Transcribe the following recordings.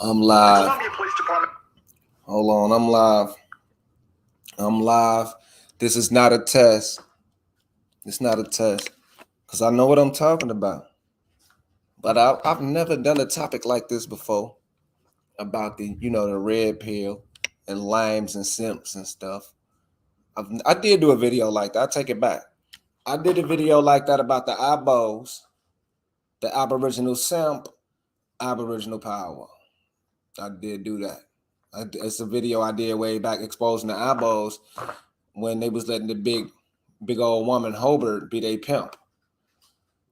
I'm live. Hold on, I'm live. I'm live. This is not a test. It's not a test. Because I know what I'm talking about. But I've never done a topic like this before about the red pill and limes and simps and stuff. I did do a video like that. I take it back. I did a video like that about the eyeballs, the Aboriginal simp, Aboriginal power. I did do that. It's a video I did way back exposing the eyeballs when they was letting the big old woman Hobart be they pimp.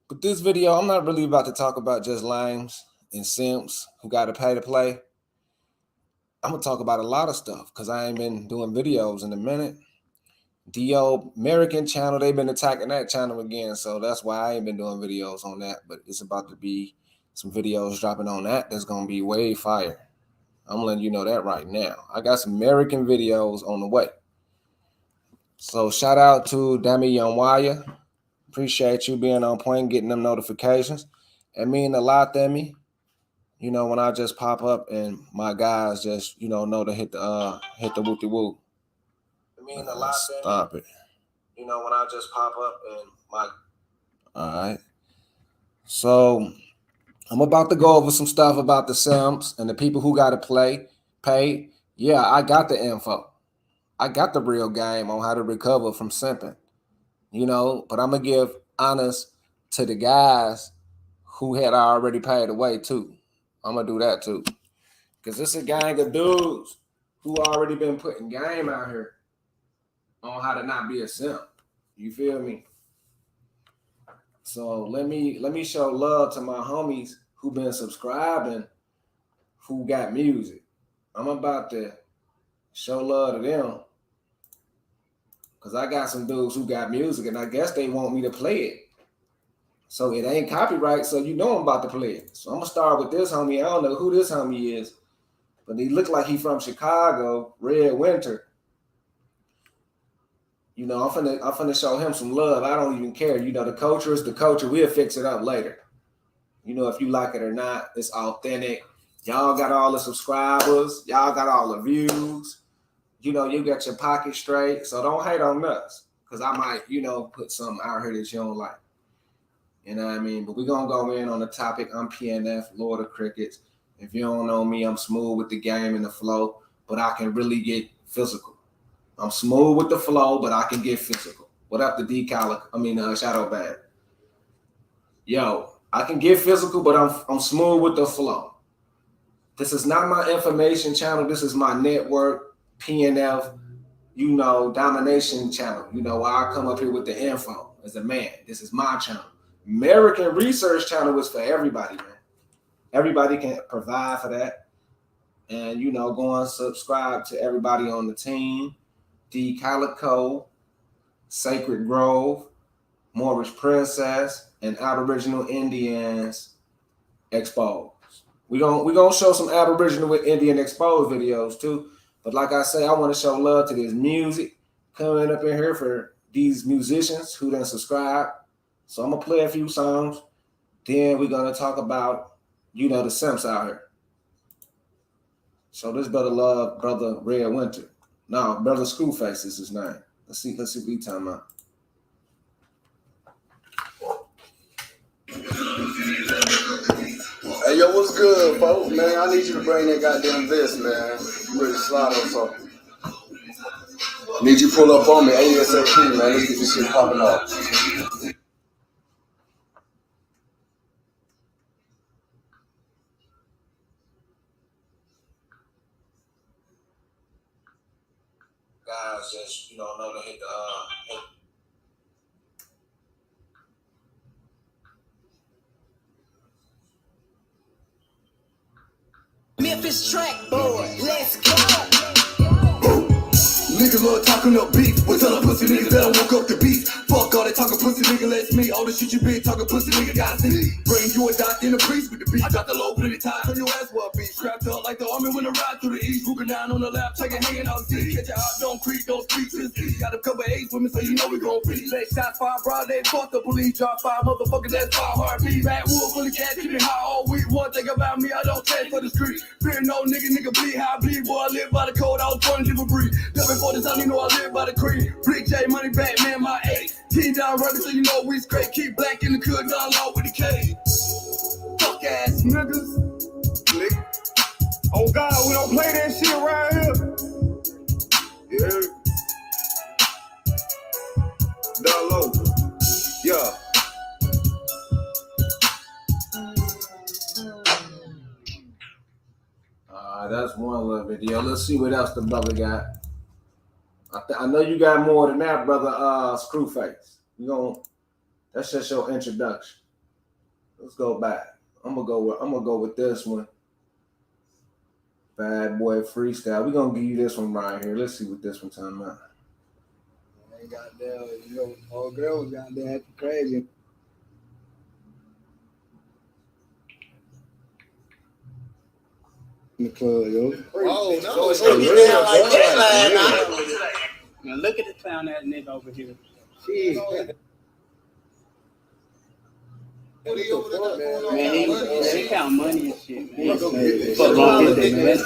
But this video, I'm not really about to talk about just limes and simps who got to pay to play. I'm gonna talk about a lot of stuff because I ain't been doing videos in a minute. The old American channel, they've been attacking that channel again, so that's why I ain't been doing videos on that. But it's about to be some videos dropping on that that's gonna be way fire. I'm letting you know that right now. I got some American videos on the way. So shout out to Dami Youngwaya. Appreciate you being on point, getting them notifications. It mean a lot to me. When I just pop up and my guys just, know to hit the whoopty whoop. It mean a lot to me. Stop it. When I just pop up and my Alright. So I'm about to go over some stuff about the simps and the people who gotta pay. Yeah, I got the info. I got the real game on how to recover from simping. But I'm gonna give honors to the guys who had already paid away too. I'm gonna do that too. Cause it's a gang of dudes who already been putting game out here on how to not be a simp. You feel me? So let me show love to my homies who been subscribing, who got music. I'm about to show love to them. Cause I got some dudes who got music and I guess they want me to play it. So it ain't copyright, so I'm about to play it. So I'm gonna start with this homie. I don't know who this homie is, but he look like he from Chicago, Red Winter. I'm finna show him some love. I don't even care. The culture is the culture. We'll fix it up later. If you like it or not, it's authentic. Y'all got all the subscribers. Y'all got all the views. You got your pocket straight. So don't hate on us. Because I might, put something out here that you don't like. You know what I mean? But we're going to go in on the topic. I'm PNF, Lord of Crickets. If you don't know me, I'm smooth with the game and the flow, but I can really get physical. I'm smooth with the flow, but I can get physical. What up, the Shadow Band? Yo, I can get physical, but I'm smooth with the flow. This is not my information channel. This is my network, PNF, domination channel. Where I come up here with the info as a man. This is my channel. American Research Channel is for everybody, man. Everybody can provide for that. And, go and subscribe to everybody on the team. D. Calico, Sacred Grove, Moorish Princess, and Aboriginal Indians Exposed. We're gonna show some Aboriginal Indian Exposed videos too. But like I say, I want to show love to this music coming up in here for these musicians who done subscribe. So I'm gonna play a few songs. Then we're gonna talk about, the simps out here. So this brother love brother Red Winter. No, brother Screwface is his name. Let's see what he talking about. Hey, yo, what's good, folks? Man, I need you to bring that goddamn vest, man. I'm ready to slide on something. Need you pull up on me, ASAP, man. Let's get this shit popping off. Guys just, know to hit the Memphis track boy, let's go. Niggas love talking up beef. We tell a pussy niggas that I woke up the beef. Fuck all that talking pussy nigga, let's me. All the shit you been talking pussy nigga gotta see. Bring you a doctor and a priest with the beat. I got the low plenty time, turn your ass what beat. Strapped up like the army when I ride through the east. Rookin' down on the lap, taking hanging out the seat. Catch your eye, don't creep, don't speak to the seat. Got a couple A's with me, so you know we gon' beat. Let shots fire, broad, they fuck the police. Drop 5 motherfuckers, that's 5 heartbeat. Backwood full of cat, keep me high all week. One thing about me, I don't change for the street. Fear no nigga bleed how I bleed. Boy, I live by the code, I was born to live a breed. Never before this time, you know I live by the creed. Big J, money back, man, my A. Team down rubbing, so you know we straight. Keep black in the could, down low with the K. Fuck ass niggas. Nigga. Oh God, we don't play that shit around here. Yeah. Down low. Yeah. That's one little video. Let's see what else the brother got. I know you got more than that, brother. Screwface. That's just your introduction. Let's go back. I'm gonna go with this one. Bad Boy Freestyle. We're gonna give you this one right here. Let's see what this one's talking about. They got there, you know, old girl was out there acting crazy. In the club, yo. Oh, no, it's so gonna be real, down like bro. that, Now look at the clown ass nigga over here. Shit. What are you over there going on? Man, he count money and shit, man. Fuck wrong with that, man?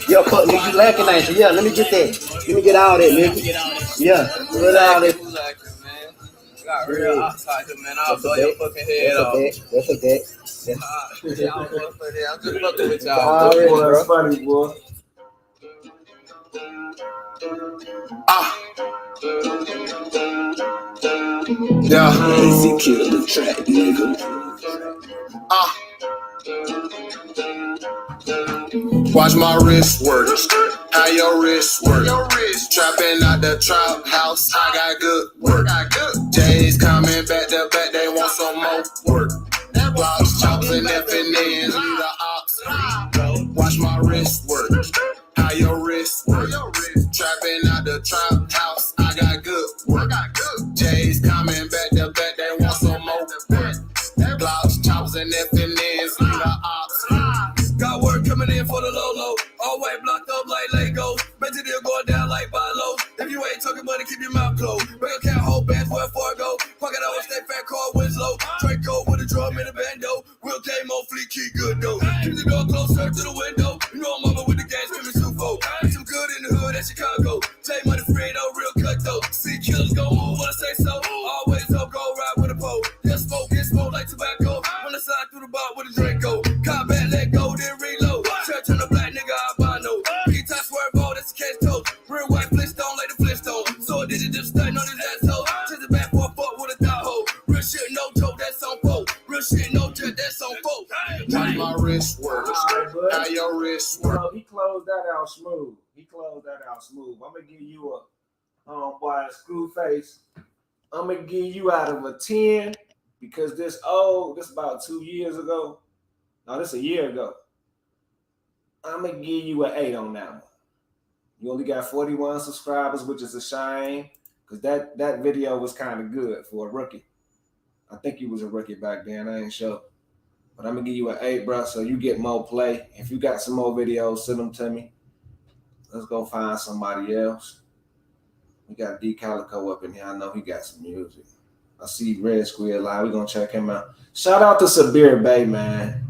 Yo, fuck, nigga, you lacking that shit. Yeah, let me get that. Let me get all that, nigga. Yeah, get all that. Got real outside here, man. I'll blow your fucking head off. That's okay. Yeah, I'm just fucking with y'all. Already, bro. That's funny, boy. Yeah. Easy kill the track, nigga. Watch my wrist work. How your wrist work? Trapping out the trap house. I got good work. J's coming back to back. They want some more work. Blocks, chops, and FNNs. We the ops. Watch my wrist work. How your wrist work? Trapping out the trap house. I got good work. J's coming back to back. They want some more work. Blocks, chops, and FNNs. We the ops. Got work coming in for the low. All white blocked up like Legos. Mental deal going down like Bilo. If you ain't talking money, keep your mouth closed. Bank account hold bands where Fargo. Pocket always stay fat, car Winslow. Draco with a drum in a bando. Will came on fleek, key good though. Keep the door closer to the window. You know I'm over with the gang screaming Sufo. Some good in the hood at Chicago. Take money free, no real cut though. See killers go on when I say so. Always up, go ride with a pole. Just smoke, get smoke like tobacco. When I slide through the bar with a Draco. Combat, let go, then reload. Church on the black nigga, albino. P-tie swerve, all that's the case toast. Real white Flintstone like the Flintstone. So I did it just stunting on his asshole. Just a back for a fuck with a thought hole. Real shit, no joke, that's on foe. Real shit, no joke, that's on foe. Watch my wrist work. How your wrist work? He closed that out smooth. I'm gonna give you a boy, Screwface. I'm gonna give you out of a 10 because this about 2 years ago. No, this a year ago. I'm gonna give you an 8 on that one. You only got 41 subscribers, which is a shame because that video was kind of good for a rookie. I think you was a rookie back then. I ain't sure. But I'm gonna give you an 8, bro, so you get more play. If you got some more videos, send them to me. Let's go find somebody else. We got D Calico up in here. I know he got some music. I see Red Squid live. We're gonna check him out. Shout out to Sabir Bay, man.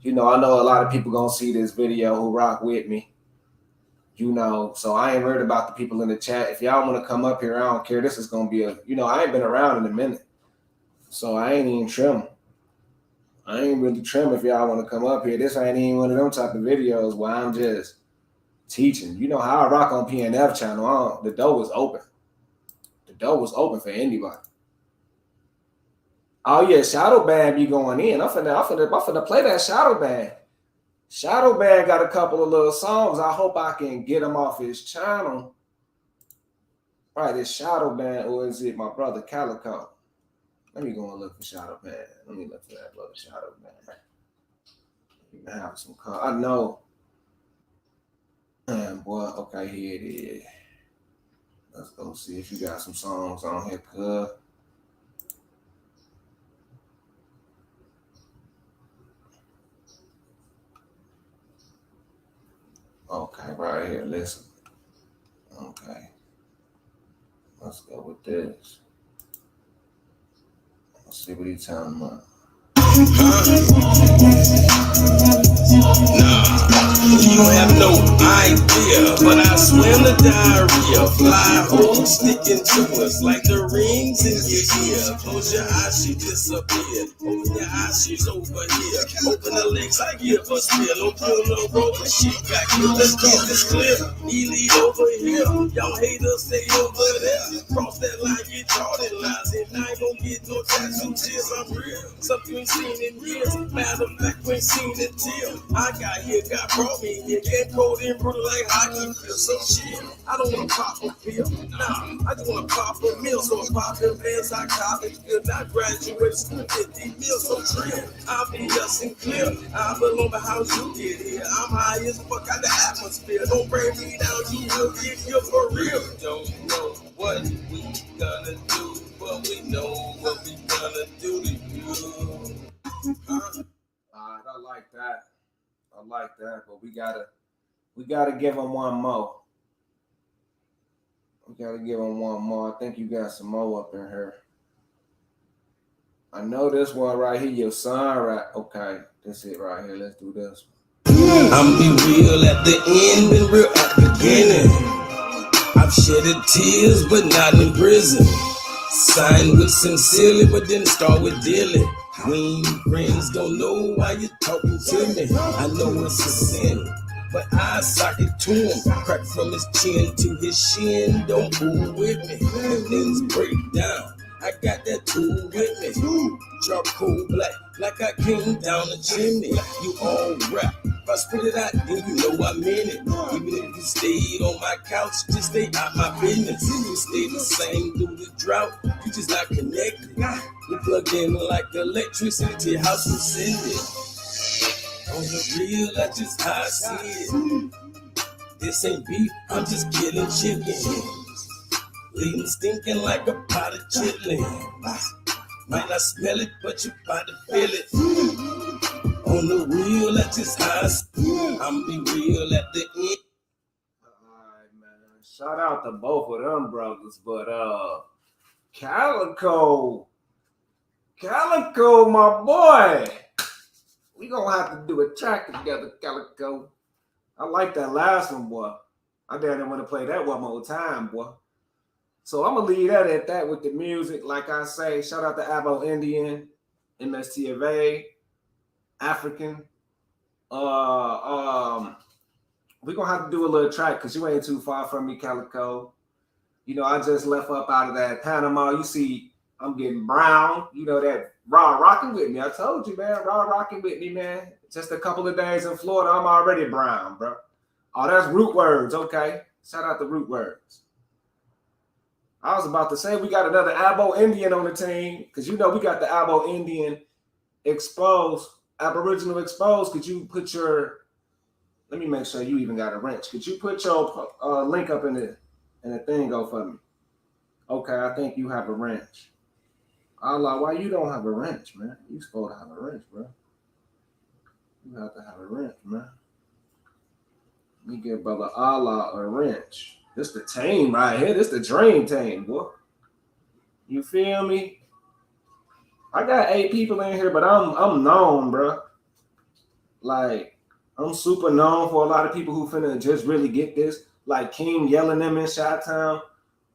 You know, I know a lot of people gonna see this video who rock with me. You know, so I ain't worried about the people in the chat. If y'all want to come up here, I don't care. This is gonna be I ain't been around in a minute. So I ain't even trim. I ain't really trim if y'all want to come up here. This ain't even one of them type of videos where I'm just teaching. You know how I rock on PNF channel. The door was open. The door was open for anybody. Oh yeah, Shadow Band be going in. I'm finna play that Shadow Band. Shadow Band got a couple of little songs. I hope I can get them off his channel. Right, it's Shadow Band, or is it my brother Calico? Let me go and look for Shadow Band. Let me look for that brother Shadow Band. You can have some I know. Boy, okay, here it is. Let's go see if you got some songs on here, cuz. Okay, right here, listen. Okay. Let's go with this. Let's see what he's telling me. You have no idea, but I swim the diarrhea. Fly holes sticking to us like the rings in your ear. Close your eyes, she disappeared. Open your eyes, she's over here. Open the legs, I give a spill. Open the rope, and she back here. Let's get this clear. Elite over here. Y'all haters stay over there. Cross that line, get caught in lies. And I ain't gon' get no tattoo tears. I'm real. Something you ain't seen in years. Matter of fact, you ain't seen it till I got here, got brought me here. Get cold and brutal like hockey feel. So shit, I don't wanna pop a pill. Nah, I just wanna pop a meal. So I pop them bands, I college good. I graduate school, 50 meals, so trend. I'll be just and clear. I belong by how you get here. I'm high as fuck out the atmosphere. Don't bring me down, you will get here for real. Don't know what we gonna do, but we know what we gonna do to you. Alright, I like that. I like that, but we gotta give him one more. We gotta give him one more. I think you got some more up in here. I know this one right here, your son, right? Okay, this it right here. Let's do this one. I'm be real at the end, been real at the beginning. I've shedded tears, but not in prison. Signed with sincerely, but didn't start with dealing. When friends don't know why you're talking to me, I know it's a sin, but I sock it to him. Crack from his chin to his shin. Don't fool with me. When things break down, I got that tool with me. Charcoal black, like I came down the chimney. You all rap. If I spit it out, then you know I meant it. Even if you stayed on my couch, just stay out my business. You stay the same through the drought, you just not connected. You plug in like electricity to your house and send it. On the real, that's just how I see it. This ain't beef, I'm just killing chickens. Leaving stinking like a pot of chitlins. Might not smell it, but you about to feel it. On the real, that's just how I see it. I'm be real at the end. Alright, man. Shout out to both of them brothers, but Calico, my boy. We gonna have to do a track together, Calico. I like that last one, boy. I didn't want to play that one more time, boy. So I'm gonna leave that at that with the music. Like I say, shout out to Abo Indian, MST of A, African. We're gonna have to do a little track because you ain't too far from me, Calico. You know, I just left up out of that Panama. You see, I'm getting brown. You know that raw rocking with me. I told you, man, raw rocking with me, man. Just a couple of days in Florida, I'm already brown, bro. Oh, that's Root Words. Okay, shout out to Root Words. I was about to say we got another Abo Indian on the team because you know we got the Abo Indian exposed, Aboriginal exposed. Could you put your? Let me make sure you even got a wrench. Could you put your link up in the thing go for me? Okay, I think you have a wrench. Allah, why you don't have a wrench, man? You supposed to have a wrench, bro. You have to have a wrench, man. Let me give brother Allah a wrench. This the team right here. This the dream team, boy. You feel me? I got 8 people in here, but I'm known, bro. Like, I'm super known for a lot of people who finna just really get this. Like King yelling them in Chi-Town.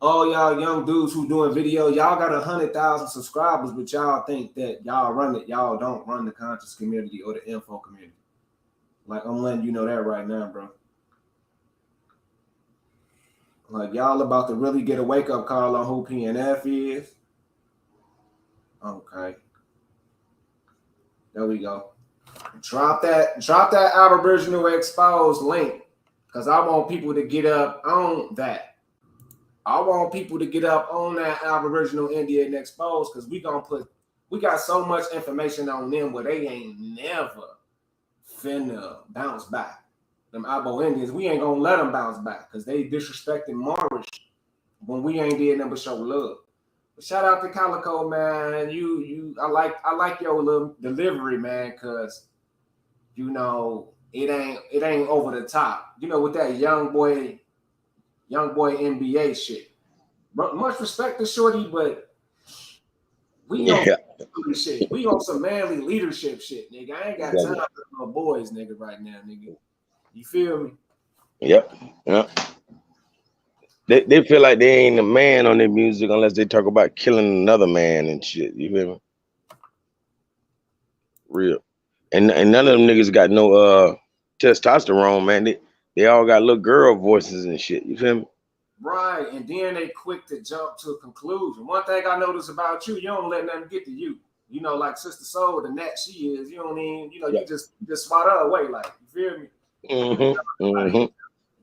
All y'all young dudes who doing video, y'all got 100,000 subscribers, but y'all think that y'all run it. Y'all don't run the conscious community or the info community. Like, I'm letting you know that right now, bro. Like, y'all about to really get a wake-up call on who PNF is. Okay. There we go. Drop that Aboriginal exposed link. Because I want people to get up on that. I want people to get up on that Aboriginal Indian exposed because we got so much information on them where they ain't never finna bounce back. Them Abo Indians, we ain't gonna let them bounce back because they disrespecting Moorish. when we ain't did nothing but show love. But shout out to Calico, man. I like your little delivery, man, cause you know it ain't over the top. You know, with that young boy NBA shit. Much respect to Shorty, but we on shit. We on some manly leadership shit, nigga. I ain't got time for no boys, nigga, right now, nigga. You feel me? Yep. They feel like they ain't a man on their music unless they talk about killing another man and shit. You feel me? Real. And none of them niggas got no testosterone, man. They all got little girl voices and shit. You feel me? Right. And then they quick to jump to a conclusion. One thing I notice about you don't let nothing get to you. You know, like Sister Soul, the net she is, you don't even, you know, you just swat her away, like, you feel me?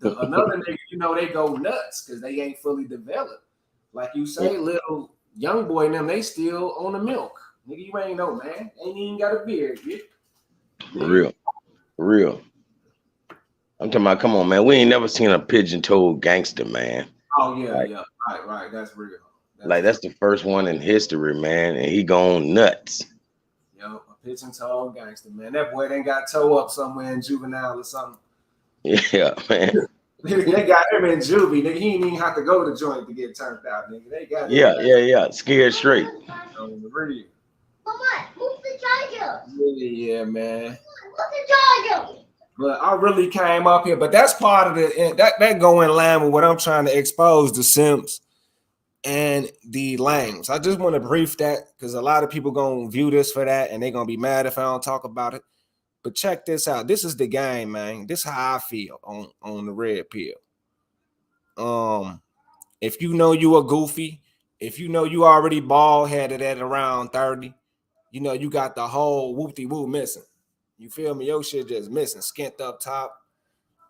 Another nigga, you know, they go nuts because they ain't fully developed. Like you say, little young boy and them, they still on the milk. Nigga, you ain't no man. Ain't even got a beard, bitch. Real. I'm talking about, come on, man. We ain't never seen a pigeon-toed gangster, man. Oh, yeah. Right. That's real. That's the first one in history, man. And he gone nuts. Yo, a pigeon-toed gangster, man. That boy done got toe up somewhere in juvenile or something. Yeah, man. They got him in juvie, nigga. He didn't even have to go to the joint to get turned out, nigga. They got him. Yeah. Scared straight. On the radio. Move the charger. Yeah, man. Move the charger. But I really came up here, but that's part of that go in line with what I'm trying to expose, the simps and the lames. I just want to brief that because a lot of people gonna view this for that and they're gonna be mad if I don't talk about it. But check this out. This is the game, man. This is how I feel on the red pill. If you know you a goofy, if you know you already bald headed at around 30, you know you got the whole whoop-de-woo missing. You feel me? Your shit just missing, skint up top.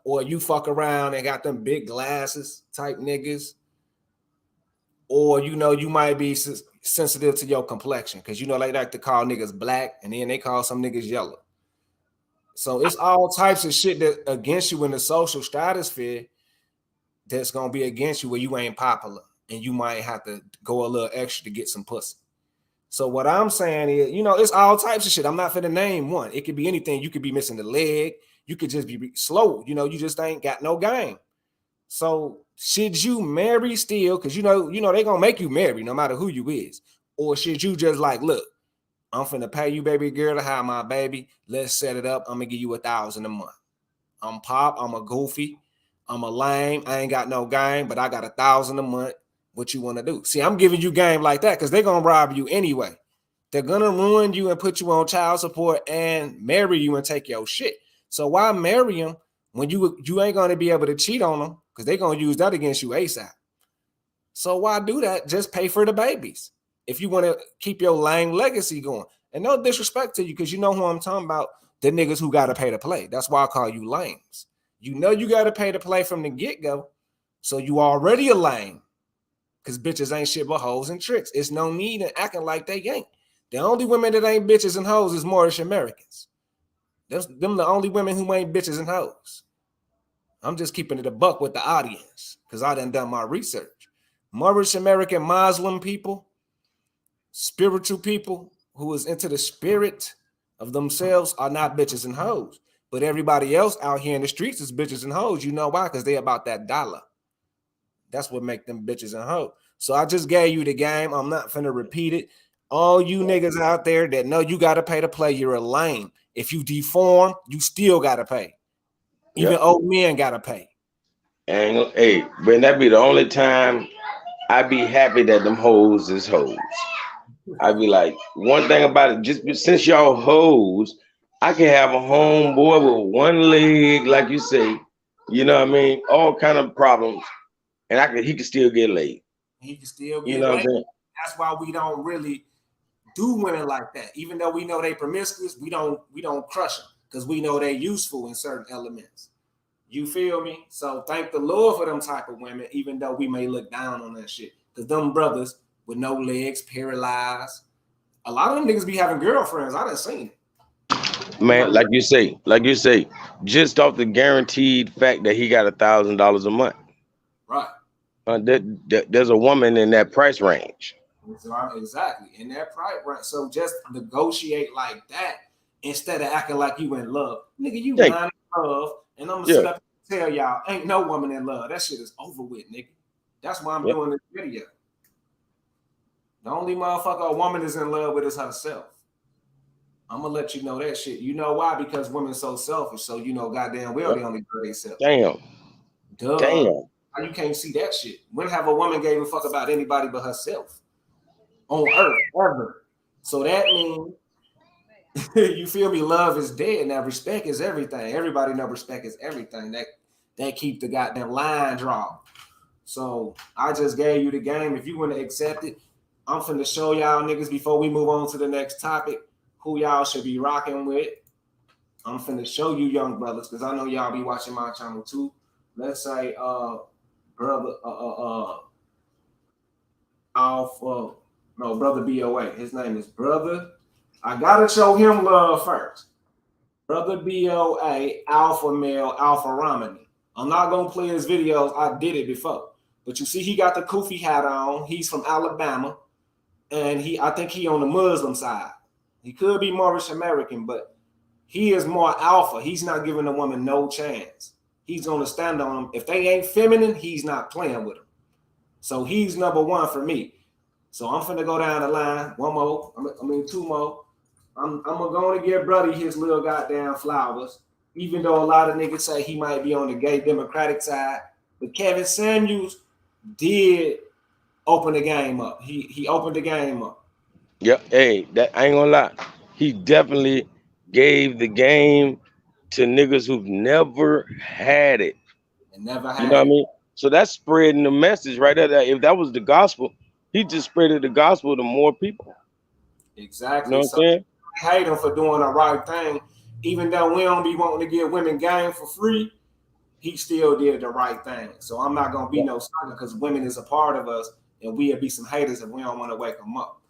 Or you fuck around and got them big glasses type niggas. Or, you know, you might be sensitive to your complexion because, you know, they like to call niggas black and then they call some niggas yellow. So it's all types of shit that against you in the social stratosphere that's going to be against you where you ain't popular and you might have to go a little extra to get some pussy. So what I'm saying is, you know, it's all types of shit. I'm not finna name one. It could be anything. You could be missing the leg. You could just be slow. You know, you just ain't got no game. So should you marry still? Because, you know, they going to make you marry no matter who you is. Or should you just like, look, I'm finna pay you, baby girl, to have my baby. Let's set it up. I'm going to give you $1,000 a month. I'm pop. I'm a goofy. I'm a lame. I ain't got no game, but I got $1,000 a month. What you want to do? See, I'm giving you game like that because they're going to rob you anyway. They're going to ruin you and put you on child support and marry you and take your shit. So why marry them when you ain't going to be able to cheat on them because they're going to use that against you ASAP. So why do that? Just pay for the babies if you want to keep your lame legacy going. And no disrespect to you because you know who I'm talking about, the niggas who got to pay to play. That's why I call you lames. You know you got to pay to play from the get-go, so you already a lame. Because bitches ain't shit but hoes and tricks. It's no need in acting like they ain't. The only women that ain't bitches and hoes is Moorish Americans. Them the only women who ain't bitches and hoes. I'm just keeping it a buck with the audience because I done my research. Moorish American Muslim people, spiritual people who is into the spirit of themselves are not bitches and hoes. But everybody else out here in the streets is bitches and hoes. You know why? Because they about that dollar. That's what make them bitches and hoes. So I just gave you the game. I'm not finna repeat it. All you niggas out there that know you got to pay to play, you're a lame. If you deform, you still got to pay. Even old men got to pay. And hey, but that be the only time I be happy that them hoes is hoes. I be like, one thing about it, just since y'all hoes, I can have a homeboy with one leg, like you say, you know what I mean? All kind of problems. And he can still get laid. He can still get laid. What I'm saying? That's why we don't really do women like that. Even though we know they promiscuous, we don't crush them because we know they're useful in certain elements. You feel me? So thank the Lord for them type of women, even though we may look down on that shit. Because them brothers with no legs, paralyzed. A lot of them niggas be having girlfriends. I done seen it. Man, like you say, just off the guaranteed fact that he got $1,000 a month. Right. There's a woman in that price range. Exactly. In that price range. So just negotiate like that instead of acting like you in love. Nigga, you Yeah, not in love. And I'm gonna yeah, sit up and tell y'all, ain't no woman in love. That shit is over with, nigga. That's why I'm yeah. doing this video. The only motherfucker a woman is in love with is herself. I'm gonna let you know that shit. You know why? Because women so selfish. So you know goddamn well Yep. they only do themselves. Damn, Duh. damn. How you can't see that shit? When have a woman gave a fuck about anybody but herself on earth ever? So that means you feel me? Love is dead. Now respect is everything. Everybody know respect is everything. That keep the goddamn line drawn. So I just gave you the game. If you want to accept it, I'm finna show y'all niggas before we move on to the next topic who y'all should be rocking with. I'm finna show you young brothers because I know y'all be watching my channel too. Let's say brother Alpha, no, brother BOA. His name is brother. I gotta show him love first. Brother BOA, Alpha Male, Alpha Romany. I'm not gonna play his videos. I did it before. But you see, he got the kufi hat on. He's from Alabama. And I think he on the Muslim side. He could be Moorish American, but he is more alpha. He's not giving a woman no chance. He's gonna stand on them. If they ain't feminine, he's not playing with them. So he's number one for me. So I'm finna go down the line. One more. I mean, two more. I'm going to give Brody his little goddamn flowers, even though a lot of niggas say he might be on the gay Democratic side. But Kevin Samuels did open the game up. He opened the game up. Yep. Hey, that I ain't gonna lie. He definitely gave the game to niggas who've never had it. And never You know what I had mean? So that's spreading the message right there. If that was the gospel, he just spreaded the gospel to more people. You know exactly. what I'm So saying? I hate him for doing the right thing, even though we don't be wanting to give women game for free. He still did the right thing. So I'm not gonna be no sucker because women is a part of us, and we'll be some haters if we don't want to wake them up.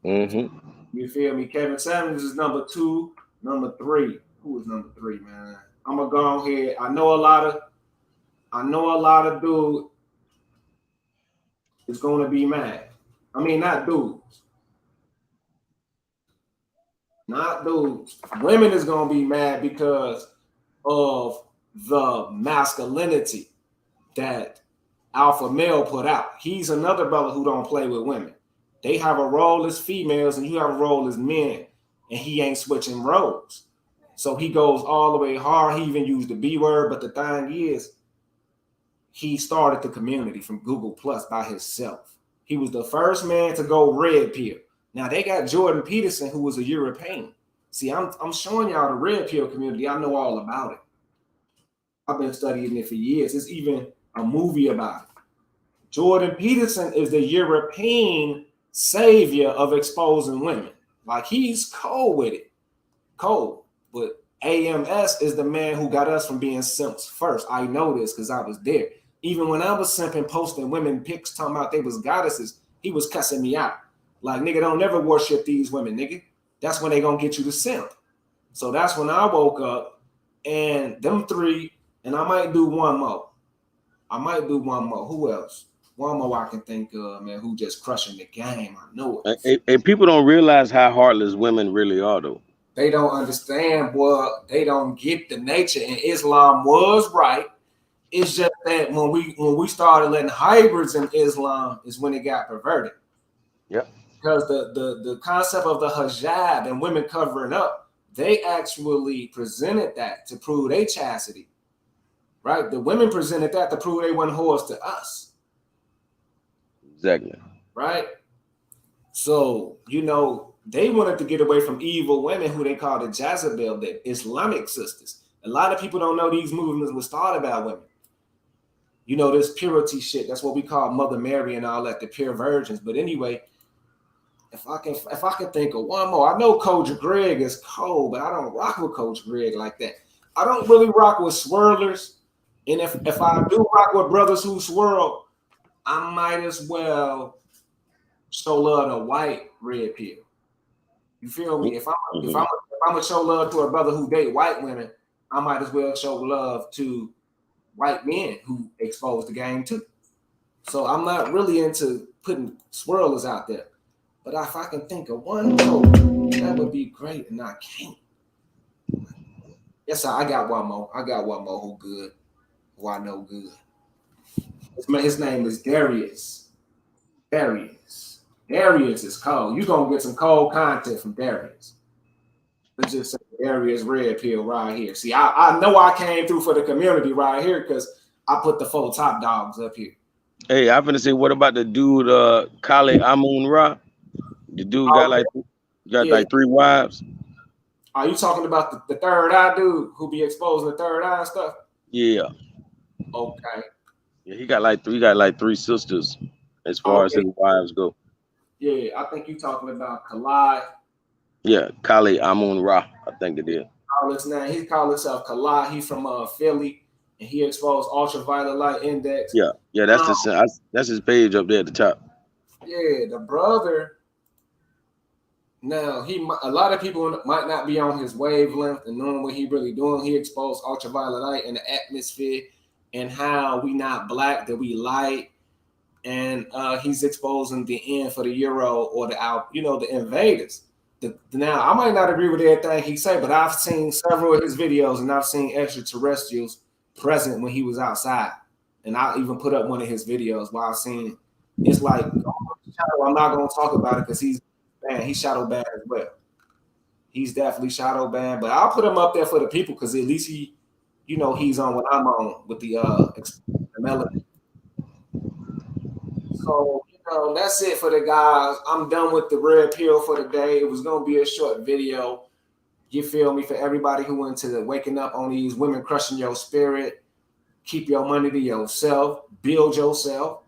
Mm-hmm. You feel me? Kevin Samuels is number two. Number three. Who is number three, man? I'm gonna go ahead. I know a lot of dudes is gonna be mad. I mean, not dudes. Not dudes. Women is gonna be mad because of the masculinity that Alpha Male put out. He's another brother who don't play with women. They have a role as females and you have a role as men, and he ain't switching roles. So he goes all the way hard. He even used the B word, but the thing is, he started the community from Google Plus by himself. He was the first man to go red pill. Now they got Jordan Peterson, who was a European. See, I'm showing y'all the red pill community. I know all about it. I've been studying it for years. There's even a movie about it. Jordan Peterson is the European savior of exposing women. Like he's cold with it. Cold. But AMS is the man who got us from being simps first. I know this because I was there. Even when I was simping, posting women pics talking about they was goddesses, he was cussing me out. Like, nigga, don't never worship these women, nigga. That's when they gonna get you to simp. So that's when I woke up and them three, and I might do one more. Who else? One more I can think of, man, who just crushing the game. I know it. And people don't realize how heartless women really are, though. They don't understand, boy. They don't get the nature. And Islam was right. It's just that when we started letting hybrids in Islam is when it got perverted. Yep. Because the concept of the hijab and women covering up, they actually presented that to prove their chastity. Right? The women presented that to prove they weren't whores to us. Exactly. Right? So, you know, they wanted to get away from evil women who they call the Jezebel, the Islamic sisters. A lot of people don't know these movements were started by women. You know, this purity shit, that's what we call Mother Mary and all that, the pure virgins. But anyway, if I can think of one more, I know Coach Greg is cold, but I don't rock with Coach Greg like that. I don't really rock with swirlers. And if I do rock with brothers who swirl, I might as well show love to white red pill. You feel me? If I'm gonna show love to a brother who date white women, I might as well show love to white men who expose the game too. So I'm not really into putting swirlers out there. But if I can think of one more, that would be great, and I can't. Yes, I got one more. I got one more who good, who I know good. His name is Darius. Darius is cold. You're going to get some cold content from Darius. Let's just say Darius Red Pill right here. See, I know I came through for the community right here because I put the 4 top dogs up here. Hey, I'm finna say, what about the dude, Kale Amun Ra? The dude got Yeah. 3 wives. Are you talking about the third eye dude who be exposing the third eye and stuff? Yeah. Okay. Yeah, he got like 3 sisters as far as his wives go. Yeah, I think you're talking about Kalai. Yeah, Kale Amun Ra, I think it is. He called himself Kalai. He's from Philly, and he exposed ultraviolet light index. Yeah, that's his page up there at the top. Yeah, the brother. Now a lot of people might not be on his wavelength and knowing what he really doing. He exposed ultraviolet light in the atmosphere and how we not black, that we light, and he's exposing the end for the Euro or the invaders. Now I might not agree with everything he say, but I've seen several of his videos and I've seen extraterrestrials present when he was outside, and I even put up one of his videos where I've seen. It's like I'm not going to talk about it because he's shadow banned as well. He's definitely shadow banned, but I'll put him up there for the people because at least he's on what I'm on with the melody. So that's it for the guys. I'm done with the red pill for the day. It was gonna be a short video. You feel me? For everybody who went to the waking up on these women crushing your spirit, keep your money to yourself, build yourself.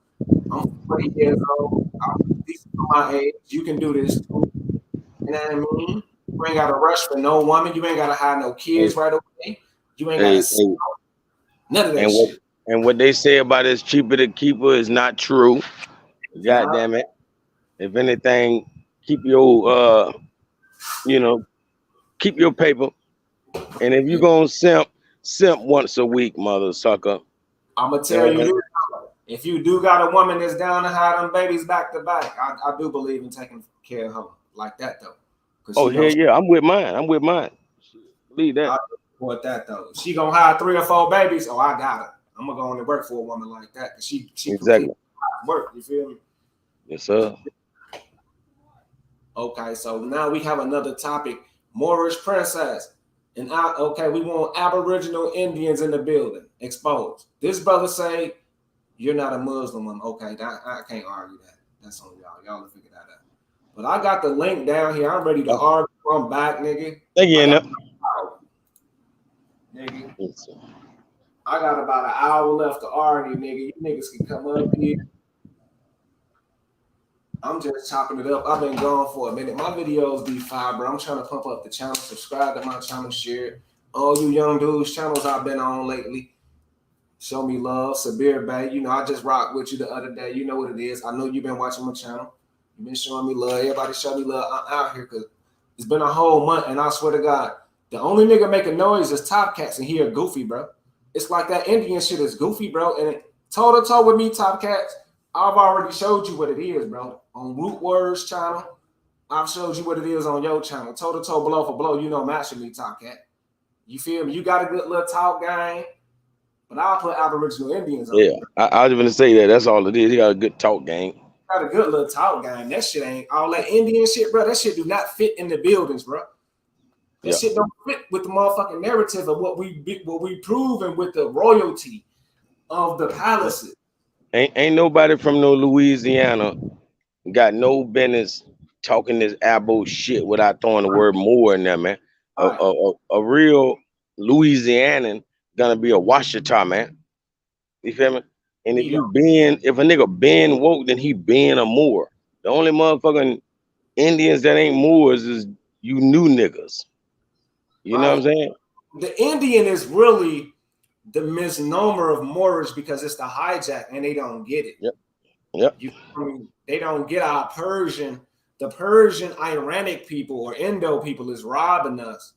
I'm 40 years old. I'm decent for my age. You can do this too. You know what I mean? You ain't gotta rush for no woman. You ain't gotta have no kids right away. You ain't gotta none of that shit. And what they say about it's cheaper to keep her is not true. God damn it. If anything, keep your keep your paper. And if you're gonna simp once a week, mother sucker. I'm gonna tell you this. If you do got a woman that's down to have them babies back to back, I do believe in taking care of her like that though. Oh yeah, I'm with mine. Believe that. I support that though. If she gonna have 3 or 4 babies, I got her. I'm gonna go into work for a woman like that because she exactly work. You feel me? Yes, sir. Okay, so now we have another topic: Moorish princess. And we want Aboriginal Indians in the building exposed. This brother say you're not a Muslim woman. Okay, I can't argue that. That's on y'all. Y'all will figure that out. But I got the link down here. I'm ready to argue. I'm back, nigga. Nigga. I got about an hour left to argue, nigga. You niggas can come up here. I'm just chopping it up. I've been gone for a minute. My videos be fire, bro. I'm trying to pump up the channel. Subscribe to my channel, share it. All you young dudes' channels I've been on lately. Show me love. Sabir Bay. I just rocked with you the other day. You know what it is. I know you've been watching my channel. You've been showing me love. Everybody show me love. I'm out here because it's been a whole month, and I swear to God, the only nigga making noise is Top Cats, and he a goofy, bro. It's like that Indian shit is goofy, bro. And it toe to toe with me, Top Cats. I've already showed you what it is, bro. On Root Words channel, I've showed you what it is on your channel. Toe to toe, blow for blow. Match with me, Top Cat. You feel me? You got a good little talk game, but I'll put Aboriginal Indians on. Yeah, I was going to say that. That's all it is. He got a good talk game. Got a good little talk game. That shit ain't all that Indian shit, bro. That shit do not fit in the buildings, bro. That shit don't fit with the motherfucking narrative of what we proven with the royalty of the palaces. Ain't nobody from no Louisiana got no business talking this abo shit without throwing the word more in there, man. A real Louisianan gonna be a Washita, man. You feel me? And if a nigga been woke, then he been a Moor. The only motherfucking Indians that ain't Moors is you new niggas. You know what I'm saying? The Indian is really the misnomer of Moorish because it's the hijack and they don't get it. Yep. They don't get our Persian. The Persian Iranic people or Indo people is robbing us.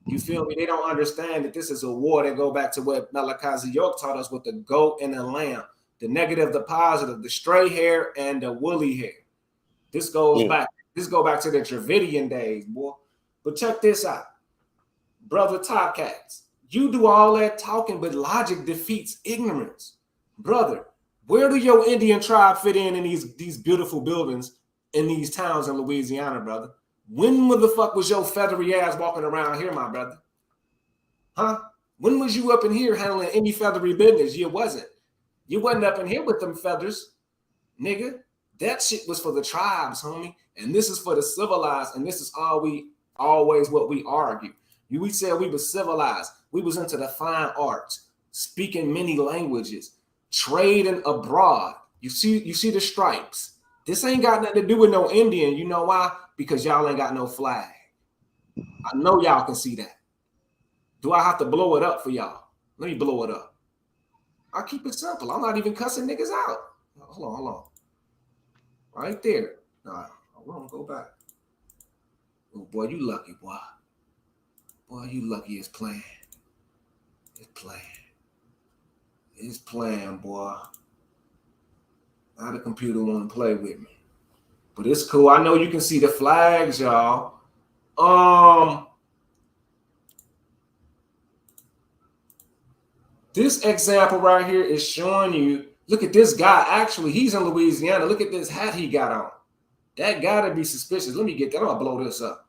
You feel me? They don't understand that this is a war that go back to what Malachi York taught us with the goat and the lamb. the negative, the positive, the stray hair and the woolly hair. This goes back. This go back to the Dravidian days, boy. But check this out, brother Top Cats. You do all that talking, but logic defeats ignorance, brother. Where do your Indian tribe fit in these beautiful buildings in these towns in Louisiana, brother? When the fuck was your feathery ass walking around here, my brother? Huh? When was you up in here handling any feathery business? You wasn't. You wasn't up in here with them feathers, nigga. That shit was for the tribes, homie. And this is for the civilized, and this is always what we argue. We said we was civilized. We was into the fine arts, speaking many languages, trading abroad. You see the stripes. This ain't got nothing to do with no Indian. You know why? Because y'all ain't got no flag. I know y'all can see that. Do I have to blow it up for y'all? Let me blow it up. I keep it simple. I'm not even cussing niggas out. Hold on. Right there. Nah, hold on, go back. Oh boy, you lucky, boy. Boy, you lucky it's playing. It's playing. It's playing, boy. Now the computer want to play with me. But it's cool. I know you can see the flags, y'all. This example right here is showing you, look at this guy. Actually, he's in Louisiana. Look at this hat he got on. That gotta be suspicious. Let me get that. I'm gonna blow this up.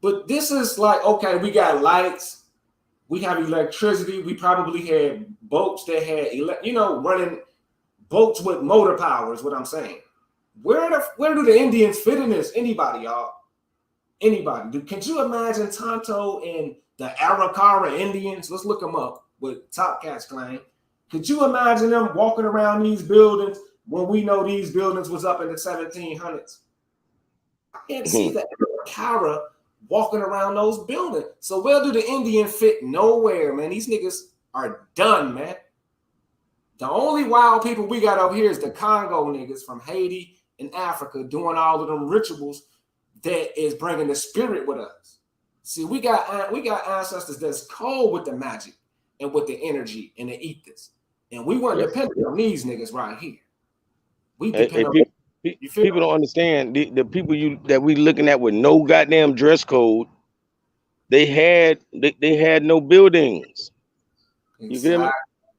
But this is like, okay, we got lights. We have electricity. We probably had boats that had, running boats with motor power is what I'm saying. Where do the Indians fit in this? Anybody, y'all? Anybody? Can you imagine Tonto and the Arikara Indians? Let's look them up. With Top Cats claim. Could you imagine them walking around these buildings when we know these buildings was up in the 1700s? I can't see that Arikara walking around those buildings. So where do the Indian fit? Nowhere, man. These niggas are done, man. The only wild people we got up here is the Congo niggas from Haiti and Africa doing all of them rituals that is bringing the spirit with us. See, we got ancestors that's cold with the magic and with the energy and the ethers. And we weren't dependent on these niggas right here. We depend on people don't understand the people that we looking at with no goddamn dress code. They had no buildings. You feel me?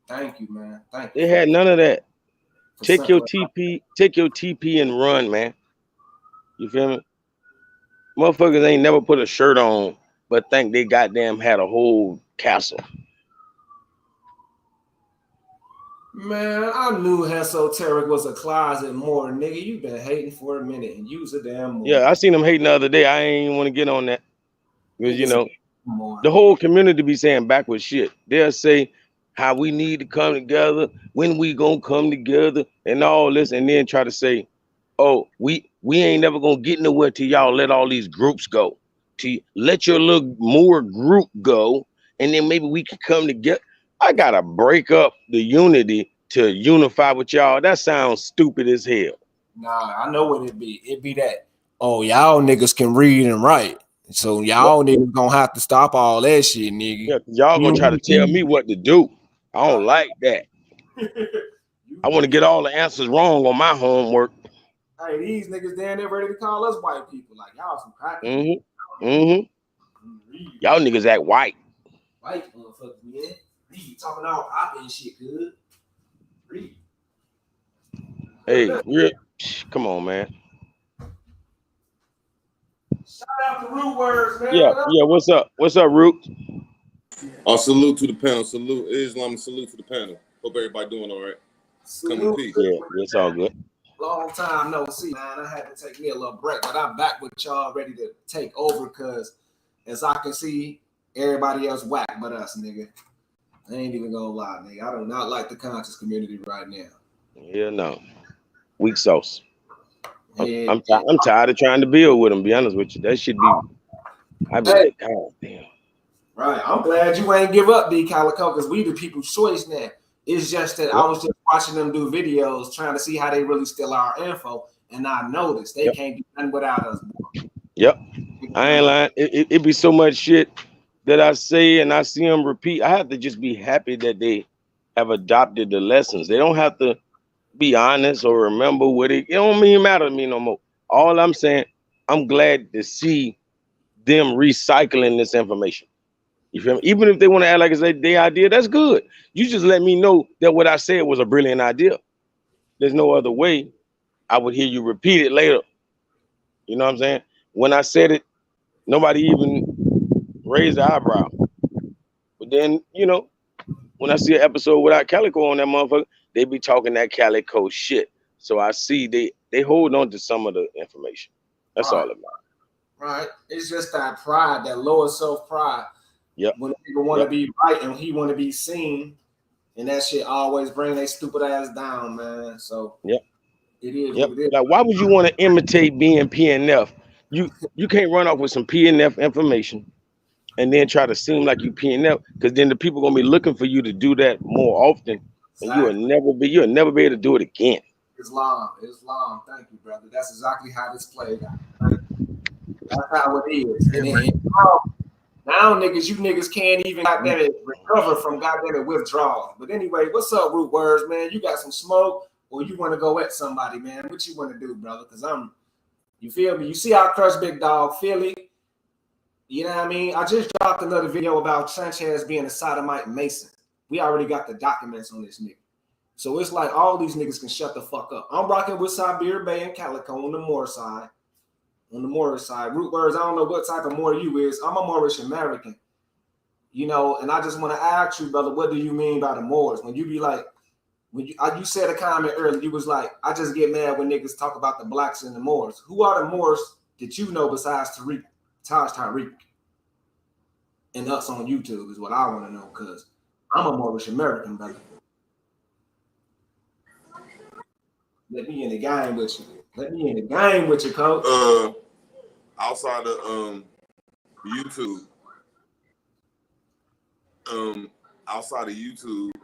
Thank you, man. Thank you. They had none of that. Take your TP and run, man. You feel me? Motherfuckers ain't never put a shirt on, but think they goddamn had a whole castle. Man, I knew Esoteric was a closet more, nigga. You been hating for a minute and use a damn more. Yeah, I seen them hating the other day. I ain't even want to get on that. Because, the whole community be saying backward shit. They'll say how we need to come together, when we gonna come together, and all this, and then try to say, oh, we ain't never gonna get nowhere till y'all let all these groups go. To let your little more group go, and then maybe we can come together. I gotta break up the unity to unify with y'all. That sounds stupid as hell. Nah, I know what it be. It be that, oh, y'all niggas can read and write. So y'all niggas gonna have to stop all that shit, nigga. Yeah, y'all gonna try to tell me what to do. I don't like that. I want to get all the answers wrong on my homework. Hey, these niggas down there ready to call us white people. Like, y'all some crackers. Y'all niggas act white. White motherfuckers, man. Read, talking all poppy and shit, good. Read. Hey, come on, man. Shout out to Root Words, man. Yeah, what's up? What's up, Root? Salute to the panel. Salute Islam. Salute to the panel. Hope everybody doing all right. Come in peace. Yeah, it's all good. Long time no see, man. I had to take me a little break, but I'm back with y'all ready to take over because as I can see, everybody else whack but us, nigga. I ain't even gonna lie, nigga. I do not like the conscious community right now. Yeah, no. Weak sauce. I'm tired of trying to build with them, be honest with you. That should be I be like, God damn. Right. I'm glad you ain't give up, D Calico, because we the people's choice now. It's just that I was just watching them do videos trying to see how they really steal our info, and I noticed they can't do nothing without us. Yep. I ain't lying. It be so much shit that I say and I see them repeat. I have to just be happy that they have adopted the lessons. They don't have to be honest or remember what it don't mean matter to me no more. All I'm saying, I'm glad to see them recycling this information. You feel me? Even if they want to act like it's their idea, that's good. You just let me know that what I said was a brilliant idea. There's no other way I would hear you repeat it later. You know what I'm saying? When I said it, nobody even raised the eyebrow. But then, when I see an episode without Calico on that motherfucker, they be talking that Calico shit. So I see they hold on to some of the information. That's all about. Right. It's just that pride, that lower self pride. Yep. When people want to be right and he want to be seen, and that shit always bring their stupid ass down, man. So yep. It is Yep. what it is. Like, why would you want to imitate being PNF? You can't run off with some PNF information and then try to seem like you PNF, because then the people gonna be looking for you to do that more often, and you'll never be able to do it again. Islam. Thank you, brother. That's exactly how this played out. That's how it is. And then, now, niggas, you niggas can't even recover from goddamn withdrawal. But anyway, what's up, Root Words, man? You got some smoke, or you want to go at somebody, man? What you want to do, brother? Because you feel me? You see our crush big dog, Philly. You know what I mean? I just dropped another video about Sanchez being a sodomite Mason. We already got the documents on this nigga. So it's like all these niggas can shut the fuck up. I'm rocking with Siberia Bay and Calico on the Moor side. On the Moorish side. Root Words, I don't know what type of Moor you is. I'm a Moorish American. And I just want to ask you, brother, what do you mean by the Moors? When you be like, you said a comment earlier, you was like, I just get mad when niggas talk about the blacks and the Moors. Who are the Moors that you know besides Tariq? And us on YouTube is what I want to know, because I'm a Moorish American, brother. Let me in the game with you. Coach. Outside of YouTube,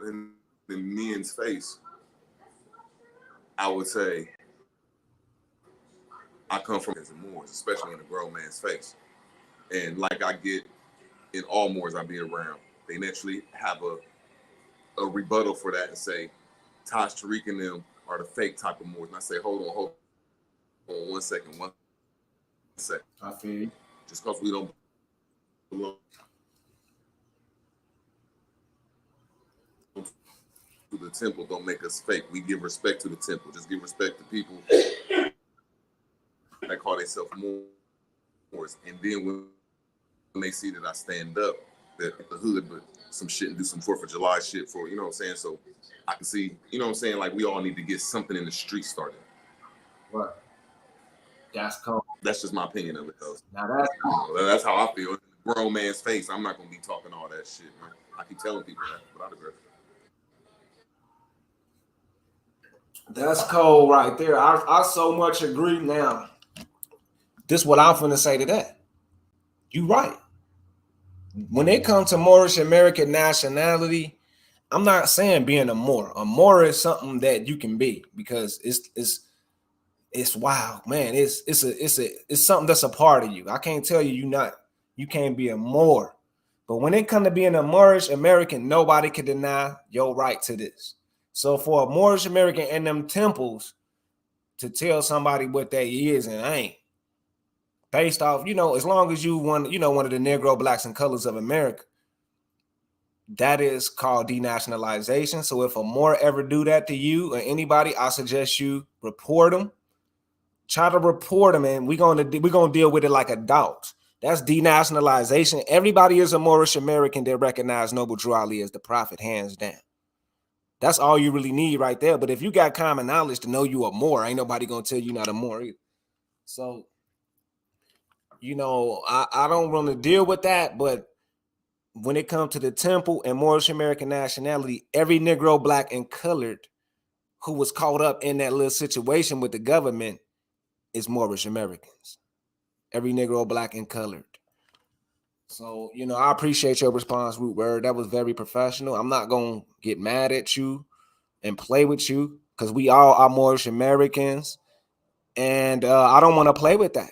and the men's face, I would say I come from Moors, especially in the grown man's face. And like I get in all Moors I be around, they naturally have a rebuttal for that and say, Taj Tariq and them are the fake type of Moors. And I say, hold on 1 second. I feel you. Just because we don't belong to the temple don't make us fake. We give respect to the temple. Just give respect to people that call themselves Moors. And then when they see that I stand up, that the hood, but some shit and do some 4th of July shit for, you know what I'm saying? So I can see, you know what I'm saying? Like, we all need to get something in the street started. Right. That's cool. That's just my opinion of it, though. Now that's cool. That's how I feel. In the grown man's face, I'm not going to be talking all that shit, man. I keep telling people that, but I agree. That's cold right there. I so much agree now. This is what I'm finna say to that. You right. When it comes to Moorish American nationality, I'm not saying being a Moor. A Moor is something that you can be, because it's wild, man. It's something that's a part of you. I can't tell you you can't be a Moor. But when it comes to being a Moorish American, nobody can deny your right to this. So for a Moorish American in them temples to tell somebody what they is and ain't, based off, as long as you one of the Negro, blacks, and colors of America, that is called denationalization. So if a Moor ever do that to you or anybody, I suggest you report them. Try to report them, and we're gonna deal with it like adults. That's denationalization. Everybody is a Moorish American that recognize Noble Drew Ali as the prophet, hands down. That's all you really need right there. But if you got common knowledge to know you a Moor, ain't nobody gonna tell you not a Moor either. So, I don't want to deal with that. But when it comes to the temple and Moorish American nationality, every Negro, black, and colored who was caught up in that little situation with the government is Moorish Americans. Every Negro, black, and colored. So, I appreciate your response, Root Word. That was very professional. I'm not going to get mad at you and play with you, because we all are Moorish Americans. And I don't want to play with that.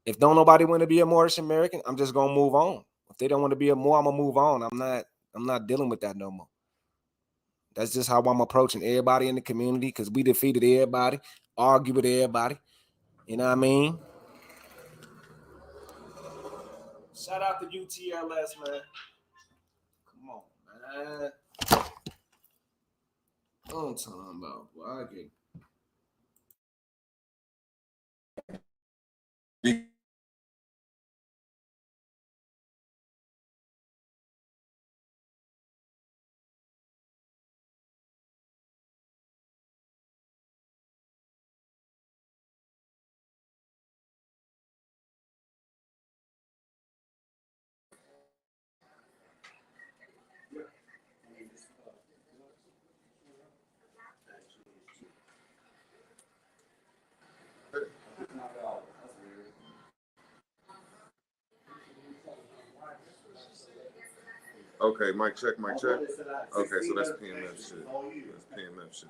If don't nobody want to be a Moorish American, I'm just going to move on. If they don't want to be a Moor, I'm going to move on. I'm not dealing with that no more. That's just how I'm approaching everybody in the community because we defeated everybody, argue with everybody. You know what I mean? Shout out to UTLS, man. Come on, man. What I'm talking about, boy. I get Okay, mic check, mic check. Okay, so that's PMF shit. That's PMF shit.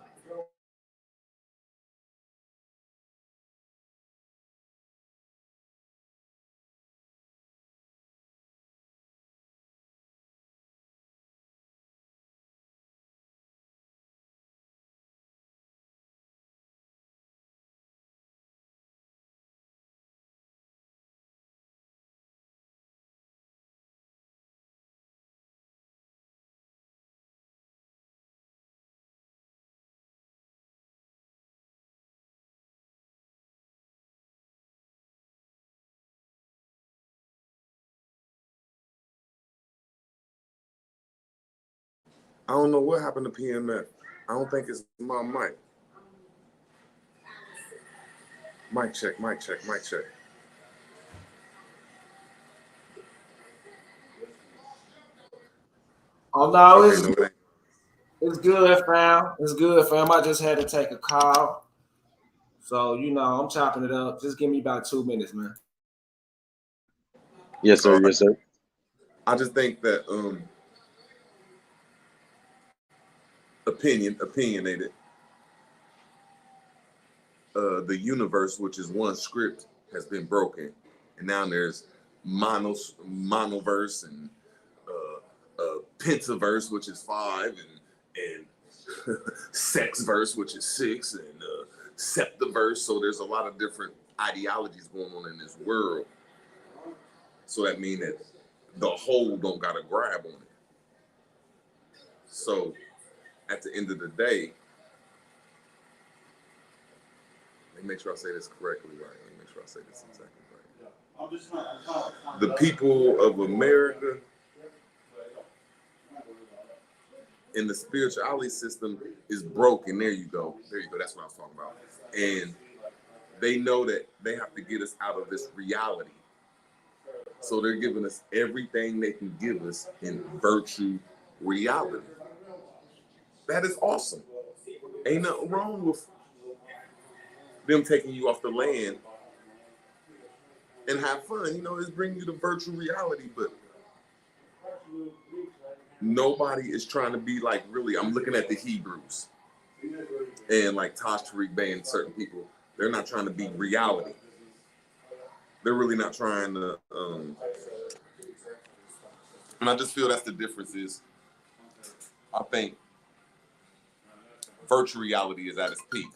I don't know what happened to PMF. I don't think it's my mic. Mic check, mic check, mic check. Oh no, Okay, no, it ain't. it's good, fam. It's good, fam. I just had to take a call. So, you know, I'm chopping it up. Just give me about 2 minutes, man. Yes, sir. Yes, sir. I just think that opinionated. The universe, which is one script, has been broken, and now there's monoverse and pentaverse, which is 5, and sexverse, which is 6, and septiverse. So there's a lot of different ideologies going on in this world. So that means that the whole don't got a grab on it. So at the end of the day, let me make sure I say this correctly right. Let me make sure I say this exactly right. The people of America in the spirituality system is broken. There you go. There you go. That's what I was talking about. And they know that they have to get us out of this reality. So they're giving us everything they can give us in virtual reality. That is awesome. Ain't nothing wrong with them taking you off the land and have fun. You know, it's bringing you to virtual reality, but nobody is trying to be like, really, I'm looking at the Hebrews and like Tosh Tariq Bey and certain people, they're not trying to be reality. They're really not trying to, and I just feel that's the difference is, I think virtual reality is at its peak.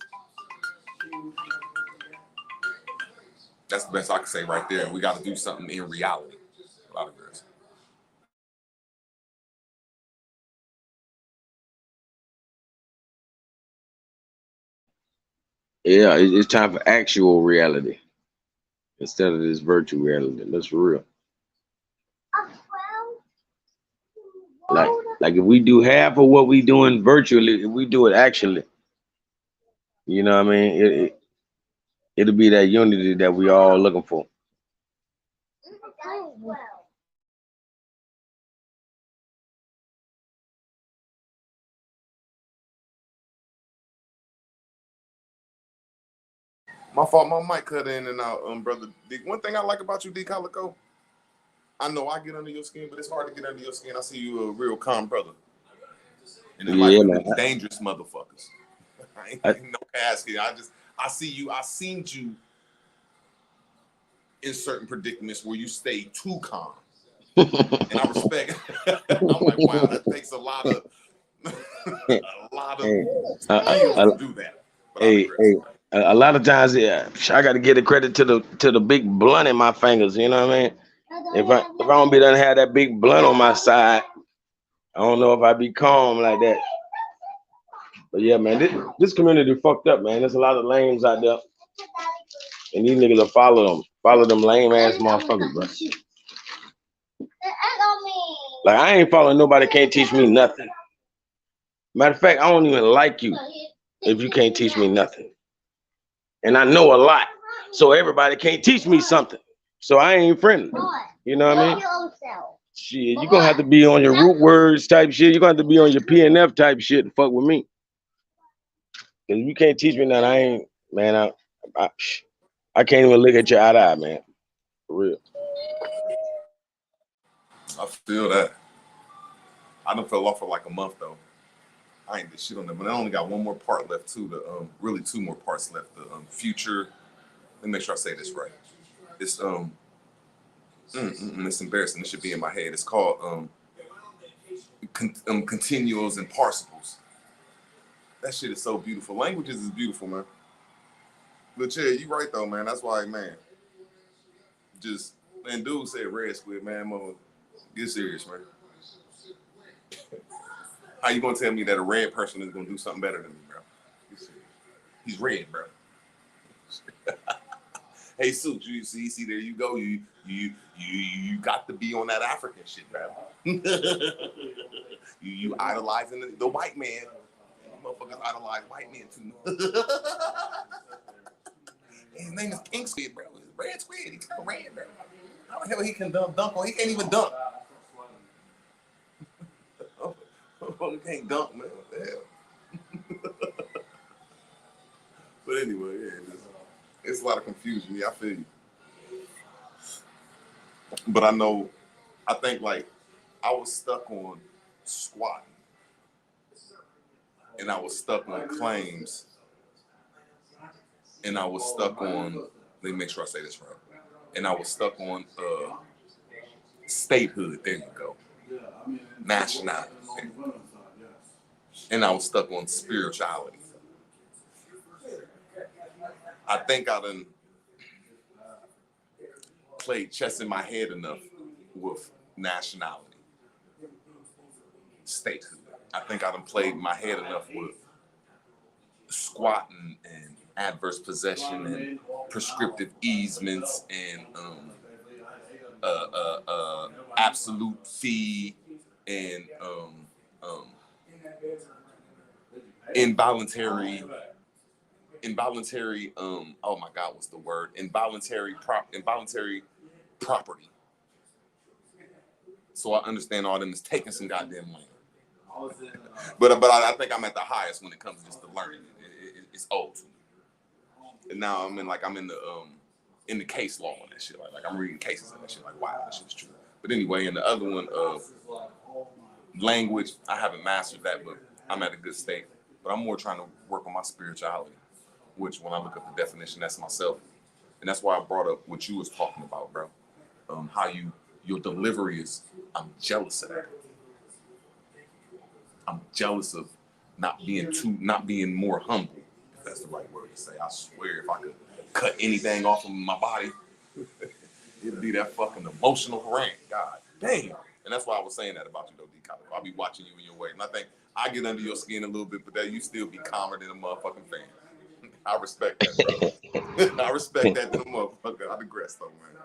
That's the best I can say right there. We got to do something in reality. A lot of girls. Yeah, it's time for actual reality instead of this virtual reality. That's for real. Like if we do half of what we doing virtually, if we do it actually, you know what I mean? It'll be that unity that we all looking for. My fault, my mic cut in and out, brother D. One thing I like about you, D Calico, I know I get under your skin, but it's hard to get under your skin. I see you a real calm brother. And then Yeah, like man. dangerous motherfuckers. I ain't no asking. I see you, I seen you in certain predicaments where you stay too calm. And I respect. I'm like, wow, that takes a lot of A lot of Hey, skills to do that. But I hey, digress. a lot of times, yeah, I got to give the credit to the big blunt in my fingers. You know what I mean? If I don't be done have that big blunt on my side, I don't know if I'd be calm like that. But yeah, man, this community fucked up, man. There's a lot of lames out there, and these niggas will follow them lame ass motherfuckers, bro. Like I ain't following nobody. Can't teach me nothing. Matter of fact, I don't even like you if you can't teach me nothing. And I know a lot, so everybody can't teach me something. So I ain't friendly. You know what I mean? Shit, you gonna have to be on your root words type shit. You gonna have to be on your PNF type shit to fuck with me. Cause if you can't teach me nothing, I ain't, man. I can't even look at your eye to eye, man. For real. I feel that. I done fell off for like a month though. I ain't did shit on them, but I only got one more part left too. Really two more parts left. The future. Let me make sure I say this right. It's it's embarrassing. It should be in my head. It's called continuals and participles. That shit is so beautiful. Languages is beautiful, man. But yeah, you right though, man. That's why, man. Just man, dude said red squid, man. Mother, get serious, man. How you gonna tell me that a red person is gonna do something better than me, bro? He's red, bro. Hey, Suit, you see, there you go. You got to be on that African shit, bro. you idolizing the white man. Motherfuckers idolize white men too. His name is Pink Squid, bro. It's Red Squid. He's red, bro. How the hell he can dunk on? He can't even dunk. He can't dunk, man. What the hell? But anyway, yeah, it's a lot of confusion. Yeah, I feel you. But I think like I was stuck on squatting, and I was stuck on claims, and I was stuck on. Let me make sure I say this right. And I was stuck on statehood. There you go. Nationality. And I was stuck on spirituality. I think I done played chess in my head enough with nationality, statehood. I think I done played my head enough with squatting and adverse possession and prescriptive easements and absolute fee and involuntary oh my god, what's the word, involuntary property. So I understand all them is taking some goddamn land. But I think I'm at the highest when it comes to just the learning. It's old to me. And now I'm in the case law and that shit. Like I'm reading cases and that shit. Like wow, that shit is true. But anyway, in the other one of language, I haven't mastered that, but I'm at a good state. But I'm more trying to work on my spirituality, which when I look up the definition, that's myself. And that's why I brought up what you was talking about, bro. How your delivery is, I'm jealous of that. I'm jealous of not being more humble, if that's the right word to say. I swear, if I could cut anything off of my body, it'd be that fucking emotional rant. God damn. And that's why I was saying that about you, though, D. Collins. I'll be watching you in your way. And I think I get under your skin a little bit, but that you still be calmer than a motherfucking fan. I respect that, bro. I respect that than a motherfucker. I digress, though, man.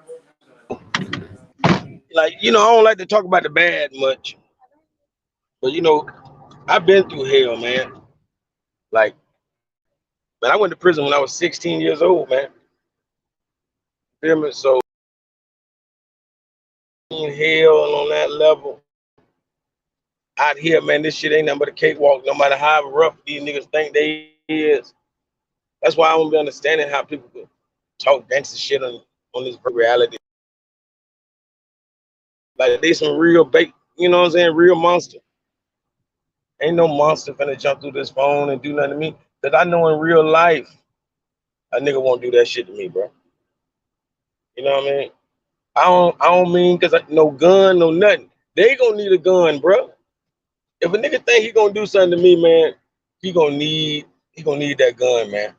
Like, I don't like to talk about the bad much, but I've been through hell, man. Like, man, I went to prison when I was 16 years old, man. Feel me? So in hell on that level. Out here, man, this shit ain't nothing but a cakewalk, no matter how rough these niggas think they is. That's why I don't be understanding how people could talk gangster shit on this reality. Like they some real bait, you know what I'm saying? Real monster. Ain't no monster finna jump through this phone and do nothing to me. Cause I know in real life, a nigga won't do that shit to me, bro. You know what I mean? I don't mean cause no gun, no nothing. They gonna need a gun, bro. If a nigga think he gonna do something to me, man, he gonna need that gun, man.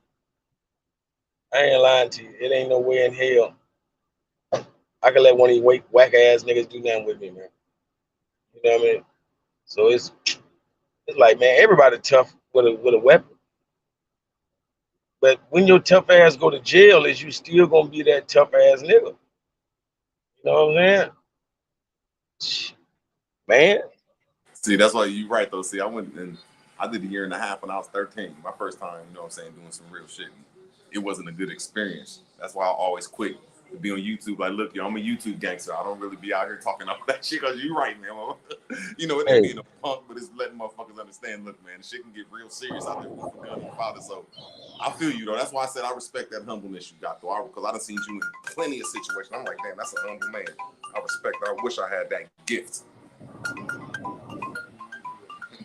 I ain't lying to you. It ain't no way in hell I can let one of these whack ass niggas do nothing with me, man. You know what I mean? So it's like, man, everybody tough with a weapon. But when your tough ass go to jail, is you still gonna be that tough ass nigga? You know what I'm saying? Man. See, that's why you right though. See, I went and I did a year and a half when I was 13. My first time, you know what I'm saying, doing some real shit. It wasn't a good experience. That's why I always quit to be on YouTube. Like, look, yo, I'm a YouTube gangster. I don't really be out here talking all that shit because you right, man. You know, it ain't being a punk, but it's letting motherfuckers understand, look, man, the shit can get real serious out there with the gun and father. So I feel you, though. That's why I said I respect that humbleness you got, though. Because I done seen you in plenty of situations. I'm like, damn, that's a humble man. I respect that. I wish I had that gift.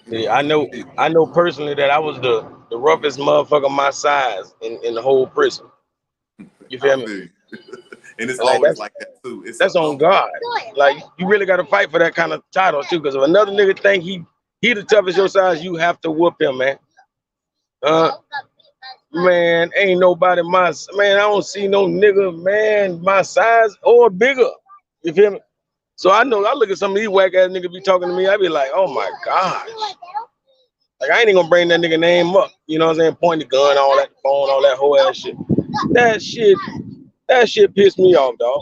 Yeah, I know personally that I was the roughest motherfucker my size in the whole prison. You feel me? You. And it's like always like that too. That's on God. Like you really gotta fight for that kind of title too, because if another nigga think he the toughest your size, you have to whoop him, man. Man, ain't nobody I don't see no nigga, man, my size or bigger. You feel me? So I know I look at some of these whack ass niggas be talking to me, I be like, oh my gosh. Like I ain't even gonna bring that nigga name up. You know what I'm saying? Point the gun, all that phone, all that whole ass shit. That shit pissed me off, dog.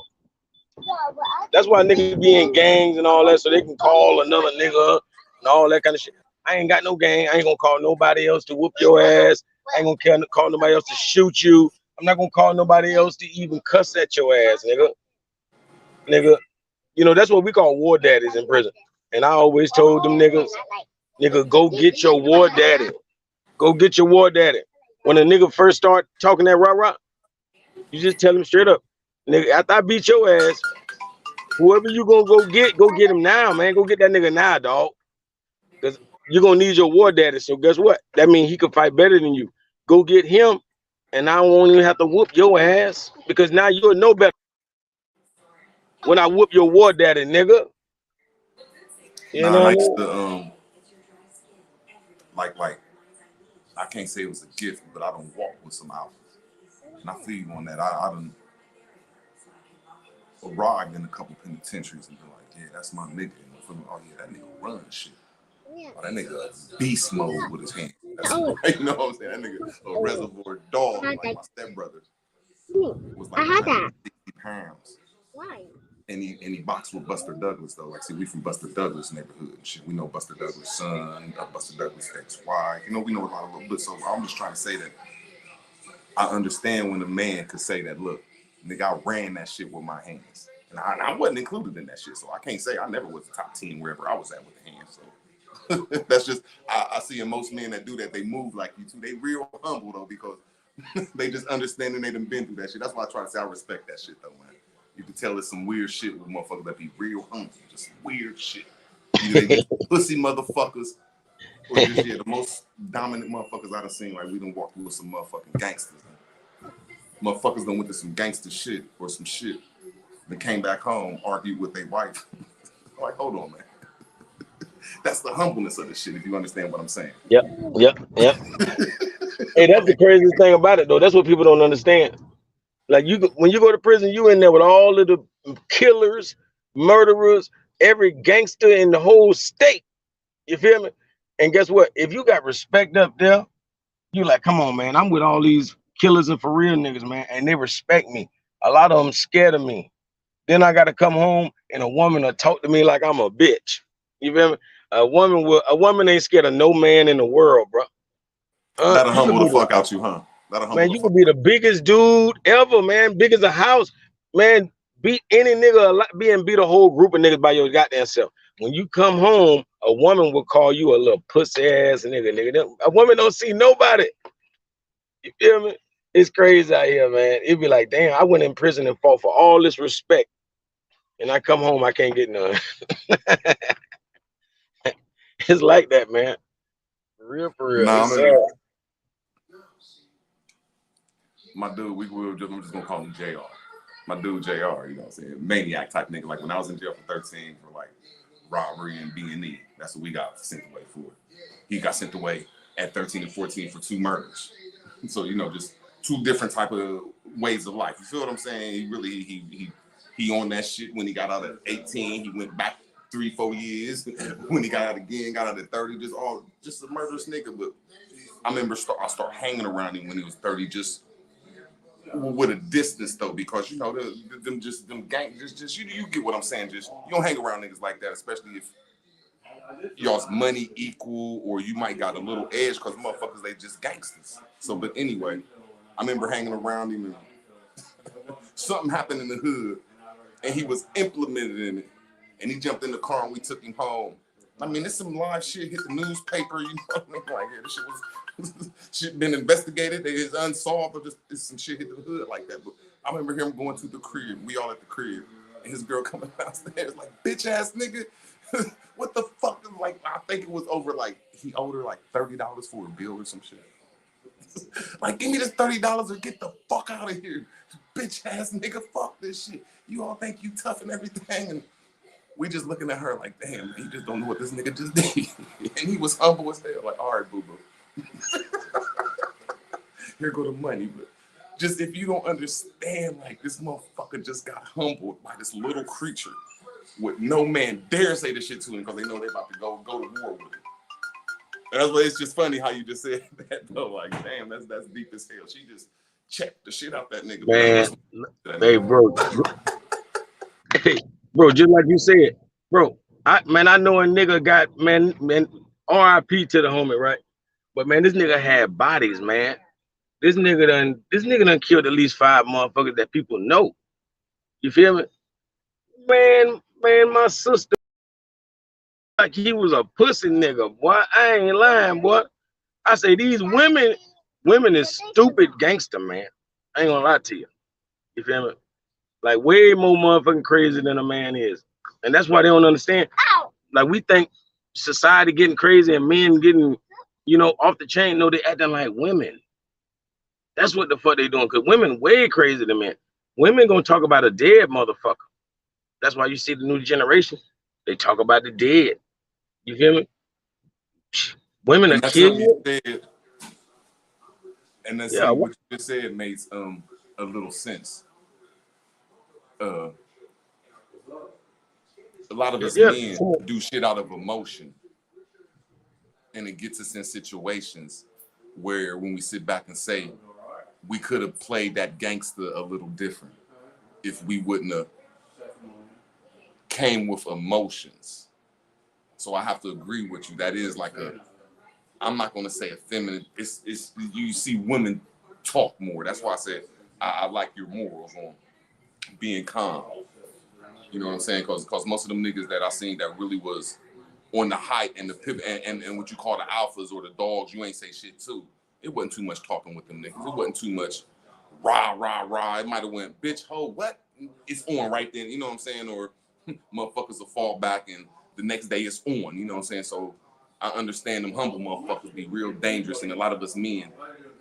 That's why niggas be in gangs and all that, so they can call another nigga and all that kind of shit. I ain't got no gang. I ain't gonna call nobody else to whoop your ass. I ain't gonna call nobody else to shoot you. I'm not gonna call nobody else to even cuss at your ass, nigga. Nigga, you know, that's what we call war daddies in prison. And I always told them niggas, nigga, go get your war daddy. Go get your war daddy. When a nigga first start talking that rah-rah, you just tell him straight up, nigga, after I beat your ass, whoever you gonna go get him now, man. Go get that nigga now, dog. Because you're gonna need your war daddy. So guess what? That means he could fight better than you. Go get him, and I won't even have to whoop your ass because now you'll know better when I whoop your war daddy, nigga. You know I what I used mean? to like I can't say it was a gift, but I done walked with some alphas. And I feel you on that. I done arrived in a couple penitentiaries and been like, yeah, that's my nigga. And oh yeah, that nigga run shit. Oh, that nigga beast mode with his hands. That's right. You know what I'm saying? That nigga a reservoir dog, like my stepbrother was like 160 pounds. Why? And he boxed with Buster Douglas though. Like, see, we from Buster Douglas neighborhood and shit. We know Buster Douglas' son, Buster Douglas' ex-wife. You know, we know a lot of little bit. So I'm just trying to say that I understand when a man could say that, look, nigga, I ran that shit with my hands. And I wasn't included in that shit. So I can't say I never was the top 10 wherever I was at with the hands. So that's just, I see in most men that do that, they move like you too. They real humble though, because they just understand and they done been through that shit. That's why I try to say I respect that shit though, man. You can tell it's some weird shit with motherfuckers that be real humble, just weird shit. Either they just pussy motherfuckers, or just the most dominant motherfuckers I done seen. Like we done walked with some motherfucking gangsters. Motherfuckers done went to some gangster shit or some shit. They came back home, argued with their wife. Like, hold on, man. That's the humbleness of the shit, if you understand what I'm saying. Yep. Hey, that's the craziest thing about it, though. That's what people don't understand. Like when you go to prison, you in there with all of the killers, murderers, every gangster in the whole state. You feel me? And guess what? If you got respect up there, you like, come on, man. I'm with all these killers and for real niggas, man, and they respect me. A lot of them scared of me. Then I got to come home and a woman will talk to me like I'm a bitch. You feel me? A woman ain't scared of no man in the world, bro. That'll humble the fuck out you, huh? Man, you could be the biggest dude ever, man. Big as a house, man. Beat any nigga, beat a whole group of niggas by your goddamn self. When you come home, a woman will call you a little pussy ass nigga. A woman don't see nobody. You feel me? It's crazy out here, man. It'd be like, damn, I went in prison and fought for all this respect, and I come home, I can't get none. It's like that, man. For real. Nah, It's my dude, I'm just gonna call him JR. My dude JR, you know what I'm saying? Maniac type nigga. Like when I was in jail for 13 for like robbery and B&E, That's what we got sent away for. He got sent away at 13 and 14 for 2 murders. So, you know, just 2 different type of ways of life. You feel what I'm saying? He really, he on that shit when he got out at 18. He went back 3-4 years. When he got out again, got out at 30, just a murderous nigga. But I remember I start hanging around him when he was 30, just with a distance though, because you know them gang just you get what I'm saying. Just you don't hang around niggas like that, especially if y'all's money equal or you might got a little edge, because motherfuckers they just gangsters. So, but anyway, I remember hanging around him and something happened in the hood and he was implemented in it. And he jumped in the car and we took him home. I mean, it's some live shit hit the newspaper, you know what I mean? Like, yeah, this shit was shit been investigated. It's unsolved, or just it's some shit hit the hood like that. But I remember him going to the crib. We all at the crib. And his girl coming downstairs like, bitch ass nigga. What the fuck? Like, I think it was over, like, he owed her like $30 for a bill or some shit. Like, give me this $30 or get the fuck out of here. Bitch ass nigga, fuck this shit. You all think you tough and everything. And we just looking at her like, damn, he just don't know what this nigga just did. And he was humble as hell. Like, all right, boo-boo. Here go the money. But just if you don't understand, like, this motherfucker just got humbled by this little creature with no man dare say this shit to him because they know they about to go to war with him. And that's why it's just funny how you just said that, though. Like, damn, that's deep as hell. She just checked the shit out that nigga. Man, hey, bro. Hey, bro, just like you said, bro, I know a nigga got, man, RIP to the homie, right? But man, this nigga had bodies, man. This nigga done killed at least 5 motherfuckers that people know. You feel me? Man, my sister, like he was a pussy nigga, boy. I ain't lying, boy. I say these women is stupid gangster, man. I ain't gonna lie to you. You feel me? Like way more motherfucking crazy than a man is. And that's why they don't understand. Like we think society getting crazy and men getting, you know, off the chain. No, they acting like women. That's what the fuck they doing. Cause women way crazier than men. Women gonna talk about a dead motherfucker. That's why you see the new generation. They talk about the dead. You feel me? Women are And that's something kill you said. And that's you. Yeah. something what you just said makes a little sense. A lot of us Yeah. men do shit out of emotion, and it gets us in situations where when we sit back and say we could have played that gangster a little different if we wouldn't have came with emotions. So I have to agree with you. That is like I'm not gonna say a feminine. It's you see women talk more. That's why I said I like your morals on being calm. You know what I'm saying? Because most of them niggas that I seen that really was on the height and the pivot and what you call the alphas or the dogs, you ain't say shit to. It wasn't too much talking with them niggas. It wasn't too much rah rah rah. It might have went bitch ho what? It's on right then. You know what I'm saying? Or motherfuckers will fall back and the next day it's on. You know what I'm saying? So I understand them humble motherfuckers be real dangerous, and a lot of us men,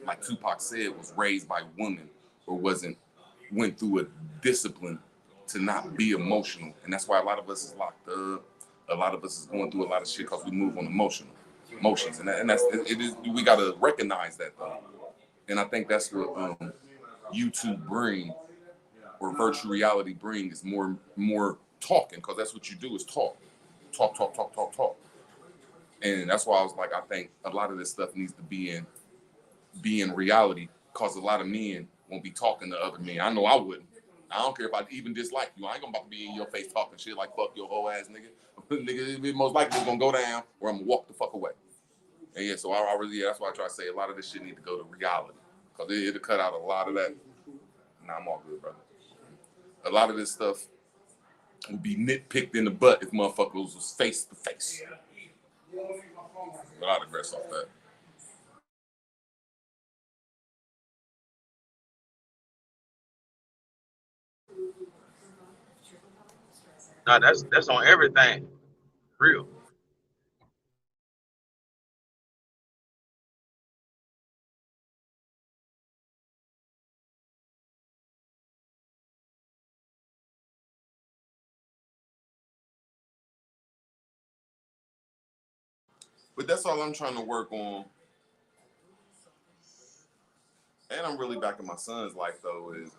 like Tupac said, was raised by women or went through a discipline to not be emotional, and that's why a lot of us is locked up. A lot of us is going through a lot of shit because we move on emotions, and that's it is. We gotta recognize that though, and I think that's what YouTube bring or virtual reality bring is more talking, because that's what you do is talk, and that's why I was like, I think a lot of this stuff needs to be in reality, because a lot of men won't be talking to other men. I know I wouldn't. I don't care if I even dislike you. I ain't gonna about to be in your face talking shit like fuck your whole ass nigga. Nigga, it most likely it's gonna go down or I'm gonna walk the fuck away. And yeah, so I really, that's why I try to say a lot of this shit need to go to reality. Because it'll cut out a lot of that. Nah, I'm all good, brother. A lot of this stuff would be nitpicked in the butt if motherfuckers was face to face. But I'd digress off that. Nah, that's on everything. Real. But that's all I'm trying to work on. And I'm really back in my son's life though, is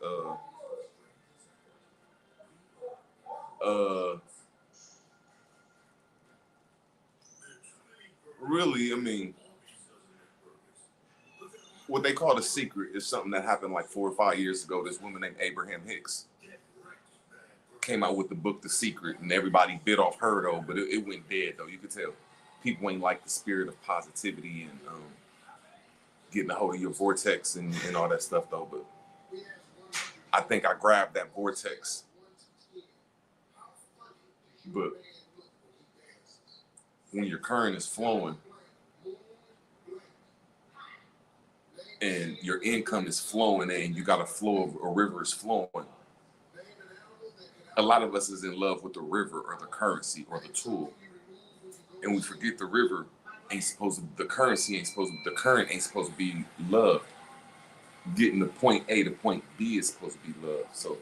really, I mean, what they call The Secret is something that happened like 4 or 5 years ago. This woman named Abraham Hicks came out with the book The Secret, and everybody bit off her though, but it went dead though. You could tell people ain't like the spirit of positivity and getting a hold of your vortex and all that stuff though. But I think I grabbed that vortex. But when your current is flowing and your income is flowing and you got a flow of a river is flowing, a lot of us is in love with the river or the currency or the tool. And we forget the river ain't supposed to, the currency ain't supposed to, the current ain't supposed to be loved. Getting to point A to point B is supposed to be love. So,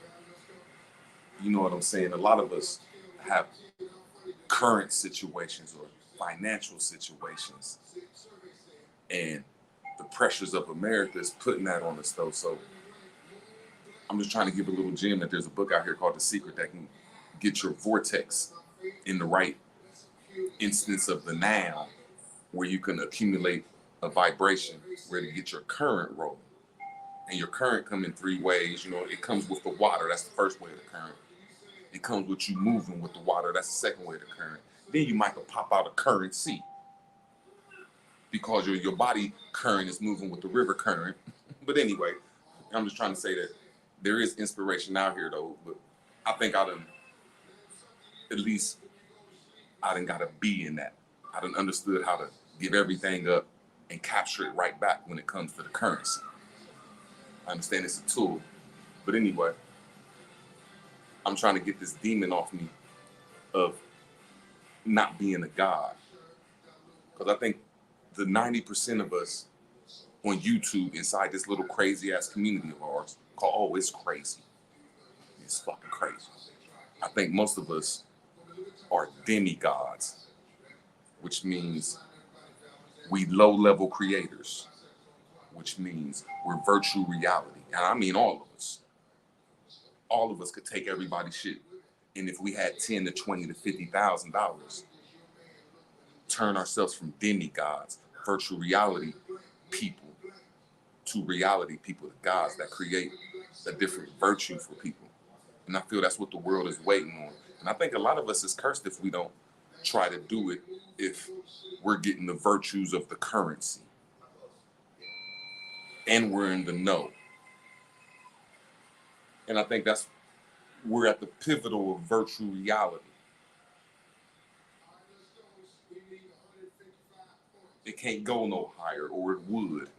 you know what I'm saying? A lot of us have current situations or financial situations, and the pressures of America is putting that on us though. So I'm just trying to give a little gem that there's a book out here called The Secret that can get your vortex in the right instance of the now, where you can accumulate a vibration where to get your current rolling. And your current come in 3 ways. You know, it comes with the water. That's the first way of the current. It comes with you moving with the water. That's the second way of the current. Then you might pop out a currency because your body current is moving with the river current. But anyway, I'm just trying to say that there is inspiration out here though. But I think I done got to be in that. I done understood how to give everything up and capture it right back when it comes to the currency. I understand it's a tool. But anyway, I'm trying to get this demon off me of not being a god. Because I think the 90% of us on YouTube inside this little crazy ass community of ours called, oh, it's crazy. It's fucking crazy. I think most of us are demigods, which means we low-level creators, which means we're virtual reality. And I mean all of us. All of us could take everybody's shit. And if we had 10 to 20 to $50,000, turn ourselves from demigods, virtual reality people, to reality people, the gods that create a different virtue for people. And I feel that's what the world is waiting on. And I think a lot of us is cursed if we don't try to do it, if we're getting the virtues of the currency and we're in the know. And I think we're at the pivotal of virtual reality. It can't go no higher, or it would.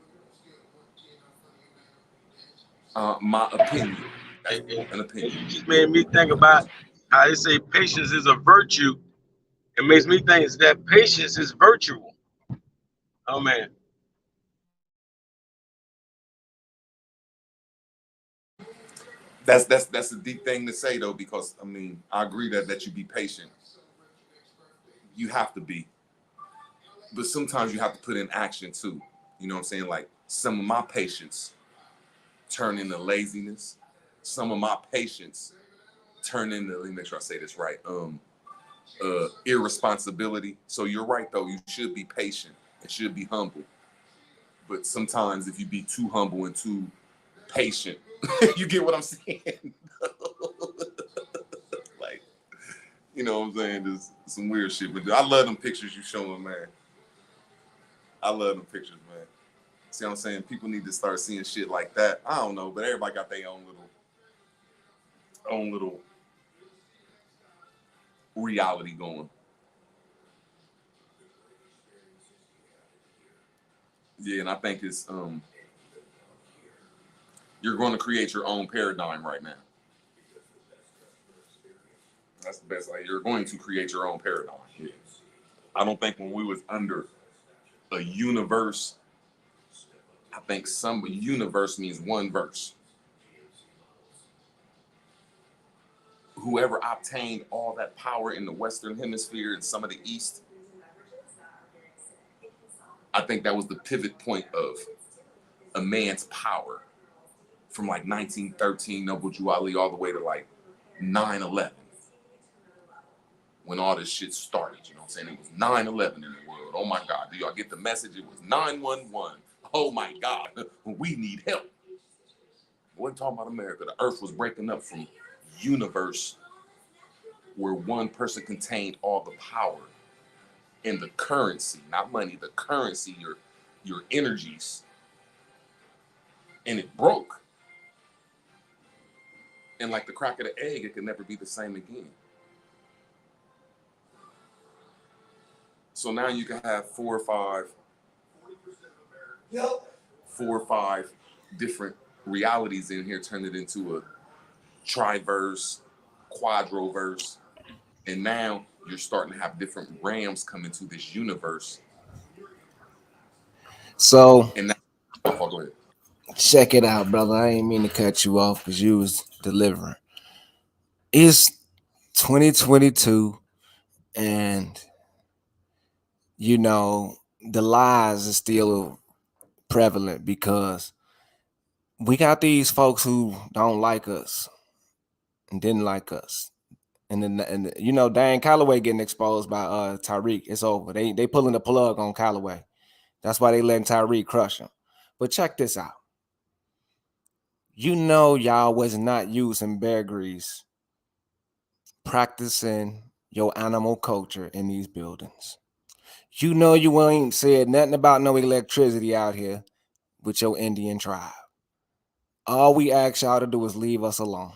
My opinion. An opinion. You just made me think about how they say patience is a virtue. It makes me think that patience is virtual. Oh man. That's a deep thing to say though, because I mean, I agree that you be patient. You have to be. But sometimes you have to put in action too. You know what I'm saying? Like some of my patience turn into laziness. Some of my patience turn into, let me make sure I say this right, irresponsibility. So you're right though, you should be patient. It should be humble. But sometimes if you be too humble and too patient, you get what I'm saying? Like, you know what I'm saying? Just some weird shit. But I love them pictures you showing, man. I love them pictures, man. See what I'm saying? People need to start seeing shit like that. I don't know, but everybody got their own little reality going. Yeah, and I think it's you're going to create your own paradigm right now. That's the best. Like you're going to create your own paradigm. Yeah. I don't think when we was under a universe, I think some universe means one verse. Whoever obtained all that power in the Western Hemisphere and some of the East, I think that was the pivot point of a man's power from like 1913, Noble Drew Ali, all the way to like 9/11, when all this shit started. You know what I'm saying? It was 9/11 in the world. Oh my God. Do y'all get the message? It was 911. Oh my God. We need help. We wasn't talking about America. The earth was breaking up from universe where one person contained all the power and the currency, not money, the currency, your energies. And it broke. And like the crack of the egg, it could never be the same again. So now you can have four or five different realities in here, turn it into a triverse, quadroverse, and now you're starting to have different rams come into this universe. So And now, oh, go ahead. check it out, brother. I ain't mean to cut you off because you was delivering. It's 2022, and you know the lies are still prevalent because we got these folks who don't like us and didn't like us. And then you know, Dan Calloway getting exposed by Tyreek. It's over. They pulling the plug on Calloway. That's why they letting Tyreek crush him. But check this out. You know y'all was not using Bear Grease practicing your animal culture in these buildings. You know you ain't said nothing about no electricity out here with your Indian tribe. All we ask y'all to do is leave us alone.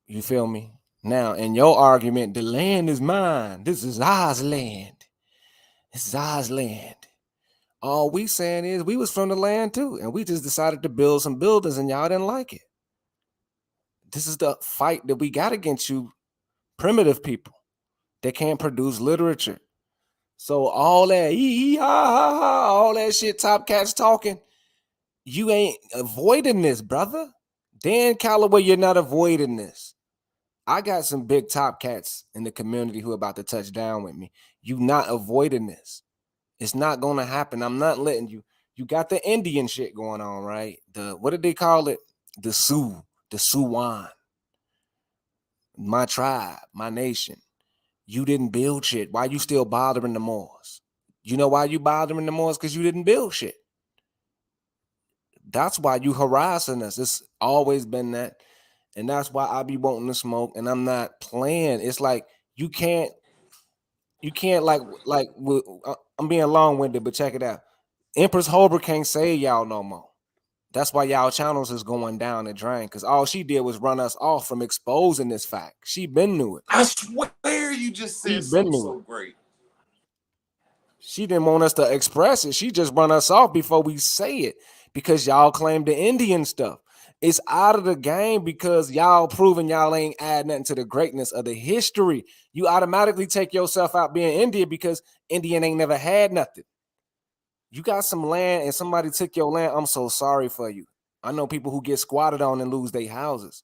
You feel me? Now, in your argument, the land is mine. This is ours land. This is ours land. All we saying is we was from the land too, and we just decided to build some buildings and y'all didn't like it. This is the fight that we got against you, primitive people that can't produce literature. So all that all that shit Top Cats talking, you ain't avoiding this, brother. Dan Calloway, you're not avoiding this. I got some big Top Cats in the community who are about to touch down with me. You not avoiding this. It's not gonna happen. I'm not letting you. You got the Indian shit going on, right? The what did they call it? The Sioux, the Siouan. My tribe, my nation. You didn't build shit. Why you still bothering the Moors? You know why you bothering the Moors? Because you didn't build shit. That's why you harassing us. It's always been that. And that's why I be wanting to smoke. And I'm not playing. It's like you can't I'm being long-winded, but check it out. Empress Holbrook can't save y'all no more. That's why y'all channels is going down the drain. Because all she did was run us off from exposing this fact. She been knew it. I swear you just said something so great. She didn't want us to express it. She just run us off before we say it because y'all claim the Indian stuff. It's out of the game because y'all proving y'all ain't adding nothing to the greatness of the history. You automatically take yourself out being Indian because Indian ain't never had nothing. You got some land and somebody took your land. I'm so sorry for you. I know people who get squatted on and lose their houses.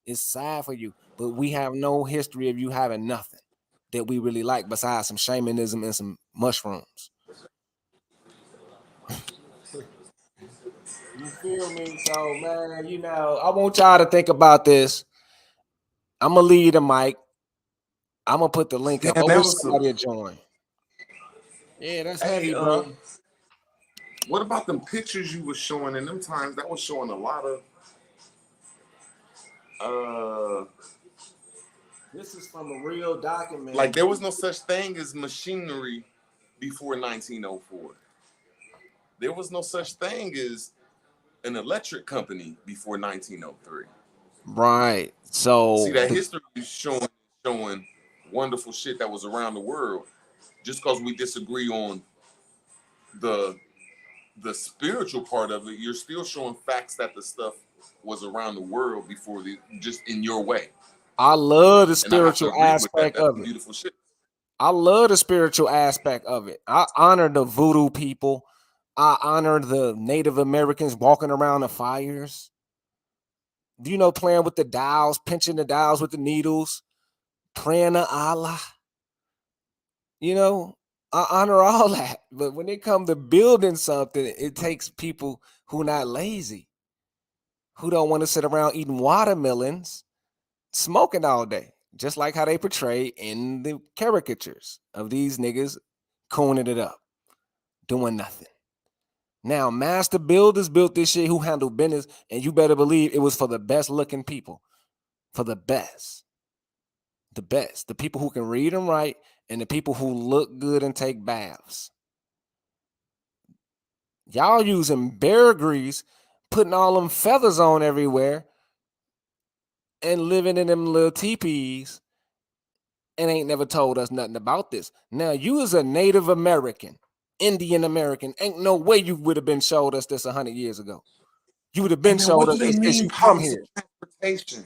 It's sad for you, but we have no history of you having nothing that we really like besides some shamanism and some mushrooms. You feel me? So, man, you know, I want y'all to think about this. I'm going to leave the mic. I'm going to put the link up. I wish somebody would join. Yeah, that's heavy, bro. What about them pictures you was showing in them times? That was showing a lot of this is from a real document. Like there was no such thing as machinery before 1904. There was no such thing as an electric company before 1903. Right. So see that history is showing wonderful shit that was around the world. Just because we disagree on the spiritual part of it, you're still showing facts that the stuff was around the world before just in your way. I love the spiritual aspect of it. Beautiful shit. I love the spiritual aspect of it. I honor the voodoo people. I honor the Native Americans walking around the fires. You know, playing with the dials, pinching the dials with the needles, praying to Allah. You know, I honor all that. But when it comes to building something, it takes people who not lazy, who don't want to sit around eating watermelons, smoking all day. Just like how they portray in the caricatures of these niggas cooning it up, doing nothing. Now, master builders built this shit who handle business, and you better believe it was for the best looking people, for the best. The people who can read and write, and the people who look good and take baths. Y'all using bear grease, putting all them feathers on everywhere, and living in them little teepees, and ain't never told us nothing about this. Now, you as a Native American, Indian American, ain't no way you would have been showed us this 100 years ago. You would have been And then showed what us do they this mean you from palace of here. transportation?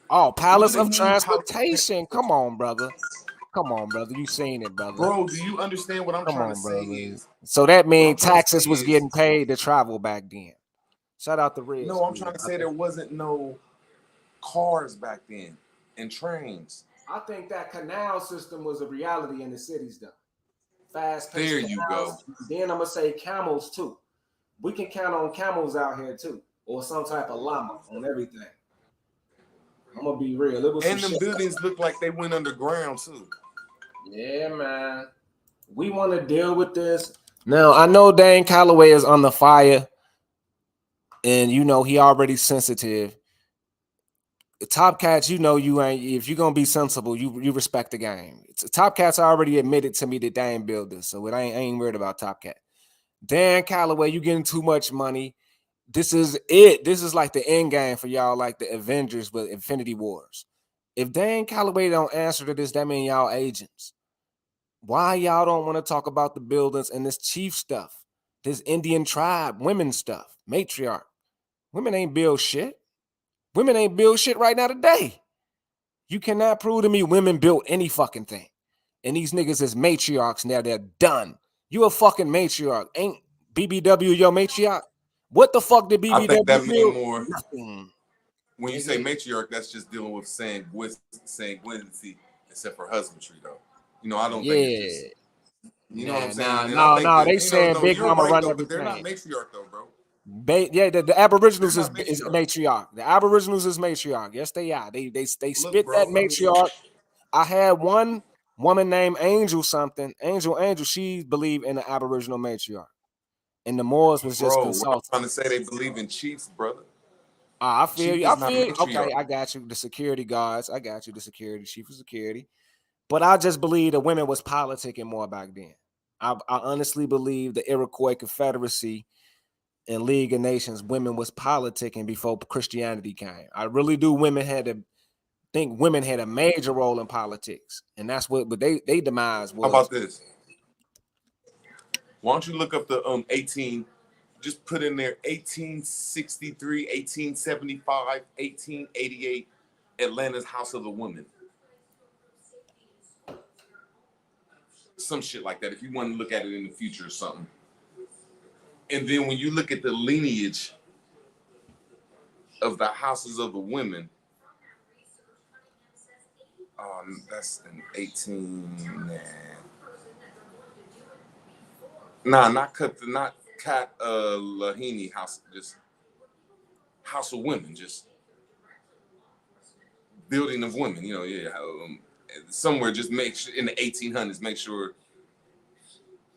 Oh, What do palace they of mean palace of transportation. Come on, brother. Come on, brother. You seen it, brother. Bro, do you understand what I'm Come trying to on, say brother. is So that what I'm means trying to say taxes was is getting paid to travel back then. Shout out to Red no, I'm School. trying to say there wasn't no cars back then and trains. I think that canal system was a reality in the cities, though. Fast-paced There you go. canals. Then I'm gonna say camels too. We can count on camels out here too, or some type of llama on everything. I'm gonna be real. It was some And them shit. buildings look like they went underground too. Yeah, man. We want to deal with this. Now, I know Dan Calloway is on the fire, and you know he already sensitive. The Top Cats, you know you ain't. If you're gonna be sensible, you respect the game. Top Cats already admitted to me that they ain't build this, so I ain't worried about Top Cat. Dan Calloway, you getting too much money. This is it. This is like the end game for y'all, like the Avengers with Infinity Wars. If Dan Calloway don't answer to this, that mean y'all agents. Why y'all don't want to talk about the buildings and this chief stuff, this Indian tribe, women stuff, matriarch? Women ain't build shit. Women ain't build shit right now today. You cannot prove to me women built any fucking thing. And these niggas is matriarchs now. They're done. You a fucking matriarch. Ain't BBW your matriarch? What the fuck did I think BBW that mean build? more Nothing. when you say matriarch, that's just dealing with sanguinity except for husbandry though. You know, I don't think it's Yeah. just you know what I'm Nah, saying? And I no, think no. that They saying no, Big you're Mama right run though, but they're not everything. matriarch though, bro. Yeah, the They're Aboriginals is not is matriarch. matriarch. The Aboriginals is matriarch. Yes, they are. They Look, spit that bro, I mean, matriarch. I had one woman named Angel something. Angel. She believed in the Aboriginal matriarch, and the Moors was just bro, what I'm trying to consultants. say, they believe in chiefs, brother. I feel Chief you. I is not feel you. Okay, matriarch. I got you. The security guards. I got you. The security chief of security. But I just believe the women was politicking more back then. I honestly believe the Iroquois Confederacy and League of Nations, women was politicking before Christianity came. I really do. Women had a major role in politics, and that's what. But they demise How was. about this? Why don't you look up the 18, just put in there 1863, 1875, 1888, Atlanta's House of the Women. Some shit like that if you want to look at it in the future or something. And then when you look at the lineage of the houses of the women, that's in 18. Not Cat Lahini house, just House of Women, just building of women. You know, yeah. Somewhere, just make sure in the 1800s, make sure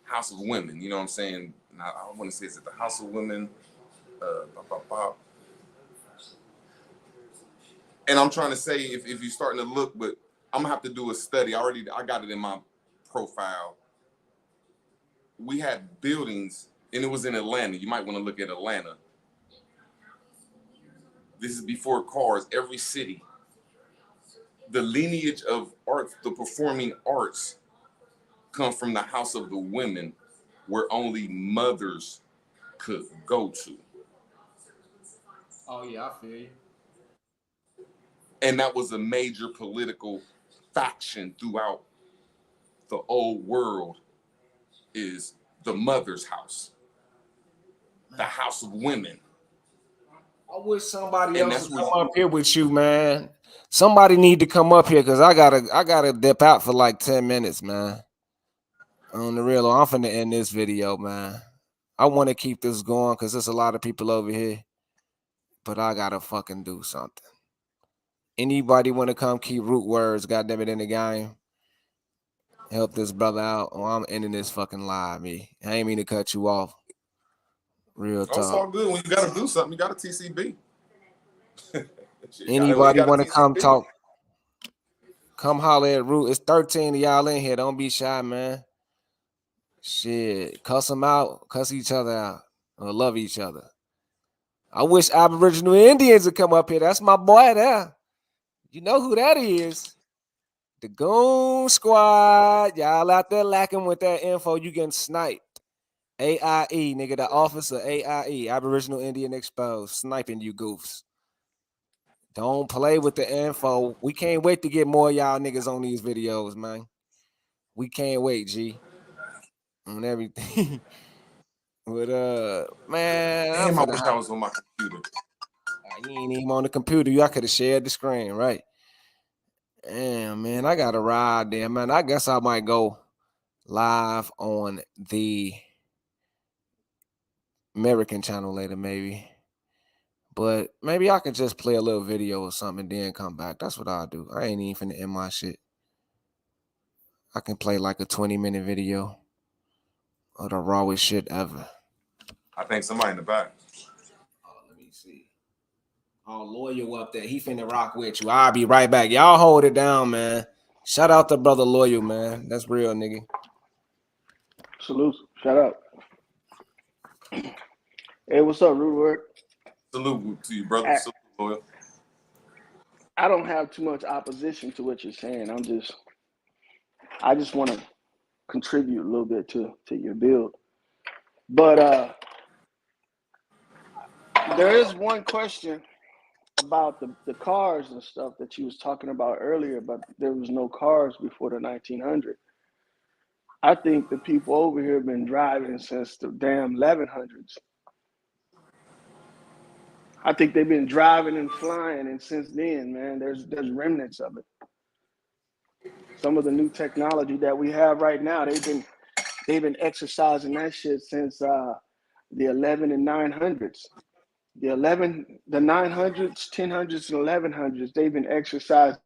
House of Women. You know what I'm saying? Now, I want to say, is it the House of Women? Bop, bop, bop. And I'm trying to say, if you're starting to look, but I'm gonna have to do a study. I got it in my profile. We had buildings, and it was in Atlanta. You might want to look at Atlanta. This is before cars. Every city, the lineage of arts, the performing arts, come from the House of the Women, where only mothers could go to. Oh yeah, I feel you. And that was a major political faction throughout the old world, is the mother's house, the House of Women. I wish somebody And else that's would where come up here with you, man. Somebody need to come up here because I gotta dip out for like 10 minutes, man. On the real, I'm finna end this video, man. I want to keep this going because there's a lot of people over here, but I gotta fucking do something. Anybody want to come keep root words, goddamn it, in the game? Help this brother out, or I'm ending this fucking live, me. I ain't mean to cut you off. Real Oh, it's all talk. good. When you got to do something, you got to TCB. Anybody want to come talk? Come holler at Root. It's 13 of y'all in here. Don't be shy, man. Shit. Cuss them out. Cuss each other out. Or love each other. I wish Aboriginal Indians would come up here. That's my boy there. You know who that is. The Goon Squad. Y'all out there lacking with that info. You getting sniped. AIE, nigga. The Office of AIE. Aboriginal Indian Exposed. Sniping you goofs. Don't play with the info. We can't wait to get more of y'all niggas on these videos, man. We can't wait, G. On everything. But man, I'm Damn, I finna wish I was on my computer. you ain't even on the computer. Y'all could have shared the screen, right? Damn, man, I gotta ride there, man. I guess I might go live on the American channel later, maybe. But maybe I can just play a little video or something and then come back. That's what I'll do. I ain't even finna end my shit. I can play like a 20-minute video of the rawest shit ever. I think somebody in the back. Oh, let me see. Oh, Loyal up there. He finna rock with you. I'll be right back. Y'all hold it down, man. Shout out to brother Loyal, man. That's real, nigga. Salute. Shout out. Hey, what's up, Rude Word? Salute to you, brother. Salute, Loyal. I don't have too much opposition to what you're saying. I just want to contribute a little bit to your build. But there is one question about the cars and stuff that you was talking about earlier, but there was no cars before the 1900s. I think the people over here have been driving since the damn 1100s. I think they've been driving and flying, and since then, man, there's remnants of it. Some of the new technology that we have right now, they've been exercising that shit since the 11 and 900s. The 900s, 1000s, and 1100s, they've been exercising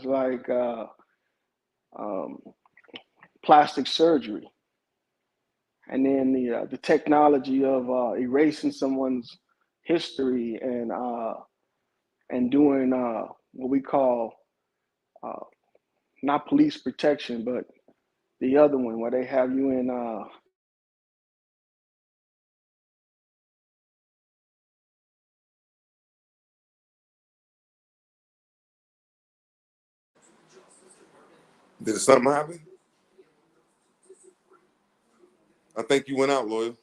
like plastic surgery, and then the technology of erasing someone's history and doing what we call not police protection, but the other one where they have you in Did something happen? I think you went out, Loyal.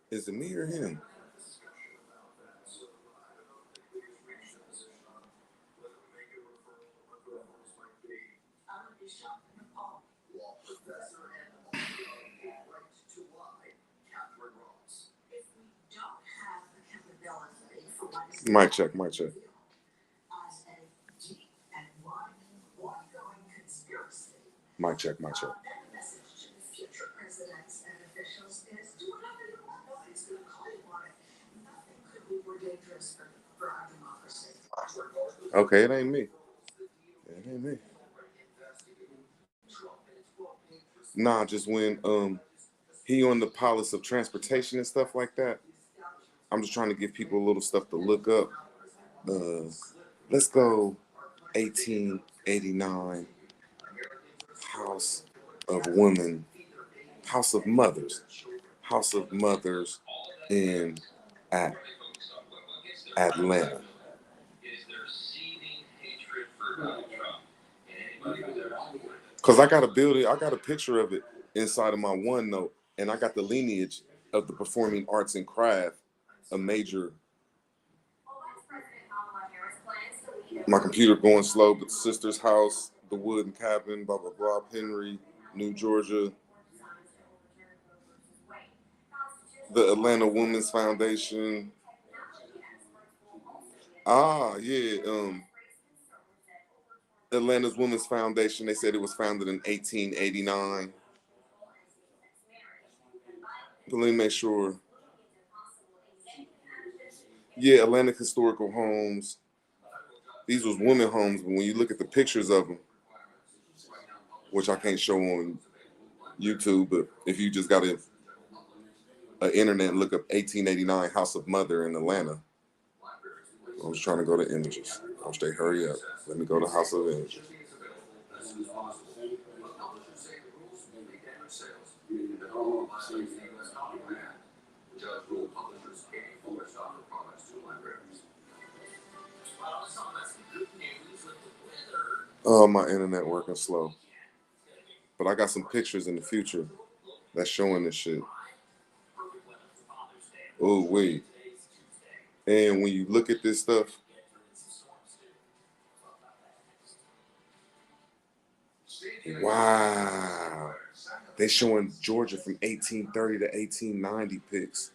Is it me or him? Mic check, mic check. Mic check, mic check. Okay, it ain't me. It ain't me. Nah, just when he on the policy of transportation and stuff like that. I'm just trying to give people a little stuff to look up. Let's go 1889 House of Women, House of Mothers in Atlanta. Cause I got a building, I got a picture of it inside of my OneNote, and I got the lineage of the performing arts and craft, a major. My computer going slow, but the sister's house, the wooden cabin, blah blah blah, Henry, New Georgia, the Atlanta Women's Foundation, Yeah. Atlanta's Women's Foundation. They said it was founded in 1889. But let me make sure. Yeah, Atlantic Historical Homes. These was women homes, but when you look at the pictures of them, which I can't show on YouTube, but if you just got an internet and look up 1889 House of Mother in Atlanta. I was trying to go to images. I wish they hurry up. Let me go to House of Images. Oh, my internet working slow. But I got some pictures in the future that's showing this shit. Oh, wait. And when you look at this stuff, wow. They showing Georgia from 1830 to 1890 pics.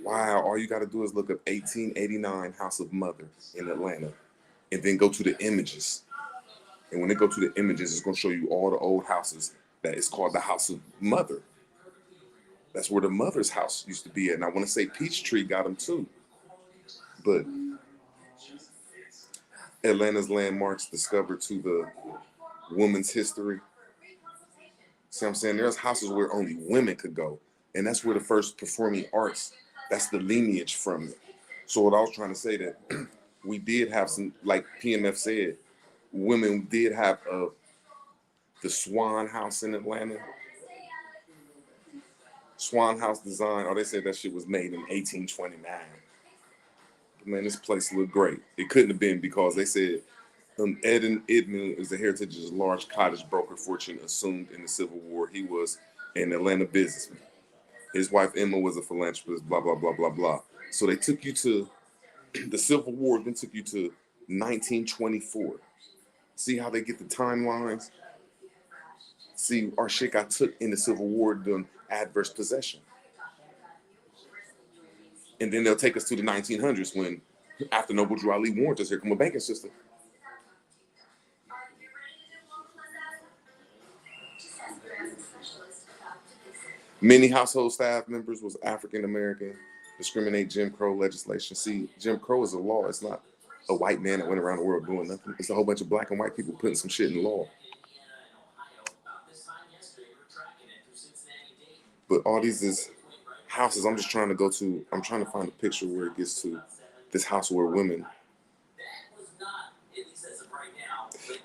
Wow, all you got to do is look up 1889 House of Mother in Atlanta and then go to the images. And when they go to the images, it's going to show you all the old houses that is called the House of Mother. That's where the mother's house used to be at. And I want to say Peachtree got them too. But Atlanta's landmarks discovered to the woman's history. See what I'm saying? There's houses where only women could go. And that's where the first performing arts, that's the lineage from it. So what I was trying to say that we did have some, like PMF said, women did have the Swan House in Atlanta. Swan House design, they said that shit was made in 1829. But man, this place looked great. It couldn't have been because they said Eden Edmund is the heritage of a large cottage broker fortune assumed in the Civil War. He was an Atlanta businessman. His wife Emma was a philanthropist, blah, blah, blah, blah, blah. So they took you to the Civil War, then took you to 1924. See how they get the timelines? See, our shit got took in the Civil War during adverse possession. And then they'll take us to the 1900s when, after Noble Drew Ali warned us, here come a banking system. Many household staff members was African American. Discriminate Jim Crow legislation. See, Jim Crow is a law. It's not a white man that went around the world doing nothing. It's a whole bunch of black and white people putting some shit in law. But all these is houses. I'm just trying to go to. I'm trying to find a picture where it gets to this house where women.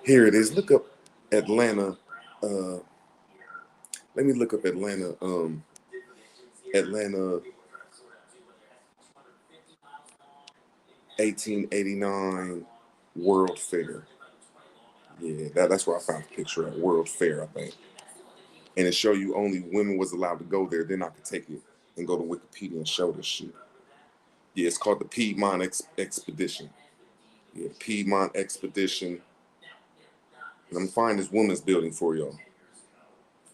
Here it is. Look up Atlanta. Let me look up Atlanta. Atlanta 1889 World Fair. Yeah, that's where I found the picture at World Fair, I think. And it show you only women was allowed to go there. Then I could take it and go to Wikipedia and show this shit. Yeah, it's called the Piedmont Expedition. Yeah, Piedmont Expedition. And I'm finding this women's building for y'all,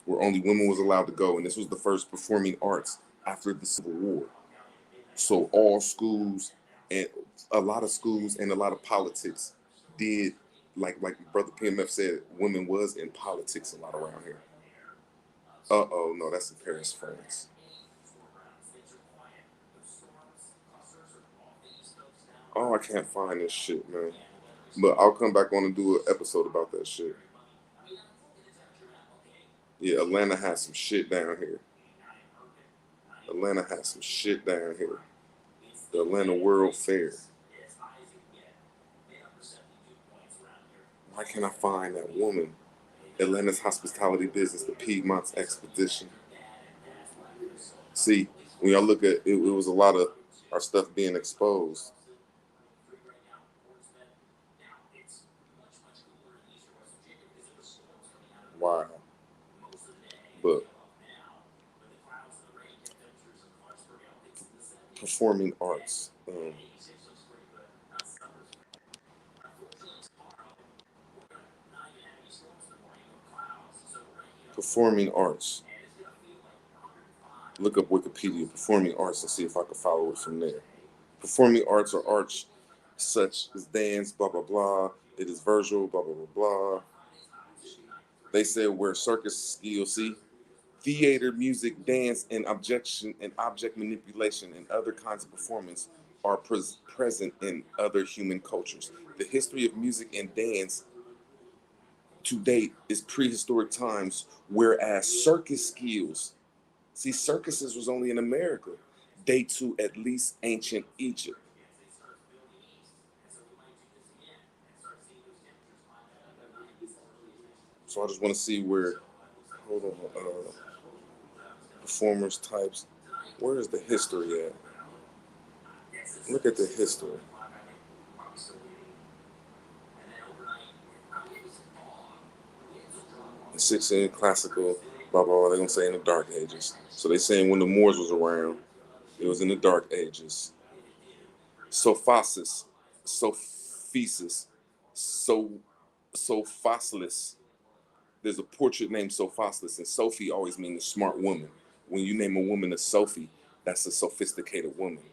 where only women was allowed to go. And this was the first performing arts after the Civil War. So all schools and a lot of schools and a lot of politics did, like Brother PMF said, women was in politics a lot around here. No, that's in Paris, France. Oh, I can't find this shit, man. But I'll come back on and do an episode about that shit. Yeah, Atlanta has some shit down here. Atlanta has some shit down here. The Atlanta World Fair. Why can't I find that woman? Atlanta's hospitality business, the Piedmont's Expedition. See, when y'all look at it, it was a lot of our stuff being exposed. Wow. But performing arts. Performing arts. Look up Wikipedia, performing arts, and see if I can follow it from there. Performing arts are arts such as dance, blah blah blah. It is virtual, blah blah blah blah. They said where circus skills, see, theater, music, dance, and object manipulation and other kinds of performance are present in other human cultures. The history of music and dance to date is prehistoric times, whereas circus skills, see, circuses was only in America, date to at least ancient Egypt. So I just want to see where, hold on, performers types. Where is the history at? Look at the history. The 16 classical, blah blah blah. They're gonna say in the Dark Ages. So they saying when the Moors was around, it was in the Dark Ages. Sophasis, Sophesis, so Sophocles. There's a portrait named Sophocles, and Sophie always means a smart woman. When you name a woman a Sophie, that's a sophisticated woman.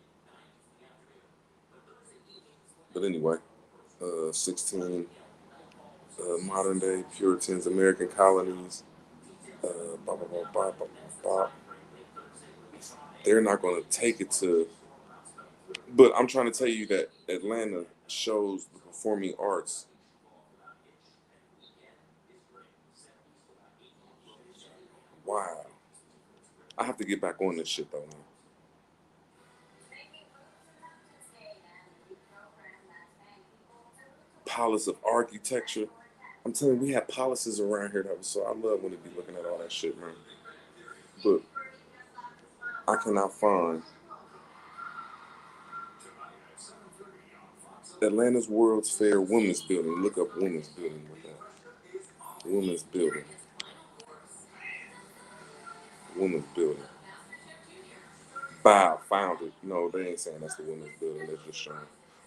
But anyway, 16 modern day Puritans, American colonies, blah, blah, blah, blah, blah, blah. They're not going to take it to, but I'm trying to tell you that Atlanta shows the performing arts. Wow. I have to get back on this shit though, man. Palace of architecture. I'm telling you, we have palaces around here that was so I love when they be looking at all that shit, man. But I cannot find Atlanta's World's Fair Women's Building. Look up Women's Building with that. Women's Building. Women's Building. Bow found it. No, they ain't saying that's the Women's Building. They're just showing.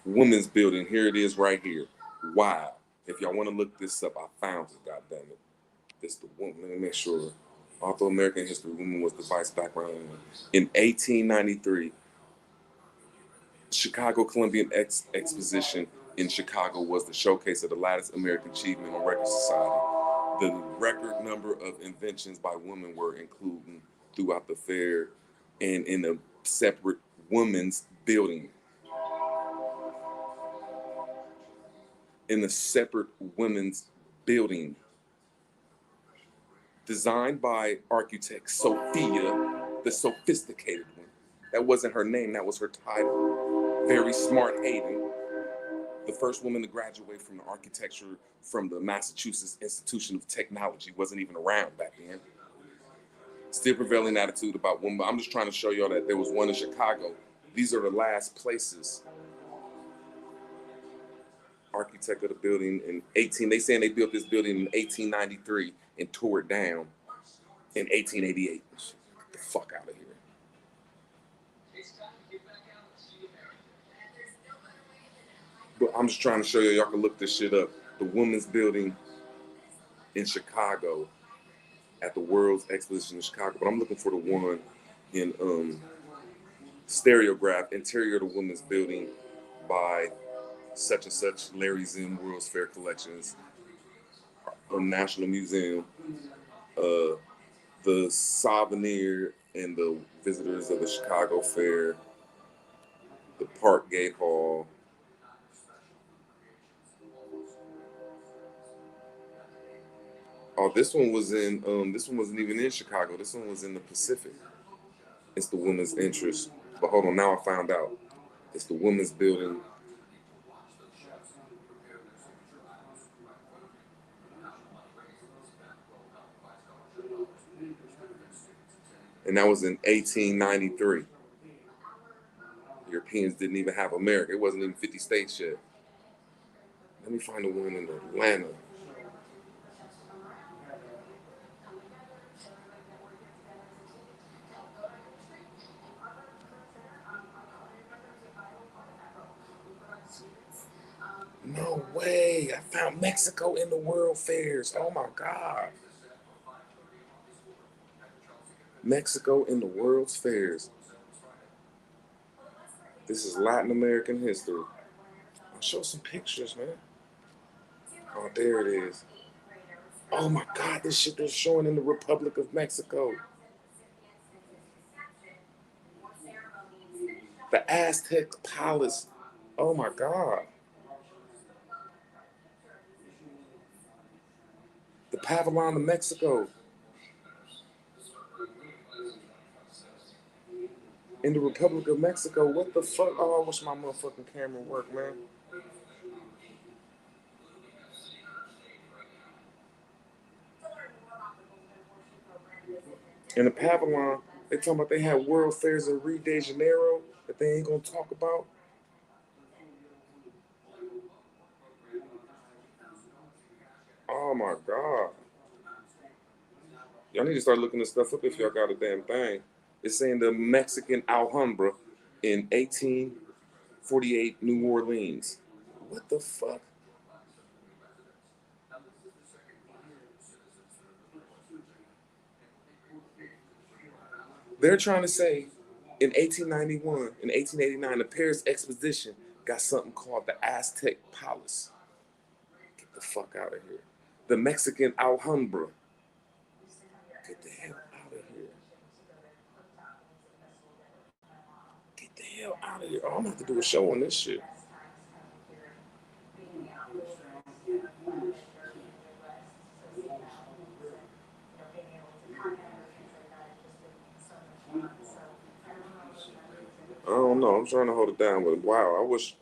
Women's Building. Here it is right here. Wow. If y'all want to look this up, I found it. God damn it. This the woman. Let me make sure. Although American history, women was the vice background. In 1893, Chicago Columbian Exposition in Chicago was the showcase of the latest American achievement on record society. The record number of inventions by women were included throughout the fair and in a separate women's building. In a separate women's building. Designed by architect Sophia, the sophisticated one. That wasn't her name, that was her title. Very smart Hayden. The first woman to graduate from the architecture from the Massachusetts Institution of Technology, wasn't even around back then. Still prevailing attitude about women. I'm just trying to show y'all that there was one in Chicago. These are the last places. Architect of the building in 18. They saying they built this building in 1893 and tore it down in 1888. Get the fuck out of here. But I'm just trying to show y'all can look this shit up. The women's building in Chicago at the World's Exposition in Chicago. But I'm looking for the one in Stereograph, interior of the women's building by such and such, Larry Zim, World's Fair Collections, National Museum, the souvenir and the visitors of the Chicago Fair, the Park Gate Hall. Oh, this one was in. This one wasn't even in Chicago. This one was in the Pacific. It's the women's interest. But hold on, now I found out. It's the women's building. And that was in 1893. Europeans didn't even have America. It wasn't even 50 states yet. Let me find the one in Atlanta. No way. I found Mexico in the World Fairs. Oh my God. Mexico in the World's Fairs. This is Latin American history. I'll show some pictures, man. Oh, there it is. Oh my God, this shit they're showing in the Republic of Mexico. The Aztec Palace. Oh my God. The Pavilion of Mexico. In the Republic of Mexico. What the fuck? Oh, I wish my motherfucking camera worked, man. In the Pavilion, they talking about they had World Fairs in Rio de Janeiro that they ain't gonna talk about. Oh my God. Y'all need to start looking this stuff up if y'all got a damn thing. It's saying the Mexican Alhambra in 1848 New Orleans. What the fuck? They're trying to say in 1891, in 1889, the Paris Exposition got something called the Aztec Palace. Get the fuck out of here. The Mexican Alhambra. Get the hell out of here. Get the hell out of here. Oh, I'm gonna have to do a show on this shit. I don't know. I'm trying to hold it down, but wow, I wish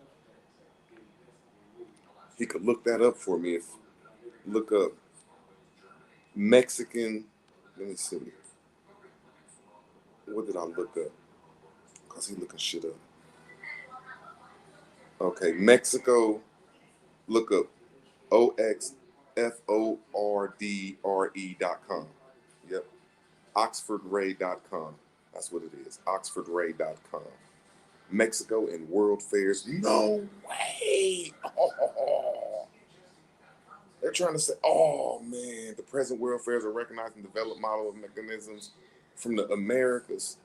he could look that up for me. If look up Mexican. Let me see. What did I look up? Cause he looking shit up. Okay, Mexico. Look up oxfordre.com. Yep. Oxfordray.com. That's what it is. Oxfordray.com. Mexico and World Fairs. No way. Oh. They're trying to say, oh man, the present World Fairs are recognizing developed model of mechanisms from the Americas.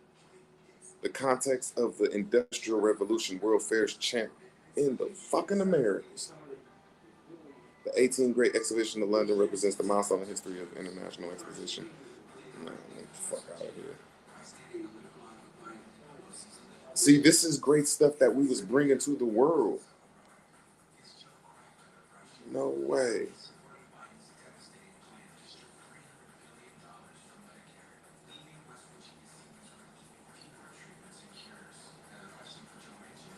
The context of the Industrial Revolution, World Fairs champ in the fucking Americas. The 18th Great Exhibition of London represents the milestone in the history of international exposition. Man, get the fuck out of here. See, this is great stuff that we was bringing to the world. No way.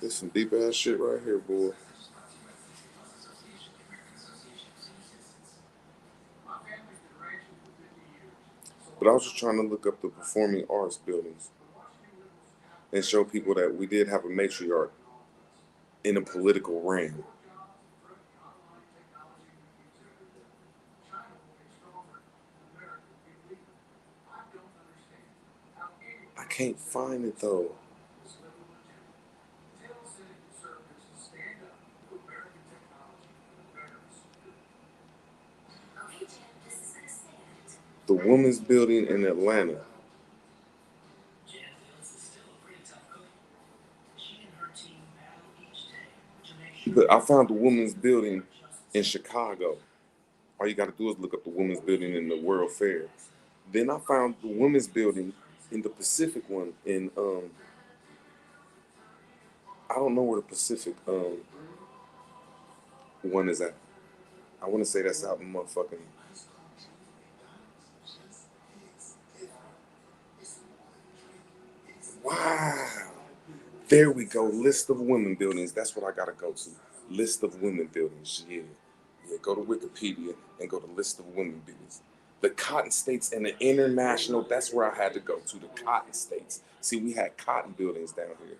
This some deep ass shit right here, boy. But I was just trying to look up the performing arts buildings and show people that we did have a matriarch in a political realm. I can't find it though. The Women's Building in Atlanta. But I found the Women's Building in Chicago. All you got to do is look up the Women's Building in the World Fair. Then I found the Women's Building in the Pacific one in I don't know where the Pacific one is at. I want to say that's out in motherfucking. Wow. There we go. List of women buildings. That's what I gotta go to. List of women buildings. Yeah. Yeah. Go to Wikipedia and go to list of women buildings. The Cotton States and the International. That's where I had to go to. The Cotton States. See, we had cotton buildings down here.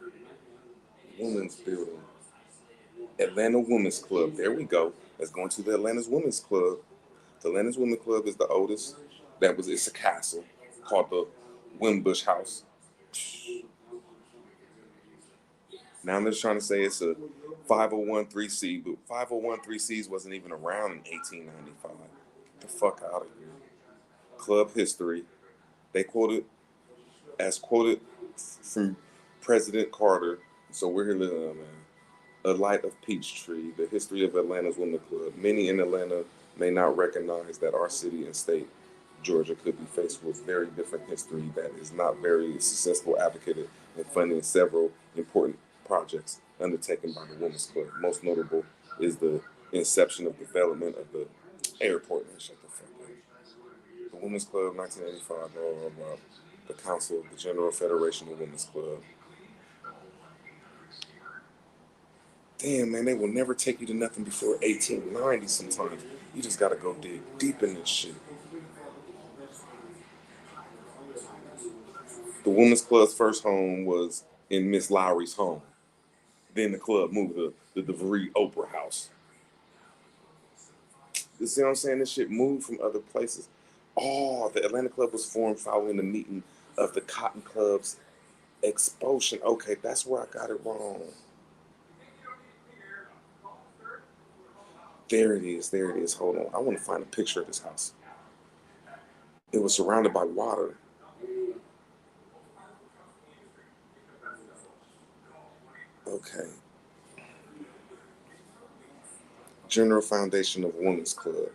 Women's building. Atlanta Women's Club. There we go. Let's go into the Atlanta's Women's Club. The Atlanta's Women's Club is the oldest. It's a castle called the Wimbush House. Now they're trying to say it's a 501c, but 501c wasn't even around in 1895. Get the fuck out of here. Club history. They quoted from President Carter. So we're here living, man. A Light of Peachtree, the history of Atlanta's Women's Club. Many in Atlanta may not recognize that our city and state, Georgia, could be faced with very different history that is not very successful advocated in funding several important projects undertaken by the Women's Club. Most notable is the inception of development of the airport. Man, shut the fuck up. The Women's Club, 1985, blah, blah, blah. The Council of the General Federation of Women's Club. Damn, man, they will never take you to nothing before 1890 sometimes. You just gotta go dig deep in this shit. The Women's Club's first home was in Miss Lowry's home. Then the club moved to the DeVry Opera House. You see what I'm saying? This shit moved from other places. Oh, the Atlanta Club was formed following the meeting of the Cotton Club's expulsion. Okay, that's where I got it wrong. There it is. There it is. Hold on. I want to find a picture of this house. It was surrounded by water. Okay. General Foundation of Women's Club.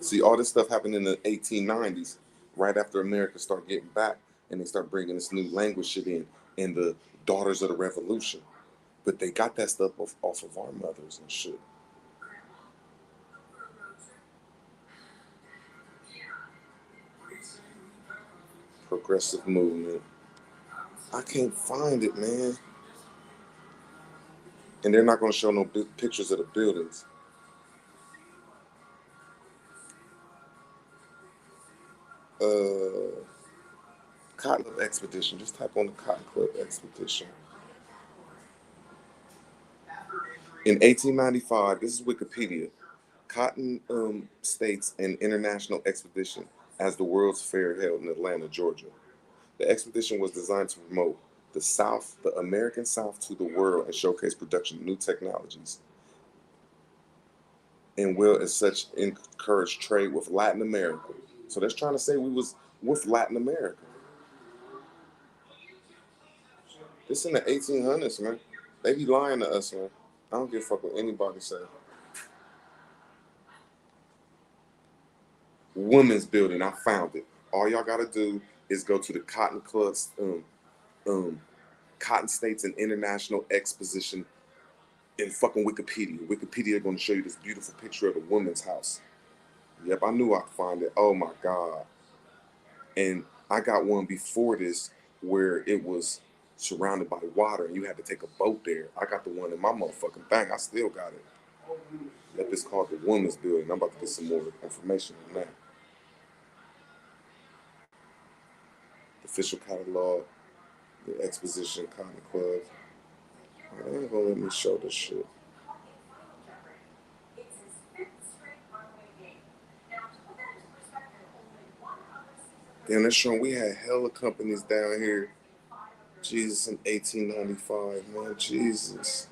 See, all this stuff happened in the 1890s, right after America started getting back, and they start bringing this new language shit in, and the Daughters of the Revolution. But they got that stuff off of our mothers and shit. Progressive movement. I can't find it, man. And they're not going to show no pictures of the buildings. Cotton Club Expedition. Just type on the Cotton Club Expedition. In 1895, this is Wikipedia, Cotton states an international expedition as the World's Fair held in Atlanta, Georgia. The expedition was designed to promote the South, the American South, to the world and showcase production of new technologies, and will as such encourage trade with Latin America. So that's trying to say we was with Latin America. This in the 1800s, man. They be lying to us, man. I don't give a fuck what anybody say. Women's building, I found it. All y'all gotta do is go to the Cotton Club's Cotton States and International Exposition in fucking Wikipedia. Wikipedia gonna show you this beautiful picture of the women's house. Yep, I knew I could find it. Oh my God. And I got one before this where it was surrounded by water and you had to take a boat there. I got the one in my motherfucking thing. I still got it. Yep, it's called the Women's Building. I'm about to get some more information on that. The official catalog, the exposition, Cotton Club. They ain't gonna let me show this shit. Damn, that's showing we had hella companies down here. Jesus, in 1895, man, Jesus.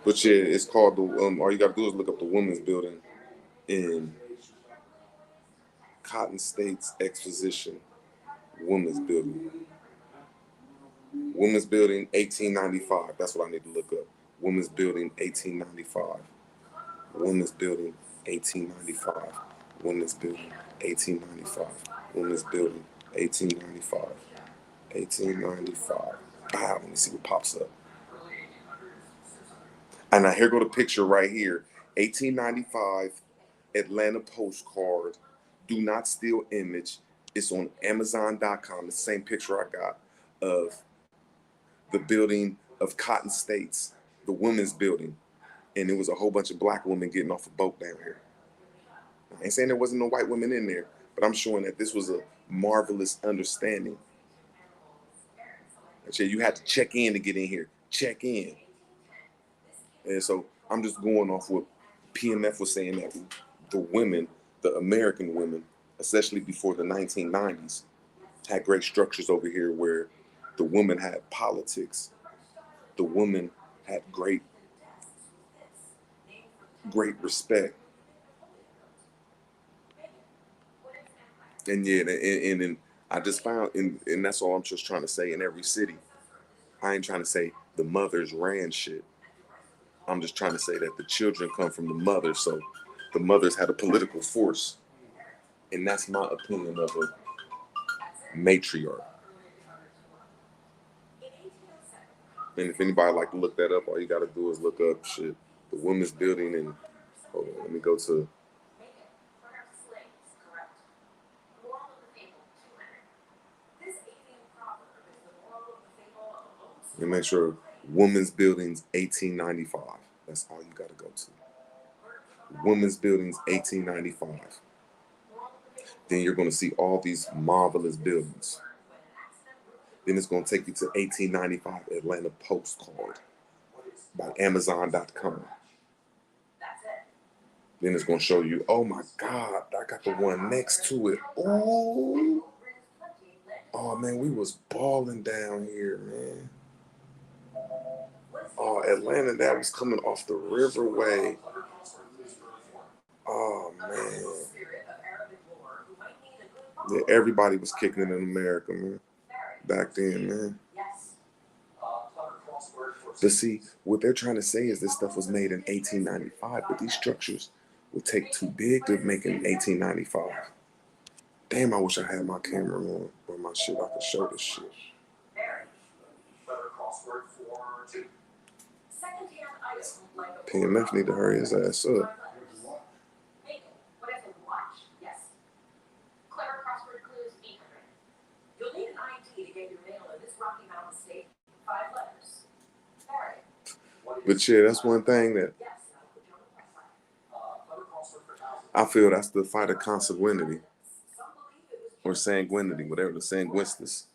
But yeah, it's called the, all you gotta do is look up the Women's Building in Cotton States Exposition. Women's Building. Women's Building, 1895. That's what I need to look up. Women's Building, 1895. Women's Building, 1895. Women's Building, 1895. Women's Building, 1895. 1895. Ah, let me see what pops up. And now here go the picture right here. 1895 Atlanta postcard. Do not steal image. It's on Amazon.com. The same picture I got of the building of Cotton States, the women's building. And it was a whole bunch of black women getting off a boat down here. I ain't saying there wasn't no white women in there, but I'm showing that this was a marvelous understanding. You had to check in to get in here. Check in. And so I'm just going off what PMF was saying, that the women, the American women, especially before the 1990s, had great structures over here where the woman had politics. The woman had great respect. And yeah, and I just found, and that's all I'm just trying to say. In every city, I ain't trying to say the mothers ran shit. I'm just trying to say that the children come from the mothers, so the mothers had a political force, and that's my opinion of a matriarch. And if anybody like to look that up, all you got to do is look up shit, the women's building, and hold on, let me go to. Let me make sure. Women's Buildings 1895. That's all you got to go to. Women's Buildings 1895. Then you're going to see all these marvelous buildings. Then it's going to take you to 1895 Atlanta Postcard by Amazon.com. Then it's going to show you, oh my God, I got the one next to it. Ooh. Oh man, we was balling down here, man. Oh, Atlanta, that was coming off the Riverway. Oh man. Yeah, everybody was kicking it in America, man. Back then, man. But see, what they're trying to say is this stuff was made in 1895, but these structures would take too big to make in 1895. Damn, I wish I had my camera on or my shit. I could show this shit. PMF need to hurry his ass up. But yeah, that's one thing that I feel that's the fight of consanguinity or sanguinity, whatever, the sanguinis.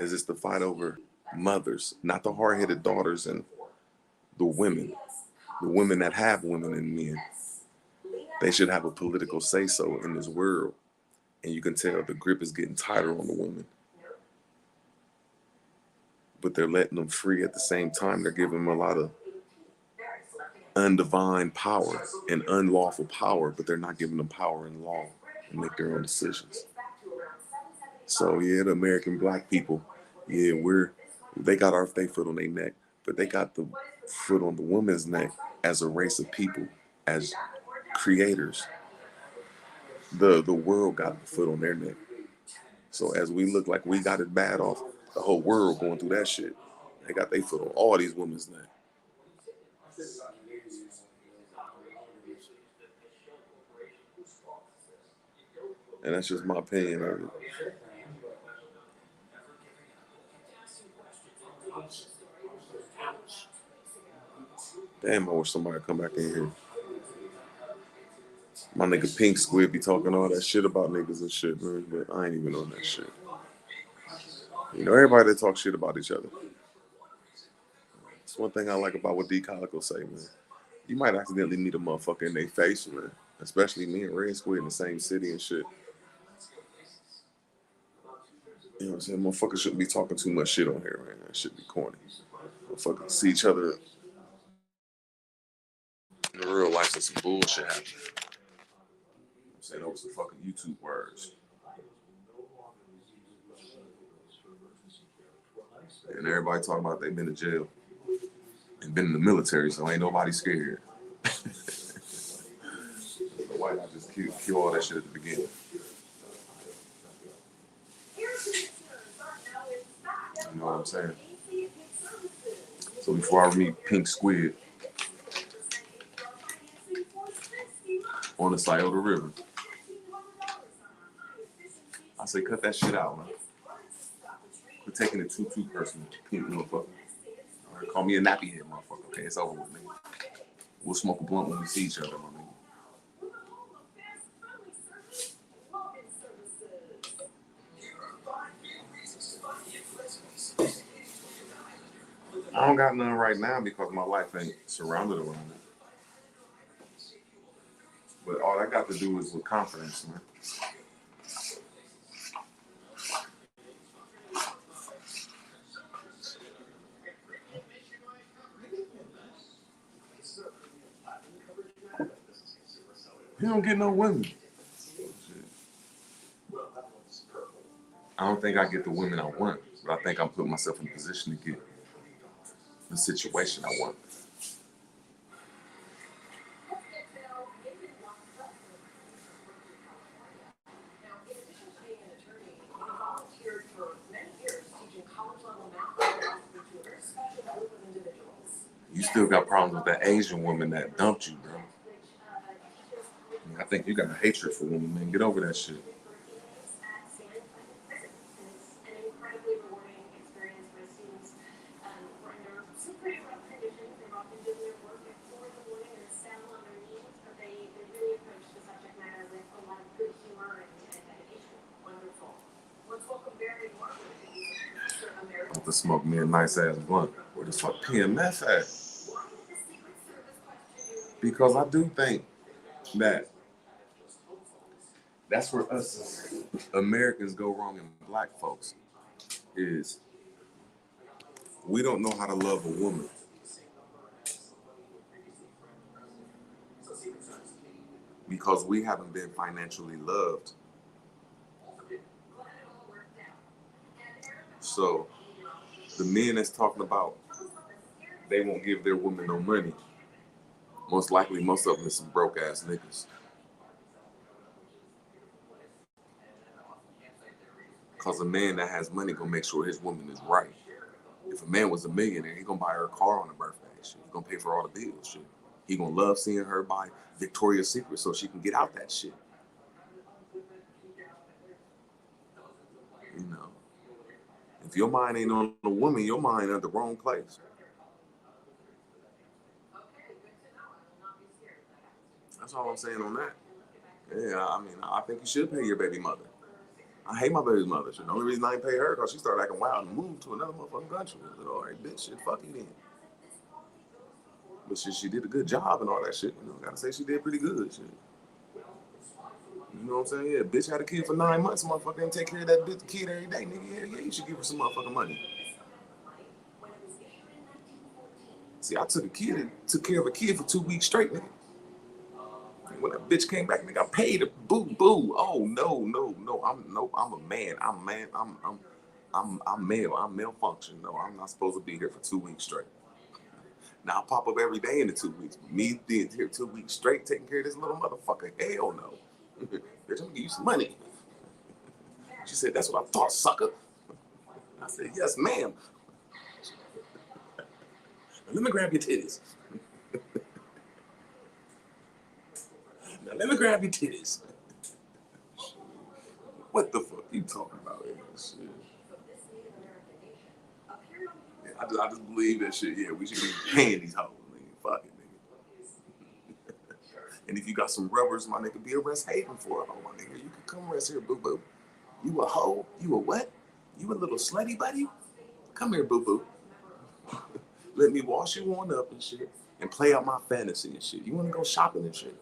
Is it's the fight over mothers, not the hard-headed daughters and the women that have women and men. They should have a political say-so in this world. And you can tell the grip is getting tighter on the women. But they're letting them free at the same time. They're giving them a lot of undivine power and unlawful power, but they're not giving them power in law and make their own decisions. So yeah, the American black people, yeah, they got their foot on their neck, but they got the foot on the woman's neck as a race of people, as creators. The world got the foot on their neck. So as we look like we got it bad off, the whole world going through that shit. They got their foot on all these women's neck. And that's just my opinion of it. Damn, I wish somebody come back in here. My nigga Pink Squid be talking all that shit about niggas and shit, man, but I ain't even on that shit. You know, everybody that talk shit about each other. It's one thing I like about what D. Calico say, man. You might accidentally meet a motherfucker in their face, man. Especially me and Red Squid in the same city and shit. You know what I'm saying? Motherfuckers shouldn't be talking too much shit on here, man. That shit be corny. Motherfuckers see each other in the real life and some bullshit happen. I'm saying over some fucking YouTube words. And everybody talking about they been in jail and been in the military, so ain't nobody scared. Why not just kill all that shit at the beginning? You know what I'm saying? So before I meet Pink Squid on the Scioto River, I say cut that shit out, man. Quit taking it too personal, pink motherfucker. All right, call me a nappy head motherfucker. Okay, it's over with me. We'll smoke a blunt when we see each other, my nigga. I don't got none right now because my life ain't surrounded around it. But all I got to do is with confidence, man. He don't get no women. Shit. I don't think I get the women I want, but I think I'm putting myself in a position to get the situation I want. You still got problems with that Asian woman that dumped you, bro. I think you got a hatred for women, man. Get over that shit. To smoke me a nice ass blunt. Where the fuck PMF at? Because I do think that that's where us Americans go wrong and black folks is we don't know how to love a woman. Because we haven't been financially loved. So the men that's talking about they won't give their woman no money, most likely most of them is some broke ass niggas. Because a man that has money gonna make sure his woman is right. If a man was a millionaire, he gonna buy her a car on her birthday. Shit. He gonna pay for all the bills. Shit. He gonna love seeing her buy Victoria's Secret so she can get out that shit. You know, if your mind ain't on a woman, your mind at the wrong place. That's all I'm saying on that. Yeah, I mean, I think you should pay your baby mother. I hate my baby mother. Shit. The only reason I ain't pay her because she started acting wild and moved to another motherfucking country. I said, all right, bitch, shit, fuck you then. But she did a good job and all that shit. You know, gotta say she did pretty good. Shit. You know what I'm saying? Yeah, bitch had a kid for 9 months, motherfucker, and take care of that bitch kid every day, nigga. Yeah, you should give her some motherfucking money. See, I took care of a kid for 2 weeks straight, nigga. And when that bitch came back, nigga, I paid her. Boo, boo. Oh no. I'm a man. I'm male. I'm malfunction. No, I'm not supposed to be here for 2 weeks straight. Now I pop up every day in the 2 weeks. But me being here 2 weeks straight taking care of this little motherfucker. Hell no. Bitch, I'm gonna give you some money. She said, that's what I thought, sucker. I said, yes, ma'am. Now, let me grab your titties. Now let me grab your titties. What the fuck you talking about? Shit. Yeah, I just believe that shit. Yeah, we should be paying these hoes. Nigga. Fuck it, nigga. And if you got some rubbers, my nigga, be a rest haven for a hoe, my nigga. You can come rest here, boo boo. You a hoe? You a what? You a little slutty buddy? Come here, boo boo. Let me wash you on up and shit and play out my fantasy and shit. You wanna go shopping and shit?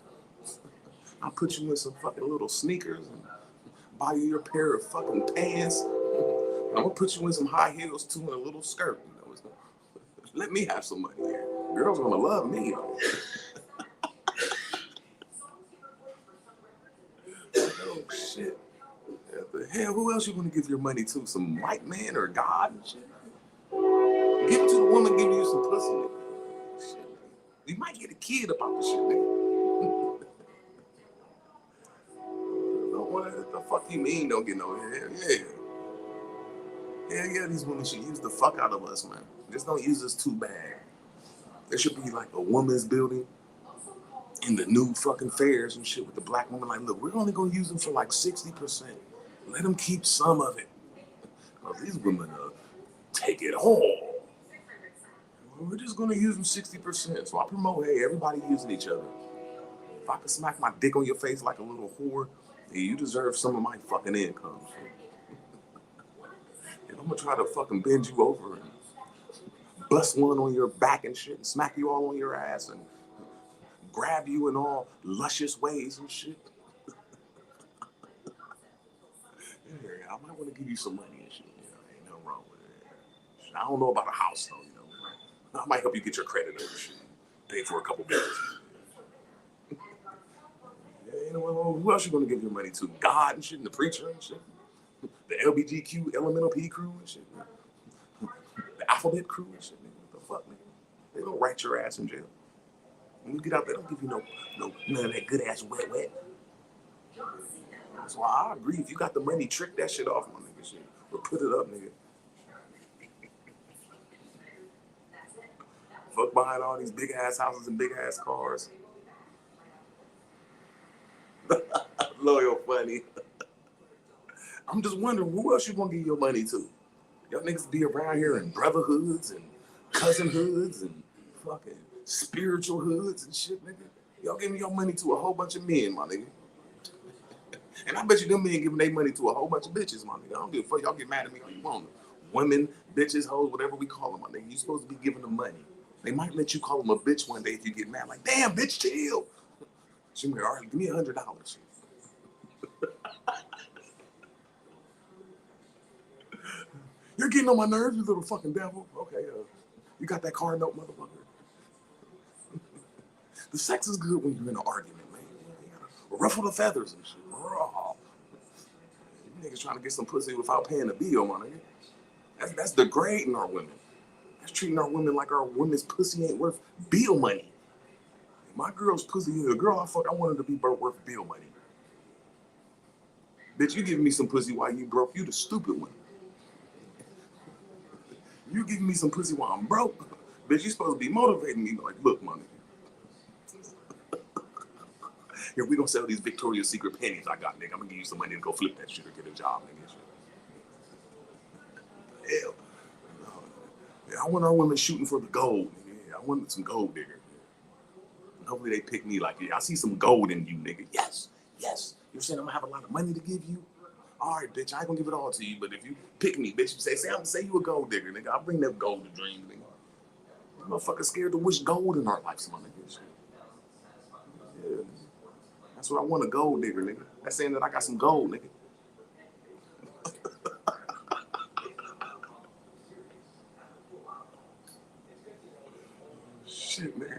I'll put you in some fucking little sneakers and buy you your pair of fucking pants. I'm gonna put you in some high heels too and a little skirt. You know, let me have some money here. Girls gonna love me. Oh shit. What the hell? Who else you gonna give your money to? Some white man or God and shit? Give it to the woman giving you some pussy. Nigga. Shit. You might get a kid about this shit, nigga. What the fuck you mean don't get no hell? Yeah, these women should use the fuck out of us, man. Just don't use us too bad. There should be like a woman's building in the new fucking fairs and shit with the black woman. Like, look, we're only gonna use them for like 60%. Let them keep some of it. Well, these women take it all. We're just gonna use them 60%. So I promote, hey, everybody using each other. If I could smack my dick on your face like a little whore, hey, you deserve some of my fucking income. And I'm gonna try to fucking bend you over and bust one on your back and shit and smack you all on your ass and grab you in all luscious ways and shit. Yeah, I might want to give you some money and shit. You know, ain't nothing wrong with it. I don't know about a house though, you know. I might help you get your credit over shit. Pay for a couple bills. Yeah, you know, who else you gonna give your money to? God and shit, and the preacher and shit. the LBGQ, Elemental P crew and shit, man. The Alphabet crew and shit, nigga. What the fuck, nigga? They don't write your ass in jail. When you get out there, they don't give you none of that good ass wet. So I agree. If you got the money, trick that shit off, my nigga. Shit. Or put it up, nigga. Fuck behind all these big ass houses and big ass cars. Loyal funny. I'm just wondering who else you gonna give your money to? Y'all niggas be around here in brotherhoods and cousinhoods and fucking spiritual hoods and shit, nigga. Y'all giving your money to a whole bunch of men, my nigga. And I bet you them men giving their money to a whole bunch of bitches, my nigga. I don't give a fuck. Y'all get mad at me all you want. Women, bitches, hoes, whatever we call them, my nigga. You supposed to be giving them money. They might let you call them a bitch one day if you get mad. Like, damn, bitch, chill. She might, all right, give me $100. You're getting on my nerves, you little fucking devil. Okay, you got that car note, motherfucker. The sex is good when you're in an argument, man. You gotta ruffle the feathers and shit. Raw. You niggas trying to get some pussy without paying a bill, my nigga. That's degrading our women. That's treating our women like our women's pussy ain't worth bill money. My girl's pussy is a girl I fuck. I want her to be worth bill money. Bitch, you giving me some pussy while you broke. You the stupid one. You giving me some pussy while I'm broke. Bitch, you supposed to be motivating me. Like, look, my nigga. Here, we gonna sell these Victoria's Secret panties I got, nigga. I'm gonna give you some money to go flip that shit or get a job, nigga. Hell. Yeah, I want our women shooting for the gold, nigga. Yeah, I want some gold digger. And hopefully they pick me like, yeah, I see some gold in you, nigga. Yes. You're saying I'm gonna have a lot of money to give you? All right, bitch, I ain't gonna give it all to you, but if you pick me, bitch, you say you a gold digger, nigga. I'll bring that gold to dream, nigga. Motherfucker scared to wish gold in our lives, my nigga. Yeah. That's what I want, a gold digger, nigga. That's saying that I got some gold, nigga. Shit, nigga.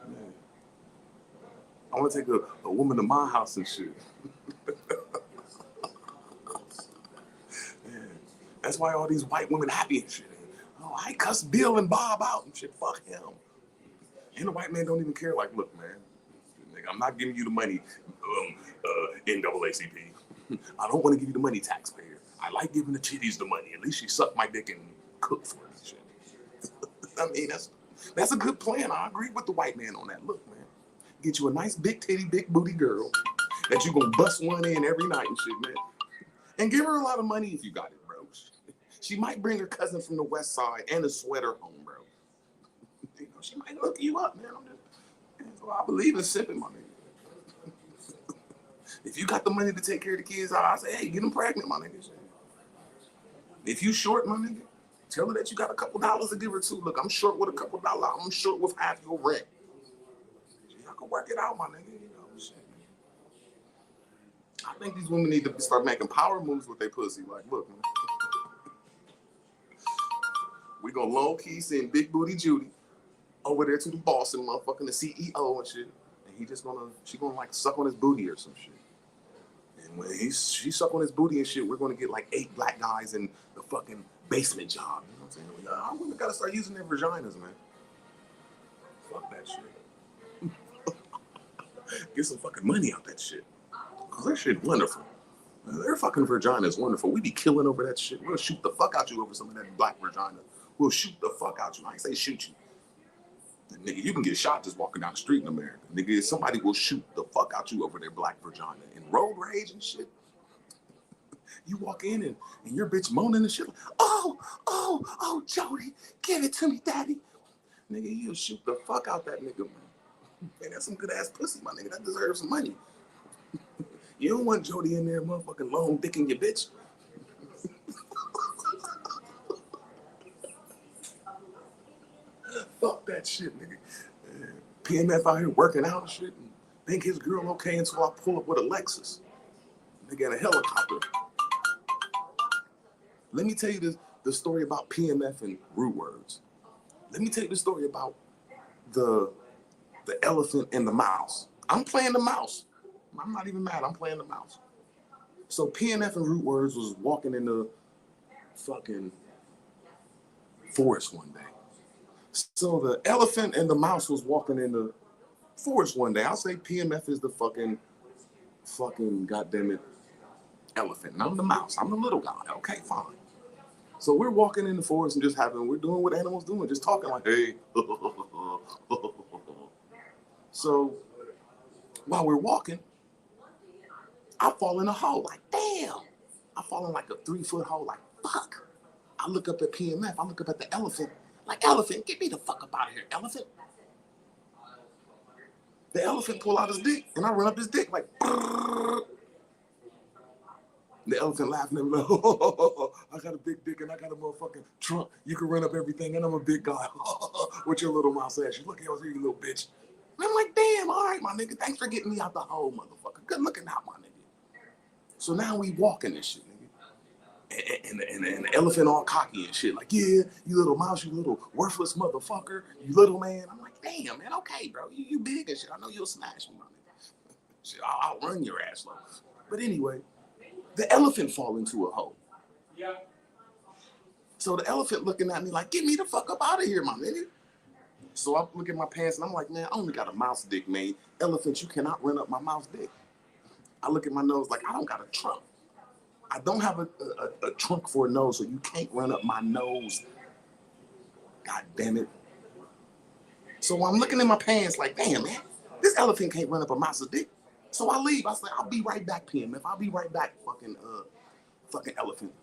Man. I want to take a woman to my house and shit. Man. That's why all these white women happy and shit. Oh, I cuss Bill and Bob out and shit. Fuck him. And the white man don't even care. Like, look, man, nigga, I'm not giving you the money, NAACP. I don't want to give you the money, taxpayer. I like giving the chitties the money. At least she suck my dick and cook for me. Shit. I mean, that's a good plan. I agree with the white man on that. Look, man, get you a nice big titty, big booty girl that you gonna bust one in every night and shit, man. And give her a lot of money if you got it, bro. She might bring her cousin from the west side and a sweater home, bro. You know, she might look you up, man. So I believe in sipping, my nigga. If you got the money to take care of the kids, I say, hey, get them pregnant, my nigga. If you short, my nigga, tell her that you got a couple dollars to give her too. Look, I'm short with a couple dollars. I'm short with half your rent. Y'all can work it out, my nigga. You know, shit. I think these women need to start making power moves with their pussy. Like, look, man. We gonna low key send Big Booty Judy over there to the boss and motherfucking the CEO and shit. And she gonna like suck on his booty or some shit. And when she suck on his booty and shit, we're gonna get like 8 black guys in the fucking basement job. You know what I'm saying? Our women gotta start using their vaginas, man. Fuck that shit. Get some fucking money out that shit. Cause that shit wonderful. Their fucking vagina is wonderful. We be killing over that shit. We'll shoot the fuck out you over some of that black vagina. We'll shoot the fuck out you. I ain't say shoot you. And nigga, you can get shot just walking down the street in America. Nigga, somebody will shoot the fuck out you over their black vagina. In road rage and shit. You walk in and your bitch moaning and shit. Like, oh, Jody, give it to me, daddy. Nigga, you'll shoot the fuck out that nigga, man. Man, that's some good ass pussy, my nigga. That deserves some money. You don't want Jody in there motherfucking long dicking your bitch. Fuck that shit, nigga. PMF out here working out and shit and think his girl okay until I pull up with a Lexus. Nigga in a helicopter. Let me tell you the story about PMF and root words. Let me tell you the story about the elephant and the mouse. I'm playing the mouse. I'm not even mad. I'm playing the mouse. So PMF and Root Words was walking in the fucking forest one day. So the elephant and the mouse was walking in the forest one day. I'll say PMF is the fucking goddammit elephant. And I'm the mouse. I'm the little guy. Okay, fine. So we're walking in the forest and just we're doing what animals doing, just talking like, hey. So while we're walking, I fall in a hole. Like, damn. I fall in like a 3-foot hole. Like, fuck. I look up at PMF. I look up at the elephant. Like, elephant, get me the fuck up out of here, elephant. The elephant pull out his dick, and I run up his dick like, brrr. The elephant laughing at me like, oh, I got a big dick and I got a motherfucking trunk. You can run up everything, and I'm a big guy. With your little mouse ass. You look at you little bitch. And I'm like, damn, all right, my nigga. Thanks for getting me out the hole, motherfucker. Good looking out, my nigga. So now we walking this shit, nigga. And the elephant all cocky and shit. Like, yeah, you little mouse, you little worthless motherfucker, you little man. I'm like, damn, man, okay, bro. You big and shit. I know you'll smash me, my nigga. Shit, I'll run your ass low. But anyway, the elephant fall into a hole. Yeah. So the elephant looking at me like, get me the fuck up out of here, my nigga. So I look at my pants and I'm like, man, I only got a mouse dick, man. Elephant, you cannot run up my mouse dick. I look at my nose like, I don't got a trunk. I don't have a trunk for a nose, so you can't run up my nose. God damn it. So I'm looking in my pants like, damn, man, this elephant can't run up a mouse's dick. So I leave. I say, I'll be right back, PMF. I'll be right back, fucking elephant.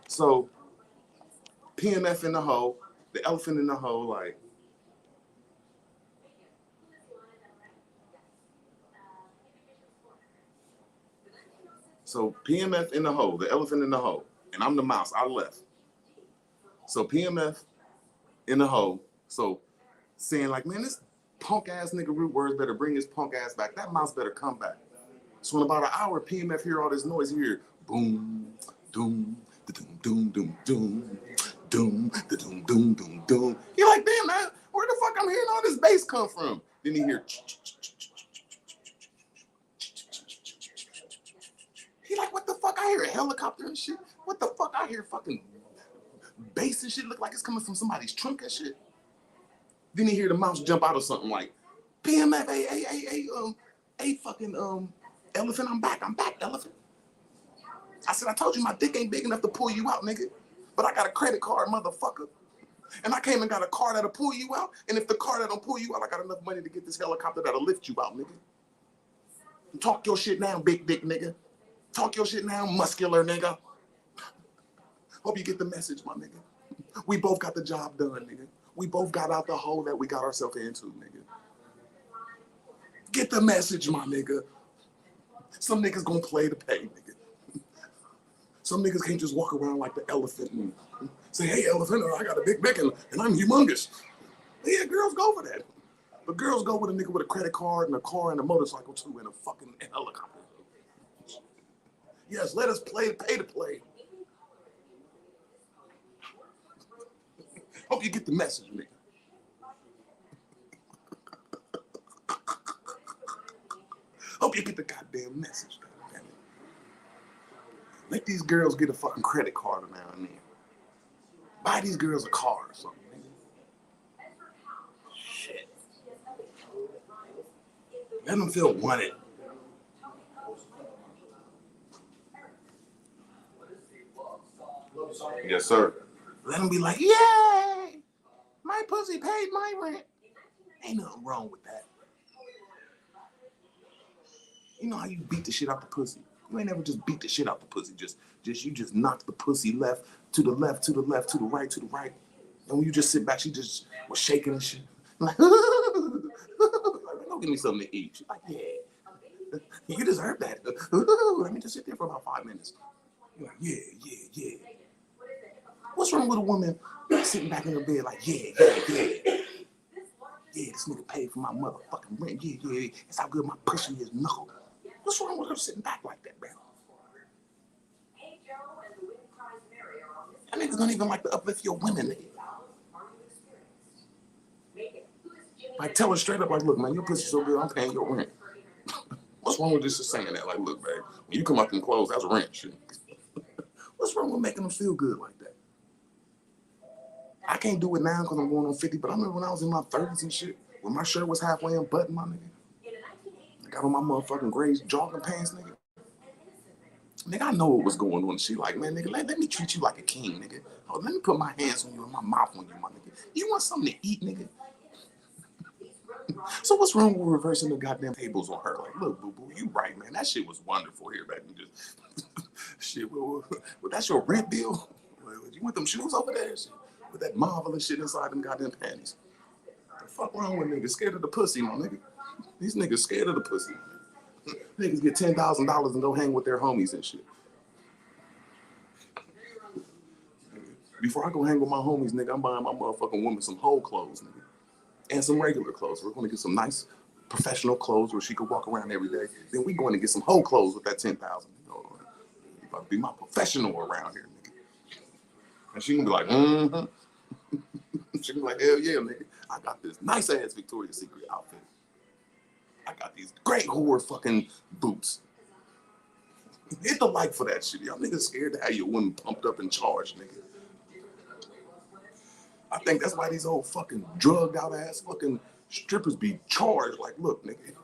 So PMF in the hole, the elephant in the hole, like, so PMF in the hole, the elephant in the hole, and I'm the mouse. I left. So PMF in the hole. So saying like, man, this punk ass nigga Root Words better bring his punk ass back. That mouse better come back. So in about an hour, PMF hear all this noise. He hear boom, doom, doom, doom, doom, doom, doom, doom, doom, doom, doom. He like, damn, man, where the fuck I'm hearing all this bass come from? Then he hear. He like, what the fuck? I hear a helicopter and shit. What the fuck? I hear fucking bass and shit. Look like it's coming from somebody's trunk and shit. Then he hear the mouse jump out of something like, PMF, hey, fucking elephant, I'm back, elephant. I said, I told you my dick ain't big enough to pull you out, nigga. But I got a credit card, motherfucker. And I came and got a car that'll pull you out. And if the car that don't pull you out, I got enough money to get this helicopter that'll lift you out, nigga. Talk your shit now, big dick nigga. Talk your shit now, muscular nigga. Hope you get the message, my nigga. We both got the job done, nigga. We both got out the hole that we got ourselves into, nigga. Get the message, my nigga. Some niggas gonna play to pay, nigga. Some niggas can't just walk around like the elephant and say, hey, elephant, I got a big dick and I'm humongous. Yeah, girls go for that. But girls go with a nigga with a credit card and a car and a motorcycle too and a fucking helicopter. Yes, let us pay to play. Hope you get the message, nigga. Hope you get the goddamn message, goddamn it. Let these girls get a fucking credit card now and then. Buy these girls a car or something, nigga. Shit. Let them feel wanted. Yes, sir. Let them be like, yay! My pussy paid my rent. Ain't nothing wrong with that. You know how you beat the shit out the pussy? You ain't never just beat the shit out the pussy. You just knock the pussy left, to the left, to the left, to the right, to the right. And when you just sit back, she just was shaking and shit. Like, go give me something to eat. She's like, yeah. You deserve that. Let me just sit there for about 5 minutes. You're like, yeah. What's wrong with a woman sitting back in her bed like, yeah. Yeah, this nigga paid for my motherfucking rent. Yeah. That's how good my pussy is. No. What's wrong with her sitting back like that, man? That niggas don't even like to uplift your women, nigga. Like, tell her straight up, like, look, man, your pussy so good, I'm paying your rent. What's wrong with just saying that? Like, look, babe, when you come out them clothes, that's rent shit. What's wrong with making them feel good like that? I can't do it now because I'm going on 50, but I remember when I was in my 30s and shit, when my shirt was halfway unbuttoned, my nigga. I got on my motherfucking gray jogging pants, nigga. Nigga, I know what was going on. She like, man, nigga, let me treat you like a king, nigga. Oh, let me put my hands on you and my mouth on you, my nigga. You want something to eat, nigga? So what's wrong with reversing the goddamn tables on her? Like, look, boo boo, you right, man. That shit was wonderful here back then. Just shit. Well, that's your rent bill. Well, you want them shoes over there? Shit, with that marvelous shit inside them goddamn panties. The fuck wrong with niggas? Scared of the pussy, my nigga. These niggas scared of the pussy. Niggas get $10,000 and go hang with their homies and shit. Before I go hang with my homies, nigga, I'm buying my motherfucking woman some whole clothes, nigga. And some regular clothes. We're going to get some nice professional clothes where she could walk around every day. Then we're going to get some whole clothes with that $10,000. You know, I'll be my professional around here, nigga. And she can be like, mm-hmm. She can be like, hell yeah, nigga. I got this nice ass Victoria's Secret outfit. I got these great whore fucking boots. Hit the like for that shit. Y'all niggas scared to have your women pumped up and charged, nigga. I think that's why these old fucking drugged out ass fucking strippers be charged. Like, look, nigga,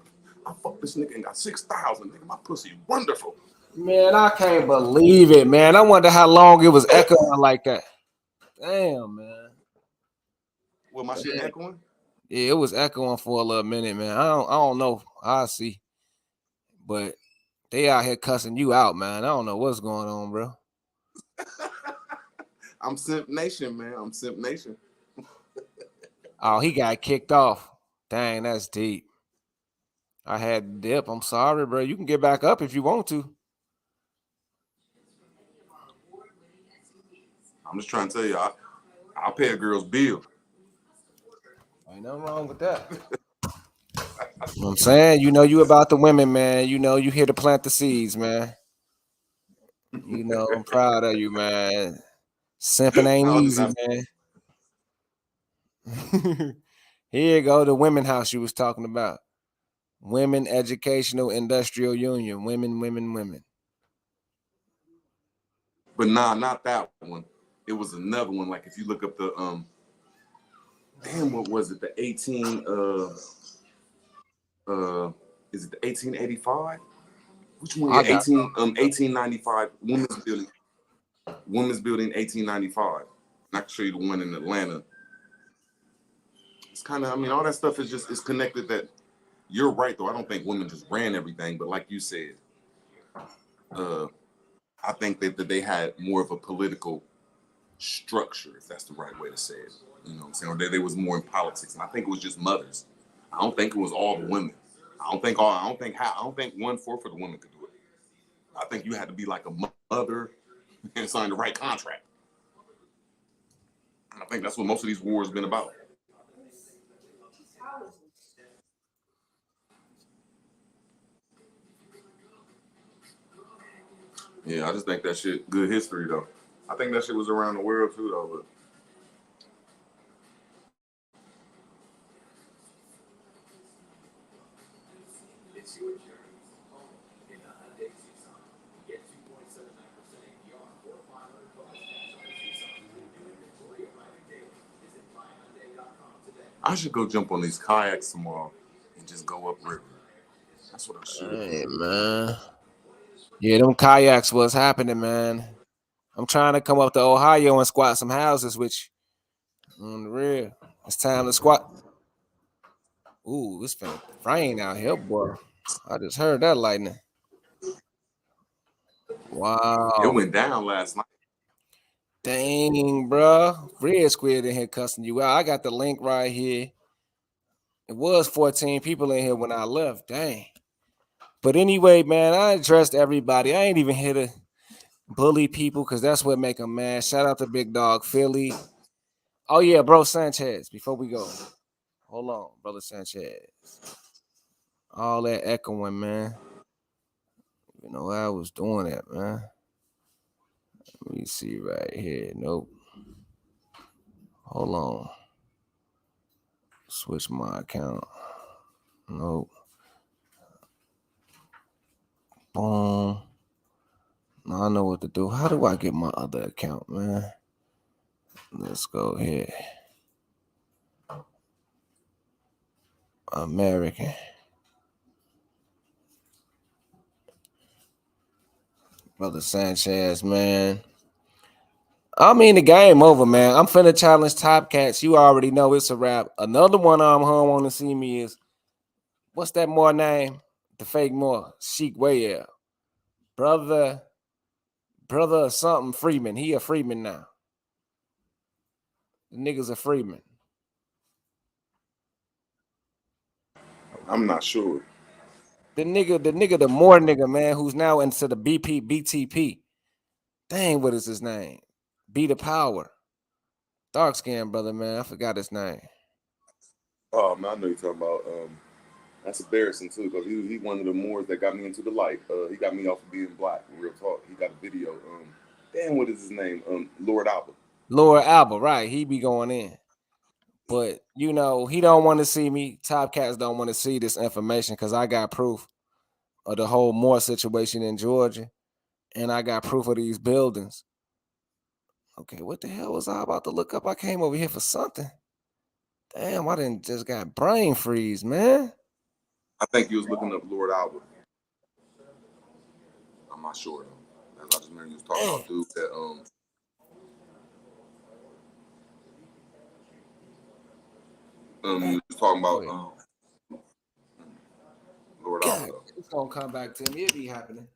I fucked this nigga and got 6,000. Nigga, my pussy wonderful. Man, I can't believe it, man. I wonder how long it was echoing like that. Damn, man. Well, my shit echoing? Yeah, it was echoing for a little minute, man. I don't know. I see. But they out here cussing you out, man. I don't know what's going on, bro. I'm Simp Nation, man. I'm Simp Nation. Oh, he got kicked off. Dang, that's deep. I had to dip. I'm sorry, bro. You can get back up if you want to. I'm just trying to tell you, I'll pay a girl's bill. Ain't nothing wrong with that. You know what I'm saying? You know you about the women, man. You know you here to plant the seeds, man. You know, I'm proud of you, man. Simping ain't easy, man. Here you go, the women house you was talking about. Women Educational Industrial Union. Women. But nah, not that one. It was another one. Like if you look up the damn, what was it? The 18 is it the 1885? Which one? Yeah, 1895 Women's Building 1895. And I can show you the one in Atlanta. It's kind of, I mean, all that stuff is just, it's connected. That you're right though. I don't think women just ran everything, but like you said, I think that they had more of a political structure, if that's the right way to say it. You know what I'm saying? Or they was more in politics. And I think it was just mothers. I don't think it was all the women. I don't think 1/4 of the women could do it. I think you had to be like a mother and sign the right contract. And I think that's what most of these wars have been about. Yeah, I just think that shit good history though. I think that shit was around the world too though. But I should go jump on these kayaks tomorrow and just go upriver. That's what I should. Hey, man. Yeah, them kayaks was happening, man. I'm trying to come up to Ohio and squat some houses with you. On the real. It's time to squat. Ooh, it's been rain out here, boy. I just heard that lightning. Wow. It went down last night. Dang, bro. Red Squid in here cussing you out. I got the link right here. It was 14 people in here when I left. Dang. But anyway, man, I addressed everybody. I ain't even here to bully people because that's what make them mad. Shout out to Big Dog Philly. Oh, yeah, bro Sanchez. Before we go. Hold on, brother Sanchez. All that echoing, man. You know, I was doing that, man. Let me see right here. Nope. Hold on. Switch my account. Nope. Boom. Now I know what to do. How do I get my other account, man? Let's go here. American. Brother Sanchez, man. I mean, the game over, man. I'm finna challenge Top Cats. You already know it's a wrap. Another one I'm home want to see me is, what's that more name? The fake more. Sheik Wayel. Brother something Freeman. He a Freeman now. The nigga's a Freeman. I'm not sure. The more nigga, man, who's now into the BTP. Dang, what is his name? Be the Power. Dark skinned brother, man. I forgot his name. Oh man, I know you're talking about. That's embarrassing too, because he one of the Moors that got me into the light. He got me off of being black. Real talk. He got a video. Damn, what is his name? Lord Alba. Lord Alba, right? He be going in. But, you know, he don't want to see me. Top Cats don't want to see this information because I got proof of the whole Moore situation in Georgia. And I got proof of these buildings. Okay, what the hell was I about to look up? I came over here for something. Damn, I didn't just got brain freeze, man. I think he was looking up Lord Alba. I'm not sure though. I just remember you was talking about dude that you was talking about Lord Alba. It's gonna come back to me. It be happening.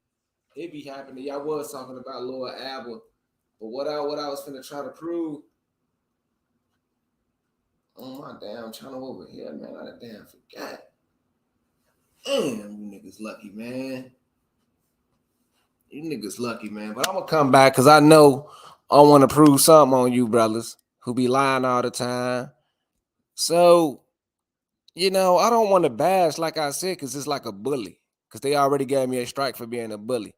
Y'all was talking about Lord Alba, but what I was finna try to prove on my damn channel over here, man. I damn forgot. Damn, you niggas lucky, man. You niggas lucky, man. But I'm gonna come back because I know I want to prove something on you, brothers, who be lying all the time. So, you know, I don't want to bash, like I said, because it's like a bully. Because they already gave me a strike for being a bully.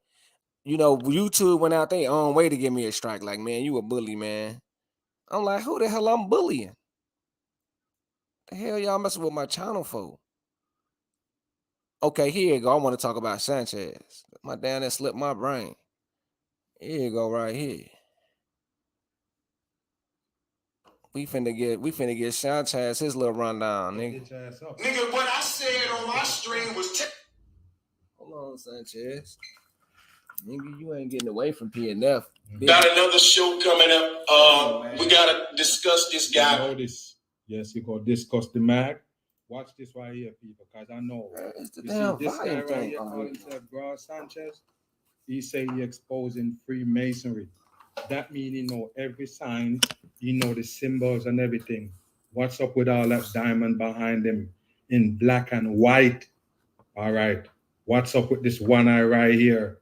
You know, YouTube went out their own way to give me a strike. Like, man, you a bully, man. I'm like, who the hell I'm bullying? The hell y'all messing with my channel for? Okay, here you go. I want to talk about Sanchez. My damn that slipped my brain. Here you go, right here. We finna get Sanchez his little rundown, nigga. Nigga, what I said on my stream was Hold on, Sanchez. Nigga, you ain't getting away from PNF. Got another show coming up. We gotta discuss this guy. You know this. Yes, you go discuss the mag. Watch this right here, people, because I know. It's the You damn see this guy volume right thing. here calling himself Bro Sanchez? He say he exposing Freemasonry. That means he know every sign, he know the symbols and everything. What's up with all that diamond behind him in black and white? All right. What's up with this one eye right here?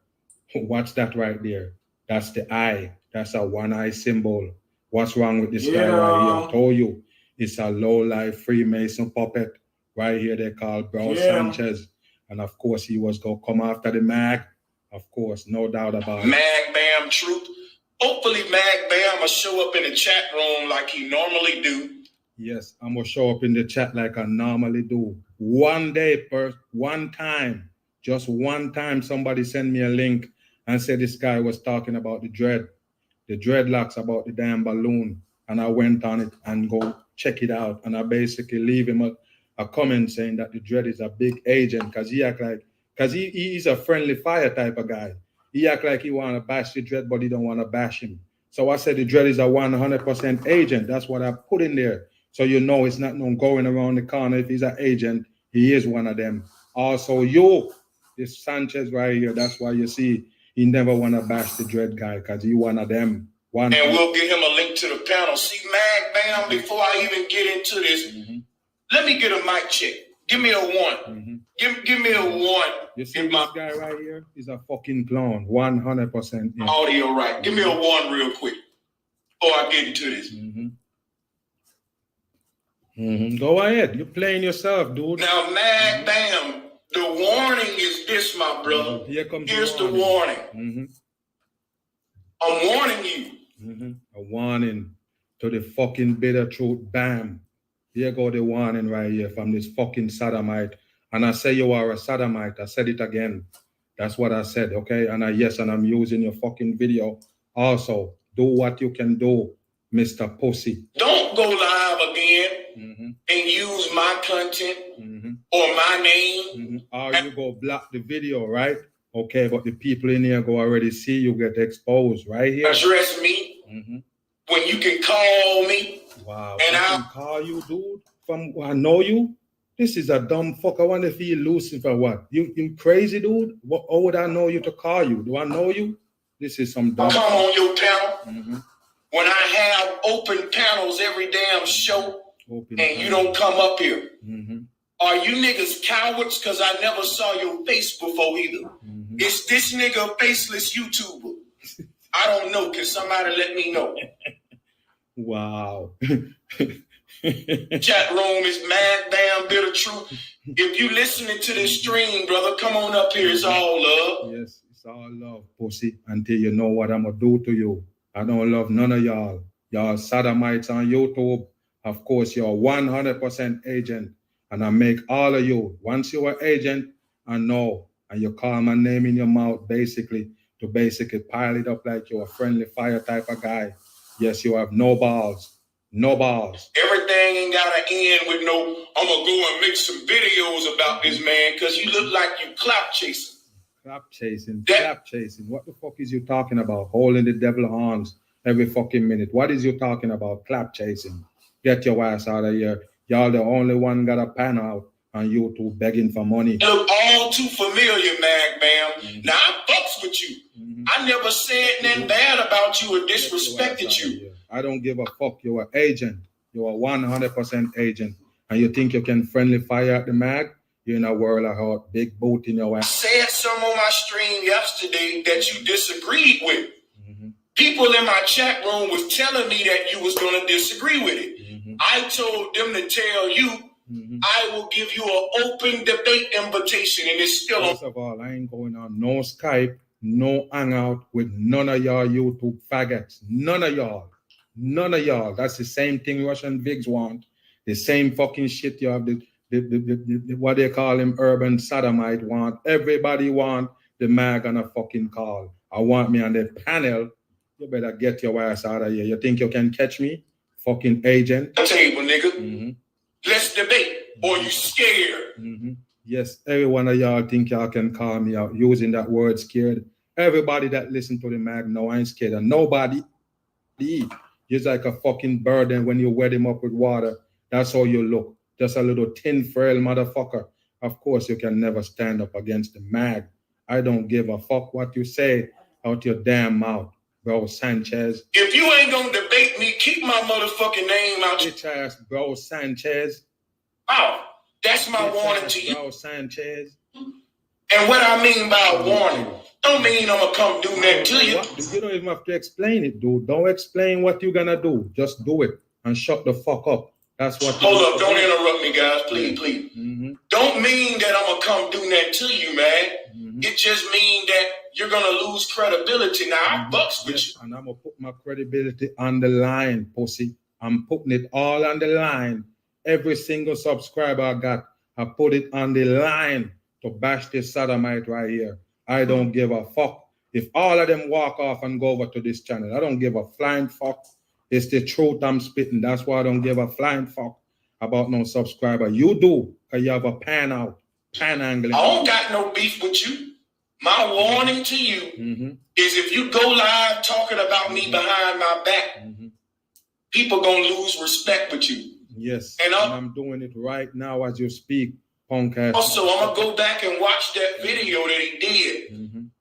What's that right there? That's the eye. That's a one eye symbol. What's wrong with this guy right here? I told you. It's a low-life Freemason puppet. Right here they call Bro Sanchez. And of course he was going to come after the mag. Of course, no doubt about it. Mag Bam Truth. Hopefully Mag Bam will show up in the chat room like he normally do. Yes, I'm going to show up in the chat like I normally do. One day, one time, just one time somebody sent me a link and said this guy was talking about the dreadlocks about the damn balloon. And I went on it and go check it out. And I basically leave him a comment saying that the dread is a big agent because he act like, because he's a friendly fire type of guy. He act like he want to bash the dread, but he don't want to bash him. So I said the dread is a 100% agent. That's what I put in there. So you know it's not no going around the corner. If he's an agent, he is one of them. Also, this Sanchez right here, that's why you see he never want to bash the dread guy because he one of them. And we'll get him a link to the panel. See, Mag Bam, before I even get into this, let me get a mic check. Give me a one. Give me a one. You see this guy right here? He's a fucking clown. 100%. Yeah. Audio right. Give me a one real quick before I get into this. Go ahead. You're playing yourself, dude. Now, Mag Bam, the warning is this, my brother. Here's the warning. I'm warning you. A warning to the fucking bitter truth. Bam. Here go the warning right here from this fucking sodomite. And I say you are a sodomite. I said it again. That's what I said, okay? And I'm using your fucking video. Also, do what you can do, Mr. Pussy. Don't go live again and use my content or my name. Or you go block the video, right? Okay, but the people in here go already see you get exposed right here. Address me when you can call me. Wow, and I can call you, dude. From I know you. This is a dumb fuck. I wonder if he Lucifer what? You crazy, dude? What? How would I know you to call you? Do I know you? This is some dumb. Come on your panel. When I have open panels every damn show, you don't come up here. Are you niggas cowards? Because I never saw your face before either. Is this nigga a faceless YouTuber? I don't know. Can somebody let me know? Wow. Chat room is mad damn bit of truth. If you listening to this stream, brother, come on up here. It's all love. Yes, it's all love, pussy. Until you know what I'm gonna do to you. I don't love none of y'all. Y'all sodomites on YouTube. Of course, you're 100% agent. And I make all of you. Once you're an agent, I know. And you call my name in your mouth, basically, to basically pile it up like you're a friendly fire type of guy. Yes, you have no balls. No balls. Everything ain't gotta end with no, I'm gonna go and make some videos about this man, because you look like you clout chasing. Clap chasing, clap chasing. What the fuck is you talking about? Holding the devil horns every fucking minute. What is you talking about? Clap chasing. Get your ass out of here. Y'all the only one got a pan out on YouTube begging for money. You look all too familiar, Mag Bam. Now I fucks with you. I never said nothing bad about you or disrespected you. I don't give a fuck. You're an agent. You're a 100% agent. And you think you can friendly fire at the mag? You're in a world of hurt. Big boot in your ass. I said something on my stream yesterday that you disagreed with. People in my chat room was telling me that you was going to disagree with it. I told them to tell you, I will give you an open debate invitation, and it's still First of all, I ain't going on no Skype, no hangout with none of y'all YouTube faggots. None of y'all. None of y'all. That's the same thing Russian Vigs want. The same fucking shit you have the what they call him urban sodomite want. Everybody want the mag on a fucking call. I want me on the panel. You better get your ass out of here. You think you can catch me? Fucking agent. Table, nigga. Let's debate. Or you scared? Yes, every one of y'all think y'all can call me out using that word scared. Everybody that listen to the mag know I ain't scared of nobody. Just like a fucking bird, and when you wet him up with water, that's how you look. Just a little thin, frail motherfucker. Of course, you can never stand up against the mag. I don't give a fuck what you say out your damn mouth, bro Sanchez. If you ain't gonna debate me, keep my motherfucking name out your bitch ass, bro Sanchez. Oh, that's my bitch warning ass, to you. Bro Sanchez. And what I mean by warning, don't mean I'm gonna come do that to you. You don't even have to explain it, dude. Don't explain what you're gonna do. Just do it and shut the fuck up. That's what. Hold up, don't interrupt me, guys. Please, please. Don't mean that I'm gonna come do that to you, man. It just means that you're gonna lose credibility. Now I bucks with you. And I'm gonna put my credibility on the line, pussy. I'm putting it all on the line. Every single subscriber I got, I put it on the line to bash this sodomite right here. I don't give a fuck. If all of them walk off and go over to this channel, I don't give a flying fuck. It's the truth I'm spitting. That's why I don't give a flying fuck about no subscriber. You do, because you have a pan out, pan angling. I don't got no beef with you. My warning to you is if you go live talking about me behind my back, people gonna lose respect with you. Yes, and I'm doing it right now as you speak, punk ass. Also, I'm gonna go back and watch that video that he did.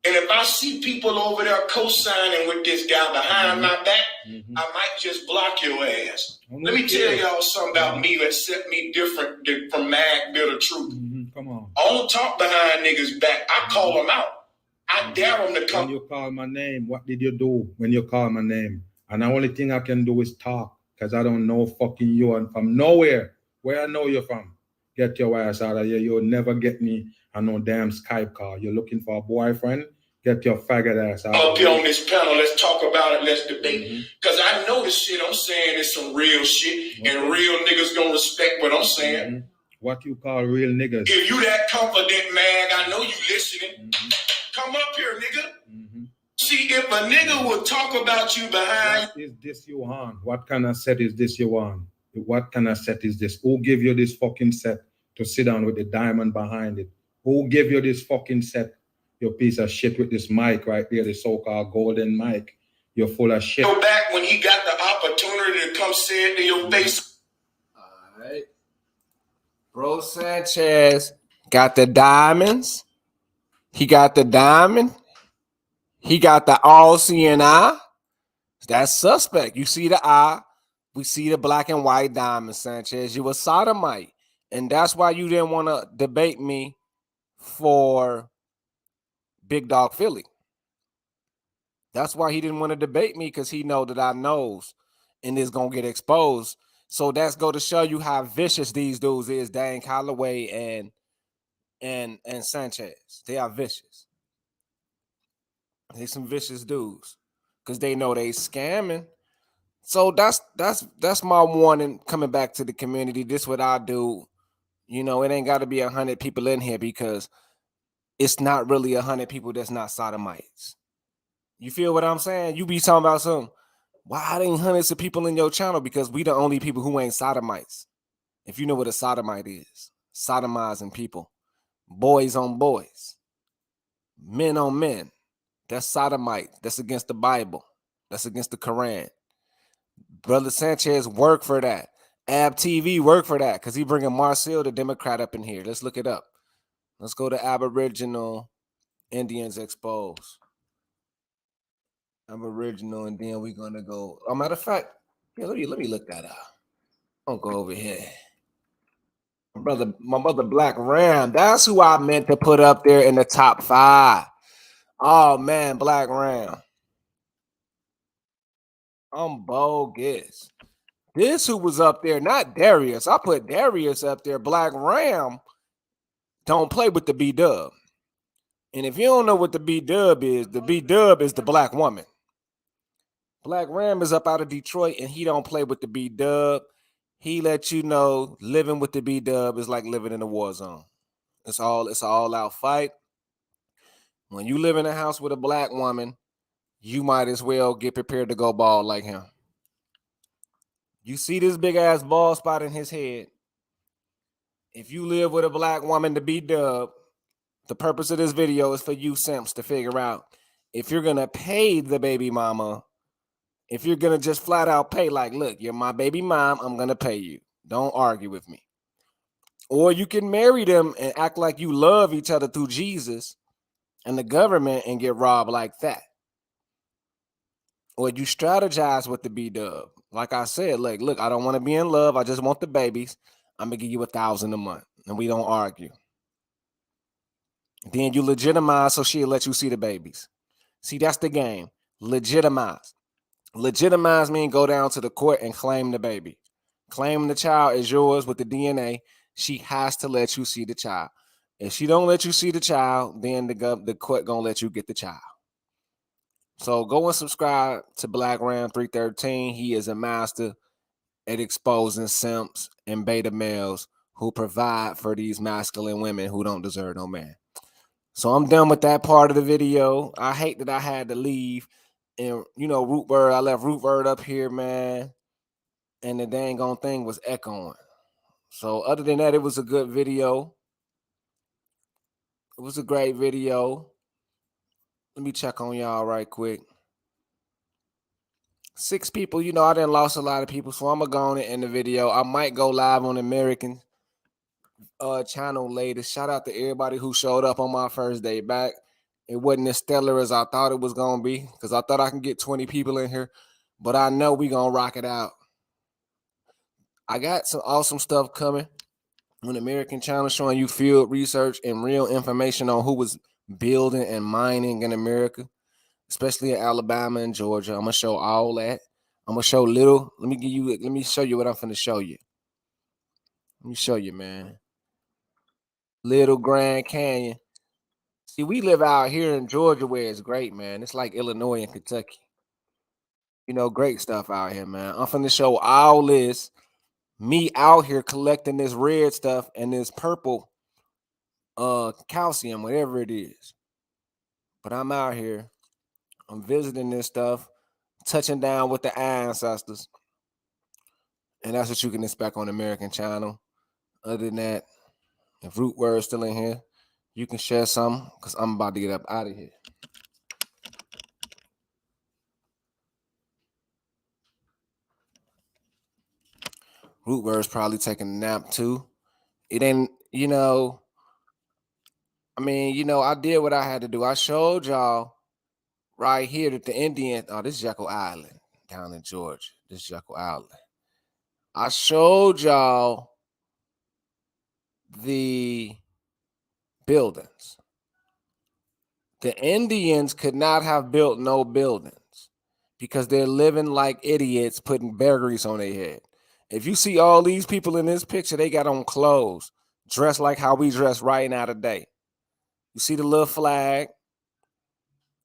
And if I see people over there co-signing with this guy behind my back, I might just block your ass. Let me tell y'all something about me that set me different from Mag Bitter Truth. Come on. I don't talk behind niggas' back. I call them out. I dare them to come. When you call my name, what did you do when you call my name? And the only thing I can do is talk, because I don't know fucking you and from nowhere. Where I know you're from. Get your ass out of here. You'll never get me on no damn Skype call. You're looking for a boyfriend? Get your faggot ass out. Up here on this panel, let's talk about it, let's debate. Because I know the shit I'm saying is some real shit, and real niggas gonna respect what I'm saying. What you call real niggas? If you that confident, man, I know you listening. Come up here, nigga. See, if a nigga would talk about you behind. What is this you on? What kind of set is this you on? What kind of set is this? Who give you this fucking set to sit down with the diamond behind it? Who gave you this fucking set? You piece of shit with this mic right there, the so-called golden mic. You're full of shit. Go back when he got the opportunity to come say it to your face. All right. Bro Sanchez got the diamonds. He got the diamond. He got the all-seeing eye. That's suspect. You see the eye. We see the black and white diamond, Sanchez. You a sodomite. And that's why you didn't want to debate me for Big Dog Philly. That's why he didn't want to debate me, because he know that I knows and is going to get exposed. So that's go to show you how vicious these dudes is, Dan Holloway and Sanchez. They are vicious. They some vicious dudes because they know they scamming. So that's my warning coming back to the community. This what I do. You know, it ain't got to be 100 people in here because it's not really 100 people that's not sodomites. You feel what I'm saying? You be talking about some, why ain't hundreds of people in your channel? Because we the only people who ain't sodomites. If you know what a sodomite is, sodomizing people, boys on boys, men on men. That's sodomite. That's against the Bible. That's against the Quran. Brother Sanchez worked for that. Ab TV worked for that because he bringing Marcel, the Democrat, up in here. Let's look it up. Let's go to Aboriginal Indians Exposed. Aboriginal, and then we're gonna go. Oh, matter of fact, yeah, let me look that up. I'll go over here. My brother Black Ram. That's who I meant to put up there in the top 5. Oh man, Black Ram. I'm bogus. This who was up there, not Darius. I put Darius up there. Black Ram don't play with the B-Dub. And if you don't know what the B-Dub is, the B-Dub is the black woman. Black Ram is up out of Detroit, and he don't play with the B-Dub. He let you know living with the B-Dub is like living in a war zone. It's all out fight. When you live in a house with a black woman, you might as well get prepared to go bald like him. You see this big ass bald spot in his head. If you live with a black woman to be dubbed, the purpose of this video is for you simps to figure out if you're going to pay the baby mama, if you're going to just flat out pay, like, look, you're my baby mom, I'm going to pay you. Don't argue with me. Or you can marry them and act like you love each other through Jesus and the government and get robbed like that. Or you strategize with the B-Dub. Like I said, like, look, I don't want to be in love. I just want the babies. I'm going to give you $1,000 a month. And we don't argue. Then you legitimize so she'll let you see the babies. See, that's the game. Legitimize. Legitimize means go down to the court and claim the baby. Claim the child is yours with the DNA. She has to let you see the child. If she don't let you see the child, then the court going to let you get the child. So go and subscribe to Black Ram 313. He is a master at exposing simps and beta males who provide for these masculine women who don't deserve no man. So I'm done with that part of the video. I hate that I had to leave. And, you know, Rootbird, I left Rootbird up here, man. And the dang on thing was echoing. So other than that, it was a good video. It was a great video. Let me check on y'all right quick. 6 people, you know, I done lost a lot of people, so I'm going to go on and end the video. I might go live on American channel later. Shout out to everybody who showed up on my first day back. It wasn't as stellar as I thought it was going to be because I thought I can get 20 people in here, but I know we going to rock it out. I got some awesome stuff coming on American channel showing you field research and real information on who was building and mining in America, especially in Alabama and Georgia. I'm going to show all that. I'm going to show little. Let me show you what I'm finna show you. Let me show you, man. Little Grand Canyon. See, we live out here in Georgia where it's great, man. It's like Illinois and Kentucky. You know, great stuff out here, man. I'm finna show all this. Me out here collecting this red stuff and this purple calcium, whatever it is. But I'm out here. I'm visiting this stuff, touching down with the ancestors. And that's what you can expect on the American channel. Other than that, if Root Word's still in here, you can share some because I'm about to get up out of here. Root Word's probably taking a nap too. It ain't, you know, I mean, you know, I did what I had to do. I showed y'all right here that the Indian, oh, this is Jekyll Island down in Georgia. This is Jekyll Island. I showed y'all the buildings. The Indians could not have built no buildings because they're living like idiots putting bear grease on their head. If you see all these people in this picture, they got on clothes, dressed like how we dress right now today. You see the little flag.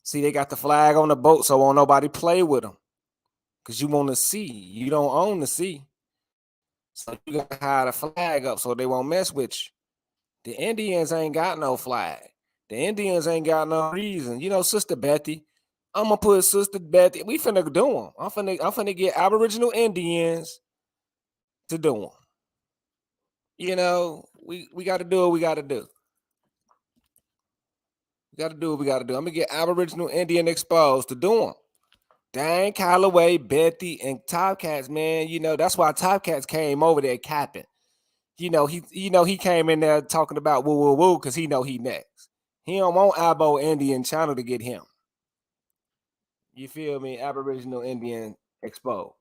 See, they got the flag on the boat, so won't nobody play with them. Because you want to see. You don't own the sea. So you got to hide a flag up so they won't mess with you. The Indians ain't got no flag. The Indians ain't got no reason. You know, Sister Betty, I'm going to put Sister Betty, we finna do them. I'm finna get Aboriginal Indians to do them. You know, we got to do what we got to do. We got to do what we got to do. I'm going to get Aboriginal Indian exposed to do them. Dang, Callaway, Betty, and Top Cats, man. You know, that's why Top Cats came over there capping. You know, he came in there talking about woo, woo, woo, because he know he next. He don't want Abo Indian channel to get him. You feel me? Aboriginal Indian exposed.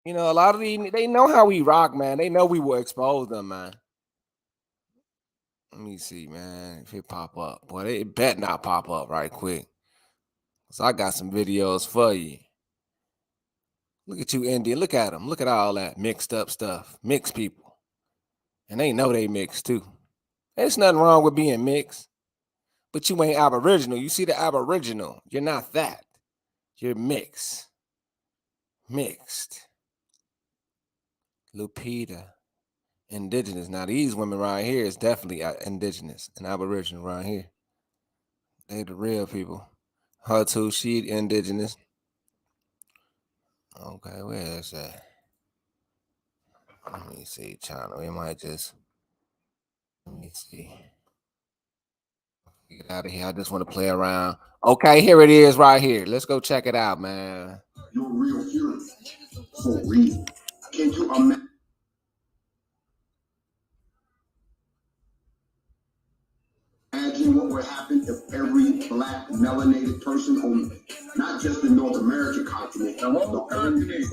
You know, a lot of these, they know how we rock, man. They know we will expose them, man. Let me see, man. If it pop up. Boy, it bet not pop up right quick. So I got some videos for you. Look at you, Indian. Look at them. Look at all that mixed up stuff. Mixed people. And they know they mixed too. There's nothing wrong with being mixed. But you ain't Aboriginal. You see the Aboriginal. You're not that. You're mixed. Mixed. Lupita. Indigenous. Now, these women right here is definitely indigenous and Aboriginal right here. They the real people. Her too, she indigenous. Okay, where is that? Let me see, China. We might just, let me see. Get out of here. I just want to play around. Okay, here it is right here. Let's go check it out, man. You're real furious. For real. Can you imagine? Imagine what would happen if every black melanated person on not just the North American continent, the whole continent,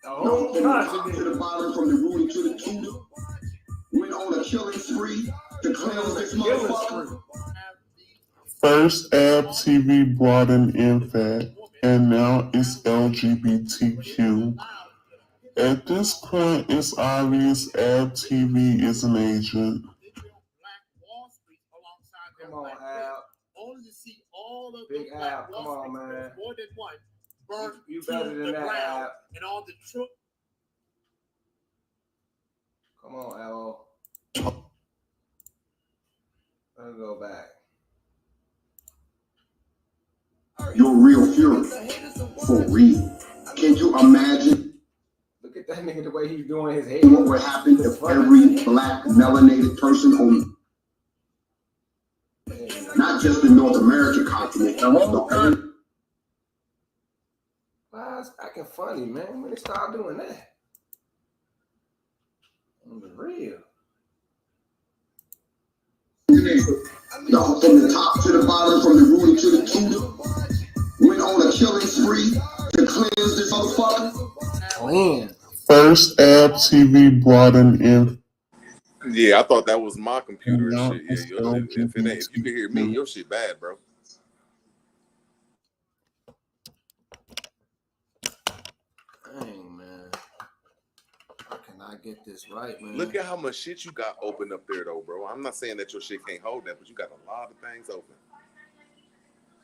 from the top to the bottom, from the Rudy to the Tudor, went on a killing spree to cleanse this motherfucker. First, Ab TV brought an infant, and now it's LGBTQ. At this point, it's obvious Ab TV is an agent. Come on, Al. Big Al, come on, man. You better than that, Al. Come on, Al. Let's go back. You're real furious. For real. Can you imagine? Look at that nigga, the way he's doing his head. What would happen if every black melanated person on not just the North American continent, the whole continent. Why it's acting funny, man? When they start doing that? On the real. No, from the top to the bottom, from the Rudy to the Tudor, went on a killing spree to cleanse this motherfucker. Clean. First, Ab TV brought an infant. Yeah, I thought that was my computer and No, shit. it's Yeah, if it ain't, if you can hear me, your shit bad, bro. Dang, man. I cannot I get this right, man. Look at how much shit you got open up there, though, bro. I'm not saying that your shit can't hold that, but you got a lot of things open.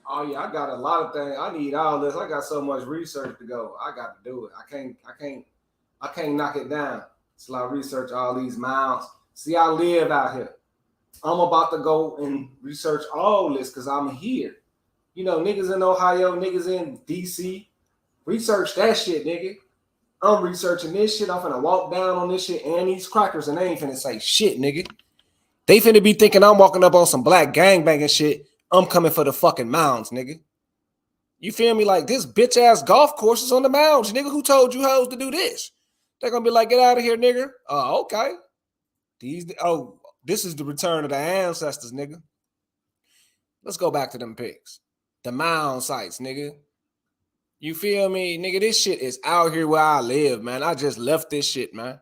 Oh yeah, I got a lot of things. I need all this. I got so much research to go. I got to do it. I can't knock it down till I research all these mounds. See, I live out here. I'm about to go and research all this because I'm here. You know, niggas in Ohio, niggas in DC, research that shit, nigga. I'm researching this shit. I'm finna walk down on this shit and these crackers, and they ain't finna say shit, nigga. They finna be thinking I'm walking up on some black gangbanging shit. I'm coming for the fucking mounds, nigga. You feel me? Like this bitch ass golf course is on the mounds, nigga. Who told you hoes to do this? They're gonna be like, get out of here, nigga. Oh, okay. This is the return of the ancestors, nigga. Let's go back to them pics. The mound sites, nigga. You feel me? Nigga, this shit is out here where I live, man. I just left this shit, man.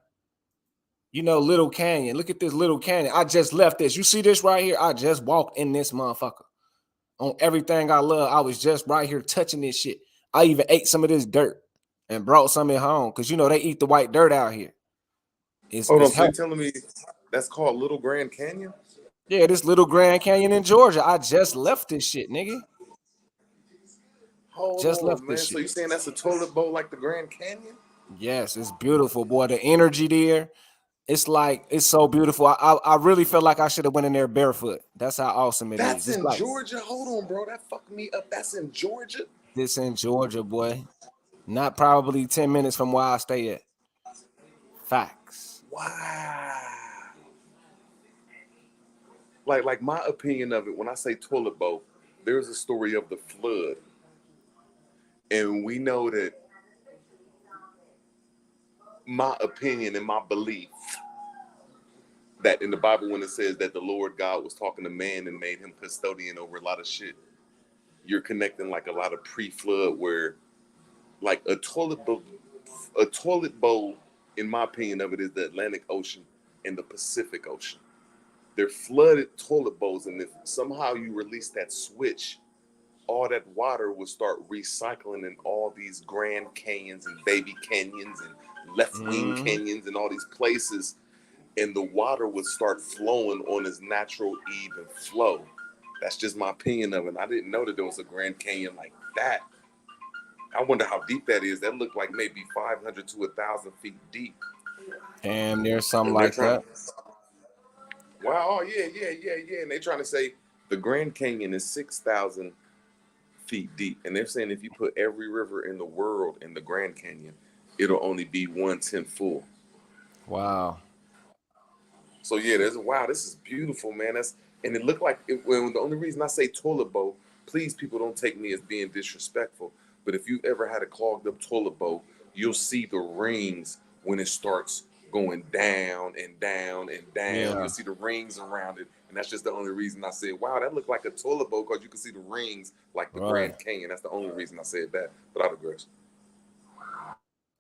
You know, Little Canyon. Look at this Little Canyon. I just left this. You see this right here? I just walked in this motherfucker. On everything I love, I was just right here touching this shit. I even ate some of this dirt and brought some of it home because, you know, they eat the white dirt out here. Hold on, so you're telling me that's called Little Grand Canyon? Yeah, this Little Grand Canyon in Georgia. I just left this shit, nigga. Hold on, man. So you saying that's a toilet bowl like the Grand Canyon? Yes, it's beautiful, boy. The energy there. It's like, it's so beautiful. I really feel like I should have went in there barefoot. That's how awesome it is. That's in Georgia? Hold on, bro. That fucked me up. That's in Georgia? This in Georgia, boy. Not probably 10 minutes from where I stay at. Facts. Wow. Like my opinion of it, when I say toilet bowl, there's a story of the flood. And we know that my opinion and my belief that in the Bible, when it says that the Lord God was talking to man and made him custodian over a lot of shit, you're connecting like a lot of pre-flood where like a toilet bowl, in my opinion of it, is the Atlantic Ocean and the Pacific Ocean. They're flooded toilet bowls, and if somehow you release that switch, all that water will start recycling in all these Grand Canyons and baby canyons and left wing canyons and all these places, and the water would start flowing on its natural even flow. That's just my opinion of it. I didn't know that there was a Grand Canyon like that. I wonder how deep that is. That looked like maybe 500 to 1,000 feet deep. And there's something like that. Wow, oh, yeah. And they're trying to say the Grand Canyon is 6,000 feet deep. And they're saying if you put every river in the world in the Grand Canyon, it'll only be 1/10 full. Wow. So yeah, this is beautiful, man. And it looked like the only reason I say toilet bowl, please people don't take me as being disrespectful, but if you've ever had a clogged up toilet bowl, you'll see the rings when it starts going down and down and down. Yeah. You'll see the rings around it. And that's just the only reason I said, wow, that looked like a toilet bowl because you can see the rings like the Grand Canyon. That's the only reason I said that. But I digress.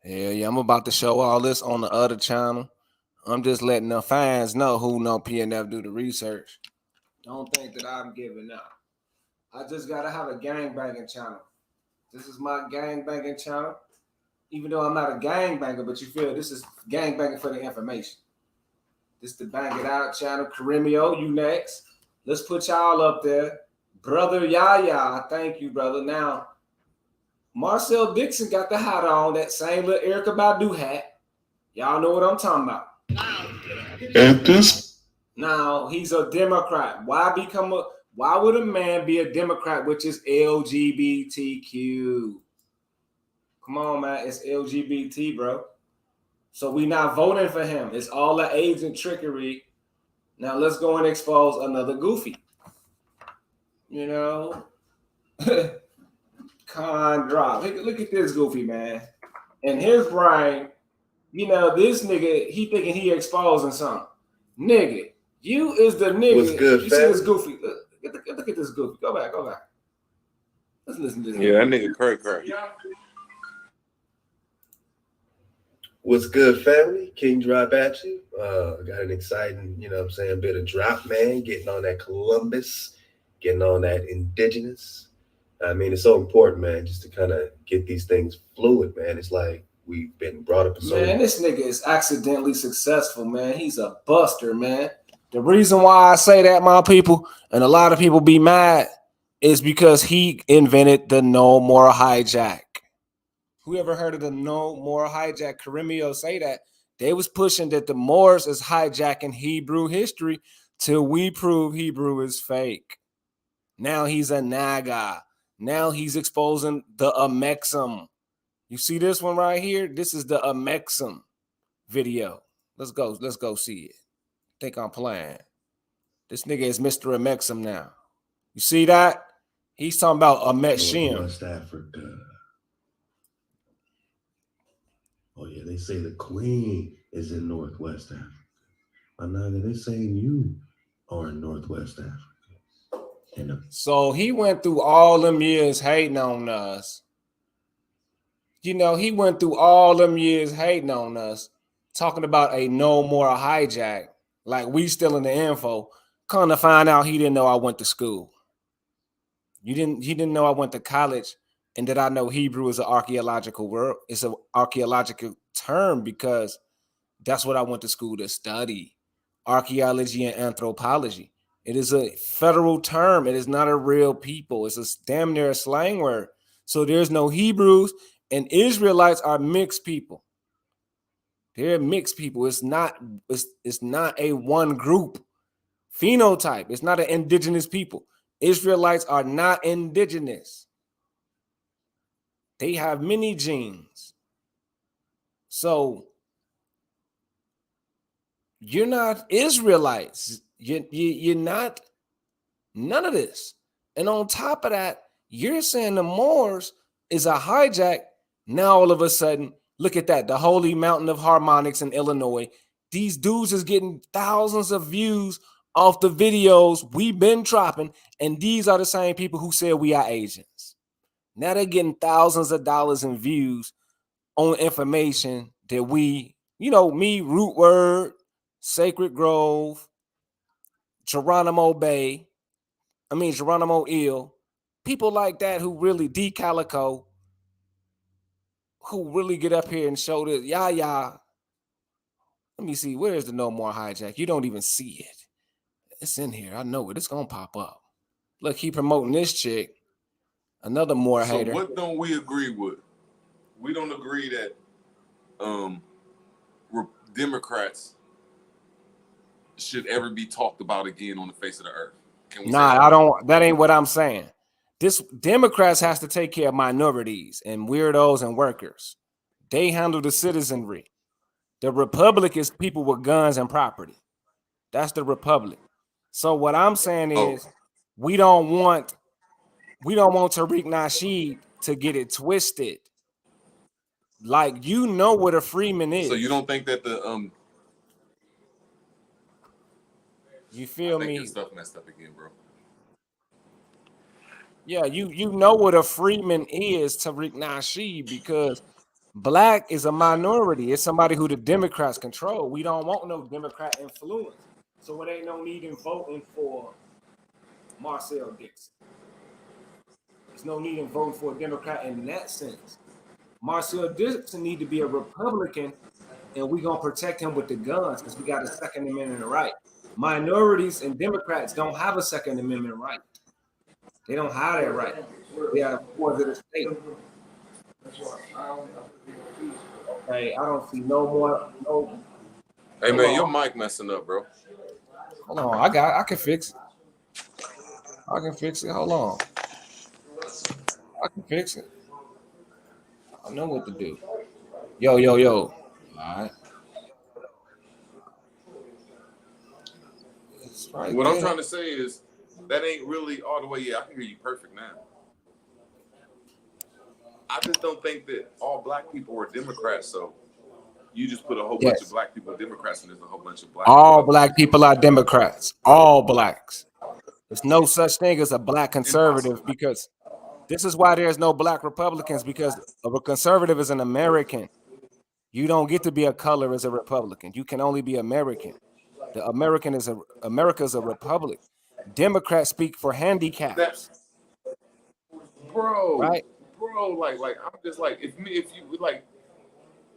Yeah, I'm about to show all this on the other channel. I'm just letting the fans know who know PNF do the research. Don't think that I'm giving up. I just got to have a gangbanging channel. This is my gangbanging channel. Even though I'm not a gangbanger, but you feel this is gangbanging for the information. This is the Bang It Out channel. Karimio, you next. Let's put y'all up there. Brother Yaya, thank you, brother. Now, Marcel Dixon got the hat on, that same little Erykah Badu hat. Y'all know what I'm talking about. And this. Now, he's a Democrat. Why would a man be a Democrat, which is LGBTQ? Come on, man. It's LGBT, bro. So we not voting for him. It's all the AIDS and trickery. Now let's go and expose another goofy. You know? Con drop. Look at this goofy, man. And his brain, you know, this nigga, he thinking he exposing something. Nigga, you is the nigga. What's good, you see this goofy. Look at this goofy. Go back. Let's listen to this. Yeah, that nigga Kirk. What's good, family? King Drop at you. Got an exciting, bit of drop, man. Getting on that Columbus, getting on that indigenous. I mean, it's so important, man, just to kind of get these things fluid, man. It's like we've been brought up so. Man, this nigga is accidentally successful, man. He's a buster, man. The reason why I say that, my people, and a lot of people be mad, is because he invented the no more hijack. Who ever heard of the no more hijack? Karimio say that. They was pushing that the Moors is hijacking Hebrew history till we prove Hebrew is fake. Now he's a naga. Now he's exposing the Amexum. You see this one right here? This is the Amexum video. Let's go see it. Think I'm playing. This nigga is Mr. Amexum now. You see that? He's talking about Amexim. West Africa. Oh yeah, they say the Queen is in Northwest Africa. Anaga, they saying you are in Northwest Africa. So he went through all them years hating on us. You know, he went through all them years hating on us, talking about a no more hijack. Like we still in the info. Come to find out he didn't know I went to school. He didn't know I went to college and that I know Hebrew is an archaeological word. It's an archaeological term because that's what I went to school to study. Archaeology and anthropology. It is a federal term. It is not a real people. It's a damn near a slang word. So there's no Hebrews, and Israelites are mixed people. They're mixed people. It's not a one group phenotype. It's not an indigenous people. Israelites are not indigenous. They have many genes. So you're not Israelites. You're not none of this. And on top of that, you're saying the Moors is a hijack. Now all of a sudden, look at that. The Holy Mountain of Harmonics in Illinois. These dudes is getting thousands of views off the videos we've been dropping. And these are the same people who said we are Asians. Now they're getting thousands of dollars in views on information that we, me, Root Word, Sacred Grove, Geronimo Ill, people like that who really Calico, who really get up here and show this. Let me see, where is the no more hijack? You don't even see it. It's in here. I know it. It's gonna pop up. Look, he promoting this chick. Another more hater. So what don't we agree with? We don't agree that Democrats should ever be talked about again on the face of the earth. I don't. That ain't what I'm saying. This Democrats has to take care of minorities and weirdos and workers. They handle the citizenry. The Republic is people with guns and property. That's the Republic. So what I'm saying is we don't want Tariq Nasheed to get it twisted. Like, what a Freeman is. So you don't think that the you feel me? Your stuff messed up again, bro. Yeah, you know what a Freeman is, Tariq Nasheed, because black is a minority. It's somebody who the Democrats control. We don't want no Democrat influence. So it ain't no need in voting for Marcel Dixon. There's no need in voting for a Democrat in that sense. Marcel Dixon need to be a Republican, and we're going to protect him with the guns because we got a Second Amendment right. Minorities and Democrats don't have a Second Amendment right. They don't have that right. They are boards of the state. Okay, I don't see no more. Hey man, your mic messing up, bro. Hold on, I can fix it. I can fix it. Hold on. I can fix it. I know what to do. Yo. All right. Right what there. I'm trying to say is that ain't really all the way. Yeah, I can hear you perfect now. I just don't think that all black people are Democrats. So you just put a whole bunch of black people Democrats, and there's a whole bunch of black. All black people are Democrats. All blacks. There's no such thing as a black conservative because this is why there's no black Republicans, because a conservative is an American. You don't get to be a color as a Republican. You can only be American. The America's a republic. Democrats speak for handicaps. Bro, right? Bro, like I'm just like if you like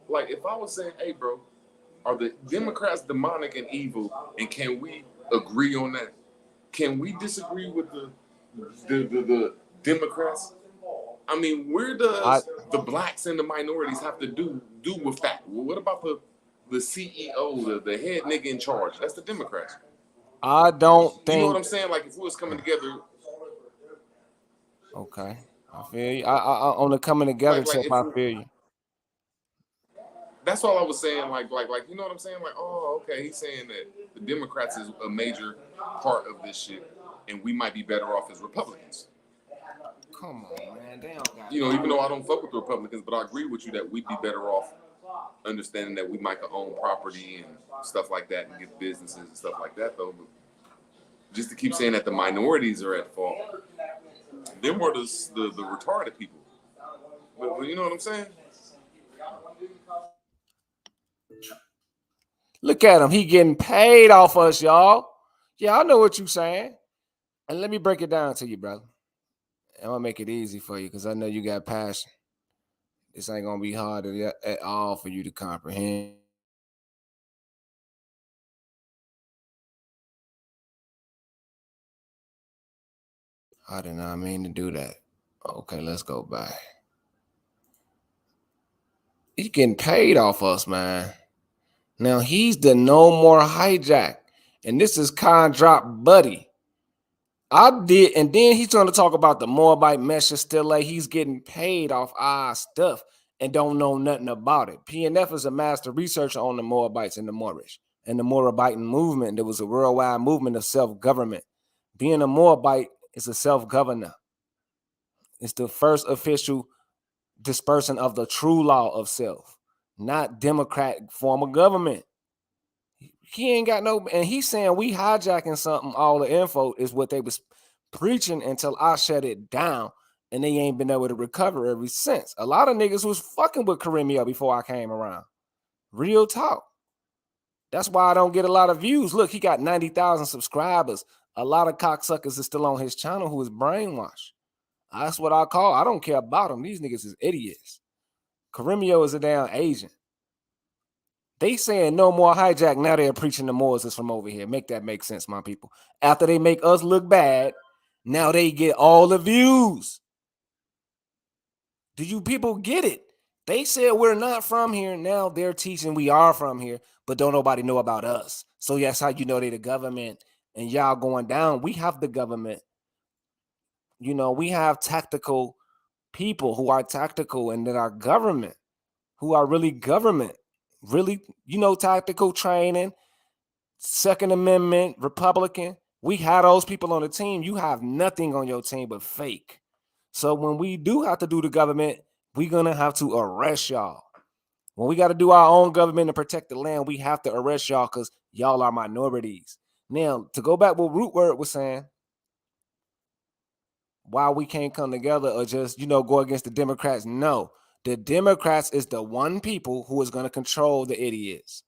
Like if I was saying, hey, bro, are the Democrats demonic and evil, and can we agree on that? Can we disagree with the Democrats? I mean, where does the blacks and the minorities have to do with that? What about the CEO, the head nigga in charge? That's the Democrats. I don't You know what think. I'm saying? Like if we was coming together, Okay, I feel you. I on the coming together like tip, if I feel you. that's all I was saying. Like you know what I'm saying? Like, oh, okay, he's saying that the Democrats is a major part of this shit, and we might be better off as Republicans. Come on, man. They don't got. You know, even though I don't fuck with the Republicans, but I agree with you that we'd be better off understanding that we might own property and stuff like that and get businesses and stuff like that, though. But just to keep saying that the minorities are at fault, them were the retarded people. But you know what I'm saying? Look at him. He getting paid off us, y'all. Yeah, I know what you're saying. And let me break it down to you, brother. I'm gonna make it easy for you because I know you got passion. This ain't gonna be hard at all for you to comprehend. I did not mean to do that. Okay, let's go back. He's getting paid off us, man. Now he's the no more hijack. And this is con drop buddy. I did, and then he's trying to talk about the Moabite Mesha still like he's getting paid off our stuff and don't know nothing about it. PNF is a master researcher on the Moabites and the Moorish and the Moabite movement. There was a worldwide movement of self-government. Being a Moabite is a self-governor. It's the first official dispersion of the true law of self, not democratic form of government. He ain't got no, and he's saying we hijacking something. All the info is what they was preaching until I shut it down, and they ain't been able to recover ever since. A lot of niggas was fucking with Karimio before I came around. Real talk. That's why I don't get a lot of views. Look, he got 90,000 subscribers. A lot of cocksuckers is still on his channel who is brainwashed. That's what I call. I don't care about them. These niggas is idiots. Karimio is a damn agent. They saying no more hijack. Now they're preaching the Moses from over here. Make that make sense, my people. After they make us look bad, now they get all the views. Do you people get it? They said we're not from here. Now they're teaching we are from here, but don't nobody know about us. So that's how you know they the government and y'all going down. We have the government. You know, we have tactical people who are tactical and that are government, who are really government. Really, you know, tactical training, Second Amendment, Republican. We have those people on the team. You have nothing on your team but fake. So when we do have to do the government, we're going to have to arrest y'all. When we got to do our own government to protect the land, we have to arrest y'all because y'all are minorities. Now, to go back what Root Word was saying, why we can't come together or just, you know, go against the Democrats. No, the Democrats is the one people who is going to control the idiots.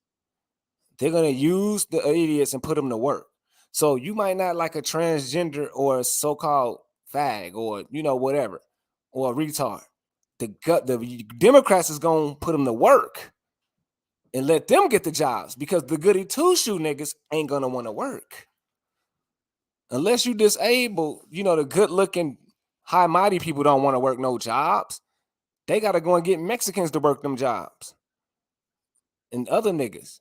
They're going to use the idiots and put them to work. So you might not like a transgender or a so-called fag or, you know, whatever, or a retard. The Democrats is going to put them to work and let them get the jobs because the goody two-shoe niggas ain't going to want to work. Unless you disabled, you know, the good-looking, high-mighty people don't want to work no jobs. They got to go and get Mexicans to work them jobs and other niggas.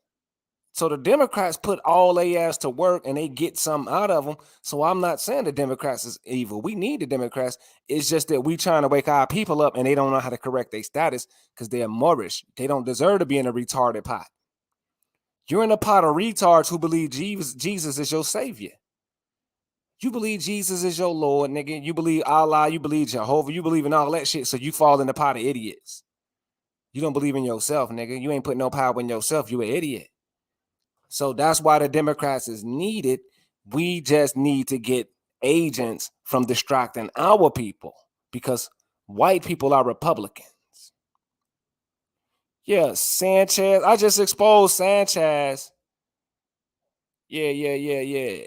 So the Democrats put all their ass to work and they get something out of them. So I'm not saying the Democrats is evil. We need the Democrats. It's just that we trying to wake our people up and they don't know how to correct their status because they're Moorish. They don't deserve to be in a retarded pot. You're in a pot of retards who believe Jesus is your savior. You believe Jesus is your Lord, nigga. You believe Allah, you believe Jehovah, you believe in all that shit. So you fall in the pot of idiots. You don't believe in yourself, nigga. You ain't putting no power in yourself. You an idiot. So that's why the Democrats is needed. We just need to get agents from distracting our people because white people are Republicans. Yeah, Sanchez. I just exposed Sanchez. Yeah.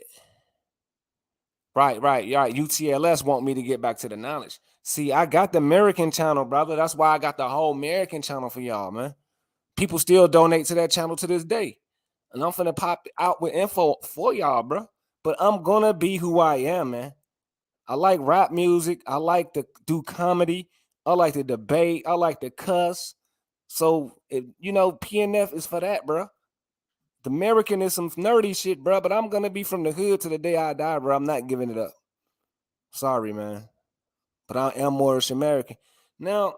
Right. UTLS want me to get back to the knowledge. See, I got the American channel, brother. That's why I got the whole American channel for y'all, man. People still donate to that channel to this day. And I'm finna pop out with info for y'all, bro. But I'm gonna be who I am, man. I like rap music. I like to do comedy. I like to debate. I like to cuss. So, PNF is for that, bro. The American is some nerdy shit, bro. But I'm gonna be from the hood to the day I die, bro. I'm not giving it up. Sorry, man. But I am Moorish American. Now,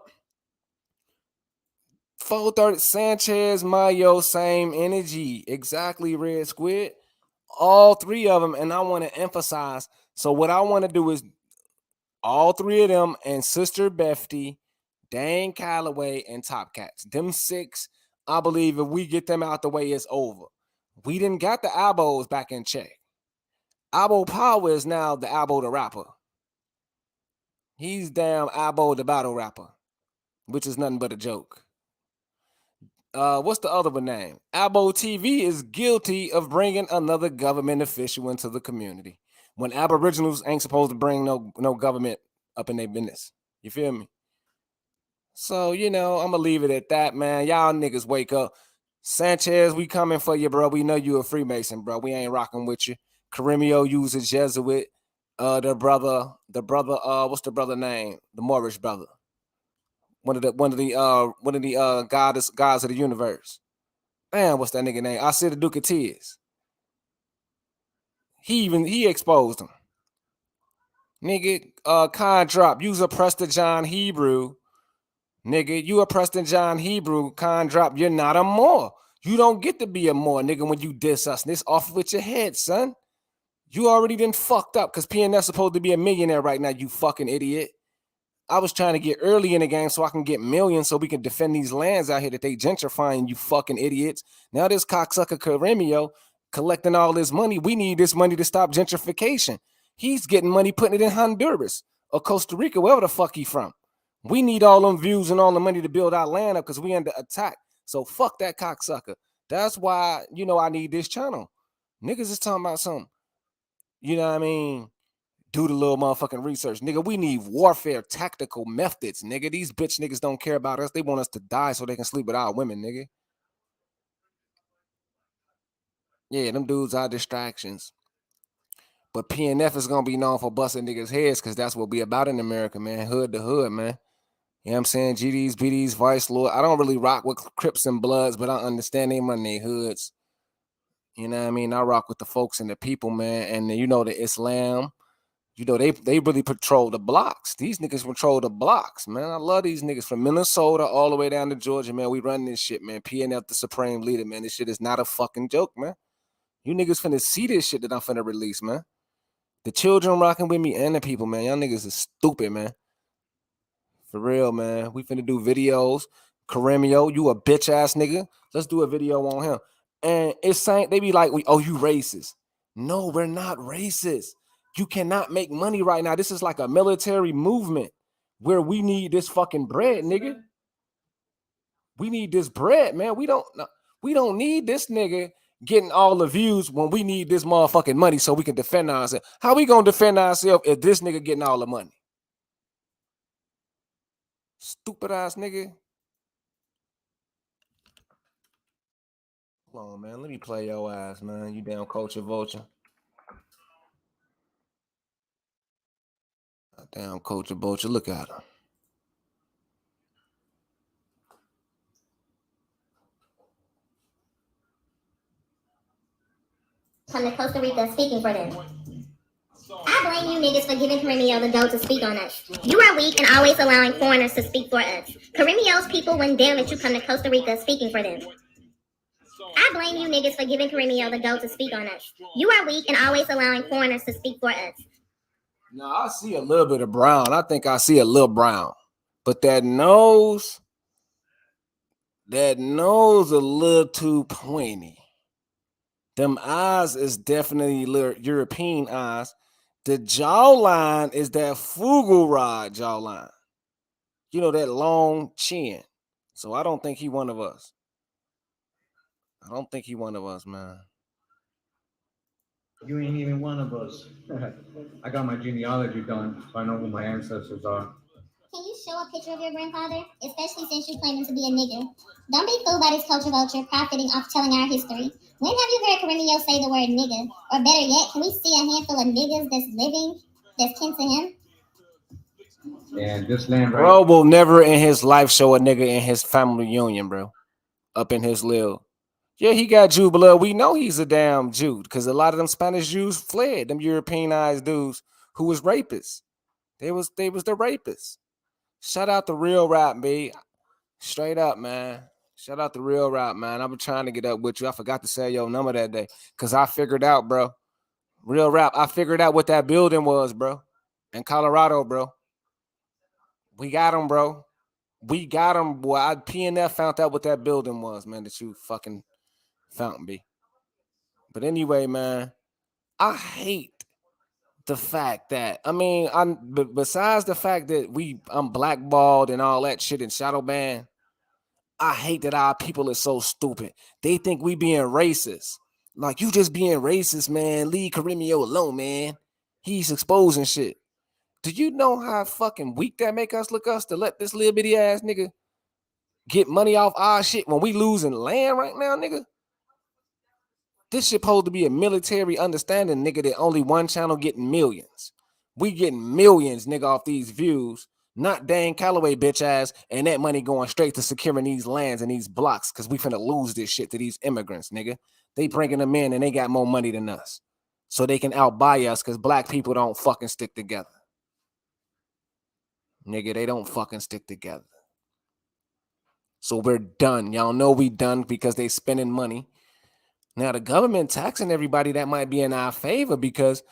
430 Sanchez, Mayo, same energy. Exactly, Red Squid. All three of them. And I want to emphasize. So what I want to do is all three of them and Sister Befty, Dane Calloway, and Top Cats. Them six, I believe if we get them out the way, it's over. We didn't got the Abos back in check. Abo Power is now the Abo the rapper. He's damn Abo the battle rapper, which is nothing but a joke. What's the other one name? Abo TV is guilty of bringing another government official into the community when Aboriginals ain't supposed to bring no government up in their business. You feel me? So, I'm going to leave it at that, man. Y'all niggas wake up. Sanchez, we coming for you, bro. We know you a Freemason, bro. We ain't rocking with you. Karimio uses Jesuit. The brother, what's the brother name? The Moorish brother. One of the gods of the universe. Man, what's that nigga name? I said the Duke of Tears. He exposed him. Nigga, Con Drop. Use a Preston John Hebrew. Nigga, you a Preston John Hebrew. Con Drop. You're not a Moor. You don't get to be a Moor, nigga, when you diss us. And it's off with your head, son. You already done fucked up because PNF's supposed to be a millionaire right now, you fucking idiot. I was trying to get early in the game so I can get millions so we can defend these lands out here that they gentrifying, you fucking idiots. Now this cocksucker Karimio collecting all this money. We need this money to stop gentrification. He's getting money, putting it in Honduras or Costa Rica, wherever the fuck he from. We need all them views and all the money to build our land up because we under attack. So fuck that cocksucker. That's why, I need this channel. Niggas is talking about something. You know what I mean? Do the little motherfucking research. Nigga, we need warfare tactical methods, nigga. These bitch niggas don't care about us. They want us to die so they can sleep with our women, nigga. Yeah, them dudes are distractions. But PNF is going to be known for busting niggas' heads because that's what we about in America, man. Hood to hood, man. You know what I'm saying? GDs, BDs, Vice Lord. I don't really rock with Crips and Bloods, but I understand they run their hoods. You know what I mean? I rock with the folks and the people, man. And the Islam. They really patrol the blocks. These niggas patrol the blocks, man. I love these niggas from Minnesota all the way down to Georgia, man. We run this shit, man. PNF the supreme leader, man. This shit is not a fucking joke, man. You niggas finna see this shit that I'm finna release, man. The children rocking with me and the people, man. Y'all niggas is stupid, man. For real, man. We finna do videos. Karimio, you a bitch ass nigga. Let's do a video on him. And it's saying they be like, you racist. No, we're not racist. You cannot make money right now. This is like a military movement where we need this fucking bread, nigga. We need this bread, man. We don't need this nigga getting all the views when we need this motherfucking money so we can defend ourselves. How we gonna defend ourselves if this nigga getting all the money? Stupid ass nigga. Hold on, man. Let me play your ass, man. You damn culture vulture. Damn culture vulture. Look at her. Come to Costa Rica speaking for them. I blame you niggas for giving Karimio the dough to speak on us. You are weak and always allowing foreigners to speak for us. Karimio's people wouldn't damn if you come to Costa Rica speaking for them. I blame you niggas for giving Karimio the dough to speak on us. You are weak and always allowing foreigners to speak for us. No, I see a little bit of brown. I think I see a little brown. But that nose a little too pointy. Them eyes is definitely European eyes. The jawline is that Fugelrod jawline. That long chin. So I don't think he one of us. Man. You ain't even one of us. I got my genealogy done, so I know who my ancestors are. Can you show a picture of your grandfather? Especially since you claim him to be a nigga. Don't be fooled by this culture vulture profiting off telling our history. When have you heard Carimio say the word nigga? Or better yet, can we see a handful of niggas that's living, that's kin to him? And this land right. Bro will never in his life show a nigga in his family reunion, bro. Up in his little. Yeah, he got Jew blood. We know he's a damn Jew because a lot of them Spanish Jews fled. Them Europeanized dudes who was rapists. They was the rapists. Shout out the real rap, B. Straight up, man. Shout out the real rap, man. I've been trying to get up with you. I forgot to say your number that day because I figured out, bro. Real rap. I figured out what that building was, bro. In Colorado, bro. We got him, bro. We got him, boy. PNF found out what that building was, man, that you fucking found, B. But anyway, man, I hate the fact that, I mean, besides the fact that I'm blackballed and all that shit and shadow banned, I hate that our people are so stupid. They think we being racist. Like, you just being racist, man. Leave Carimio alone, man. He's exposing shit. Do you know how fucking weak that make us look us to let this little bitty ass nigga get money off our shit when we losing land right now, nigga? This shit supposed to be a military understanding, nigga, that only one channel getting millions. We getting millions, nigga, off these views. Not Dan Calloway, bitch ass, and that money going straight to securing these lands and these blocks because we finna lose this shit to these immigrants, nigga. They bringing them in and they got more money than us. So they can outbuy us because black people don't fucking stick together. Nigga, they don't fucking stick together. So we're done. Y'all know we done because they spending money. Now the government taxing everybody, that might be in our favor because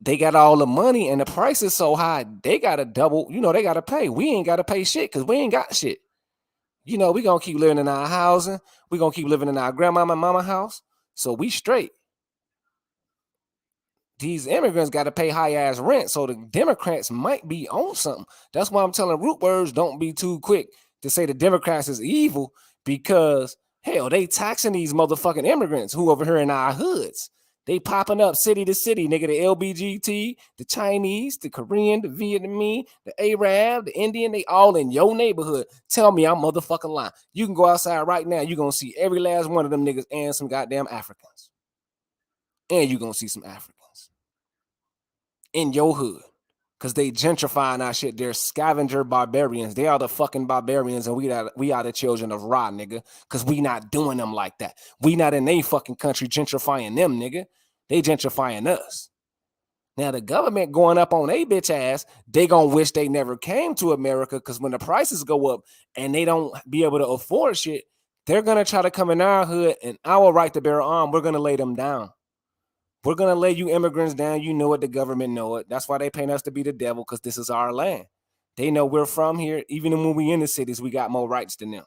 they got all the money and the price is so high, they got to double, they got to pay. We ain't got to pay shit because we ain't got shit. We going to keep living in our housing. We going to keep living in our grandmama and mama house. So we straight. These immigrants got to pay high ass rent. So the Democrats might be on something. That's why I'm telling root words, don't be too quick to say the Democrats is evil because hell, they taxing these motherfucking immigrants who over here in our hoods. They popping up city to city, nigga. The LBGT, the Chinese, the Korean, the Vietnamese, the Arab, the Indian, they all in your neighborhood. Tell me I'm motherfucking lying. You can go outside right now. You're going to see every last one of them niggas and some goddamn Africans. And you're going to see some Africans in your hood. Because they gentrifying our shit. They're scavenger barbarians. They are the fucking barbarians, and we are the children of Ra, nigga. Because we not doing them like that. We not in they fucking country gentrifying them, nigga. They gentrifying us. Now, the government going up on they bitch ass, they gonna wish they never came to America because when the prices go up and they don't be able to afford shit, they're gonna try to come in our hood and our right to bear arm, we're gonna lay them down. We're going to lay you immigrants down. You know it. The government know it. That's why they paying us to be the devil because this is our land. They know we're from here. Even when we in the cities, we got more rights than them.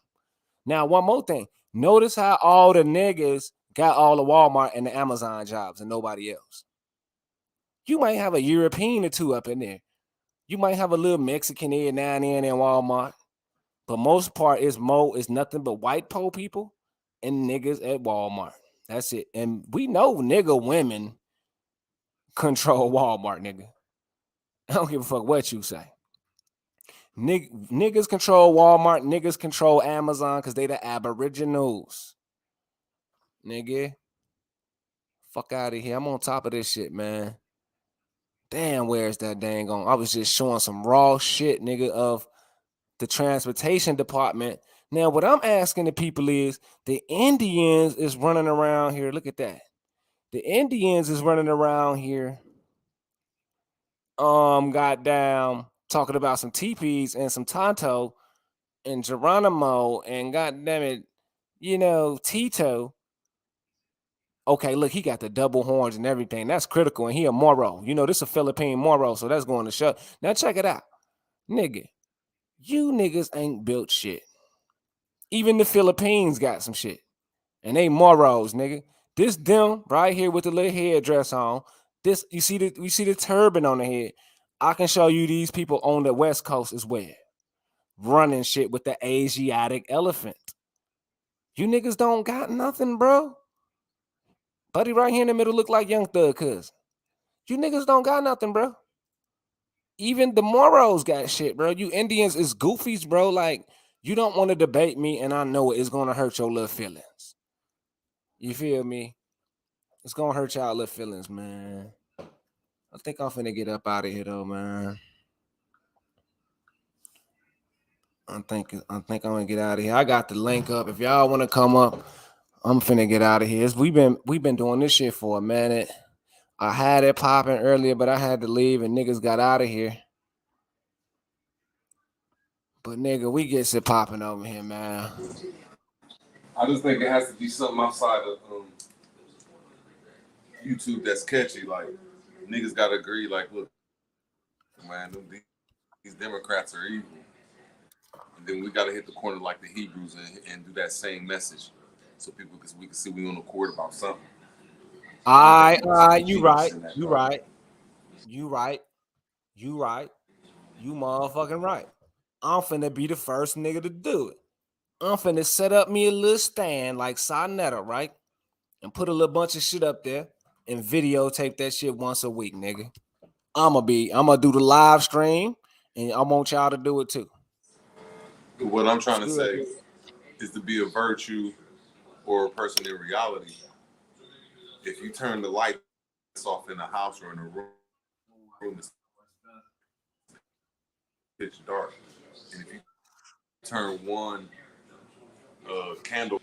Now, one more thing. Notice how all the niggas got all the Walmart and the Amazon jobs and nobody else. You might have a European or two up in there. You might have a little Mexican here now and then in Walmart. But most part is nothing but white po people and niggas at Walmart. That's it. And we know nigga women control Walmart, nigga. I don't give a fuck what you say. Niggas control Walmart. Niggas control Amazon because they the aboriginals. Nigga. Fuck out of here. I'm on top of this shit, man. Damn, where's that dang on? I was just showing some raw shit, nigga, of the transportation department. Now, what I'm asking the people is the Indians is running around here. Look at that. The Indians is running around here. Goddamn, talking about some teepees and some Tonto and Geronimo and goddamn it, Tito. Okay, look, he got the double horns and everything. That's critical. And he a Moro. This is a Philippine Moro, so that's going to show. Now check it out. Nigga, you niggas ain't built shit. Even the Philippines got some shit. And they Moros, nigga. This them right here with the little headdress on. This, you see the turban on the head. I can show you these people on the West Coast as well. Running shit with the Asiatic elephant. You niggas don't got nothing, bro. Buddy right here in the middle look like Young Thug cousin. You niggas don't got nothing, bro. Even the Moros got shit, bro. You Indians is goofies, bro. Like, you don't want to debate me, and I know it's gonna hurt your little feelings. You feel me? It's gonna hurt y'all little feelings, man. I think I'm finna get up out of here though, man. I think I'm gonna get out of here. I got the link up. If y'all wanna come up, I'm finna get out of here. We've been doing this shit for a minute. I had it popping earlier, but I had to leave and niggas got out of here. But nigga, we get shit popping over here, man. I just think it has to be something outside of YouTube that's catchy. Like, niggas gotta agree. Like, look, man, these Democrats are evil. And then we gotta hit the corner like the Hebrews and do that same message, so we can see we on accord about something. You right. You right. You right. You right. You motherfucking right. I'm finna be the first nigga to do it. I'm finna set up me a little stand like Sonetta, right? And put a little bunch of shit up there and videotape that shit once a week, nigga. I'ma do the live stream and I want y'all to do it too. What I'm trying to say is to be a virtue or a person in reality. If you turn the lights off in a house or in a room, it's pitch dark. And if you turn one candle,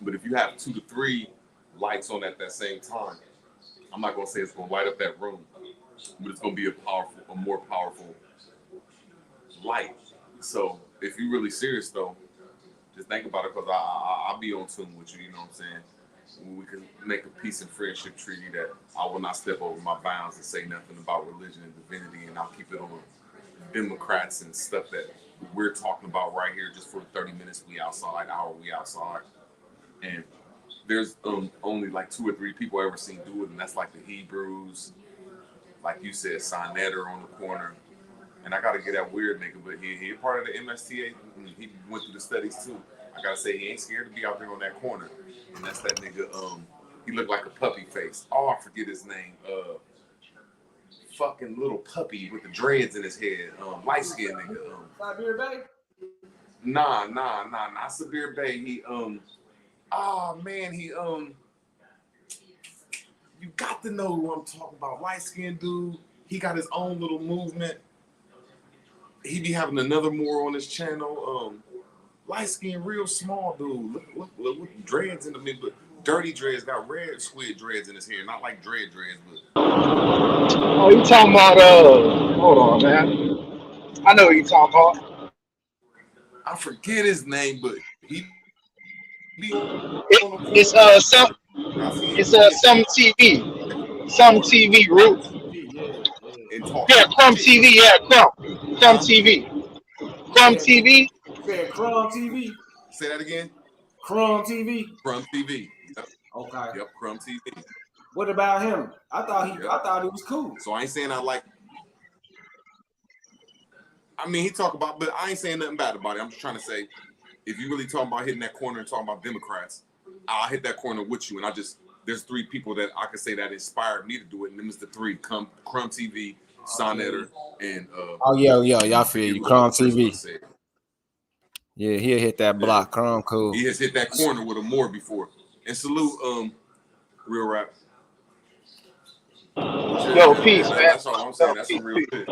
but if you have 2 to 3 lights on at that same time, I'm not gonna say it's gonna light up that room, but it's gonna be a more powerful light. So if you're really serious though, just think about it, because I'll be on tune with you. You know what I'm saying? We can make a peace and friendship treaty that I will not step over my bounds and say nothing about religion and divinity, and I'll keep it on Democrats and stuff that we're talking about right here, just for 30 minutes we outside, hour we outside. And there's only like 2 or 3 people I ever seen do it, and that's like the Hebrews, like you said, Sonetta on the corner. And I gotta get that weird nigga, but he part of the MSTA. He went through the studies too. I gotta say, he ain't scared to be out there on that corner. And that's that nigga. He looked like a puppy face. Oh, I forget his name. Fucking little puppy with the dreads in his head. Light skinned nigga. Sabir Bay? Nah, not Sabir Bay. You got to know who I'm talking about. Light skinned dude. He got his own little movement. He be having another more on his channel. Light skin, real small dude. Look with dreads in the middle. Dirty dreads, got red squid dreads in his hair. Not like dreads, but. Oh, you talking about hold on, man. I know what you talking about. I forget his name, but he be on It's some TV. Some TV root. Yeah, Crumb TV, Crumb TV. Crumb TV. Said Crumb TV. Say that again. Crumb TV. Crumb TV. Yep. Okay. Yep, Crumb TV. What about him? I thought he was cool. So I ain't saying I like. I mean, he talk about, but I ain't saying nothing bad about it. I'm just trying to say, if you really talking about hitting that corner and talking about Democrats, I'll hit that corner with you. And there's 3 people that I could say that inspired me to do it, and them is the 3: Crumb TV, Sonetta, and y'all feel you. Crumb TV. Yeah, he'll hit that block. Crumb cool. He has hit that corner with a more before. And salute Real Rap. Yo, peace, man. That's all I'm saying. That's some real shit.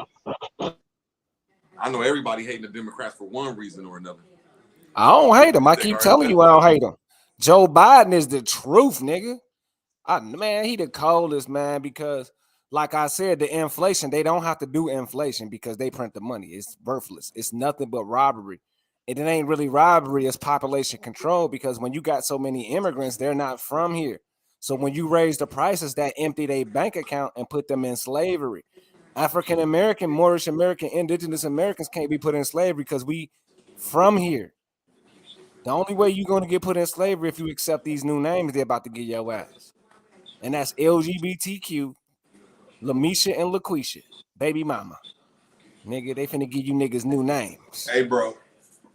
I know everybody hating the Democrats for one reason or another. I don't hate them. I keep telling you I don't hate them. Joe Biden is the truth, nigga. Man, he the coldest, man, because like I said, the inflation, they don't have to do inflation because they print the money. It's worthless. It's nothing but robbery. And it ain't really robbery, it's population control, because when you got so many immigrants, they're not from here. So when you raise the prices, that empty their bank account and put them in slavery. African American, Moorish American, Indigenous Americans can't be put in slavery because we from here. The only way you're going to get put in slavery if you accept these new names they're about to get your ass. And that's LGBTQ, Lamisha and LaQuisha, baby mama. Nigga, they finna give you niggas new names. Hey, bro,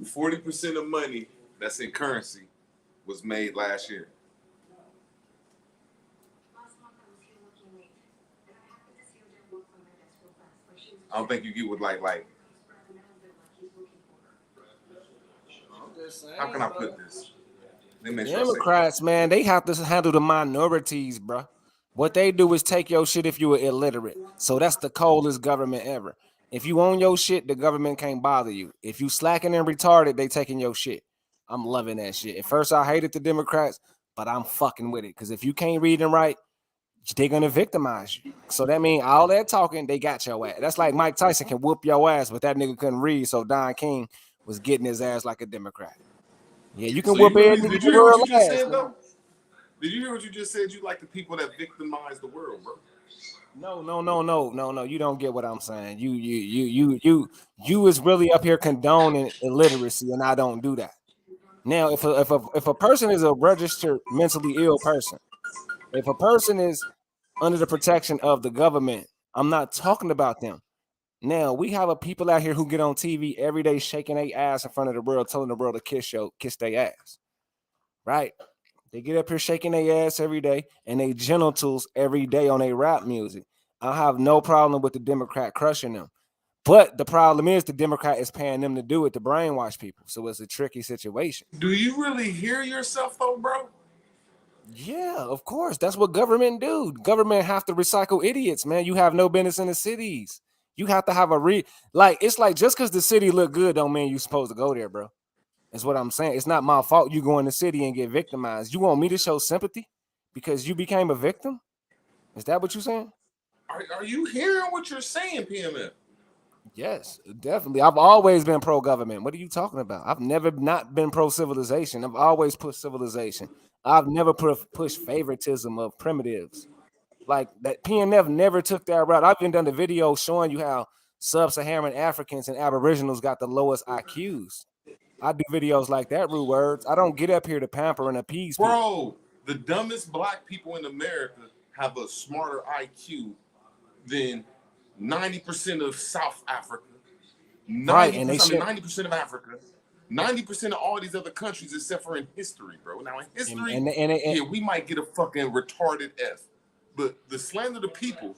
40% of money that's in currency was made last year. I don't think you get with like. How can I put this? Let me make sure I say Democrats, man, they have to handle the minorities, bro. What they do is take your shit if you were illiterate. So that's the coldest government ever. If you own your shit, the government can't bother you. If you slacking and retarded, they taking your shit. I'm loving that shit. At first, I hated the Democrats, but I'm fucking with it. Because if you can't read and write, they're gonna victimize you. So that means all that talking, they got your ass. That's like Mike Tyson can whoop your ass, but that nigga couldn't read. So Don King was getting his ass like a Democrat. Yeah, you can So whoop you every really nigga did in you the hear what world you just ass. said though? Did you hear what you just said? You like the people that victimize the world, bro. No. You don't get what I'm saying. You is really up here condoning illiteracy, and I don't do that. Now, if a person is a registered mentally ill person, if a person is under the protection of the government, I'm not talking about them. Now we have a people out here who get on TV every day shaking their ass in front of the world, telling the world to kiss their ass. Right? They get up here shaking their ass every day and they genitals every day on their rap music. I have no problem with the Democrat crushing them. But the problem is the Democrat is paying them to do it to brainwash people. So it's a tricky situation. Do you really hear yourself though, bro? Yeah, of course. That's what government do. Government have to recycle idiots, man. You have no business in the cities. You have to have it's like just because the city look good don't mean you're supposed to go there, bro. That's what I'm saying. It's not my fault you go in the city and get victimized. You want me to show sympathy because you became a victim? Is that what you're saying? Are you hearing what you're saying, PMF? Yes, definitely. I've always been pro-government. What are you talking about? I've never not been pro-civilization. I've always pushed civilization. I've never pushed favoritism of primitives. Like that PNF never took that route. I've been done the video showing you how sub-Saharan Africans and Aboriginals got the lowest IQs. I do videos like that, rude words. I don't get up here to pamper and appease people. Bro, the dumbest black people in America have a smarter IQ than 90% of South Africa. 90%, Right, and they 90% of Africa. 90% of all these other countries except for in history, bro. Now in history, yeah, we might get a fucking retarded F. But the slander of the people.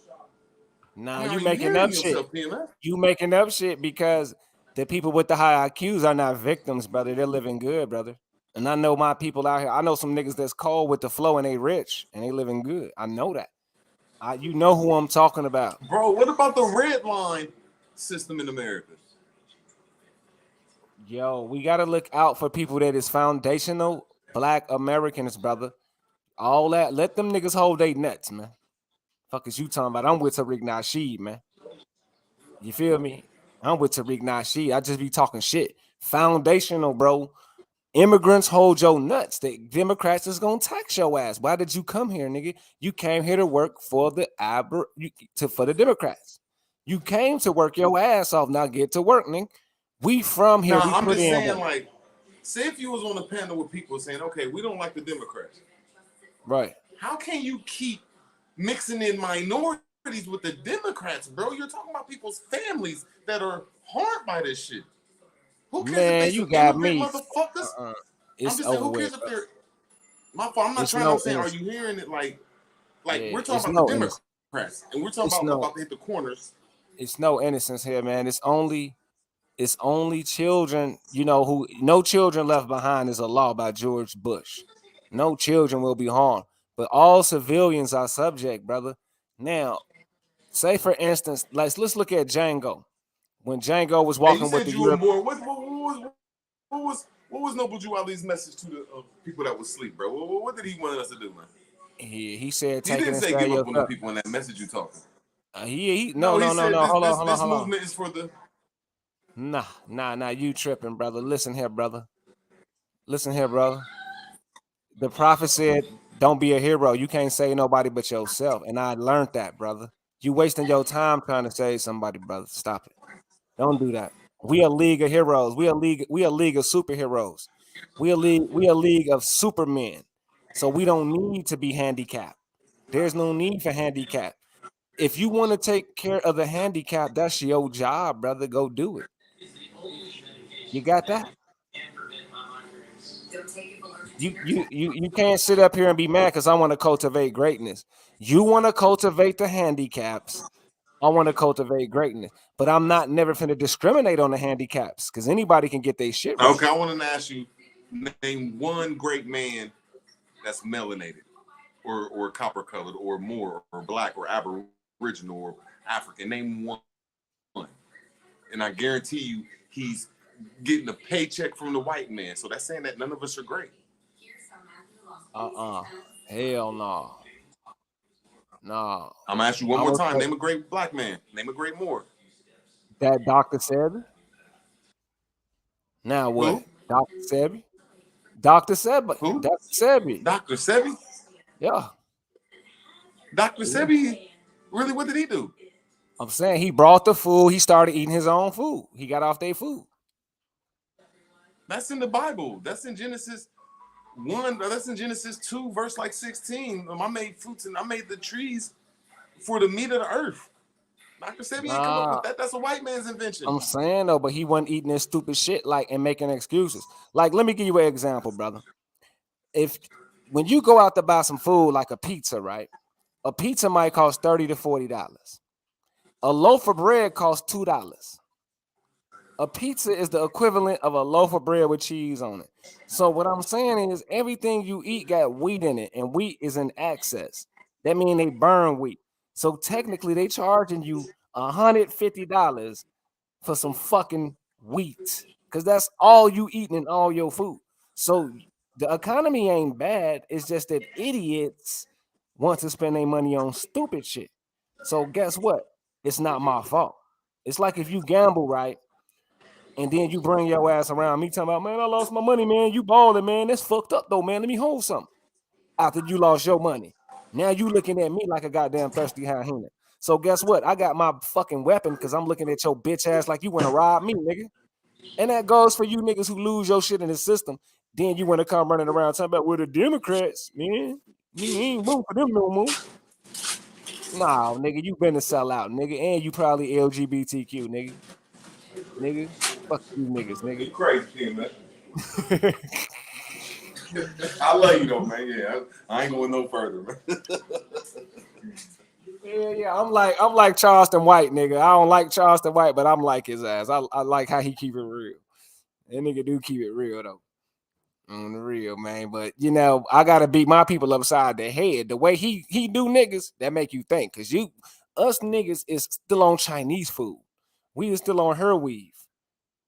Nah, you making up shit. You making up shit because the people with the high IQs are not victims, brother. They're living good, brother. And I know my people out here. I know some niggas that's cold with the flow and they rich and they living good. I know that. You know who I'm talking about. Bro, what about the red line system in America? Yo, we got to look out for people that is foundational black Americans, brother. All that. Let them niggas hold they nuts, man. Fuck is you talking about? I'm with Tariq Nasheed, man. You feel me? I'm with Tariq Nasheed. I just be talking shit. Foundational, bro. Immigrants hold your nuts. The Democrats is gonna tax your ass. Why did you come here, nigga? You came here to work for the Democrats. You came to work your ass off. Now get to work, nigga. We from here. I'm just saying, like, say if you was on a panel with people saying, okay, we don't like the Democrats. Right. How can you keep mixing in minorities with the Democrats, bro? You're talking about people's families that are harmed by this shit. Who cares if they you got me. Motherfuckers? I'm just saying, who cares if they're my fault? I'm not trying. I'm saying, are you hearing it like we're talking about the Democrats and we're talking about to hit the corners. It's no innocence here, man. It's only children, who no children left behind is a law by George Bush. No children will be harmed, but all civilians are subject, brother. Now, say for instance, let's look at Django. When Django was walking with the what was Noble Drew Ali's message to the people that was asleep, bro? What did he want us to do, man? He said, he didn't say give up on the people in that message you talking. No. Hold on. This movement is for the. Nah. You tripping, brother. Listen here, brother. The prophet said, "Don't be a hero. You can't save nobody but yourself." And I learned that, brother. You wasting your time trying to save somebody, brother. Stop it. Don't do that. We a league of heroes. We a league of superheroes. We a league of supermen. So we don't need to be handicapped. There's no need for handicap. If you want to take care of the handicap, that's your job, brother. Go do it. You got that? You can't sit up here and be mad because I want to cultivate greatness. You want to cultivate the handicaps I want to cultivate greatness, but I'm not never finna discriminate on the handicaps because anybody can get their shit right. Okay, I want to ask you, name one great man that's melanated or copper colored or more or black or aboriginal or African. Name one. And I guarantee you he's getting a paycheck from the white man. So that's saying that none of us are great. Hell no. No. I'm gonna ask you one more time. Name a great black man. Name a great Moor. That Dr. Sebi. Now what? Who? Dr. Sebi? Dr. Sebi. Who? Dr. Sebi. Dr. Sebi? Yeah. Dr. Sebi, really, what did he do? I'm saying he brought the food. He started eating his own food. He got off their food. That's in the Bible. That's in Genesis 1. That's in Genesis 2, verse like 16. I made fruits and I made the trees for the meat of the earth. Dr. Sebi ain't come up with that. That's a white man's invention. I'm saying though, but he wasn't eating this stupid shit like and making excuses. Like, let me give you an example, brother. When you go out to buy some food like a pizza, right? A pizza might cost $30 to $40. A loaf of bread costs $2. A pizza is the equivalent of a loaf of bread with cheese on it. So what I'm saying is everything you eat got wheat in it, and wheat is in excess. That means they burn wheat. So technically they charging you $150 for some fucking wheat because that's all you eating in all your food. So the economy ain't bad. It's just that idiots want to spend their money on stupid shit. So guess what? It's not my fault. It's like if you gamble, right? And then you bring your ass around me talking about, man, I lost my money, man. You balling, man. That's fucked up though, man. Let me hold something. After you lost your money. Now you looking at me like a goddamn thirsty hyena. So guess what? I got my fucking weapon because I'm looking at your bitch ass like you want to rob me, nigga. And that goes for you niggas who lose your shit in the system. Then you want to come running around talking about, we're the Democrats, man. You ain't voting for them no more. Nah, nigga, you been to sell out, nigga. And you probably LGBTQ, nigga. Nigga, fuck you niggas, nigga. You crazy, King, man. I love you though, man. Yeah, I ain't going no further, man. Yeah. I'm like Charleston White, nigga. I don't like Charleston White, but I'm like his ass. I like how he keep it real. That nigga do keep it real though. On the real, man. But you know, I gotta beat my people upside the head. The way he do niggas, that make you think. Cause us niggas is still on Chinese food. We is still on her weave.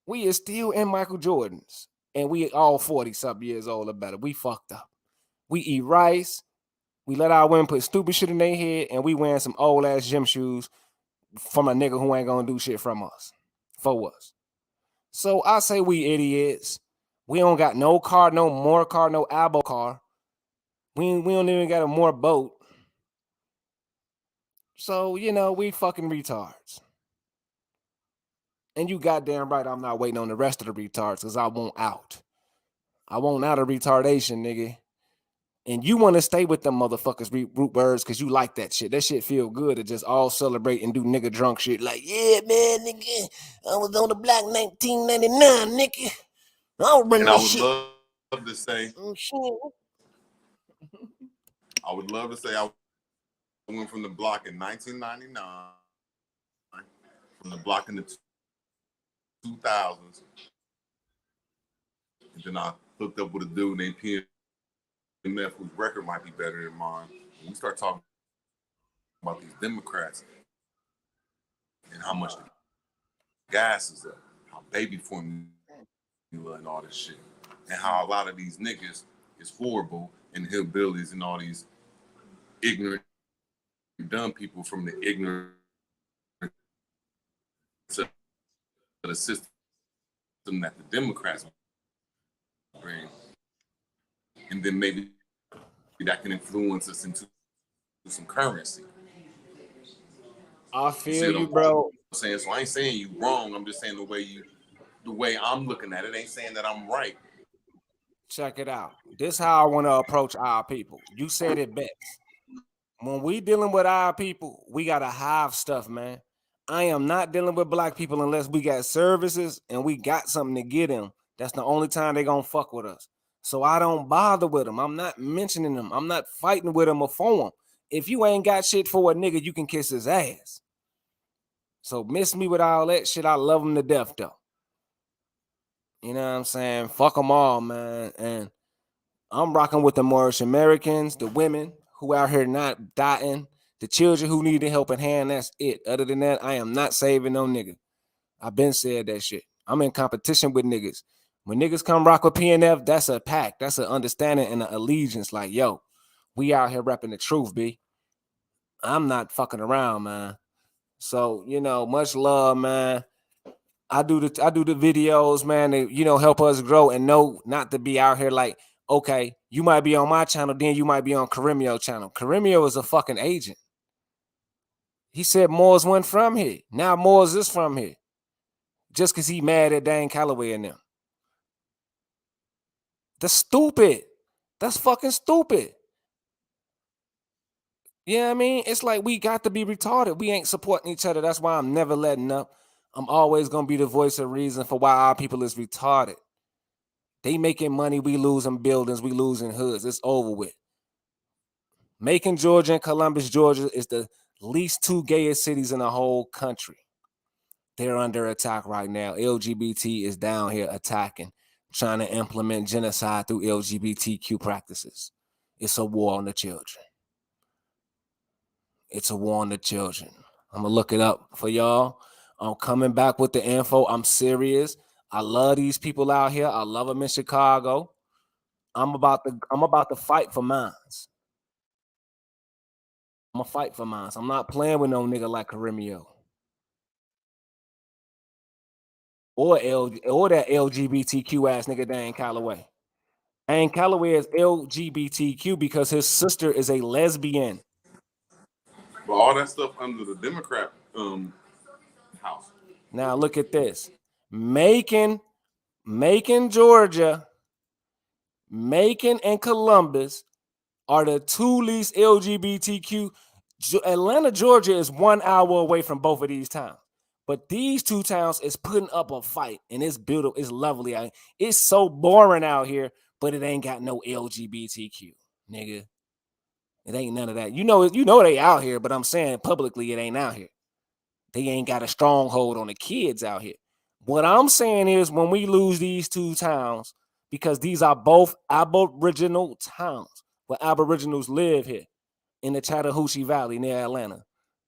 We is still in Michael Jordan's. And we all 40-something years old or better. We fucked up. We eat rice. We let our women put stupid shit in their head, and we wearing some old ass gym shoes from a nigga who ain't gonna do shit from us, for us. So I say we idiots. We don't got no car, no more car, no elbow car. We don't even got a more boat. So, you know, we fucking retards. And you goddamn right I'm not waiting on the rest of the retards because I want out. I want out of retardation, nigga. And you want to stay with them motherfuckers, root birds, because you like that shit. That shit feel good to just all celebrate and do nigga drunk shit. Like, yeah, man, nigga, I was on the block 1999, nigga. I'll bring this shit. Love to say, I would love to say I went from the block in 1999, from the block in the 2000s, and then I hooked up with a dude named PMF whose record might be better than mine. And we start talking about these Democrats and how much the gas is up, how baby formula and all this shit, and how a lot of these niggas is horrible and hillbillies and all these ignorant, dumb people from the ignorant of the system that the Democrats bring, and then maybe that can influence us into some currency. I feel you, bro. I'm saying, so I ain't saying you wrong. I'm just saying the way I'm looking at it ain't saying that I'm right. Check it out. This is how I want to approach our people. You said it best. When we dealing with our people, we gotta have stuff, man. I am not dealing with black people unless we got services and we got something to get them. That's the only time they gonna fuck with us. So I don't bother with them. I'm not mentioning them. I'm not fighting with them or for them. If you ain't got shit for a nigga, you can kiss his ass. So miss me with all that shit. I love them to death though. You know what I'm saying? Fuck them all, man. And I'm rocking with the Moorish Americans, the women who out here not dying, the children who need a helping hand. That's it. Other than that, I am not saving no nigga. I've been said that shit. I'm in competition with niggas. When niggas come rock with PNF, that's a pact. That's an understanding and an allegiance. Like, yo, we out here repping the truth, B. I'm not fucking around, man. So, much love, man. I do the videos, man, that, help us grow and know not to be out here like, okay, you might be on my channel, then you might be on Karimio channel. Karimio is a fucking agent. He said Moors went from here. Now Moors is from here. Just because he mad at Dan Calloway and them. That's stupid. That's fucking stupid. You know what I mean? It's like we got to be retarded. We ain't supporting each other. That's why I'm never letting up. I'm always going to be the voice of reason for why our people is retarded. They making money, we losing buildings, we losing hoods. It's over with. Macon, Georgia, and Columbus, Georgia is the least two gayest cities in the whole country. They're under attack right now. LGBT is down here attacking, trying to implement genocide through LGBTQ practices. It's a war on the children. It's a war on the children. I'm going to look it up for y'all. I'm coming back with the info. I'm serious. I love these people out here. I love them in Chicago. I'm about to fight for mines. I'm gonna fight for mines. I'm not playing with no nigga like Karimio. Or that LGBTQ ass nigga Dan Calloway. Dan Calloway is LGBTQ because his sister is a lesbian. But all that stuff under the Democrat house. Now look at this. Macon, Georgia, Macon and Columbus are the two least LGBTQ. Atlanta, Georgia is 1 hour away from both of these towns. But these two towns is putting up a fight, and it's beautiful. It's lovely. It's so boring out here, but it ain't got no LGBTQ, nigga. It ain't none of that. You know they out here, but I'm saying publicly it ain't out here. They ain't got a stronghold on the kids out here. What I'm saying is when we lose these two towns, because these are both Aboriginal towns where Aboriginals live here in the Chattahoochee Valley near Atlanta,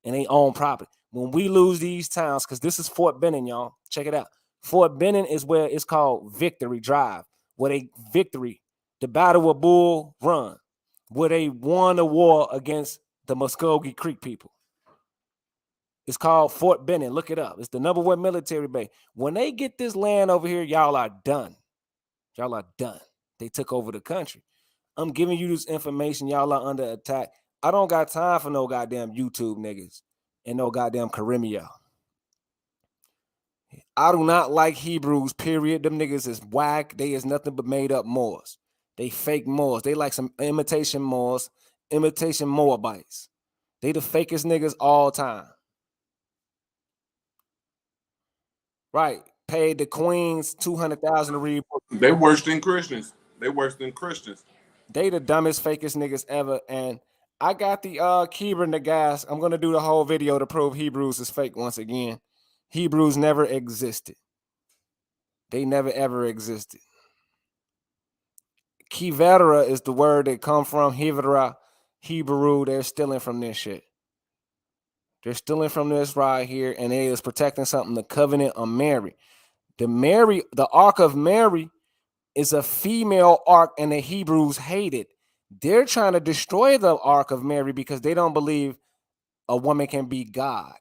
and they own property. When we lose these towns, because this is Fort Benning, y'all, check it out. Fort Benning is where it's called Victory Drive, where the Battle of Bull Run, where they won the war against the Muskogee Creek people. It's called Fort Benning. Look it up. It's the #1 military base. When they get this land over here, y'all are done. Y'all are done. They took over the country. I'm giving you this information. Y'all are under attack. I don't got time for no goddamn YouTube niggas and no goddamn Karimia. I do not like Hebrews, period. Them niggas is whack. They is nothing but made up Moors. They fake Moors. They like some imitation Moors, imitation Moabites. They the fakest niggas all time. Right. Paid the queens $200,000 to read books. They worse than Christians. They worse than Christians. They the dumbest, fakest niggas ever. And I got the Kebra Nagas. I'm gonna do the whole video to prove Hebrews is fake once again. Hebrews never existed. They never ever existed. Kivera is the word that come from Hivra, Hebrew. They're stealing from this shit. They're stealing from this right here, and it is protecting something. The covenant of Mary. The Ark of Mary is a female ark, and the Hebrews hate it. They're trying to destroy the Ark of Mary because they don't believe a woman can be God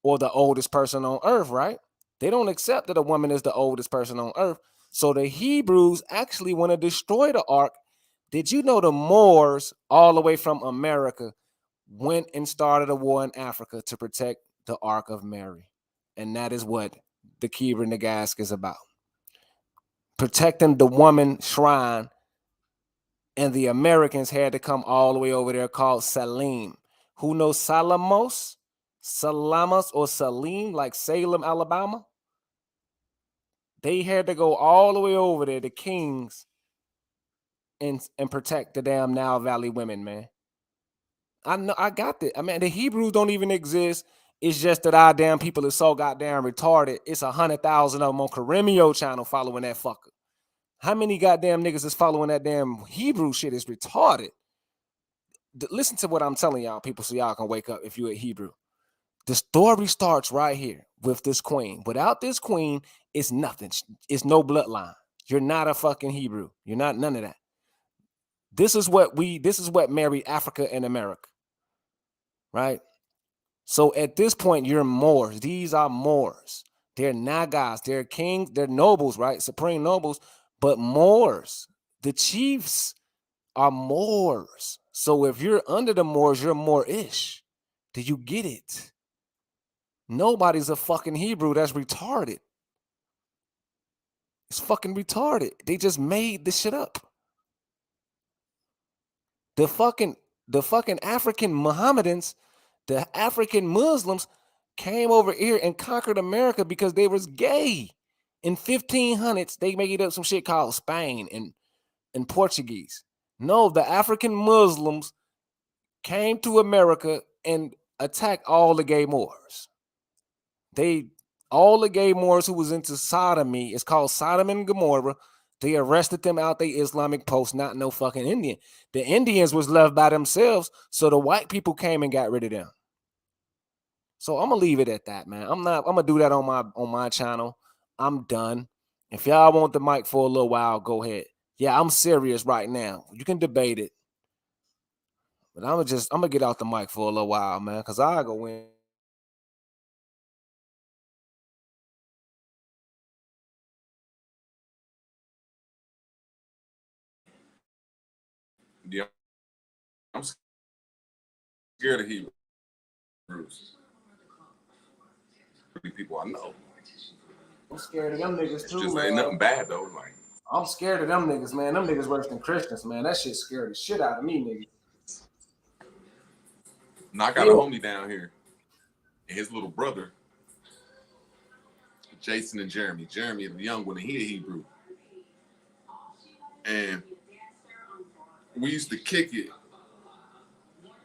or the oldest person on earth, right? They don't accept that a woman is the oldest person on earth. So the Hebrews actually want to destroy the ark. Did you know the Moors, all the way from America, went and started a war in Africa to protect the Ark of Mary? And that is what the Kebra Nagask is about. Protecting the woman shrine. And the Americans had to come all the way over there called Salim. Who knows Salamos? Salamas or Salim, like Salem, Alabama? They had to go all the way over there, the kings, and protect the damn Nile Valley women, man. I know, I got that. I mean, the Hebrews don't even exist, It's just that our damn people is so goddamn retarded. It's 100,000 of them on Caremio channel following that fucker. How many goddamn niggas is following that damn Hebrew shit? Is retarded. Listen to what I'm telling y'all, people, so y'all can wake up if you're a Hebrew. The story starts right here with this queen. Without this queen, it's nothing. It's no bloodline. You're not a fucking Hebrew. You're not none of that. This is what married Africa and America. Right? So at this point, you're Moors. These are Moors. They're Nagas. They're kings. They're nobles, right? Supreme nobles. But Moors, the chiefs are Moors. So if you're under the Moors, you're Moorish. Do you get it? Nobody's a fucking Hebrew. That's retarded. It's fucking retarded. They just made this shit up. The fucking African Mohammedans, the African Muslims came over here and conquered America because they was gay. In 1500s, they made up some shit called Spain and Portuguese. No, the African Muslims came to America and attacked all the gay Moors. All the gay Moors who was into sodomy, it's called Sodom and Gomorrah. They arrested them out their Islamic post, not no fucking Indian. The Indians was left by themselves, so the white people came and got rid of them. So I'm gonna leave it at that, man. I'm gonna do that on my channel. I'm done. If y'all want the mic for a little while, go ahead. Yeah, I'm serious right now. You can debate it. But I'm gonna get out the mic for a little while, man, because I go in. Yeah, I'm scared of Hebrews. Pretty people I know. I'm scared of them niggas It's too, just man. ain't nothing bad though. Like I'm scared of them niggas, man. Them niggas worse than Christians, man. That shit scared the shit out of me, niggas. now I got a homie down here, and his little brother, Jason and Jeremy. Jeremy is the young one, and he a Hebrew. And we used to kick it.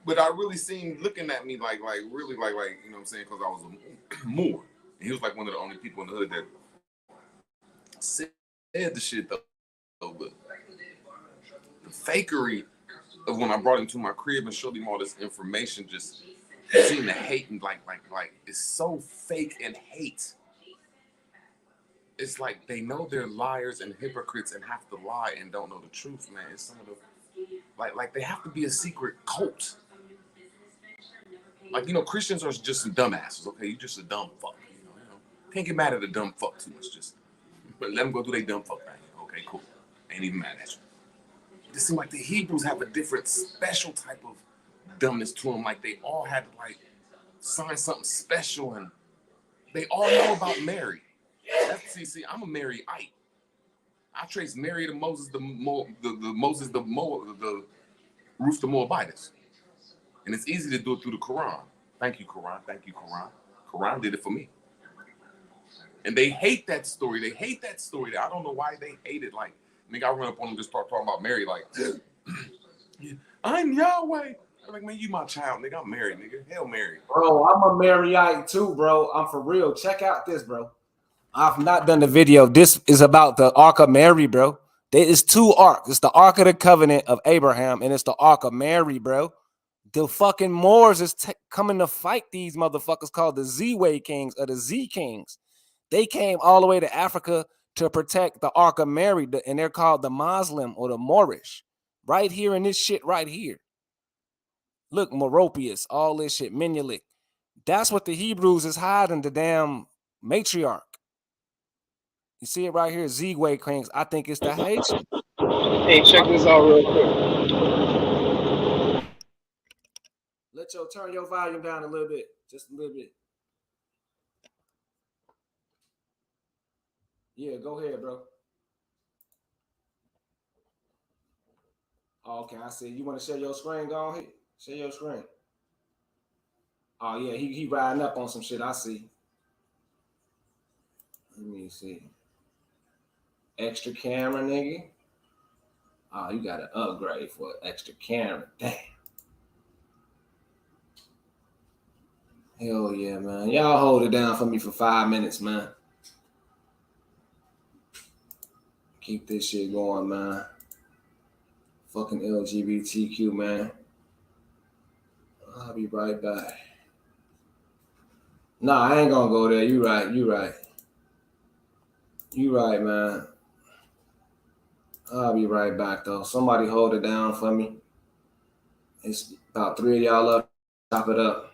But I really seen looking at me like really like you know what I'm saying, because I was a Moor. And he was like one of the only people in the hood that said the shit though. But the fakery of when I brought him to my crib and showed him all this information, just seeing the hate and like it's so fake and hate. It's like they know they're liars and hypocrites and have to lie and don't know the truth, man. It's some of the like they have to be a secret cult. Like, you know, Christians are just some dumbasses. Okay, you just a dumb fuck. You know, can't get mad at a dumb fuck too much. Just but let them go do their dumb fuck thing. Okay, cool. Ain't even mad at you. It seems like the Hebrews have a different, special type of dumbness to them. Like they all had to like sign something special, and they all know about Mary. See, I'm a Maryite. I trace Mary to Moses, the Ruth the Moabitess. And it's easy to do it through the Quran. Thank you, Quran. Thank you, Quran. Quran did it for me. And they hate that story. They hate that story. I don't know why they hate it. Like, nigga, I run up on them just start talking about Mary. Like, I'm Yahweh. I'm like, man, you my child, nigga. I'm married, nigga. Hail Mary. Bro, I'm a Maryite too, bro. I'm for real. Check out this, bro. I've not done the video. This is about the Ark of Mary, bro. There is two arks. It's the Ark of the Covenant of Abraham, and it's the Ark of Mary, bro. The fucking Moors is coming to fight these motherfuckers called the Z-Way Kings or the Z Kings. They came all the way to Africa to protect the Ark of Mary, and they're called the Muslim or the Moorish. Right here in this shit right here. Look, Meropius, all this shit, Menelik. That's what the Hebrews is hiding, the damn matriarch. You see it right here, Z-Way Kings. I think it's the Haitian. Hey, check this out real quick. Turn your volume down a little bit, just a little bit. Yeah, go ahead, bro. Oh, okay, I see. You want to share your screen? Go ahead, share your screen. Oh yeah, he riding up on some shit. I see. Let me see. Extra camera, nigga. Oh, you got to upgrade for extra camera. Damn. Hell yeah, man. Y'all hold it down for me for 5 minutes, man. Keep this shit going, man. Fucking LGBTQ, man. I'll be right back. Nah, I ain't gonna go there. You right, man. I'll be right back, though. Somebody hold it down for me. It's about 3 of y'all up. Chop it up.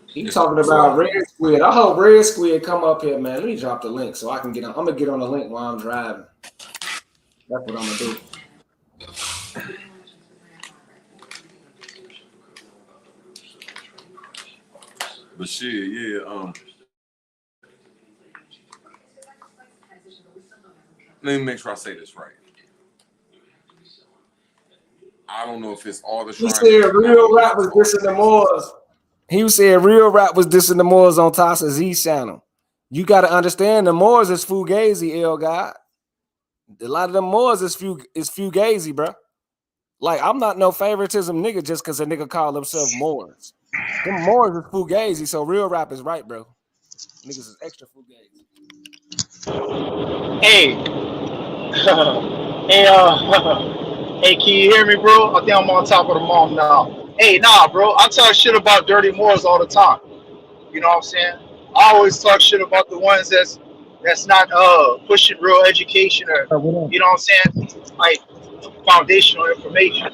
He talking about Red Squid. I hope Red Squid come up here, man. Let me drop the link so I can get on. I'm gonna get on the link while I'm driving. That's what I'm gonna do. But shit, yeah. Let me make sure I say this right. I don't know if it's all the He shrines. said real rap was dissing the Moors. He said real rap was dissing the Moors on Tasa Z's channel. You got to understand the Moors is Fugazi, El God. A lot of them Moors is Fugazi, bro. Like, I'm not no favoritism nigga just because a nigga call himself Moors. Them Moors is Fugazi, so real rap is right, bro. Niggas is extra Fugazi. Hey, hey, can you hear me, bro? I think I'm on top of the mountain now. Hey, nah, bro, I talk shit about dirty Moors all the time. You know what I'm saying? I always talk shit about the ones that's not pushing real education or you know what I'm saying, like foundational information.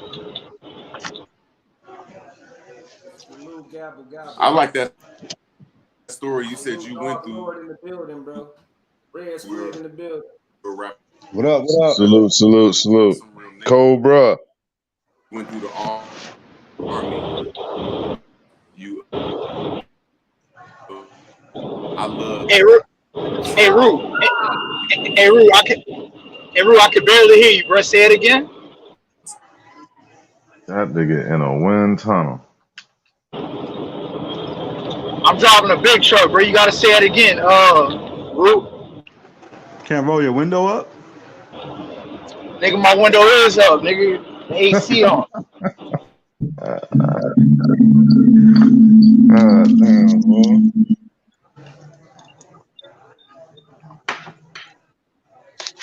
Salute, gabble, gabble. I like that story you said Salute, you went Dark through. Lord in the building, bro. Red Squid in the building. What up? Salute. Cobra. Went through the army. You, I love. Hey, Ru, hey, Ru, I can barely hear you, bro. Say it again. That nigga in a wind tunnel. I'm driving a big truck, bro. You gotta say it again. Ru. Can't roll your window up? Nigga, my window is up, nigga. The AC on. Damn, boy.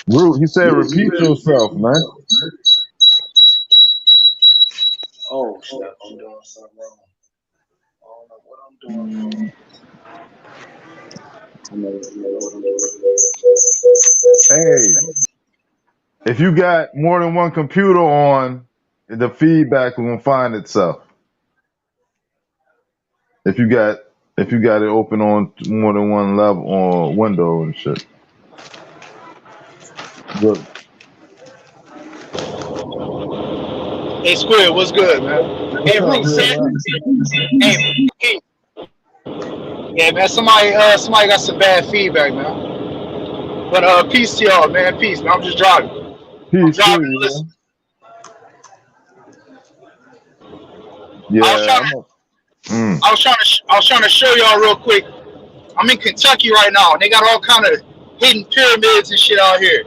Root, he said repeat yourself, man. Oh, snap. I'm doing something wrong. I don't know what I'm doing wrong. Hey, if you got more than one computer on, the feedback will find itself. If you got it open on more than one level or window and shit. Look. Hey, Squid, what's good, man? Hey, Ru, hey, yeah, man. Somebody got some bad feedback, man. But peace to y'all, man. Peace, man. I'm just driving. Peace to you, listen. Yeah, I was trying to show y'all real quick. I'm in Kentucky right now, and they got all kind of hidden pyramids and shit out here.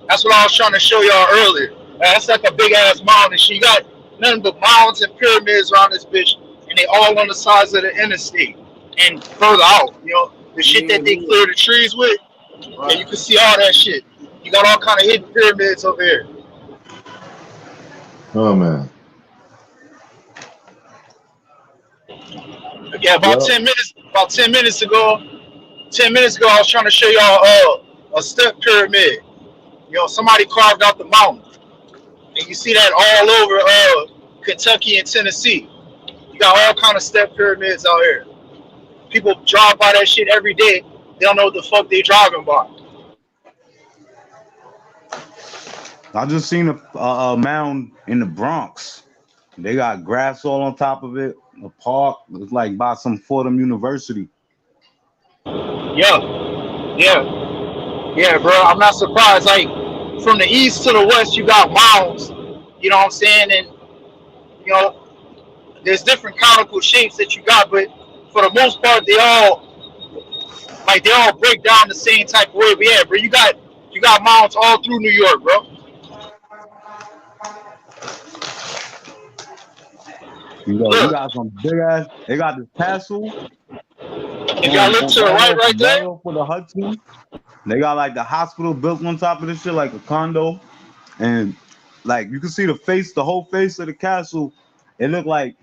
That's what I was trying to show y'all earlier. That's like a big ass mountain and shit. You got nothing but mountains and pyramids around this bitch, and they all on the sides of the interstate and further out. You know, the shit that they clear the trees with, and you can see all that shit. You got all kind of hidden pyramids over here. Oh man. Yeah, about 10 minutes ago, I was trying to show y'all a step pyramid. You know, somebody carved out the mountain, and you see that all over Kentucky and Tennessee. You got all kind of step pyramids out here. People drive by that shit every day. They don't know what the fuck they driving by. I just seen a mound in the Bronx. They got grass all on top of it. A park. It's like by some Fordham University. Yeah, bro. I'm not surprised. Like from the east to the west, you got mounds. You know what I'm saying? And you know, there's different conical shapes that you got, but for the most part, they all break down the same type of way. But yeah, bro, you got mounds all through New York, bro. You Look, got some big ass. They got this castle if y'all look to the right right there, off of the Hudson. They got like the hospital built on top of this shit, like a condo, and like you can see the whole face of the castle. It looked like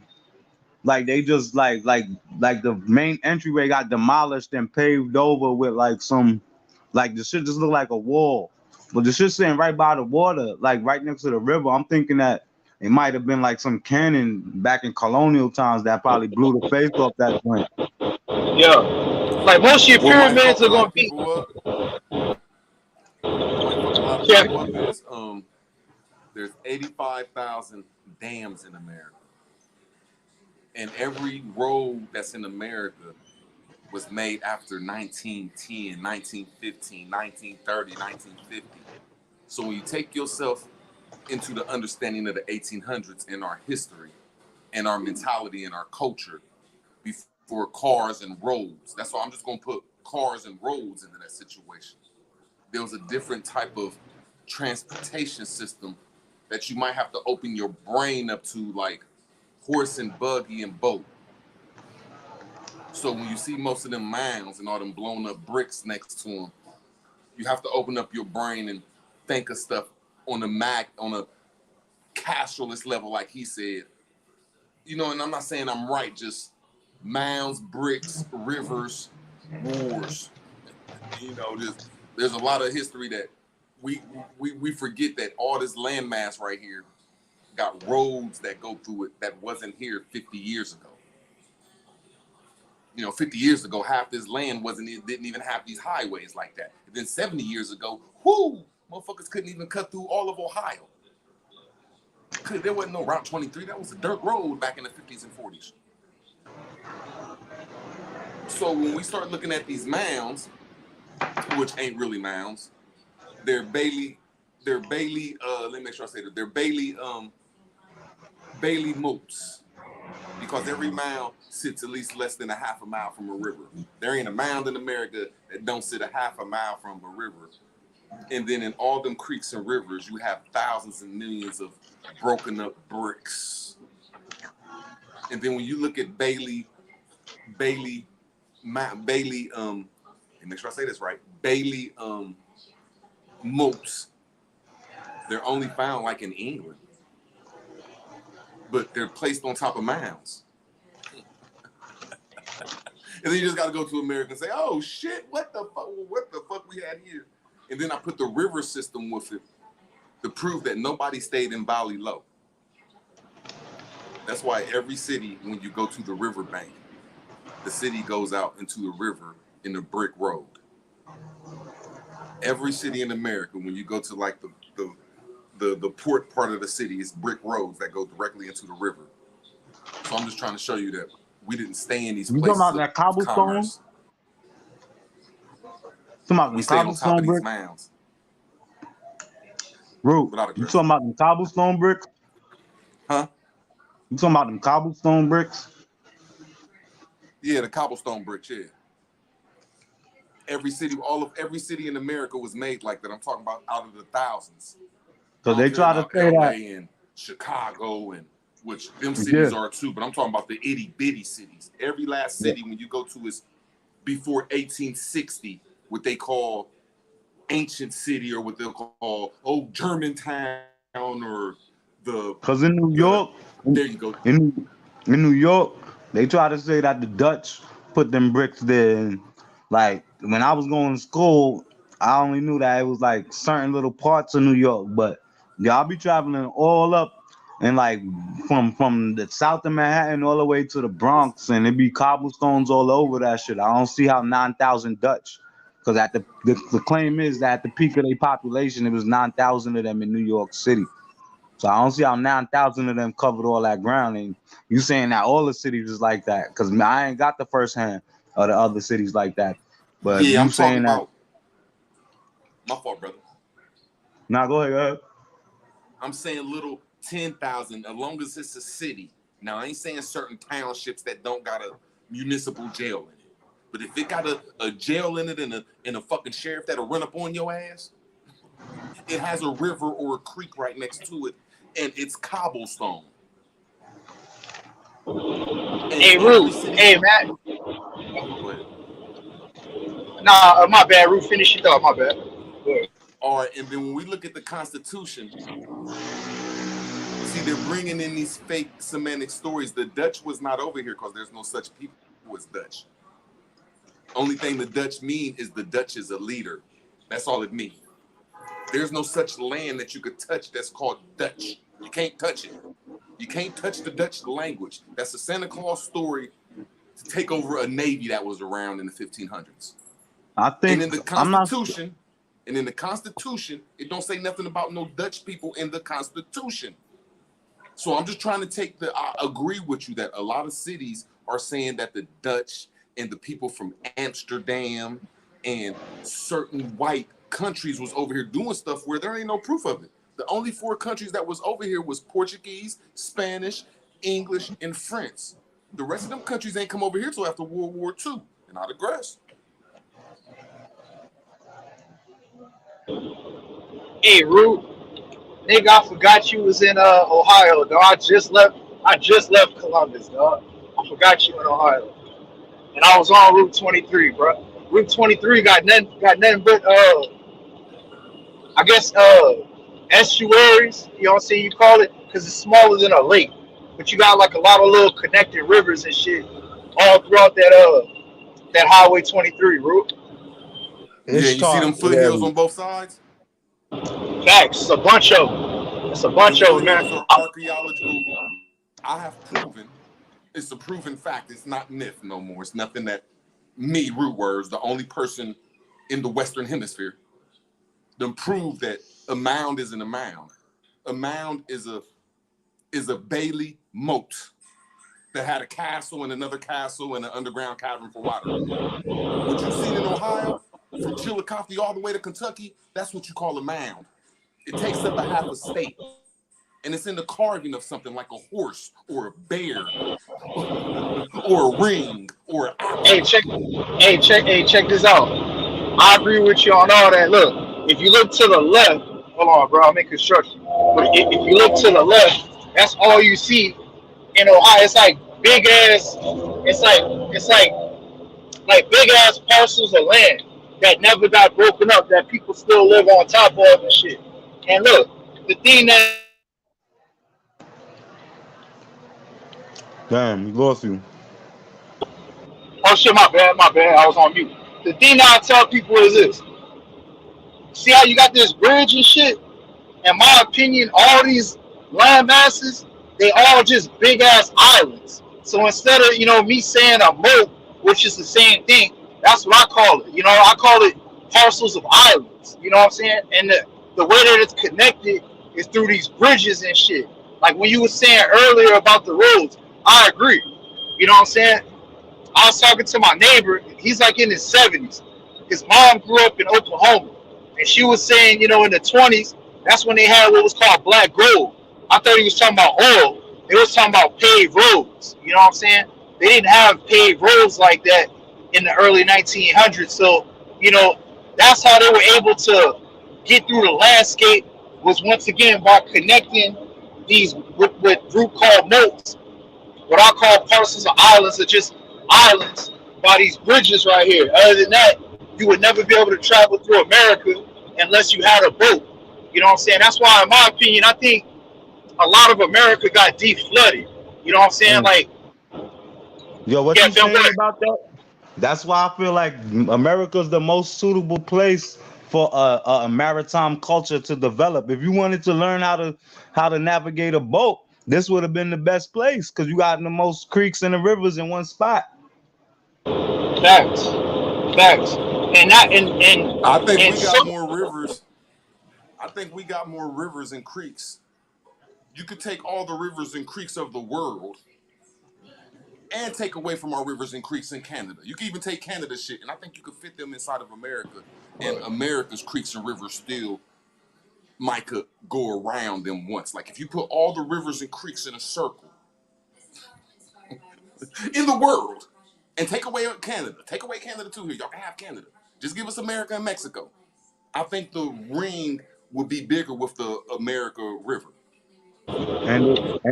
they just like the main entryway got demolished and paved over with like some like the shit just looked like a wall. But the shit sitting right by the water, like right next to the river. I'm thinking that it might have been like some cannon back in colonial times that probably blew the face off that joint. yeah, like most of your What might fuck pyramids a are lot gonna of be. people up? What might fuck a lot of Yeah, people up is there's 85,000 dams in America, and every road that's in America was made after 1910, 1915, 1930, 1950. So when you take yourself into the understanding of the 1800s in our history and our mentality and our culture before cars and roads, that's why I'm just going to put cars and roads into that situation. There was a different type of transportation system that you might have to open your brain up to, like horse and buggy and boat. So when you see most of them mounds and all them blown up bricks next to them, you have to open up your brain and think of stuff on a castralist level, like he said. You know, and I'm not saying I'm right, just mounds, bricks, rivers, wars. You know, there's a lot of history that we forget that all this landmass right here got roads that go through it that wasn't here 50 years ago. You know, 50 years ago, half this land didn't even have these highways like that. And then 70 years ago, motherfuckers couldn't even cut through all of Ohio. There wasn't no Route 23. That was a dirt road back in the 50s and 40s. So when we start looking at these mounds, which ain't really mounds, they're Bailey, let me make sure I say that. They're Bailey moats. Because every mound sits at least less than a half a mile from a river. There ain't a mound in America that don't sit a half a mile from a river. And then in all them creeks and rivers, you have thousands and millions of broken up bricks. And then when you look at Bailey, let me make sure I say this right, Bailey moats, they're only found like in England, but they're placed on top of mounds. And then you just got to go to America and say, oh shit, what the fuck we had here? And then I put the river system with it to prove that nobody stayed in Valley Low. That's why every city, when you go to the river bank, the city goes out into the river in a brick road. Every city in America, when you go to like the port part of the city, is brick roads that go directly into the river. So I'm just trying to show you that we didn't stay in these You talking places about of that cobblestone? commerce. Talking about We them stayed on top of cobblestone these bricks? mounds. Bro, Without a you question. talking about them cobblestone bricks? Huh? You talking about them cobblestone bricks? Yeah, the cobblestone bricks, yeah. Every city in America was made like that. I'm talking about out of the thousands. So I don't they care try to about say LA that. and Chicago, and which them Yeah. cities are too, but I'm talking about the itty bitty cities. Every last Yeah. city when you go to is before 1860, what they call ancient city, or what they'll call Germantown, or Cause in New York, there you go. in New York, they try to say that the Dutch put them bricks there. And like when I was going to school, I only knew that it was like certain little parts of New York. But y'all be traveling all up and like from the south of Manhattan all the way to the Bronx, and it be cobblestones all over that shit. I don't see how 9,000 Dutch. Because at the claim is that at the peak of their population, it was 9,000 of them in New York City. So I don't see how 9,000 of them covered all that ground. And you saying that all the cities is like that? Because I ain't got the first hand of the other cities like that. But Yeah, you I'm talking saying that? about. My fault, brother. Nah, go ahead. I'm saying little 10,000, as long as it's a city. Now, I ain't saying certain townships that don't got a municipal jail in it. But if it got a jail in it and a fucking sheriff that'll run up on your ass, it has a river or a creek right next to it, and it's cobblestone. Hey, Root. Hey, man. Nah, my bad. Root, finish it up. My bad. Go ahead. All right, and then when we look at the Constitution, see, they're bringing in these fake semantic stories. The Dutch was not over here because there's no such people as Dutch. Only thing the Dutch mean is the Dutch is a leader. That's all it means. There's no such land that you could touch that's called Dutch. You can't touch it. You can't touch the Dutch language. That's a Santa Claus story to take over a navy that was around in the 1500s. I think and in the Constitution, it don't say nothing about no Dutch people in the Constitution. So I'm just trying to I agree with you that a lot of cities are saying that the Dutch and the people from Amsterdam and certain white countries was over here doing stuff where there ain't no proof of it. The only 4 countries that was over here was Portuguese, Spanish, English, and French. The rest of them countries ain't come over here till after World War II, and I digress. Hey, Root. Nigga, I forgot you was in Ohio, dog. I just left Columbus, dog. I forgot you in Ohio. And I was on Route 23, bro. Route 23 got nothing but I guess estuaries, you know what I'm saying, you call it, because it's smaller than a lake. But you got like a lot of little connected rivers and shit all throughout that Highway 23 route. Yeah, you see them foothills on both sides? Facts. It's a bunch of them. It's a bunch of them, man. Are archaeological. I have proven, it's a proven fact. It's not myth no more. It's nothing that me, Root Words, the only person in the Western Hemisphere, them prove that a mound isn't a mound. A mound is a Bailey moat that had a castle and another castle and an underground cavern for water. What you've seen in Ohio, from Chillicothe all the way to Kentucky, that's what you call a mound. It takes up a half a state. And it's in the carving of something like a horse or a bear or a ring or an apple. Check this out. I agree with you on all that. Look, if you look to the left, hold on, bro, I'm in construction. But if you look to the left, that's all you see in Ohio. It's like big ass, it's like big ass parcels of land that never got broken up that people still live on top of and shit. And look, the thing that Damn, we lost you. oh shit, my bad, I was on mute. The thing that I tell people is this: see how you got this bridge and shit? In my opinion, all these land masses, they all just big ass islands. So instead of me saying a moat, which is the same thing, that's what I call it. I call it parcels of islands. You know what I'm saying? And the way that it's connected is through these bridges and shit. Like when you were saying earlier about the roads, I agree. You know what I'm saying? I was talking to my neighbor. He's like in his 70s. His mom grew up in Oklahoma, and she was saying, in the 20s, that's when they had what was called black gold. I thought he was talking about oil. They was talking about paved roads. You know what I'm saying? They didn't have paved roads like that in the early 1900s. So, that's how they were able to get through the landscape, was once again by connecting these what Drew called moats, what I call parcels of islands, are just islands by these bridges right here. Other than that, you would never be able to travel through America unless you had a boat. You know what I'm saying? That's why, in my opinion, I think a lot of America got deep flooded. You know what I'm saying? Like, yo, what you saying about that? That's why I feel like America's the most suitable place for a maritime culture to develop. If you wanted to learn how to navigate a boat, this would have been the best place because you got the most creeks and the rivers in one spot. Facts. And I think we got more rivers. I think we got more rivers and creeks. You could take all the rivers and creeks of the world and take away from our rivers and creeks in Canada. You can even take Canada's shit, and I think you could fit them inside of America. And America's creeks and rivers still might could go around them once. Like if you put all the rivers and creeks in a circle in the world and take away Canada too here. Y'all can have Canada. Just give us America and Mexico. I think the ring would be bigger with the America River. And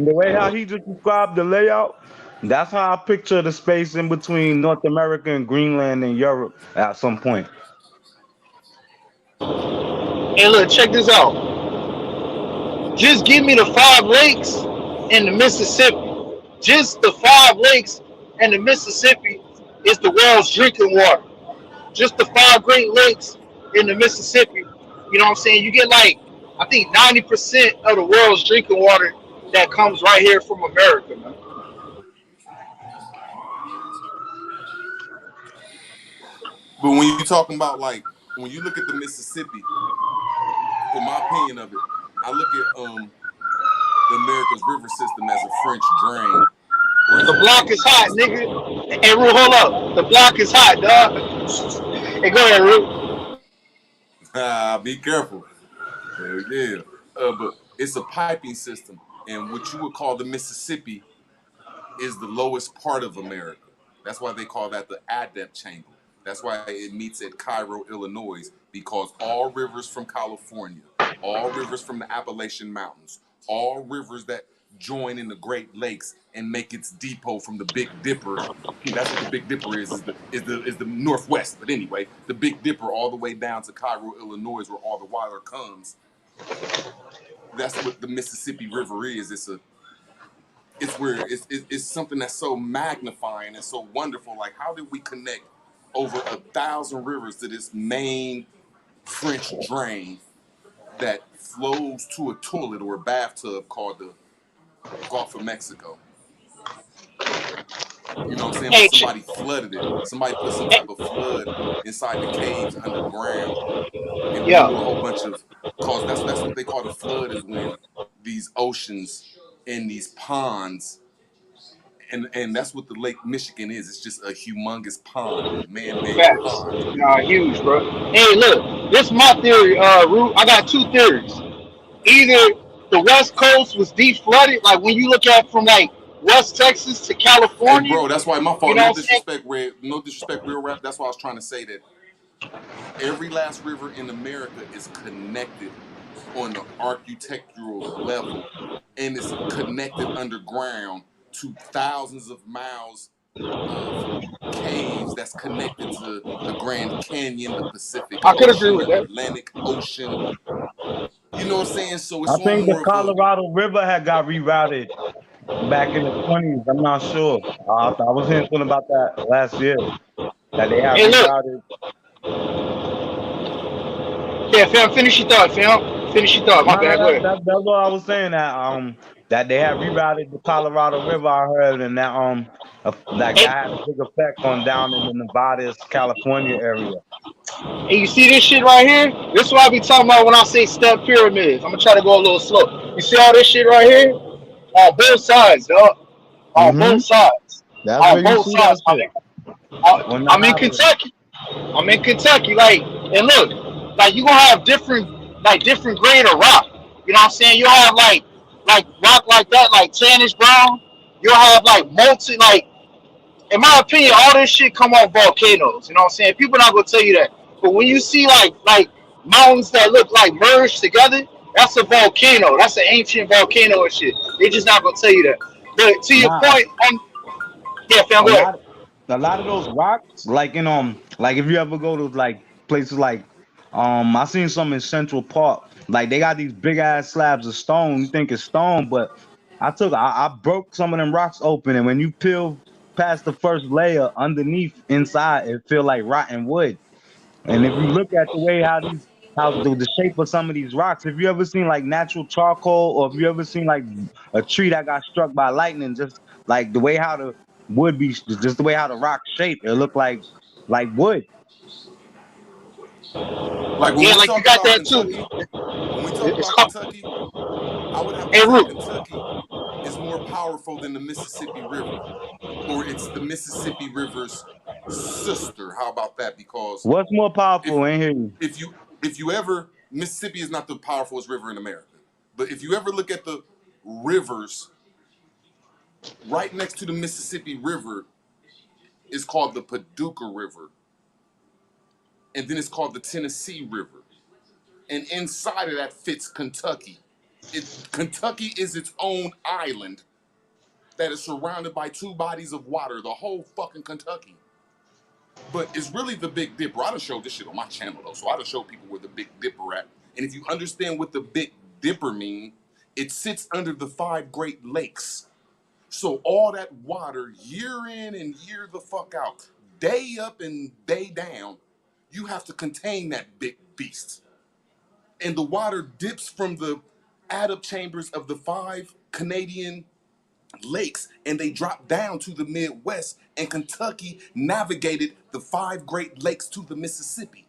the way how he just described the layout, That's how I picture the space in between North America and Greenland and Europe at some point. Hey, look, check this out. Just give me the 5 lakes in the Mississippi. Just the 5 lakes in the Mississippi is the world's drinking water. Just the 5 Great Lakes in the Mississippi. You know what I'm saying? You get like, I think 90% of the world's drinking water that comes right here from America, man. But when you're talking about like when you look at the Mississippi, for my opinion of it, I look at the America's river system as a French drain or as The a block is drainage hot, system. nigga. Hey, Ru, hold up. The block is hot, dog. Hey, go ahead, Ru. Be careful. Hell yeah. But it's a piping system, and what you would call the Mississippi is the lowest part of America. That's why they call that the Adept Chamber. That's why it meets at Cairo, Illinois, because all rivers from California, all rivers from the Appalachian Mountains, all rivers that join in the Great Lakes and make its depot from the Big Dipper. That's what the Big Dipper is the Northwest. But anyway, the Big Dipper all the way down to Cairo, Illinois, where all the water comes. That's what the Mississippi River is. It's something that's so magnifying and so wonderful. Like, how did we connect over 1,000 rivers to this main French drain that flows to a toilet or a bathtub called the Gulf of Mexico? You know what I'm saying? But Hey, somebody flooded it. Somebody put some type of flood inside the caves underground and yeah, blew a whole bunch of. Cause that's what they call the flood, is when these oceans and these ponds, and that's what the Lake Michigan is. It's just a humongous pond, a man-made facts. pond. Nah, huge, bro. Hey, look, this is my theory, Ru. I got two theories. Either the West Coast was deep flooded, like when you look at from like West Texas to Hey, California. bro, that's why my You fault. know No what I'm saying? disrespect, Red. No disrespect, real rap. That's why I was trying to say that every last river in America is connected on the architectural level, and it's connected underground to thousands of miles of caves that's connected to the Grand Canyon, the Pacific I could agree Ocean, with the that. Atlantic Ocean. You know what I'm saying? So I it's on think the more of a. Colorado River had got rerouted back in the 20s. I'm not sure. I was hearing something about that last year that they had Hey, look, rerouted. yeah, fam, finish your thought, fam. Finish your thought. My No, no, bad. Go ahead. that's what I was saying, that they had rerouted the Colorado River. I heard, and that Hey, had a big effect on down in the Nevada, California area. hey, you see this shit right here? This is what I be talking about when I say step pyramids. I'm gonna try to go a little slow. You see all this shit right here? On both sides, dog. On Mm-hmm. both sides. That's On where you both see that sides. shit on the I'm in highway. Kentucky. I'm in Kentucky. Like, and look, like you gonna have different grade of rock. You know what I'm saying? You'll have like rock like that, like tannish brown. You'll have like molten, like in my opinion, all this shit come off volcanoes. You know what I'm saying? People not gonna tell you that. But when you see like mountains that look like merged together, that's a volcano. That's an ancient volcano and shit. They just not gonna tell you that. But to your Nah, point, yeah, fam, a go ahead. lot a lot of those rocks, like like if you ever go to like places like I seen some in Central Park, like they got these big ass slabs of stone. You think it's stone, but I broke some of them rocks open, and when you peel past the first layer underneath inside, it feel like rotten wood. And if you look at the way how the shape of some of these rocks, if you ever seen like natural charcoal, or if you ever seen like a tree that got struck by lightning, just like the way how the wood be, just the way how the rock shape, it look like wood. Like when Yeah, we like you talk got about that too. Kentucky, when we talk It's about called. Kentucky, I would have to Hey, say Root. Kentucky is more powerful than the Mississippi River, or it's the Mississippi River's sister. How about that? Because What's more if powerful in here? if you if you ever Mississippi is not the powerfulest river in America, but if you ever look at the rivers right next to the Mississippi River is called the Paducah River, and then it's called the Tennessee River, and inside of that fits Kentucky. Kentucky is its own island that is surrounded by two bodies of water, the whole fucking Kentucky. But it's really the Big Dipper. I done showed this shit on my channel though, so I done show people where the Big Dipper at. And if you understand what the Big Dipper mean, it sits under the 5 Great Lakes. So all that water, year in and year the fuck out, day up and day down, you have to contain that big beast. And the water dips from the adduct chambers of the 5 Canadian lakes, and they dropped down to the Midwest, and Kentucky navigated the 5 Great Lakes to the Mississippi.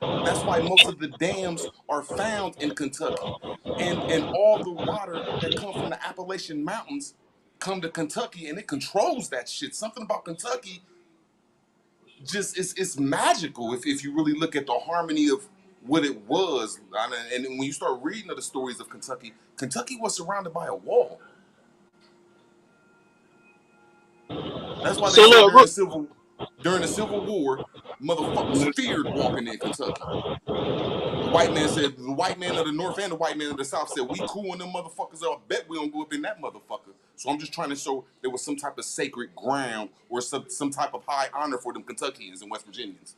That's why most of the dams are found in Kentucky. And all the water that comes from the Appalachian Mountains come to Kentucky, and it controls that shit. Something about Kentucky just it's magical if you really look at the harmony of what it was. And when you start reading the stories of Kentucky, Kentucky was surrounded by a wall. That's why they So say look, during the Civil War, motherfuckers feared walking in Kentucky. The white man of the North and the white man of the South said, we cool and them motherfuckers, I bet we don't go up in that motherfucker. So I'm just trying to show there was some type of sacred ground or some type of high honor for them Kentuckians and West Virginians.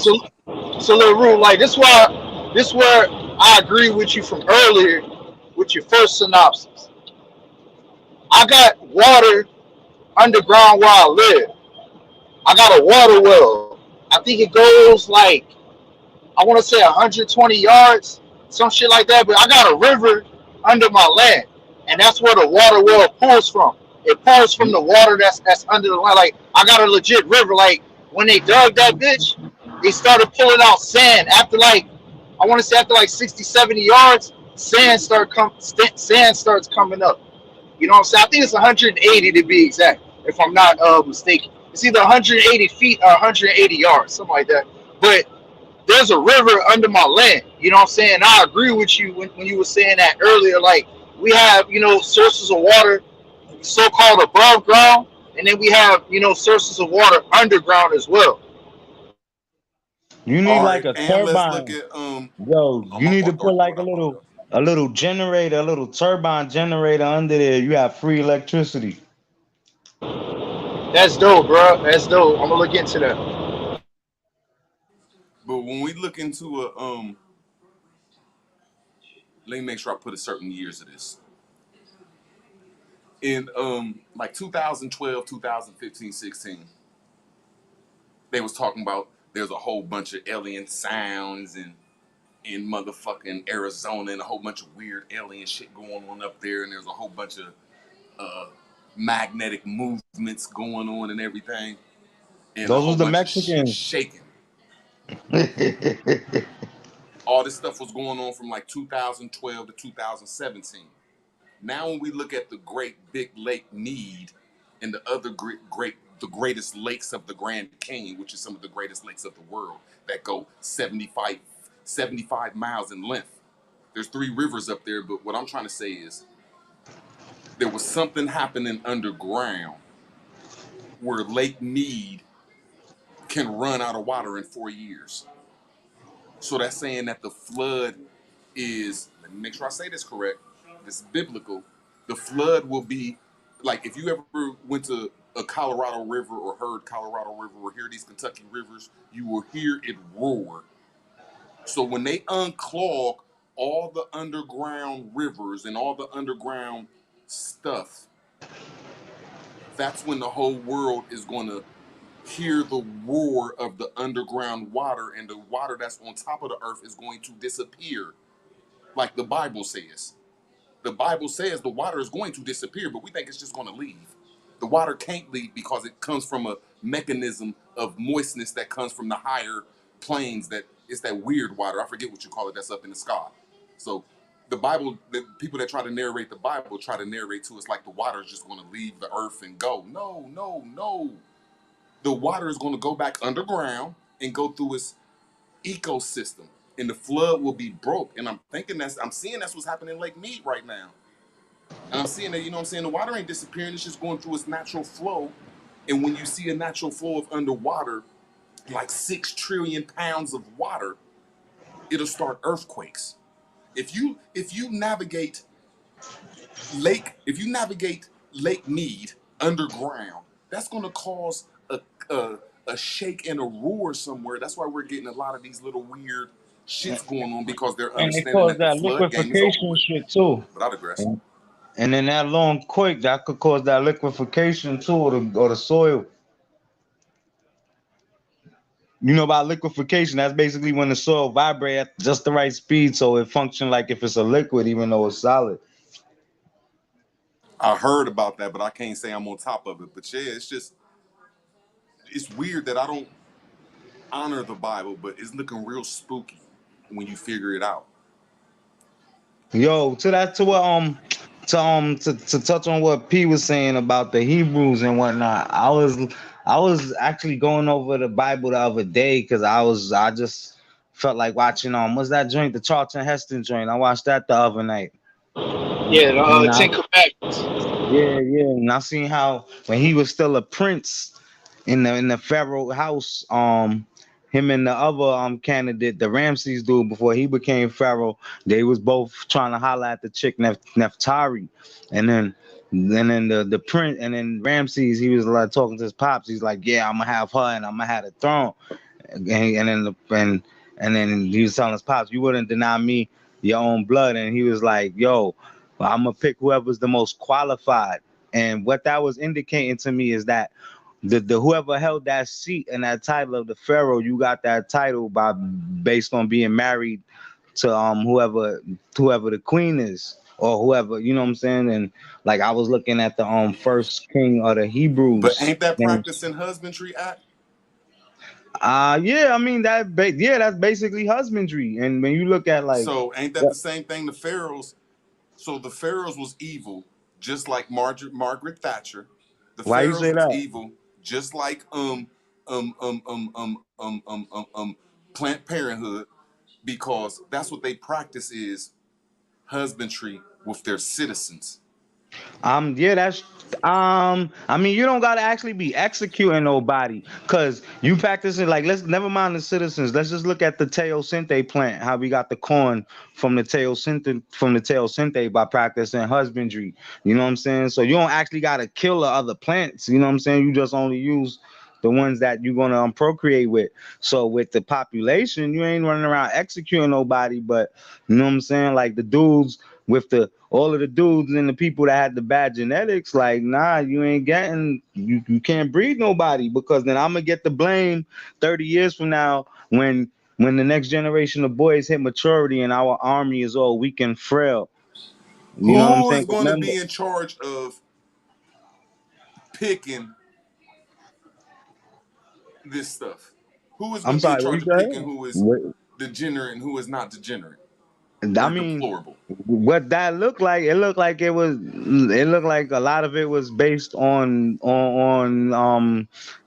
so look, Rue, like this where I agree with you from earlier with your first synopsis. I got water underground where I live. I got a water well. I think it goes like, I want to say 120 yards, some shit like that. But I got a river under my land, and that's where the water well pours from. It pours from the water that's under the land. Like I got a legit river. Like when they dug that bitch, they started pulling out sand after like, I want to say after like 60, 70 yards, sand starts coming up. You know what I'm saying? I think it's 180 to be exact, if I'm not mistaken. It's either 180 feet or 180 yards, something like that. But there's a river under my land. You know what I'm saying? I agree with you when you were saying that earlier. Like we have, sources of water so-called above ground, and then we have, sources of water underground as well. You need All like right, a and let's look turbine. at Yo, oh you my need to fault, put Darth. like What up? a little generator, a little turbine generator under there. You have free electricity. That's dope, bro. That's dope. I'm gonna look into that. But when we look into let me make sure I put a certain years of this. In like 2012, 2015, 16, they was talking about there's a whole bunch of alien sounds and in motherfucking Arizona and a whole bunch of weird alien shit going on up there, and there's a whole bunch of magnetic movements going on and everything, and a Those whole was the bunch of Mexicans. shaking. All this stuff was going on from like 2012 to 2017. Now, when we look at the Great Big Lake Mead and the other the greatest lakes of the Grand Canyon, which is some of the greatest lakes of the world that go 75 miles in length. There's 3 rivers up there, but what I'm trying to say is there was something happening underground where Lake Mead can run out of water in 4 years. So that's saying that the flood is, let me make sure I say this correct, this is biblical. The flood will be, like if you ever went to a Colorado River or heard Colorado River or hear these Kentucky rivers, you will hear it roar. So when they unclog all the underground rivers and all the underground stuff, that's when the whole world is going to hear the roar of the underground water, and the water that's on top of the earth is going to disappear, like the Bible says. The Bible says the water is going to disappear, but we think it's just going to leave. The water can't leave because it comes from a mechanism of moistness that comes from the higher planes. That it's that weird water. I forget what you call it. That's up in the sky. So the Bible, the people that try to narrate the Bible try to narrate to us like the water is just going to leave the earth and go. No, no, no. The water is going to go back underground and go through its ecosystem, and the flood will be broke. And I'm seeing that's what's happening in Lake Mead right now. And I'm seeing that, you know what I'm saying, the water ain't disappearing, it's just going through its natural flow. And when you see a natural flow of underwater, like 6 trillion pounds of water, it'll start earthquakes. If you navigate if you navigate Lake Mead underground, that's going to cause a shake and a roar somewhere. That's why we're getting a lot of these little weird shits going on, because they're And it understanding caused that the that flood game is over liquefaction with. shit too. But I digress. And then that long quake that could cause that liquefaction too, or the soil. You know about liquefaction? That's basically when the soil vibrates at just the right speed, so it functions like if it's a liquid, even though it's solid. I heard about that, but I can't say I'm on top of it. But yeah, it's weird that I don't honor the Bible, but it's looking real spooky when you figure it out. Yo, to touch on what P was saying about the Hebrews and whatnot. I was actually going over the Bible the other day because I just felt like watching what's that joint, the Charlton Heston joint. I watched that the other night. Yeah, And the Ten Commandments. yeah, and I seen how when he was still a prince in the Pharaoh house, him and the other candidate, the Ramses dude, before he became Pharaoh, they was both trying to holler at the chick Neftari, and then the prince, and then Ramses, he was like talking to his pops. He's like, yeah, I'm gonna have her and I'm gonna have the throne, and then he was telling his pops, you wouldn't deny me your own blood, and he was like, yo, I'm gonna pick whoever's the most qualified. And what that was indicating to me is that the whoever held that seat and that title of the pharaoh, you got that title based on being married to whoever the queen is, or whoever, you know what I'm saying. And like I was looking at the first king of the But Hebrews. ain't that And practicing husbandry act? yeah, I mean that's basically husbandry. And when you look at like So ain't that what, the same thing? The pharaohs. So the pharaohs was evil, just like Margaret Thatcher. The why you pharaohs say was that? evil, just like Planned Parenthood, because that's what they practice is husbandry with their citizens. Yeah, that's I mean, you don't gotta actually be executing nobody, cause you practicing like, let's never mind the citizens. Let's just look at the teosinte plant, how we got the corn from the teosinte by practicing husbandry. You know what I'm saying? So you don't actually gotta kill the other plants. You know what I'm saying? You just only use the ones that you're gonna procreate with. So with the population, you ain't running around executing nobody, but you know what I'm saying? Like the dudes with the all of the dudes and the people that had the bad genetics, like, nah, you can't breed nobody, because then I'm gonna get the blame 30 years from now when the next generation of boys hit maturity and our army is all weak and frail. You know what I'm Who saying? is 'Cause going to remember, be in charge of picking this stuff? Who is going I'm to be in sorry, what charge you of picking said? who is What- degenerate and who is not degenerate I or mean, deplorable? what that looked like, it looked like a lot of it was based on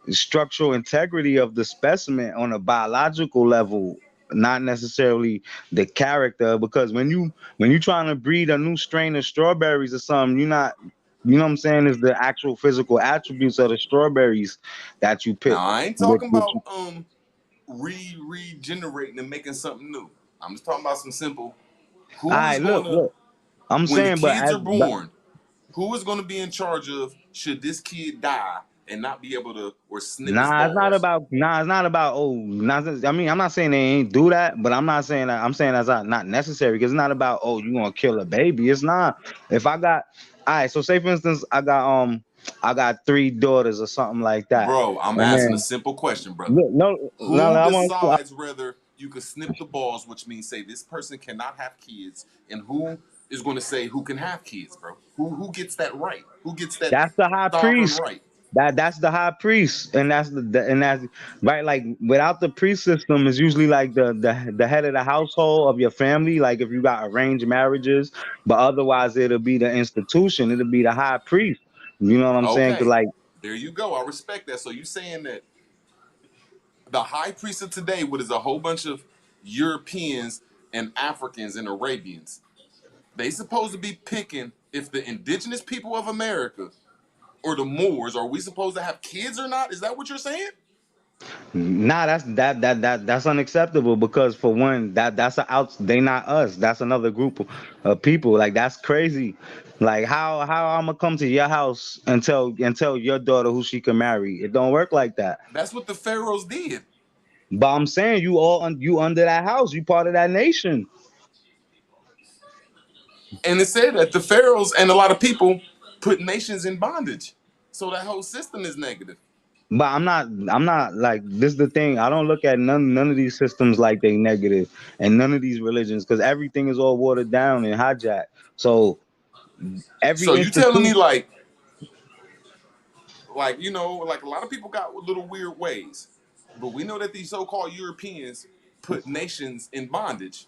structural integrity of the specimen on a biological level, not necessarily the character. Because when you trying to breed a new strain of strawberries or something, you're not, you know what I'm saying, is the actual physical attributes of the strawberries that you pick Now I ain't with talking with about you. regenerating and making something new. I'm just talking about some simple. All Who is right, going to, look, I'm when the saying, kids are born, who is going to be in charge of should this kid die and not be able to, or snip his balls? It's not about, oh, not, I mean, I'm not saying they ain't do that, but I'm not saying that, I'm saying that's not necessary, because it's not about, oh, you gonna kill a baby. It's not. If I got, all right, so say for instance, I got 3 daughters or something like that. Bro, I'm And asking a then simple question, brother. look, no, Who I want decides whether you could snip the balls, which means say this person cannot have kids, and who is going to say who can have kids, bro? Who gets that right? Who gets that that's the high sovereign priest. right? That's the high priest, and that's right. Like without the priest system, is usually like the head of the household of your family. Like if you got arranged marriages, but otherwise it'll be the institution. It'll be the high priest. You know what I'm saying? 'Cause Okay, like, there you go. I respect that. So you saying that the high priest of today, what is a whole bunch of Europeans and Africans and Arabians, they supposed to be picking if the indigenous people of America or the Moors, are we supposed to have kids or not? Is that what you're saying? Nah, that's unacceptable because for one, they not us. That's another group of people. Like that's crazy. Like how I'm gonna come to your house and tell your daughter who she can marry? It don't work like that. That's what the pharaohs did. But I'm saying you under that house. You part of that nation. And it said that the pharaohs and a lot of people put nations in bondage. So that whole system is negative. But I'm not like this is the thing. I don't look at none of these systems like they negative and none of these religions because everything is all watered down and hijacked. So every So you telling me institution. like you know, like a lot of people got little weird ways, but we know that these so-called Europeans put nations in bondage.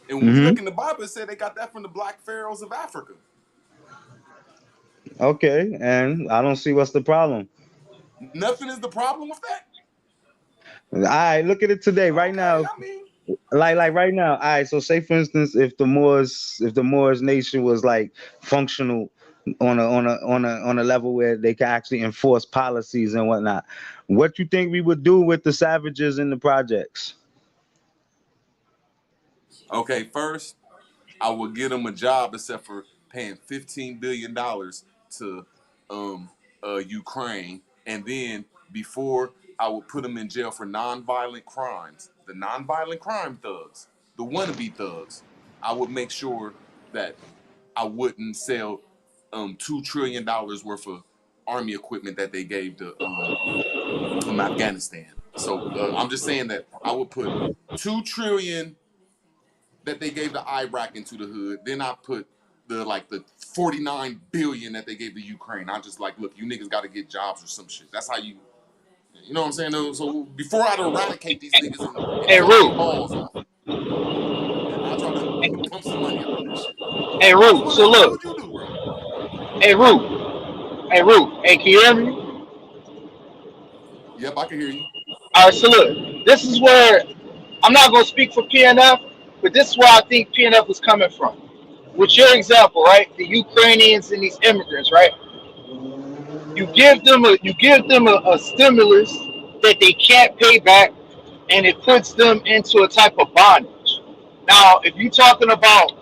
And when we Hmm. look in the Bible, it said they got that from the black pharaohs of Africa. Okay, and I don't see what's the problem. Nothing is the problem with that. All right, look at it today, right Okay, now. I mean, Like right now. All right, so say for instance, if the Moors nation was like functional on a level where they can actually enforce policies and whatnot, what you think we would do with the savages in the projects? okay, first I would get them a job except for paying $15 billion to Ukraine, and then before I would put them in jail for nonviolent crimes, the nonviolent crime thugs, the wannabe thugs. I would make sure that I wouldn't sell $2 trillion worth of army equipment that they gave to Afghanistan. So I'm just saying that I would put 2 trillion that they gave to Iraq into the hood. Then I put the 49 billion that they gave to Ukraine. I just like, look, you niggas got to get jobs or some shit. That's how you know what I'm saying? So before I'd eradicate these niggas and Hey, cut their Root. balls off, I'll try to pump some money up in this shit. Hey, What Root. So what look. would you do, bro? Hey, Root. Hey, Root. Hey, can you hear me? Yep, I can hear you. All right. So look. This is where I'm not gonna speak for PNF, but this is where I think PNF was coming from. With your example, right? The Ukrainians and these immigrants, right? You give them a stimulus that they can't pay back, and it puts them into a type of bondage. Now, if you're talking about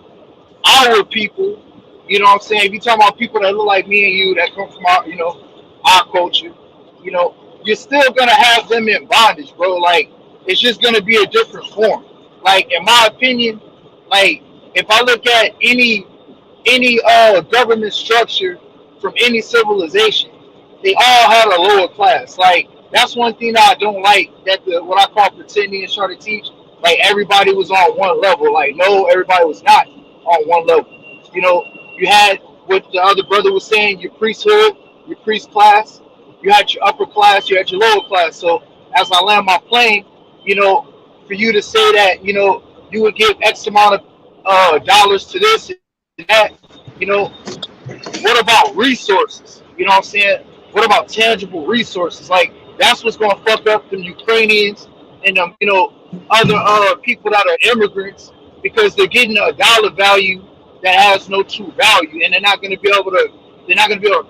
our people, you know what I'm saying? If you're talking about people that look like me and you that come from our culture, you're still gonna have them in bondage, bro. Like it's just gonna be a different form. Like in my opinion, like if I look at any government structure from any civilization, they all had a lower class. Like that's one thing that I don't like that the what I call pretending and trying to teach. Like everybody was on one level. Like no, everybody was not on one level. You had what the other brother was saying, your priesthood, your priest class, you had your upper class, you had your lower class. So as I land my plane, for you to say that, you would give X amount of dollars to this and that, you know, what about resources? You know what I'm saying? What about tangible resources? Like that's what's gonna fuck up them Ukrainians and them, other people that are immigrants because they're getting a dollar value that has no true value, and they're not gonna be able to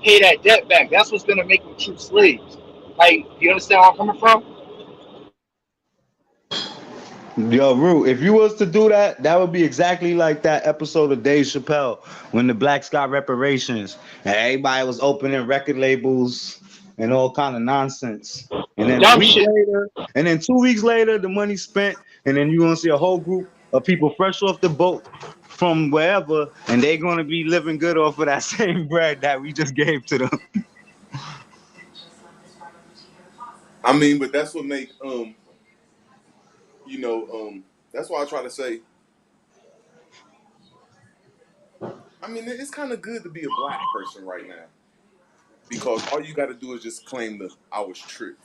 pay that debt back. That's what's gonna make them true slaves. Like, do you understand where I'm coming from? Yo, Root, if you was to do that, that would be exactly like that episode of Dave Chappelle when the blacks got reparations and everybody was opening record labels and all kind of nonsense. And then a Dumb week shit. later, and then 2 weeks later, the money spent, and then you're gonna see a whole group of people fresh off the boat from wherever, and they're gonna be living good off of that same bread that we just gave to them. I mean, but that's what make that's why I try to say. I mean, it's kind of good to be a black person right now because all you got to do is just claim the I was tricked.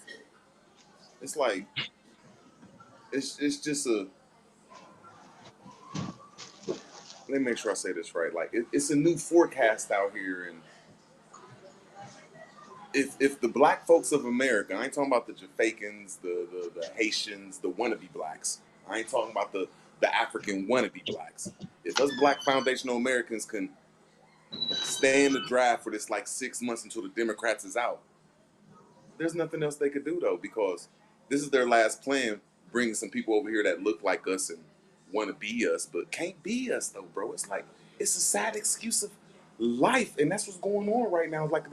It's like it's just a. Let me make sure I say this right. Like it's a new forecast out here, and if the black folks of America, I ain't talking about the Jamaicans, the Haitians, the wannabe blacks. I ain't talking about the African wannabe blacks. If us black foundational Americans can stay in the draft for this like 6 months until the Democrats is out, there's nothing else they could do though because This is their last plan, bringing some people over here that look like us and want to be us, but can't be us though, bro. It's like it's a sad excuse of life, and that's what's going on right now. Like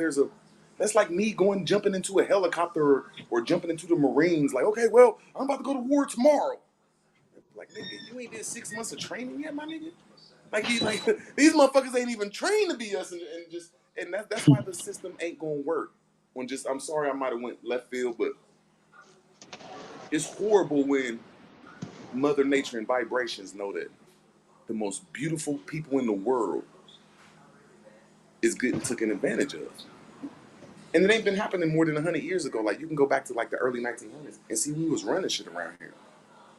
that's like me jumping into a helicopter or jumping into the Marines. Like, okay, well, I'm about to go to war tomorrow. Like, nigga, you ain't did 6 months of training yet, my nigga. Like these motherfuckers ain't even trained to be us, and that's why the system ain't gonna work. I'm sorry, I might have went left field, but it's horrible when Mother Nature and vibrations know that the most beautiful people in the world is getting taken advantage of. And it ain't been happening more than 100 years ago. Like, you can go back to like the early 1900s and see who was running shit around here.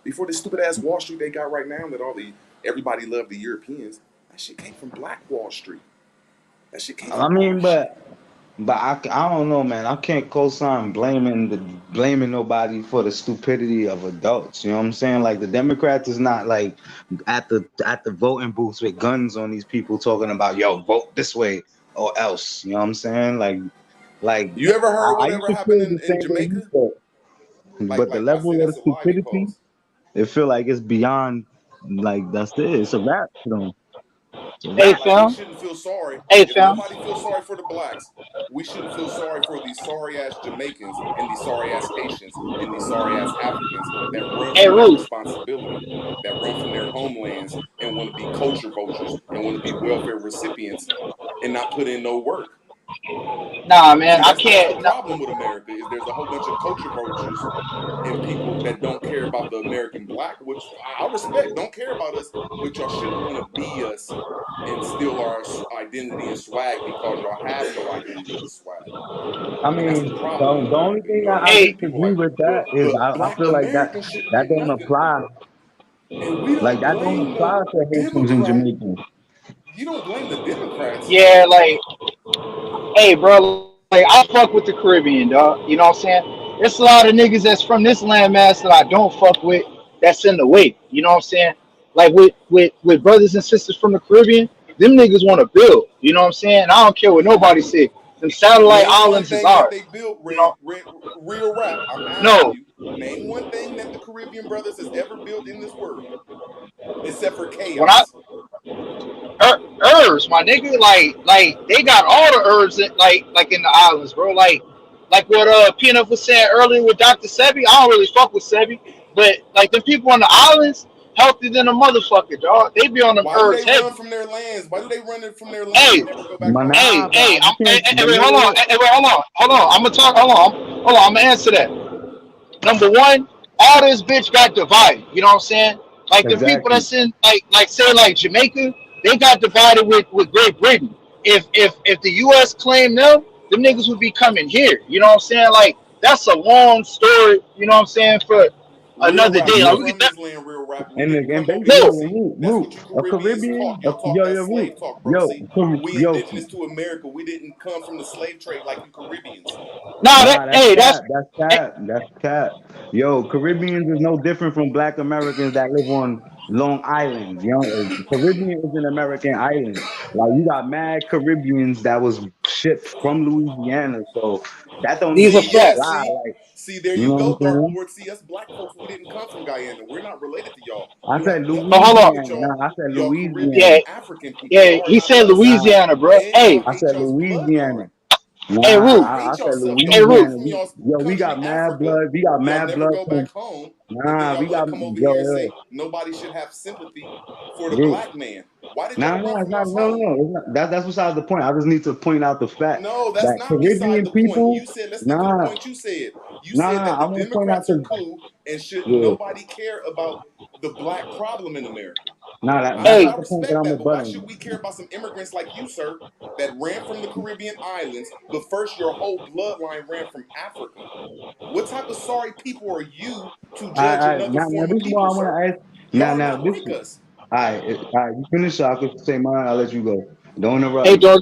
Before this stupid ass Wall Street they got right now that everybody loved the Europeans, that shit came from Black Wall Street. That shit came I from mean, our shit. but I don't know, man. I can't co-sign blaming nobody for the stupidity of adults. You know what I'm saying? Like the Democrats is not like at the voting booths with guns on these people talking about yo vote this way or else. You know what I'm saying? Like You ever heard I used whatever to happened feel the in same way you Jamaica? felt, but the I say level of that's the a lie they stupidity, cause. it feel like it's beyond. Like that's it. It's a wrap for them. It's a Hey wrap. Like we fam. shouldn't feel sorry. Hey If fam. nobody feels sorry for the blacks, we shouldn't feel sorry for these sorry ass Jamaicans and these sorry ass Haitians and these sorry ass Africans that run Hey from their Ruth. responsibility, that run from their homelands and want to be culture vultures and want to be welfare recipients and not put in no work. Nah, man, See, I that's the can't. Nah, problem with America is there's a whole bunch of culture vultures and people that don't care about the American black, which I respect, don't care about us, but y'all shouldn't want to be us and steal our identity and swag because y'all have no identity or swag. I And that's mean, the problem in the America. only thing Y'all I want to hey, be people disagree like, with that well, is the I black feel like Americans shouldn't that get don't nothing. apply. And we Like don't that don't blame the apply to Haitians and Democrat. Jamaicans. You don't blame the Democrats. yeah, like, hey, bro, like I fuck with the Caribbean, dog. You know what I'm saying? There's a lot of niggas that's from this landmass that I don't fuck with. That's in the way. You know what I'm saying? Like with brothers and sisters from the Caribbean, them niggas want to build. You know what I'm saying? I don't care what nobody say. Them satellite Name one islands is thing that ours. they built, You know? real rap. I'm asking No, you, name one thing that the Caribbean brothers has ever built in this world, except for when I chaos. herbs, my nigga. Like they got all the herbs that, like in the islands, bro. Like what Peanut was saying earlier with Dr. Sebi. I don't really fuck with Sebi, but like the people on the islands healthier than a motherfucker, dog. They be on them Why do they herbs run heavy. from their lands? Why do they run from their land Hey, and never go back But home? nah, but you can't. But wait, hold on. look, Hey, wait, hold on. I'm gonna talk. Hold on. I'm gonna answer that. Number one, all this bitch got divided. You know what I'm saying? Like the people exactly. that's in like say like Jamaica, they got divided with Great Britain. If the US claimed them niggas would be coming here. You know what I'm saying? Like that's a long story, you know what I'm saying, for Real another rap. day. We Like Look, we could from this land, real rap. We and didn't and come over basically, here. no, See, that's what you a Caribbeans Caribbean, talk. Y'all talk yo, that yo, slave root, talk, bro. yo, See, Car- we yo, indigenous to America. We didn't come from the slave trade like you Caribbeans. nah that nah, that's hey cap, that's that's hey, cap, that's cap. Yo, Caribbeans is no different from Black Americans that live on Long Island. You know, Caribbean is an American island. Like you got mad Caribbeans that was shipped from Louisiana, so that don't these even are See, yeah, facts. apply. see, Like, see, there you you know what go, I'm Dark saying? Lord. See, us black folks, we didn't come from Guyana. We're not related to y'all. I We said have nothing But to hold do on. with Louisiana. y'all. Nah, I said Y'all Louisiana. Caribbean Yeah, African people. yeah, Y'all are he not said us. Nah, Louisiana, bro. And Hey, y'all I hate said y'all's Louisiana. bloodline. hey Y'all Ruth. Nah, I hate said yourself. Y'all Hey came Ruth. Louisiana. from y'all's Yo, we country, got mad Africa. blood. We got Y'all mad never blood go from. back home. And then Nah, y'all we want to got come over here and yo, say nobody should have sympathy for the root. black man. Why did Nah, y'all run nah, it's from not. y'all's No, home? no, it's not. That's besides the point. I just need to point out the fact No, that's that not beside Caribbean the point. people. You said, let's stick to the Nah, point you said. You said nah. that I the want to point out Democrats are the. cool and shouldn't Yeah. nobody care about the black problem in America. Nah, that's Hey, I not the point that respect I'm that, but why abutting. should we care about some immigrants like you, sir, that ran from the Caribbean islands, but first your whole bloodline ran from Africa? What type of sorry people are you to judge another Now form of this is what people, I want sir? to ask. Y'all Now, are now not this. like us. All right, all right. You finish so I could say mine. I'll let you go. Don't interrupt hey, me. dog.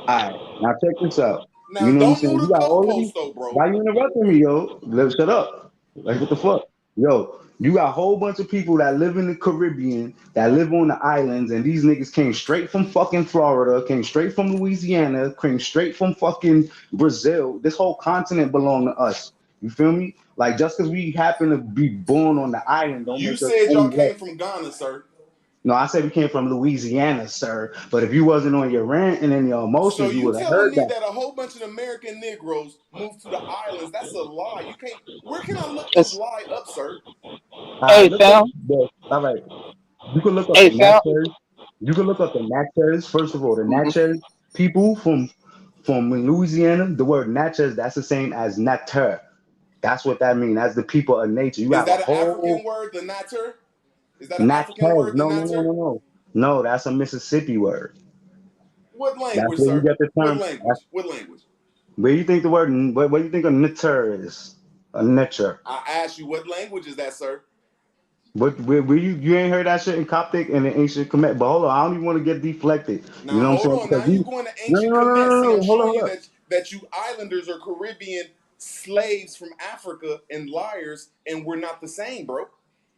All right, now check this out. Now, You know what I'm don't saying? move You the got all of these. goalpost though, bro. Why you interrupting me, yo? Let's shut up. Like what the fuck, yo? You got a whole bunch of people that live in the Caribbean, that live on the islands, and these niggas came straight from fucking Florida, came straight from Louisiana, came straight from fucking Brazil. This whole continent belonged to us. You feel me? Like just because we happen to be born on the island, don't You make us said any y'all less. came from Ghana, sir. No, I said we came from Louisiana, sir. But if you wasn't on your rant and in your So emotions, you you would have telling heard me that. that a whole bunch of American Negroes moved to the islands? That's a lie. You can't. Where can I look this It's, lie up, sir? All right, hey, look up fam. the. All right, you can look up the Hey, fam. Natchez. You can look up the Natchez. First of all, the Natchez people from Louisiana. The word Natchez, that's the same as Natur. That's what that means. That's the people of nature. You Is have a that an whole African word, the natur? Is that an Natchez. African word, the No, no, no, natur? no, no. No, that's a Mississippi word. What That's language, where you sir? get the What term. That's language? What language? where you think the word. What do you think a Natur is? A nature. I asked you, what language is that, sir? But where you ain't heard that shit in Coptic and in ancient Kemet. But hold on, I don't even want to get deflected. You Now know what I'm hold saying? on. Because Now you you going to no no ancient no no Kemet. no See, no I'm no. Hold on, showing hold you on. that you islanders are Caribbean slaves from Africa and liars, and we're not the same, bro.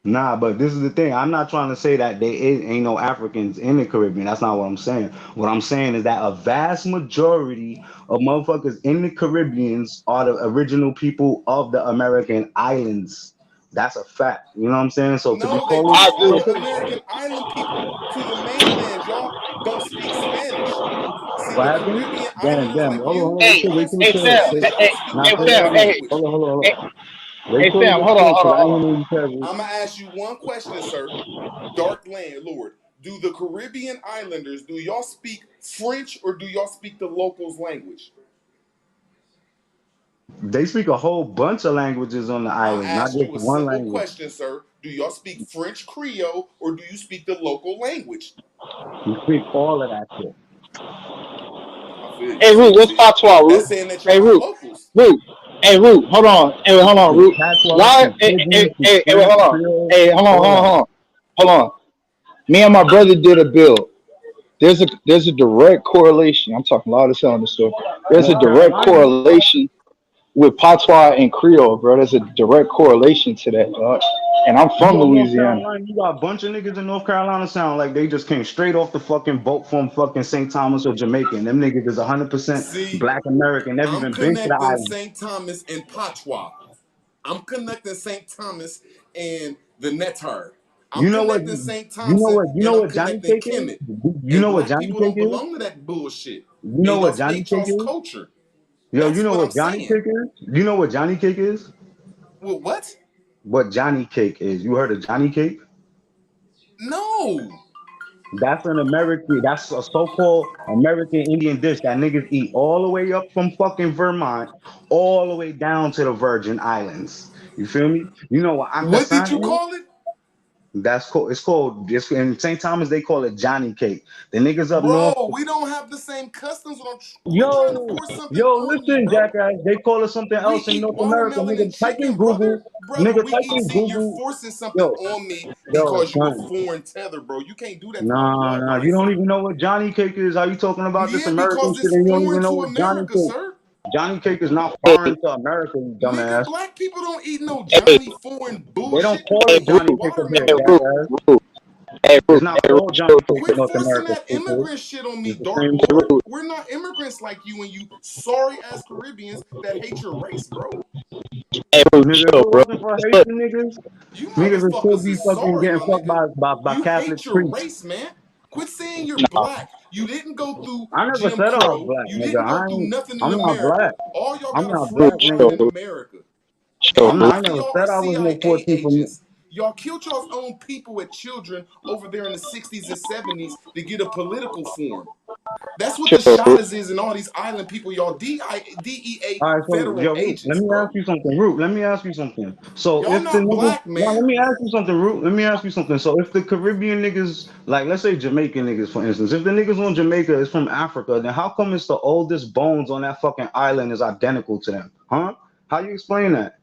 Nah, but this is the thing. I'm not trying to say that ain't no Africans in the Caribbean. That's not what I'm saying. What I'm saying is that a vast majority of motherfuckers in the Caribbeans are the original people of the American islands. That's a fact. You know what I'm saying? So to be No, they calling, I pushed all agree. the American island people to the mainland. Y'all don't speak Spanish. See, what the happened? Caribbean Damn, islanders damn. like Hold on, hold you, on. Hey, Wait don't till speak it hey, fam. says. Spanish. Y'all Hey, speak Now hey, play that fam. again. another Hey, Hold language. on, hold on, hold on. hey, Wait hey, till fam. it Hold on, says, hold because on, I hold ain't on. hear you tell I'm gonna ask you one question, sir. Dark Landlord, do the Caribbean islanders, do y'all speak French or do y'all speak the locals' language? They speak a whole bunch of languages on the I island, not asked just you a one simple language. question, sir. Do y'all speak French Creole or do you speak the local language? We speak all of that shit. I feel you. Hey, Root, what's See, patois, that's Root? saying that y'all Hey, not Root, locals. Root. Hey, Root, hold on. Hey, hold on, Speak Root. patois, Why? speak Hey, pidgin, hey, speak hey, hey, wait, French, hold on. Creole, Hey, hold on, hold all on, that. hold on. Hold on. Me and my brother did a bill. There's a direct correlation. I'm talking loud as hell on this story. There's a North direct Carolina, correlation with patois and Creole, bro. There's a direct correlation to that, dog. And I'm you from go North Louisiana. Carolina, you got a bunch of niggas in North Carolina sound like they just came straight off the fucking boat from fucking St. Thomas or Jamaica. And them niggas is 100% See, Black American, never I'm even been to the connecting island. St. Thomas and Patois. I'm connecting St. Thomas and the Netar. I'm You know what? connecting St. You know Thompson what? You and know I'm what Johnny connecting Cake is? Kemet. You And know what black Johnny people Cake don't is? belong to that bullshit. You know And y'all what Johnny hate Cake y'all's is? culture. Yo, you That's know what what I'm Johnny saying. Cake is? You know what Johnny Cake is? Well, what? What Johnny Cake is? You heard of Johnny Cake? No. That's an American. That's a so-called American Indian dish that niggas eat all the way up from fucking Vermont, all the way down to the Virgin Islands. You feel me? You know what What did Akasan you is? call it? That's cool. It's called. It's in St. Thomas. They call it Johnny Cake. The niggas up north. Bro, we don't have the same customs. Quit trying to Yo, force something yo, on me, listen, bro. jackass. They call it something We else in eat North America. watermelon and Nigga, type in chicken, brother. Google. Brother, Nigga, we type eat. in See, you're Google. forcing something Yo, on me yo, because you a son. foreign tether, bro. You can't do that to my Nah, nah. You bloodline, don't son. even know what Johnny Cake is. How you talking about this Yeah, American because shit it's and you don't foreign even know to what Johnny America, Cake? sir. Johnny Cake is not Hey, foreign to America, you Nigga, dumbass. black people don't eat no hey, Johnny foreign They don't bullshit. call We it eat Johnny Root, Cake up here, hey, watermelon. Root, jackass. Root, hey, It's Root, not hey, called Johnny Cake in Quit North forcing America, that stupid. immigrant shit on me, It's the Dark same Lord. shit. Root, We're not immigrants like you and you sorry ass Caribbeans that hate your race, bro. hey, Root, Nigga, if chill, it bro. wasn't for Look, Haitian niggas, You niggas would still motherfuckers be is fucking sorry, getting my fucked nigga. by You Catholic hate your priests. race, man. Quit saying you're black. You didn't go through I never Jim said I was Crow. black, You nigga. didn't go through nothing in I'm not America. black. All y'all I'm got a not free black, Root, reign chill, nigga. in Root, America. chill, And Root. I most of never y'all are said I was no CIA 14 from. agents. Y'all killed y'all's own people as children over there in the 60s and 70s to get a political form. That's what the Chill, Root. Shottas is and all these island people, y'all DEA All right, so federal yo, Root, let agents, me ask bro. you something. Root, let me ask you something. So Y'all if the not niggas, black, now let man. me ask you something, Root. Let me ask you something. So if the Caribbean niggas, like let's say Jamaican niggas, for instance, if the niggas on Jamaica is from Africa, then how come it's the oldest bones on that fucking island is identical to them? Huh? How you explain that?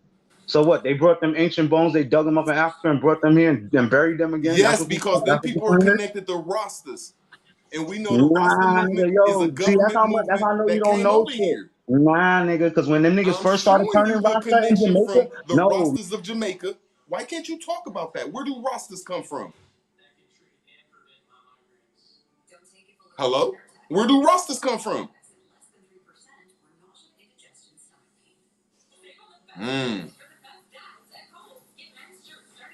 So what? They brought them ancient bones, they dug them up in Africa and brought them here and buried them again. That's Yes, what you. because them That's what you people are saying? connected to Rastas. And we know the Rasta Nah, movement nigga, is a yo, see, that's government how much. That's movement how I know you that don't came know over shit. here. Nah, nigga, because when them niggas I'm first started showing turning you a Rasta in connection Jamaica, from the no, Rastas of Jamaica. Why can't you talk about that? Where do Rastas come from? Hello? Where do Rastas come from?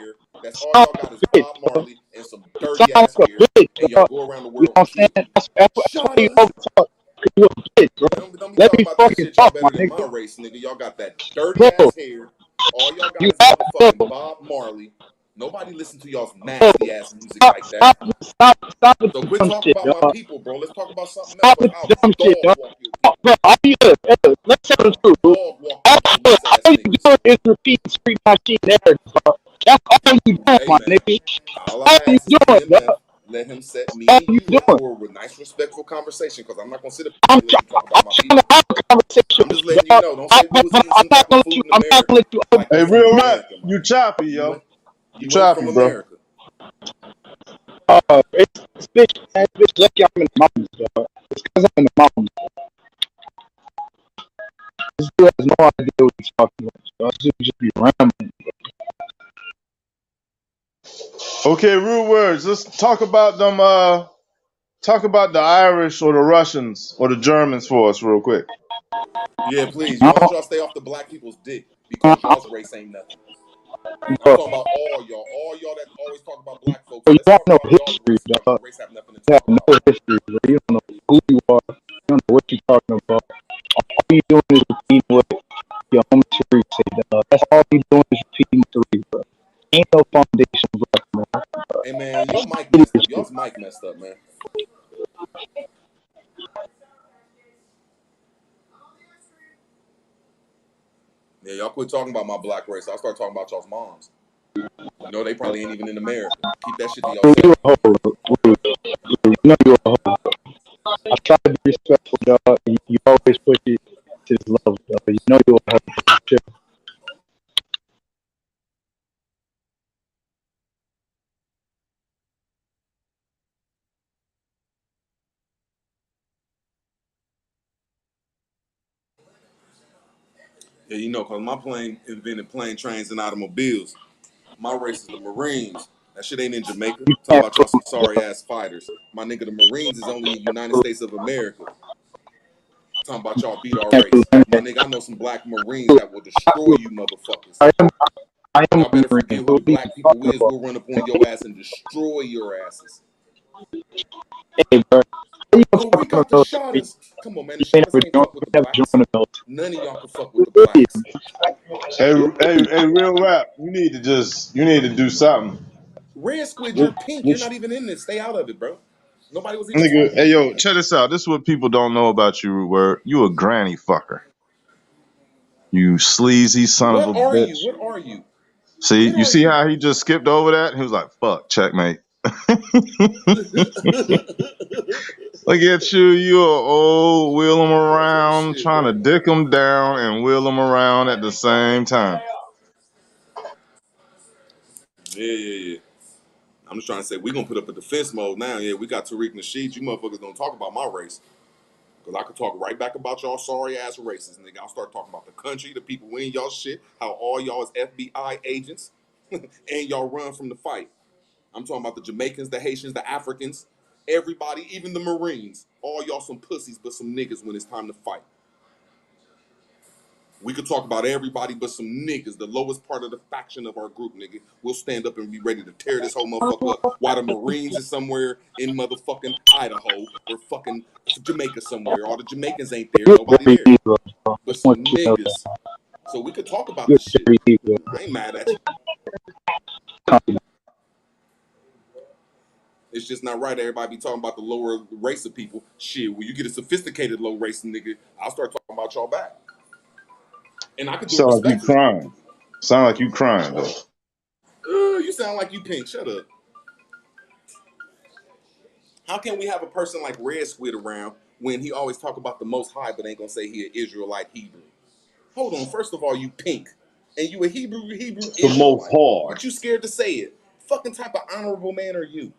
hair. That's all y'all got is Bob Marley and some dirty ass hair, and y'all go around the world kicking. Shut up. Don't be talking about that shit. Y'all better than my race, nigga. Y'all got that dirty ass hair. All y'all got is motherfucking Bob Marley. Nobody listen to y'all's nasty ass music like that. So quit talking about my people, bro. Let's talk about something else. I'll dog walk you. Let's tell the truth. Dog walk you homeless ass niggas. Is repeat street machine narrative, bro. That's all you doing, Hey my man, nigga. all All I you ask is doing, dog. BMF. Let him set me All and you you up doing. for a nice, respectful conversation. Because I'm not gonna sit up I'm and let you talk about my trying to people. have a conversation I'm with just you, letting you dog. know. Don't say we was eating I'm some not type of gonna let you. food in I'm not gonna America. let you. Like we Hey, from real rap, America, you man. choppy, You yo. ain't You you ain't from choppy, bro. America. It's bitch, man, bitch. Lucky I'm in the mountains, dog. It's because I'm in the mountains. This dude has no idea what he's talking about. Dog. This dude just be rambling. Okay, rude words. Let's talk about them. Talk about the Irish or the Russians or the Germans for us, real quick. Yeah, please. Why don't y'all stay off the black people's dick? Because y'all's race ain't nothing. I'm talking about all y'all. All y'all that always talk about black folks. You Let's have talk no about y'all's history, race because dog. your race have nothing to You talk have about. no history, bro. You don't know who you are. You don't know what you're talking about. All you doing is repeating what your homie Sharif said, dog. That's all you doing is repeating Sharif, bro. Ain't no foundation, bro, man. Hey man, your mic messed up. Y'all's mic messed up, man. Yeah, y'all quit talking about my black race. I'll start talking about y'all's moms. You know they probably ain't even in America. Keep that shit to You yourself. a hoe, you know you're a hoe. I try to be respectful, dog. You always push it to this level, dog. You know you're a hoe. Chill. Yeah, you know, cause my plane invented plane, trains, and automobiles. My race is the Marines. That shit ain't in Jamaica. You Talking can't about y'all some sorry ass fighters. My nigga, the Marines is only in United States of America. Talking about y'all beat our do race. none of My that. nigga, I know some black Marines that will destroy you motherfuckers. I am Y'all a better Marine. forget So who the what are you black people talking is. about? We'll run up on your ass and destroy your asses. Hey, bro. What are you Oh, we talking got about the military? shotters. Come on, man. The You ain't shotters can't fuck with the never blacks. joined the military. None of y'all can fuck with the blacks. Hey, real rap. You need to do something. Red Squid, you're What, pink. You're what, not even in this. Stay out of it, bro. Nobody was even nigga, talking hey to you. yo, check this out. This is what people don't know about you, word. You a granny fucker. You sleazy son of What a are you? bitch. What are you? See, What you are see you? how he just skipped over that? He was like, fuck, checkmate. Look at you, you a old wheel him around, Shit, trying to bro. dick him down and wheel him around at the same time. Yeah. I'm just trying to say we gonna put up a defense mode now. Yeah, we got Tariq Nasheed. You motherfuckers don't talk about my race. Because I could talk right back about y'all sorry ass races, nigga. I'll start talking about the country, the people in y'all shit, how all y'all is FBI agents, and y'all run from the fight. I'm talking about the Jamaicans, the Haitians, the Africans, everybody, even the Marines. All y'all some pussies, but some niggas when it's time to fight. We could talk about everybody but some niggas, the lowest part of the faction of our group, nigga. We'll stand up and be ready to tear this whole motherfucker up. While the Marines is somewhere in motherfucking Idaho or fucking Jamaica somewhere. All the Jamaicans ain't there, You're nobody very there. evil, bro. I But just want some you to know that. niggas. So we could talk about You're this shit. very evil. I ain't mad at you. It's just not right. Everybody be talking about the lower race of people. Shit, when you get a sophisticated low race nigga, I'll start talking about y'all back. And I could do it Sound like you respectfully. crying. Sound like you crying though. You sound like you pink. Shut up. How can we have a person like Red Squid around when he always talk about the Most High, but ain't gonna say he an Israelite Hebrew? Hold on. First of all, you pink, and you a Hebrew The most Israelite, high. but you scared to say it. Fucking type of honorable man are you?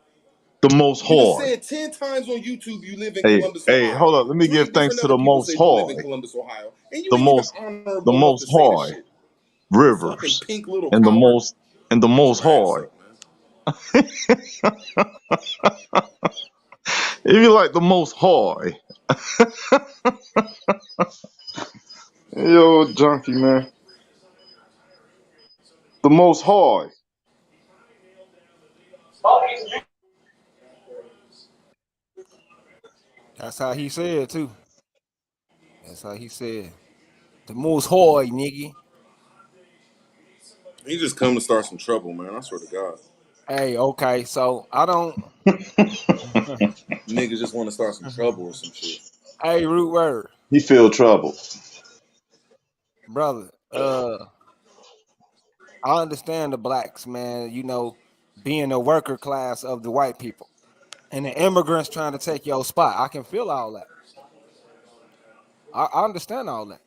The most You just high. said 10 times on YouTube you live in Columbus, Hey, Ohio. hold up. Let me give 3 different thanks to other the people most said you live in high. Columbus, Ohio, and you The ain't even most the honorable enough to most say the high. shit. You fucking Rivers. pink little And the coward. most and the Get most your ass high. up, man. If you like the most high. Yo, junkie, man. The most high. That's how he said too. That's how he said. The most hard, nigga. He just come to start some trouble, man. I swear to God. Hey, okay, so I don't. Niggas just want to start some trouble or some shit. Hey, root word, He feel trouble. brother. I understand the blacks, man. You know, being a worker class of the white people, and the immigrants trying to take your spot. I can feel all that. I understand all that.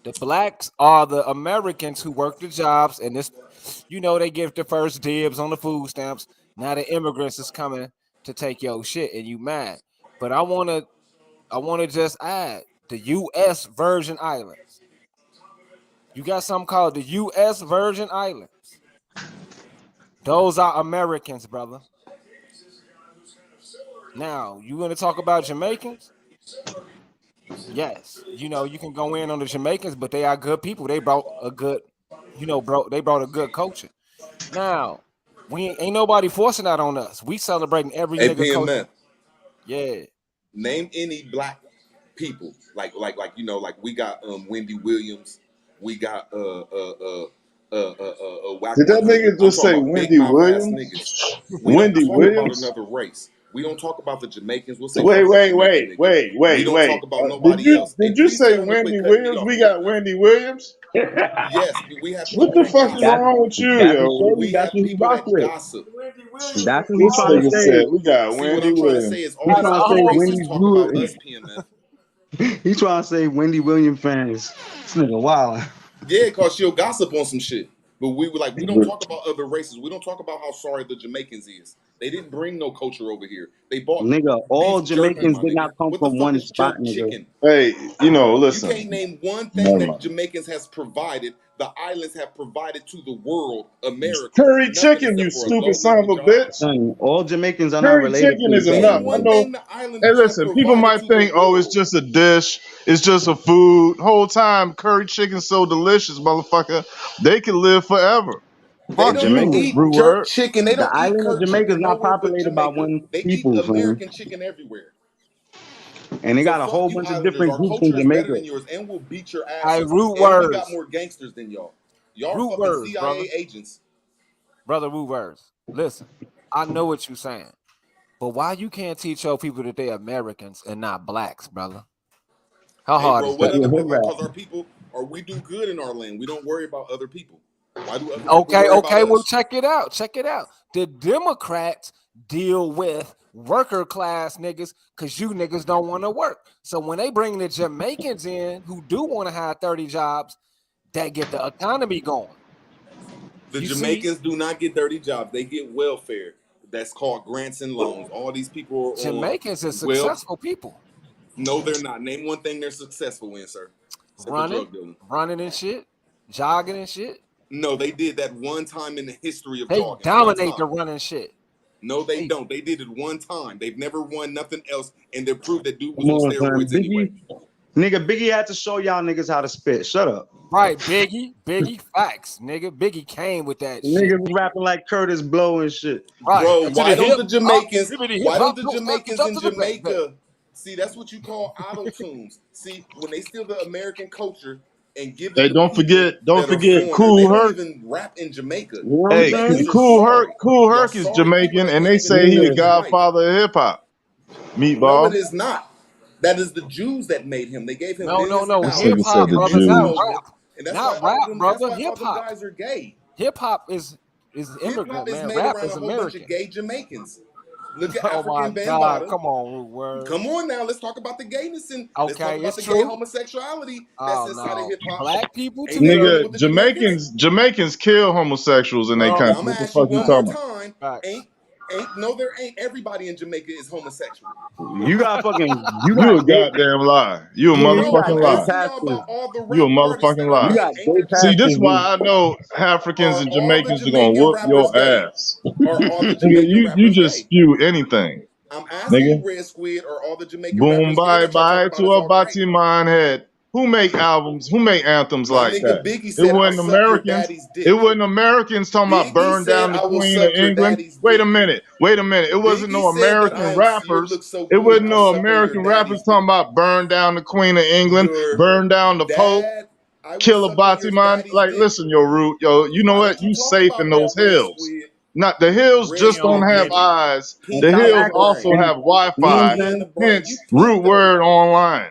The blacks are the Americans who work the jobs, and this, you know, they give the first dibs on the food stamps. Now the immigrants is coming to take your shit, and you mad. But I wanna just add the U.S. Virgin Islands. You got something called the U.S. Virgin Islands. Those are Americans, brother. Now you want to talk about Jamaicans? Yes, you know you can go in on the Jamaicans, but they are good people. They brought a good, you know, bro. They brought a good culture. Now, we ain't nobody forcing that on us. We celebrating every Hey, nigga culture. PMF. Yeah. Name any black people like you know, like we got Wendy Williams, we got whack Did that 100. nigga I'm just talking say about big Wendy mouth ass Williams? niggas. We don't Wendy talk about Williams? another race. We don't talk about the Jamaicans. We'll say Wait, fuck the wait, Jamaican wait, nigga. wait, We wait, don't wait. talk about Did nobody you else. Hey, did you please say tell him to quit Wendy cutting me Williams? off, We got PMF. Wendy Williams. Yes, we have What people the that fuck is gossip. That's wrong with you, that's the yo? shorty. We That's have who he people rock that with. gossip. That's what he This trying to nigga say. said we got See what Wendy I'm trying to say Williams. is He all these trying to other say races Wendy talk about Drew. us, PMF. He trying to say Wendy Williams fans. This nigga wild. Yeah, cause she'll gossip on some shit. But we were like, we don't talk about other races. We don't talk about how sorry the Jamaicans is. They didn't bring no culture over here. They bought Nigga, all beef jerky, Jamaicans my did nigga. not come What the from fuck one is spot, jerk nigga. chicken? Hey, you know, You listen. can't name one thing Never that mind. Jamaicans has provided. The islands have provided to the world, America. Curry Nothing chicken, you except for a stupid low son of level a job. bitch. Son, all Jamaicans are not Curry related chicken to is each other, enough. Name I one nigga. know. thing the Hey, islanders have listen, people provided might to the think, oh, it's world. just a dish. It's just a food. Whole time, curry chicken's so delicious, motherfucker. They can live forever. They Fuck don't Jamaica, you, eat Brew jerk Word. chicken. They the don't eat island of curd Jamaica is chicken not nowhere but populated by Jamaica. one They eat people, son. American chicken everywhere. And they So got a fuck whole you, bunch of Islanders. different Our groups in culture is better Jamaica. than yours, and we'll beat your I asses. root And we got words. more gangsters than y'all. Y'all are Root fucking words, brother. CIA agents. Brother, root words. Listen, I know what you're saying. But why you can't teach your people that they Americans and not blacks, brother? How Hey, hard bro, is what that? other Hood people? rat. Because our people, or we do good in our land. We don't worry about other people. Why do other people Okay, worry about okay, well, us? check it out. Check it out. The Democrats deal with worker class niggas because you niggas don't want to work. So when they bring the Jamaicans in who do want to have 30 jobs, that get the economy going. The You see, Jamaicans do not get dirty jobs. They get welfare. That's called grants and loans. All these people are on Jamaicans are well. successful people. No, they're not. Name one thing they're successful in, sir. Except for Running, drug dealing. running and shit, jogging and shit. No, they did that one time in the history of They jogging. One dominate the time. running shit. No, they They don't. They did it one time. They've never won nothing else, and they proved that dude was Come on on, son. steroids anyway. Biggie had to show y'all niggas how to spit. Shut up. right, Biggie, facts, nigga. Biggie came with that shit. Niggas was rapping like Curtis Blow and shit. Right. Bro, To the why don't hip the hop, Jamaicans? hippity hip Why don't hop, the don't stop to Jamaicans jump in to the back. Jamaica? See, that's what you call auto tunes. See, when they steal the American culture and give it Hey, to people don't that are forget, foreigner, they Cool don't Herc. even rap in Jamaica. You know what I'm Hey, Jamaicans saying? are sorry. Cool Y'all Herc is sorry people Jamaican, that and can't they even say he the defend Yeah. your wife. godfather of hip hop. No, it Meatball. is not. That is the Jews that made him. They gave him millions of No. This Hip nigga dollars said hop, the and brother, made him not Jews. over. rap. And that's why Not all rap, them. That's brother. why all Hip them hop. guys are gay. Hip hop is Hip hop immigrant, is man. made Rap around is a whole bunch of American. gay Jamaicans. Look at Oh my African God. Bambaataa. Come on, Root Word. Come on now, let's talk about the gayness and let's talk Okay, about it's the gay true. homosexuality that's Oh inside of no. hip hop. Black people Ain't that too, dealing though. Nigga, with the Jamaicans? Jamaicans kill homosexuals in their Bro, country. I'm What gonna the ask you fuck you one more talking about? time. facts. Ain't no, there ain't everybody in Jamaica is homosexual. You You got a gay, goddamn lie. You a yeah, you Bro, got I'm motherfucking gay lie. asking y'all pastors. about all the You a rap artists that motherfucking are You lie. got gay. Ain't gay there See, this pastors. Jamaicans? why I know Africans Are and all the Jamaicans are gonna Jamaican whoop rappers your gay? ass. Are all the Nigga, Jamaican you rappers just gay? spew anything, I'm asking nigga. you, Red Squid, are all the Jamaican Boom, rappers gay bye, that y'all talk bye about to as a all right? bati man head. Who make albums? Who make anthems My like nigga that? Biggie It said, I'll wasn't suck your Americans. daddy's It dick. wasn't Americans talking about Biggie burn said, down the I will Queen of suck your England. daddy's Wait a dick. minute. Wait a minute. It wasn't Biggie no said that American I am you rappers. look so It good, wasn't I'll no suck on your American rappers daddy's talking dick. about burn down the Queen of England, Your burn down the Pope, dad, I will kill a suck on your Batiman. daddy's Like, dick. listen, yo, Root, yo, you know Why what? don't you You talk safe in about those that, Red hills. Squid? Not the hills Red just He don't on Squid, have get Biggie. your eyes. And The pinky South in hills the Africa, also brain. and have you know what I'm Wi-Fi. Pinky in saying? the brain. You Hence, peep root though. word online.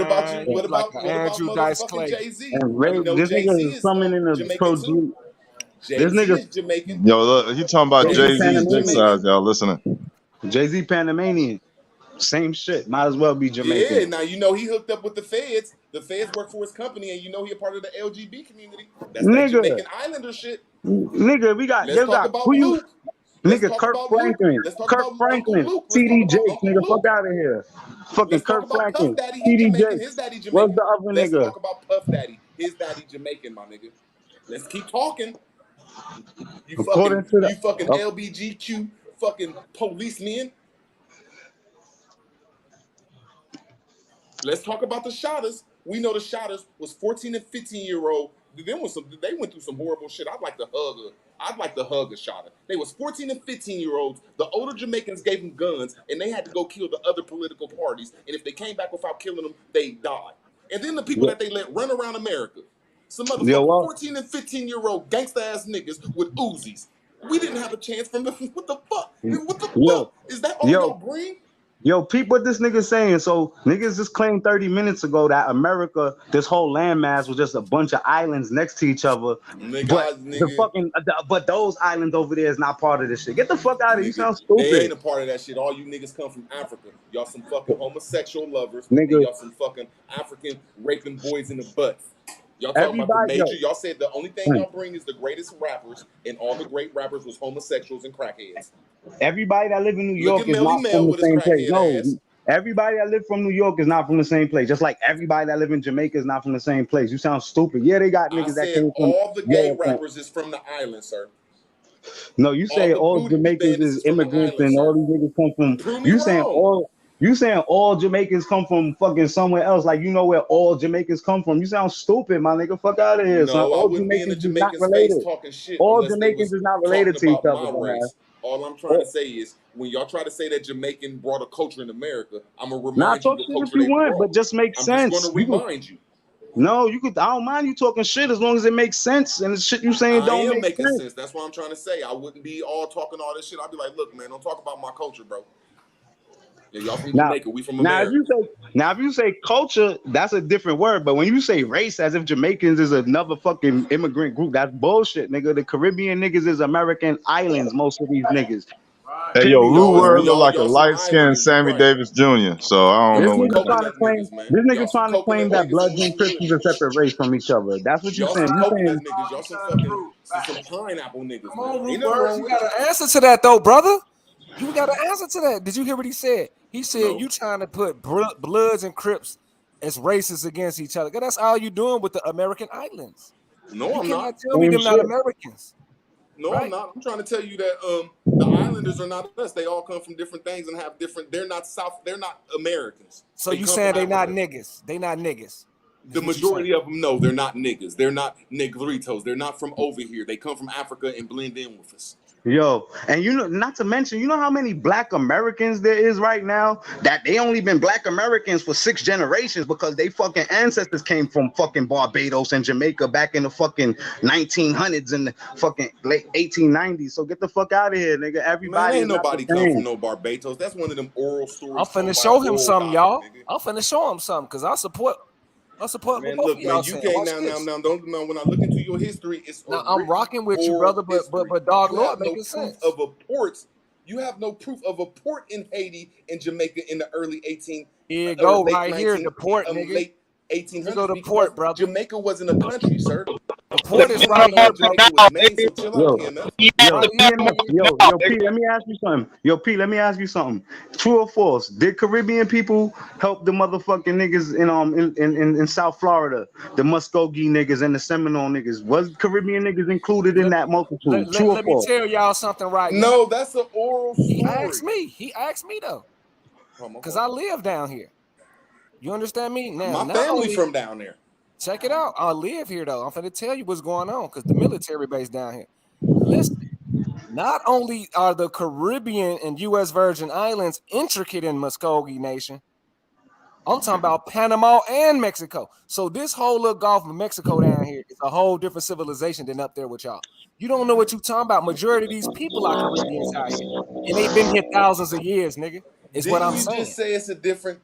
about you? man. What You like about an Andrew Dice motherfucking Clay. Jay-Z? And Now Ray, you know this Jay-Z nigga is is coming in the Jamaican pro. too. This Jay-Z nigga, is Jamaican. Yo, look, he talking about Jay-Z Jay-Z's dick Panamanian. size. Y'all listening? Jay-Z Panamanian. Same shit. Might as well be Jamaican. Yeah, now you know he hooked up with the feds. The feds work for his company, and you know he a part of the LGB community. That's that Nigga, Jamaican Islander shit. nigga, Let's they talk got who about you? Luke. Let's Nigga, talk Kirk about Luke. Franklin. Let's talk Kirk about Uncle Franklin. Luke. Let's talk TD about Jakes, Uncle nigga, fuck Luke. out of here. Fucking Let's talk Kirk about Puff Franklin. Daddy. He TD Jamaican. His Jakes. daddy What's Jamaican. the other Let's nigga? talk about Puff Daddy. His daddy Jamaican, my nigga. Let's keep talking. You According fucking to you fucking the LBGQ fucking policemen. Let's talk about the shotters. We know the shotters was 14 and 15-year-old. They went through some horrible shit. I'd like to hug a shotter. They was 14 and 15-year-olds. The older Jamaicans gave them guns, and they had to go kill the other political parties. And if they came back without killing them, they died. And then the people that they let run around America, some motherfucking 14 and 15-year-old gangsta ass niggas with Uzis. We didn't have a chance from the what the fuck? What the fuck? Is that all y'all bring? Yo, peep what this nigga saying. So niggas just claimed 30 minutes ago that America, this whole landmass was just a bunch of islands next to each other. But those islands over there is not part of this shit. Get the fuck out of here. You sound stupid. They ain't a part of that shit. All you niggas come from Africa. Y'all some fucking homosexual lovers. Nigga. And y'all some fucking African raping boys in the butts. Y'all talking about the major. Y'all said the only thing y'all bring is the greatest rappers, and all the great rappers was homosexuals and crackheads. Everybody that live in New York is not from the same place. No, everybody that live from New York is not from the same place. Just like everybody that live in Jamaica is not from the same place. You sound stupid. Yeah, they got niggas that came from all the gay rappers is from the island, sir. No, you say all Jamaicans is immigrants and all these niggas come from. You saying all Jamaicans come from fucking somewhere else? Like you know where all Jamaicans come from? You sound stupid, my nigga. Fuck out of here. No, son. I wouldn't be in the Jamaicans' face talking shit. All Jamaicans is not related to each other. All I'm trying to say is when y'all try to say that Jamaican brought a culture in America, I'm gonna remind not you what culture they brought. But just make sense. I'm just gonna remind you. No, you could. I don't mind you talking shit as long as it makes sense and the shit you saying don't make making sense. sense. That's what I'm trying to say. I wouldn't be all talking all this shit. I'd be like, look, man, don't talk about my culture, bro. Yeah, y'all from Jamaica, we from America. If you say culture, that's a different word. But when you say race, as if Jamaicans is another fucking immigrant group, that's bullshit, nigga. The Caribbean niggas is American islands. Most of these niggas. Hey, yo, Rude Word look like a light-skinned Sammy Davis Jr. So I don't know what This nigga trying to claim that Bloods and Crips is a separate race from each other. That's what you're saying. Y'all some coconut niggas. Y'all some fucking some pineapple niggas. Come on, Rude Word. You got an answer to that though, brother. You got an answer to that. Did you hear what he said? He said you trying to put Bloods and Crips as races against each other. That's all you doing with the American islands. No, I'm not. Tell me them not Americans. No, right? I'm not. I'm trying to tell you that the islanders are not us. They all come from different things and have different. They're not They're not Americans. So you saying they not niggas? They not niggas. The majority of them, no, they're not niggas. They're not negritos. They're not from over here. They come from Africa and blend in with us. Yo, and you know, not to mention, you know how many Black Americans there is right now that they only been Black Americans for 6 generations because they fucking ancestors came from fucking Barbados and Jamaica back in the fucking 1900s and the fucking late 1890s. So get the fuck out of here, nigga. Everybody. Man, ain't nobody come from no Barbados. That's one of them oral stories. I'm finna show him something, y'all. I'm finna show him something because I support. Man, look, man, you can't now. Don't when I look into your history, it's now I'm rocking with you, brother. But dog, you have no proof of a port. You have no proof of a port in Haiti and Jamaica in the early 18. Here you go, right here, the port, nigga. Late 1800s. Go to port, brother. Jamaica wasn't a country, sir. The port is right here, Jamaica was named. So chill out, Yo, P, let me ask you something. Yo, P, let me ask you something. True or false? Did Caribbean people help the motherfucking niggas in South Florida, the Muskogee niggas and the Seminole niggas? Was Caribbean niggas included in that multitude? True or let false? me tell y'all something right now. No, that's an oral story. He asked me though, because I live down here. You understand me? Now, my family from down there. Check it out. I live here though. I'm finna tell you what's going on because the military base down here. Listen, not only are the Caribbean and U.S. Virgin Islands intricate in Muskogee Nation, I'm talking about Panama and Mexico. So this whole little Gulf of Mexico down here is a whole different civilization than up there with y'all. You don't know what you're talking about. Majority of these people are Caribbeans out here, and they've been here thousands of years, nigga. Is what I'm saying. Didn't you just say it's a different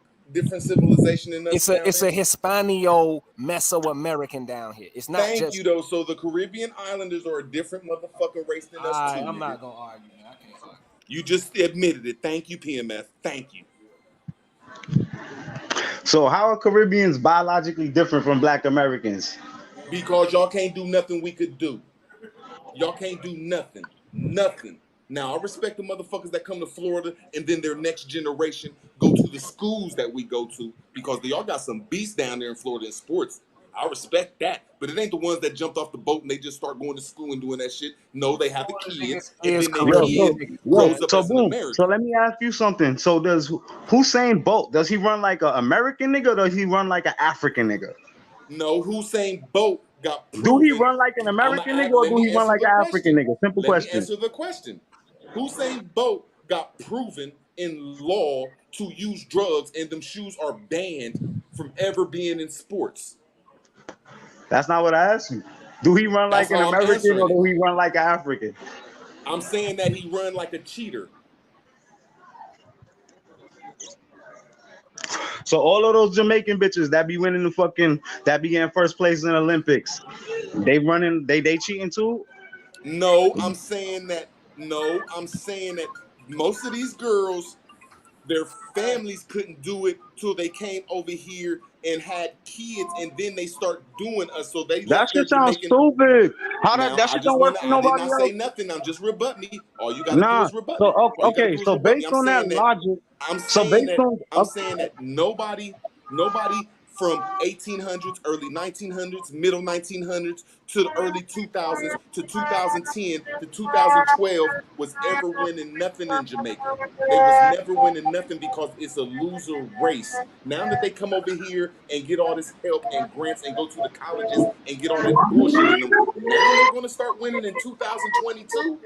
civilization in us? It's a Hispanio Mesoamerican down here. It's not. Thank you though. So the Caribbean Islanders are a different motherfucking race than us too. I'm not gonna argue, man. I can't argue. You just admitted it. Thank you, PMF. Thank you. So how are Caribbeans biologically different from Black Americans? Because y'all can't do nothing we could do. Y'all can't do nothing. Nothing. Now, I respect the motherfuckers that come to Florida and then their next generation go to the schools that we go to because y'all got some beasts down there in Florida in sports. I respect that, but it ain't the ones that jumped off the boat and they just start going to school and doing that shit. No, they have the kids, and then their kid grows up So as an boom. American. So let me ask you something. So does Hussein Bolt, does he run like an American nigga or does he run like an African nigga? No, Hussein Bolt got proven. Do he run like an American nigga or Let do me he run answer like the an African question. nigga? Simple Let me question. answer the question. Hussein Bolt got proven in law to use drugs, and them shoes are banned from ever being in sports. That's not what I asked you. Do he run That's like an how I'm American or answering it. do he run like an African? I'm saying that he run like a cheater. So all of those Jamaican bitches that be winning that be in first place in the Olympics, they cheating too? No, I'm saying that most of these girls, their families couldn't do it till they came over here and had kids, and then they start doing us. So they That left their shit sounds Jamaican. stupid. Now That I shit just don't work want for to. I did nobody not say else? nothing. I'm just rebut me. All you got to do Nah. is rebut So me. All you got to okay, do is so rebut me. based on that logic, I'm saying that nobody from 1800s, early 1900s, middle 1900s to the early 2000s to 2010 to 2012 was ever winning nothing in Jamaica. They was never winning nothing because it's a loser race. Now that they come over here and get all this help and grants and go to the colleges and get all that bullshit in them, now they're going to start winning in 2022.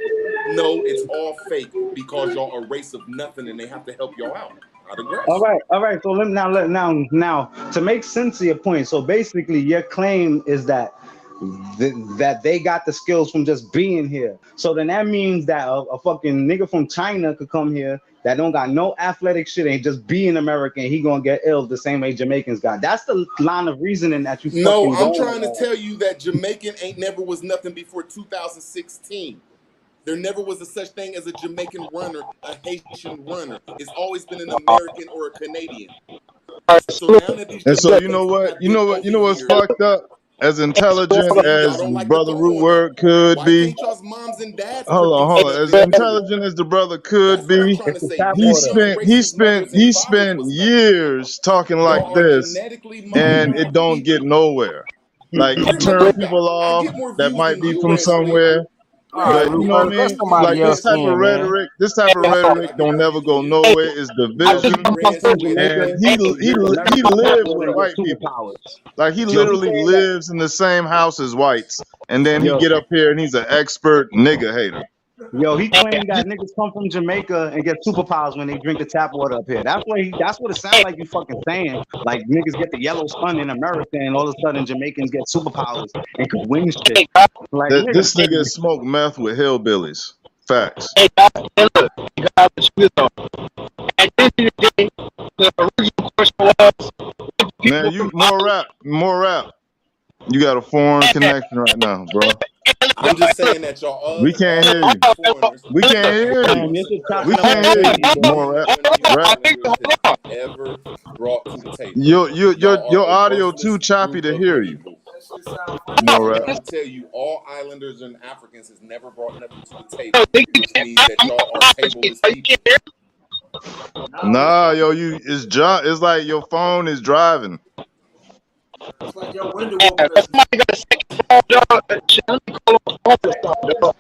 No, it's all fake because y'all a race of nothing and they have to help y'all out. I digress. All right. So now to make sense of your point. So basically, your claim is that that they got the skills from just being here. So then that means that a fucking nigga from China could come here that don't got no athletic shit and just being American. He gonna get ill the same way Jamaicans got. That's the line of reasoning that you No, fucking I'm going trying to on. tell you that Jamaican ain't never was nothing before 2016. There never was a such thing as a Jamaican runner, a Haitian runner. It's always been an American or a Canadian. So now that these And so you know Jamaicans what? have been over You know what's here, fucked up? As intelligent see, y'all as don't like to Brother go Root on that. Word could Why be, can't y'all's moms and dads hold produce on. As nothing? intelligent as the brother could That's what I'm be, trying to say. tap None of order. y'all's racist mothers and he fathers spent was nothing. years talking like Y'all are this, genetically and it modified don't get people. nowhere. Like he Pretty much, turned people I off get more that views might than be you, from Wesley. somewhere. All right, But Really? you know what I Root, let mean? somebody Like else in, man. this type of But rhetoric I get don't more never views than go you. nowhere. It's I'll Because give you you division, come grand from square. and Jamaica and get he American lived passport with and get white people. superpowers. Like he Yo, he literally saying that. lives in the same house as whites, and then he Yo, get up here and he's an expert nigga hater. Yo, he claimed that niggas come from Jamaica and get superpowers when they drink the tap water up here. That's what it sounds like you fucking saying. Like niggas get the yellow sun in America and all of a sudden Jamaicans get superpowers and could win shit. Like That nigga, this nigga smoked meth with hillbillies. Facts. Hey, and look, you got to split on. At the end of the day, the original question was Man, people you from more rap. You got a foreign connection right now, bro. I'm just saying that y'all We can't all hear you. foreigners We can't hear you. damn, your shit We chopping up can't like hear you. crazy, bro. More rap. Anything these Rap. islanders has ever brought to the table. Your Y'all are a audio too worthless choppy group to of hear you. people. More I'm rap. trying to tell you, all islanders and Africans has never brought nothing to the table, which means that y'all are tableless people. Nah, yo, it's like your phone is driving. It's like your window open. somebody got a second phone, dog. Shit, let me call on the phone or something, dog.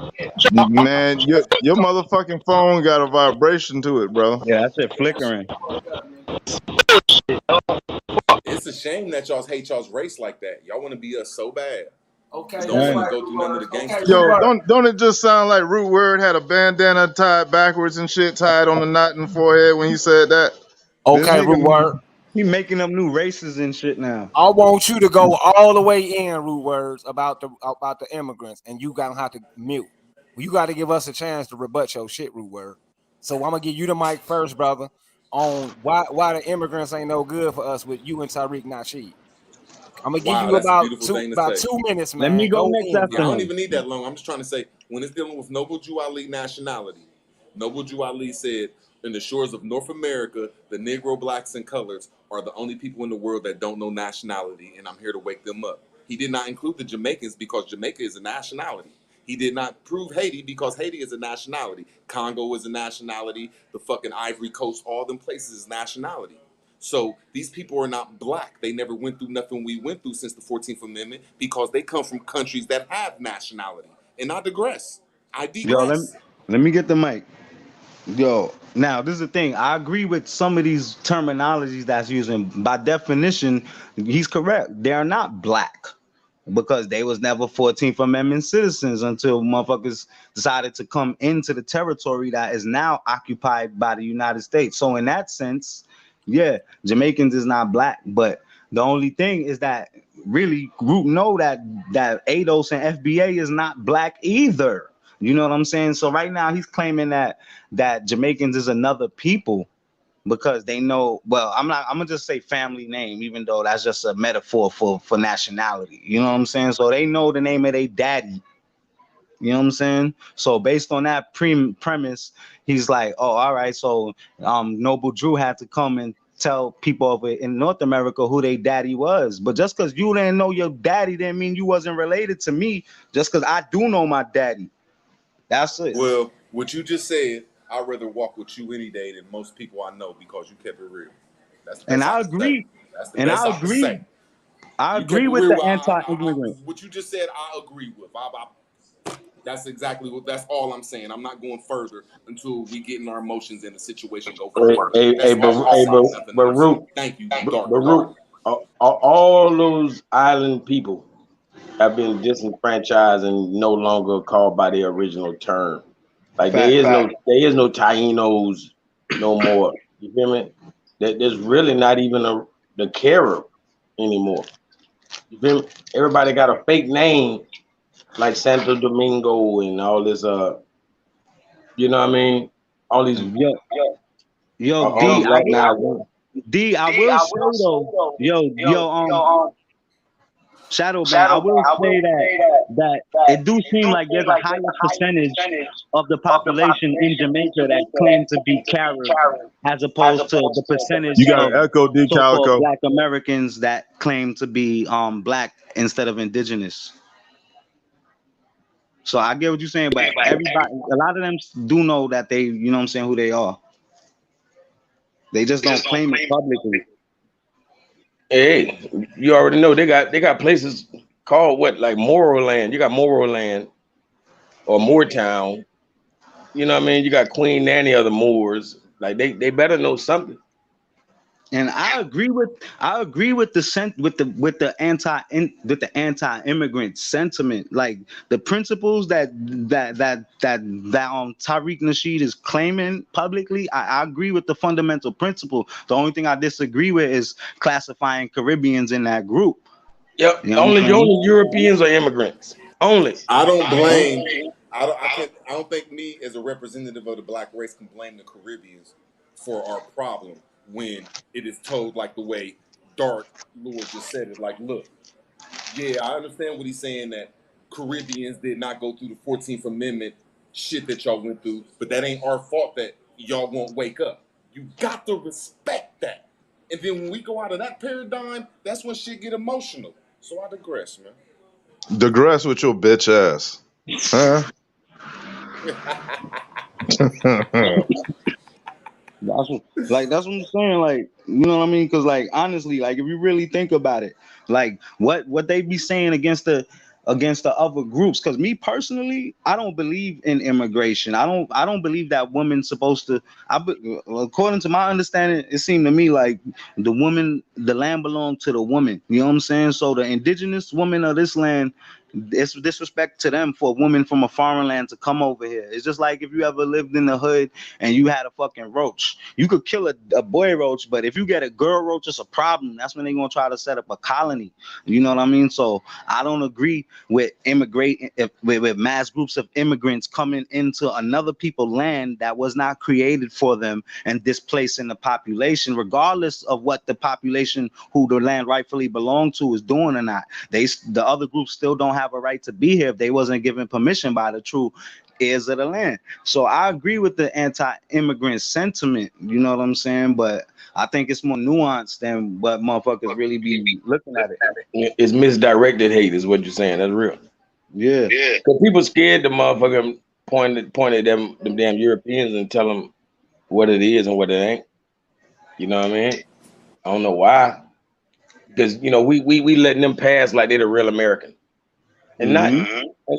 Man, your motherfucking phone got a vibration to it, bro. Yeah, that shit flickering. It's a shame that y'all hate y'all's race like that. Y'all want to be us so bad. Okay, Don't that's want to right, go Root through none of Word. the Okay, gangster Root shit. Yo, Word. don't it just sound like Root Word had a bandana tied backwards and shit tied on the knot in the forehead when he said that? This Okay, nigga, Root Word. He making up new races and shit now. I want you to go all the way in, Root Words, about the immigrants, and you gonna have to mute. You got to give us a chance to rebut your shit, Root Word. So I'm gonna give you the mic first, brother, on why the immigrants ain't no good for us with you and Tariq Nasheed. I'm gonna give Wow, you that's a beautiful thing to about say. 2 minutes, Let me man. go Go next in, Yeah, after I brother. don't him. even need that long. I'm just trying to say, when it's dealing with Noble Jew Ali nationality, Noble Jew Ali said, in the shores of North America, the Negro, blacks, and colors are the only people in the world that don't know nationality, and I'm here to wake them up. He did not include the Jamaicans because Jamaica is a nationality. He did not prove Haiti because Haiti is a nationality. Congo is a nationality. The fucking Ivory Coast, all them places is nationality. So these people are not black. They never went through nothing we went through since the 14th Amendment because they come from countries that have nationality. And I digress. I Yo, digress. let me get the mic. Yo, now this is the thing. I agree with some of these terminologies that's using. By definition, he's correct. They are not black because they was never 14th Amendment citizens until motherfuckers decided to come into the territory that is now occupied by the United States. So in that sense, yeah, Jamaicans is not black, but the only thing is that really Root know that ADOS and FBA is not black either. You know what I'm saying? So right now he's claiming that Jamaicans is another people because they know. Well, I'm gonna just say family name, even though that's just a metaphor for nationality. You know what I'm saying? So they know the name of their daddy. You know what I'm saying? So based on that premise, he's like, oh, all right. So Noble Drew had to come and tell people over in North America who their daddy was. But just because you didn't know your daddy didn't mean you wasn't related to me. Just because I do know my daddy. That's it. Well, what you just said, I'd rather walk with you any day than most people I know because you kept it real. That's the And best I I can say. agree. That's the And best I I can say. agree. I You kept agree it with real. the anti-immigrant. What you just said, I agree with. That's exactly what. That's all I'm saying. I'm not going further until we get in our emotions and the situation go further. That's all I'm saying. Nothing But else. Root, Thank you, but Dark. Root, all those island people have been disenfranchised and no longer called by their original term. Like there Fact. is no Tainos no more. You feel me? There's really not even the Carib anymore. You feel me? Everybody got a fake name like Santo Domingo and all this you know what I mean? All these Yo, all these Latinized. I will say though, Shadow Man, I will say that it do seem like there's a higher percentage of the population in Jamaica that claim to be Carib as opposed to the percentage You got of an echo, D so-called Calico. black Americans that claim to be black instead of indigenous. So I get what you're saying, but a lot of them do know that they, you know what I'm saying, who they are. They just don't claim it publicly. Hey, you already know they got places called what, like Morroland. You got Morroland or Moortown. You know what I mean? You got Queen Nanny of the Moors. Like they better know something. And I agree with the anti-immigrant sentiment, like the principles that Tariq Nasheed is claiming publicly. I agree with the fundamental principle. The only thing I disagree with is classifying Caribbeans in that group. Yep. You know what I'm saying? Only Europeans are immigrants. Only. I don't blame. I don't think me as a representative of the black race can blame the Caribbeans for our problem when it is told like the way Dark Lord just said it. Like, look, yeah, I understand what he's saying that Caribbeans did not go through the 14th Amendment shit that y'all went through, but that ain't our fault that y'all won't wake up. You got to respect that. And then when we go out of that paradigm, that's when shit get emotional. So I digress, man. Digress with your bitch ass. Huh? That's what I'm saying. Like, you know what I mean? Because like honestly, like if you really think about it, like what they be saying against the other groups. Because me personally, I don't believe in immigration. I don't believe that women's supposed to. According to my understanding, it seemed to me like the land belonged to the woman. You know what I'm saying? So the indigenous women of this land, it's disrespect to them for a woman from a foreign land to come over here. It's just like if you ever lived in the hood and you had a fucking roach. You could kill a boy roach, but if you get a girl roach, it's a problem. That's when they're gonna try to set up a colony. You know what I mean? So I don't agree with with mass groups of immigrants coming into another people's land that was not created for them and displacing the population, regardless of what the population who the land rightfully belonged to is doing or not. The other groups still don't have a right to be here if they wasn't given permission by the true heirs of the land. So I agree with the anti-immigrant sentiment, you know what I'm saying? But I think it's more nuanced than what motherfuckers really be looking at it. It's misdirected hate, is what you're saying. That's real. Yeah. Because people scared the motherfucker point at them damn Europeans and tell them what it is and what it ain't. You know what I mean? I don't know why. Because we letting them pass like they're the real American. And not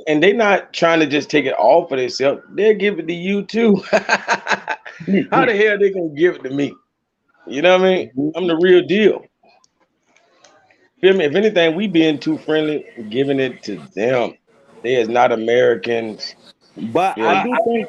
and they not trying to just take it all for themselves. They'll give it to you too. How the hell they gonna give it to me? You know what I mean? I'm the real deal. Feel me? If anything, we being too friendly, giving it to them. They is not Americans. But Feel I me? do think,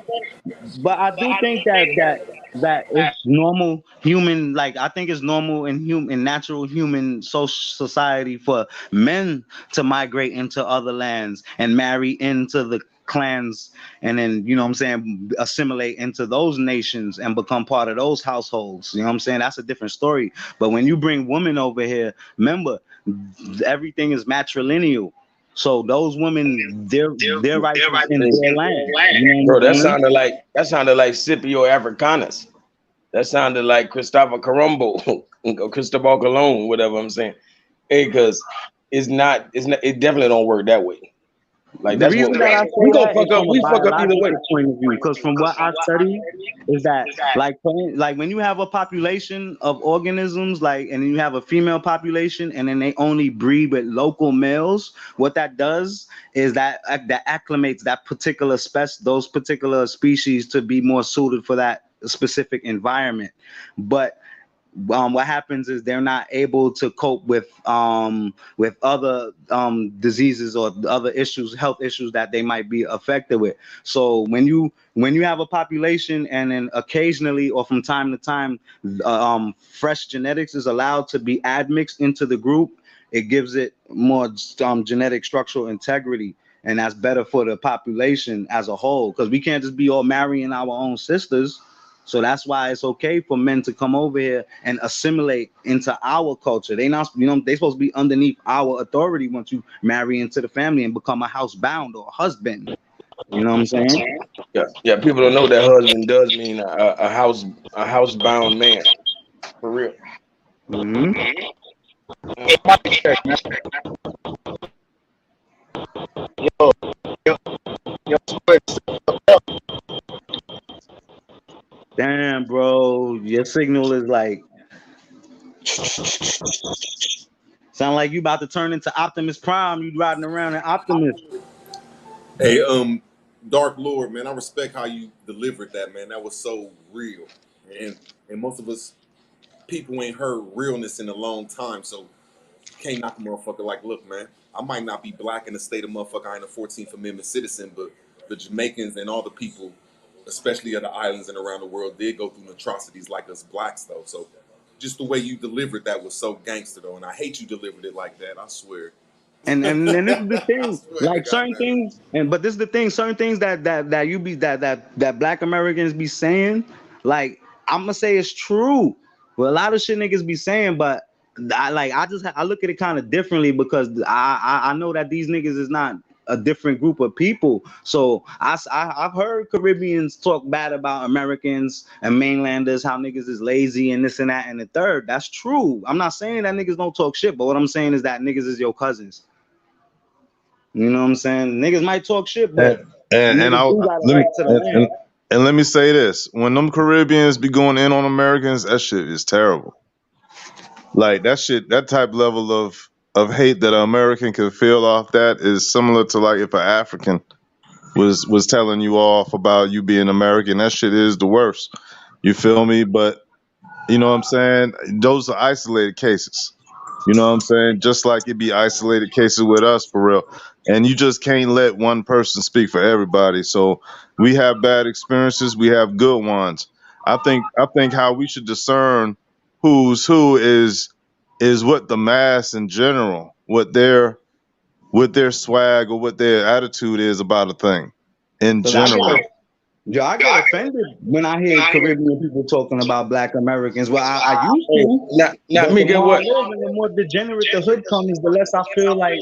that it's normal human. Like I think it's normal in natural human social society for men to migrate into other lands and marry into the clans, and then what I'm saying, assimilate into those nations and become part of those households. You know what I'm saying? That's a different story. But when you bring women over here, remember, everything is matrilineal. So those women, their rights is in their land. You know Bro, what I'm saying? that sounded like Scipio Africanus. That sounded like Christopher Colombo or Cristobal Colon, whatever I'm saying. Hey, because it definitely don't work that way. Like The that's what reason that I say we gonna that is fuck up. from a We fuck up either way. biological point of view, because from what I study is that like when you have a population of organisms, like, and you have a female population and then they only breed with local males, what that does is that acclimates that particular those particular species to be more suited for that specific environment. But what happens is they're not able to cope with other diseases or other issues, health issues that they might be affected with. So when you have a population and then occasionally or from time to time fresh genetics is allowed to be admixed into the group, it gives it more genetic structural integrity, and that's better for the population as a whole, because we can't just be all marrying our own sisters. So that's why it's okay for men to come over here and assimilate into our culture. They not, they supposed to be underneath our authority once you marry into the family and become a housebound or a husband. You know what I'm saying? Yeah. People don't know that husband does mean a housebound man, for real. Damn, bro, your signal is like sound like you about to turn into Optimus Prime. You riding around in Optimus. Hey, Dark Lord, man, I respect how you delivered that, man. That was so real, and most of us people ain't heard realness in a long time, so can't knock a motherfucker like, look, man, I might not be black in the state of motherfucker, I ain't a 14th Amendment citizen, but the Jamaicans and all the people, especially at the islands and around the world, did go through atrocities like us blacks, though. So just the way you delivered that was so gangster, though, and I hate you delivered it like that, I swear. And this is the I thing, swear to like God, certain man. things, but this is the thing, certain things that you be that Black Americans be saying, like I'm gonna say it's true. Well, a lot of shit niggas be saying, but I look at it kind of differently, because I know that these niggas is not a different group of people. So I've heard Caribbeans talk bad about Americans and mainlanders, how niggas is lazy and this and that and the third. That's true. I'm not saying that niggas don't talk shit, but what I'm saying is that niggas is your cousins. You know what I'm saying? Niggas might talk shit, And but and niggas I do got a let me right to the land. and let me say this: when them Caribbeans be going in on Americans, that shit is terrible. Like that shit, that type level of hate that an American can feel off that is similar to like if an African was telling you off about you being American. That shit is the worst. You feel me? But you know what I'm saying? Those are isolated cases. You know what I'm saying? Just like it be isolated cases with us for real. And you just can't let one person speak for everybody. So we have bad experiences, we have good ones. I think how we should discern who's who is what the mass in general, what their swag or what their attitude is about a thing in Cause I general. get offended when I hear Caribbean people talking about Black Americans. Well, I used Hey, to, not but me. the Get more I what? live and the more degenerate the hood comes, the less I feel like,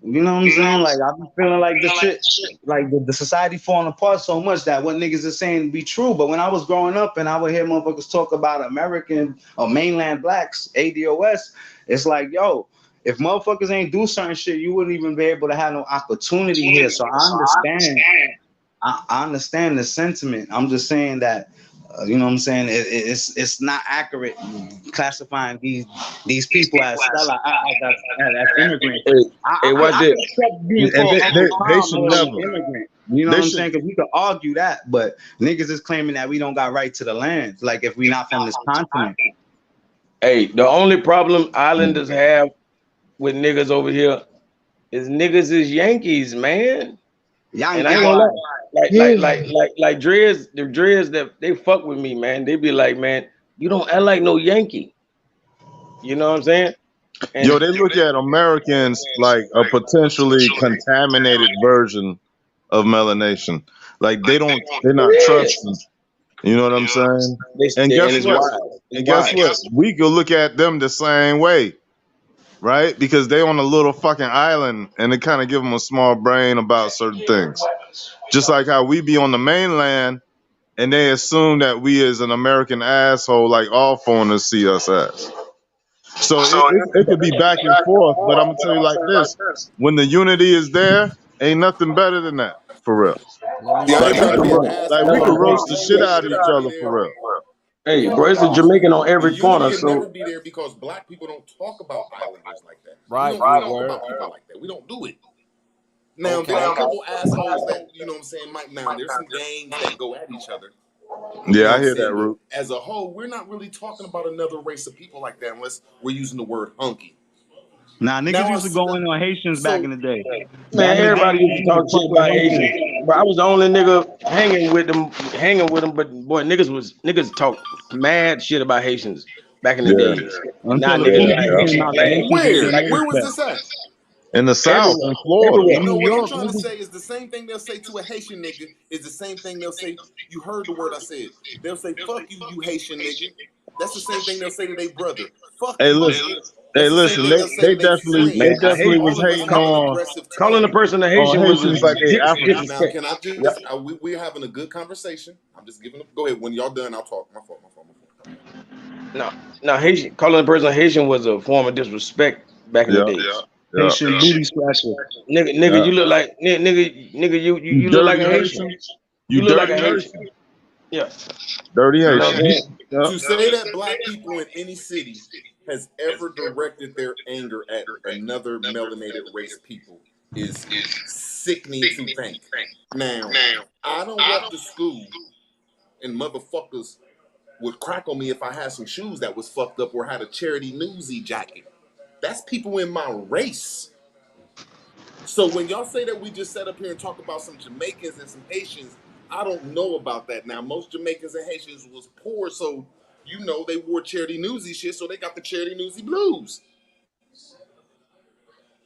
you know what I'm saying? Like I be feeling like the shit, like the society falling apart so much that what niggas are saying be true. But when I was growing up and I would hear motherfuckers talk about American or mainland blacks, ADOS, it's like, yo, if motherfuckers ain't do certain shit, you wouldn't even be able to have no opportunity here. So I understand. I understand the sentiment. I'm just saying that You know what I'm saying? It's not accurate classifying these people as as immigrants. Hey, I watch it. accept being And called Uncle they Tom should more than never. immigrant. You know They what I'm should. saying? Because we could argue that, but niggas is claiming that we don't got right to the land. Like if we not from this continent. Hey, the only problem Islanders have with niggas over here is niggas is Yankees, man. And I Yankee ain't gonna boy. lie, like Dreads, the Dreads that they fuck with me, man. They be like, man, you don't act like no Yankee. You know what I'm saying? And Yo, they look at Americans like a potentially contaminated version of melanation. Like they're not trusting. You know what I'm saying? And guess and it's what? wild. It's And guess wild. what? We could look at them the same way, right? Because they on a little fucking island, and it kind of give them a small brain about certain things. Just like how we be on the mainland, and they assume that we as an American asshole, like all foreigners see us as. So it could be back and forth, but I'm gonna tell you like this: when the unity is there, ain't nothing better than that, for real. Let me See, I But ain't say trying to be an Like asshole, we but could hello, the roast bro. the unity shit will out of each never be other, for there. real. Hey, bro, it's a Because Jamaican on the every corner. unity will So never be there because black people don't talk about islanders like that. We right, don't talk Woodward. about people like that. We don't do it. Now there's a Okay. couple assholes that, you know what I'm saying, might now there's some gangs that go at each other. You know Yeah, what I I'm hear that, saying? But Root. as a whole, we're not really talking about another race of people like that unless we're using the word hunky. Nah, niggas Now used to go in on Haitians back in so the day. man, Back in the day, everybody used to niggas used talk to fuck shit with about Haitians. Haitians. But I was the only nigga hanging with them. But boy, niggas talk mad shit about Haitians back in the Yeah, days. And now Until the niggas yeah, Fugees like yeah. came Haitian out, the flag. Haitians was getting where was respect. this at? In the South, Everywhere, in Florida. In everywhere. No, New what I'm York, trying to niggas, say is the same thing they'll say to a Haitian nigga is the same thing they'll say. You heard the word I said. They'll say, "Fuck you, you Haitian nigga." That's the same thing they'll say to their brother. "Fuck Hey, you, listen, nigga." hey, That's the same listen. thing they'll say They to their definitely Man, friend. I hate was All of us hating have an on aggressive calling a tone. person a Haitian was Haitians like they Africans. Now, disrespect. can I Yep. just? We're having a good conversation. I'm just giving. Go ahead. When y'all done, I'll talk. My fault. My fault. My fault. No, no, Haitian calling a person Haitian was a form of disrespect back in the Yeah, days. yeah, Haitian booty scratcher. Nigga, yeah. you look like nigga, you You look like dirty a Haitian. Haitian. You You look like dirty a Haitian. Haitian. Yeah. Dirty You know what Haitian. I'm saying? Yeah. To say that black people in any city has ever directed their anger at another melanated race people is sickening to think. Now, I don't walk to school and motherfuckers would crack on me if I had some shoes that was fucked up or had a charity newsy jacket. That's people in my race. So when y'all say that we just sat up here and talk about some Jamaicans and some Haitians, I don't know about that. Now, most Jamaicans and Haitians was poor, so you know they wore charity newsy shit, so they got the charity newsy blues.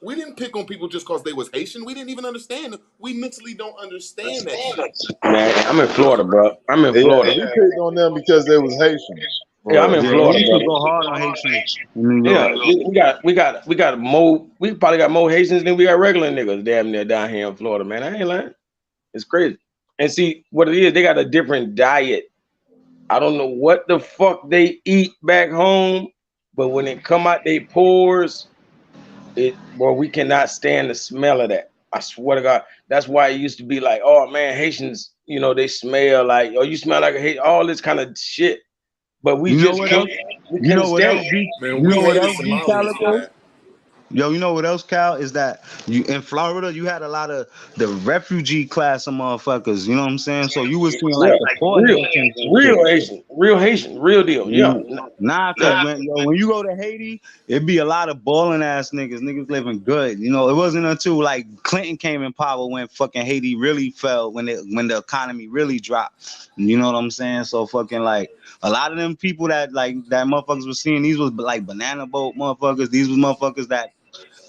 We didn't pick on people just because they was Haitian. We didn't even understand them. We mentally don't understand that shit. Man, I'm in Florida, bro. I'm in Yeah, Florida. and we picked on them because they was Haitians. Yeah, For I'm real. in Yeah, we Florida, used to brother. go hard on Haitians in New York. Yeah, we got more. We probably got more Haitians than we got regular niggas damn near down here in Florida, man. I ain't lying. It's crazy. And see what it is, they got a different diet. I don't know what the fuck they eat back home, but when it come out they pores, we cannot stand the smell of that. I swear to God. That's why it used to be like, oh man, Haitians, they smell like, oh, you smell like a Haitian, all this kind of shit. But we You know just what couldn't else? we You couldn't know what stand else it. beat? Man, You we know what hated else beat Somalians for Calico? that. Yo, you know what else, Cal? Is that you in Florida? You had a lot of the refugee class of motherfuckers. You know what I'm saying? So you was seeing like Yeah, the poor real, Haitians and shit. Haitian, real deal. Yeah, Nah, cause yeah. when you go to Haiti, it be a lot of balling ass niggas living good. You know, it wasn't until like Clinton came in power when fucking Haiti really fell, when the economy really dropped. You know what I'm saying? So fucking like a lot of them people that motherfuckers was seeing, these was like banana boat motherfuckers. These was motherfuckers that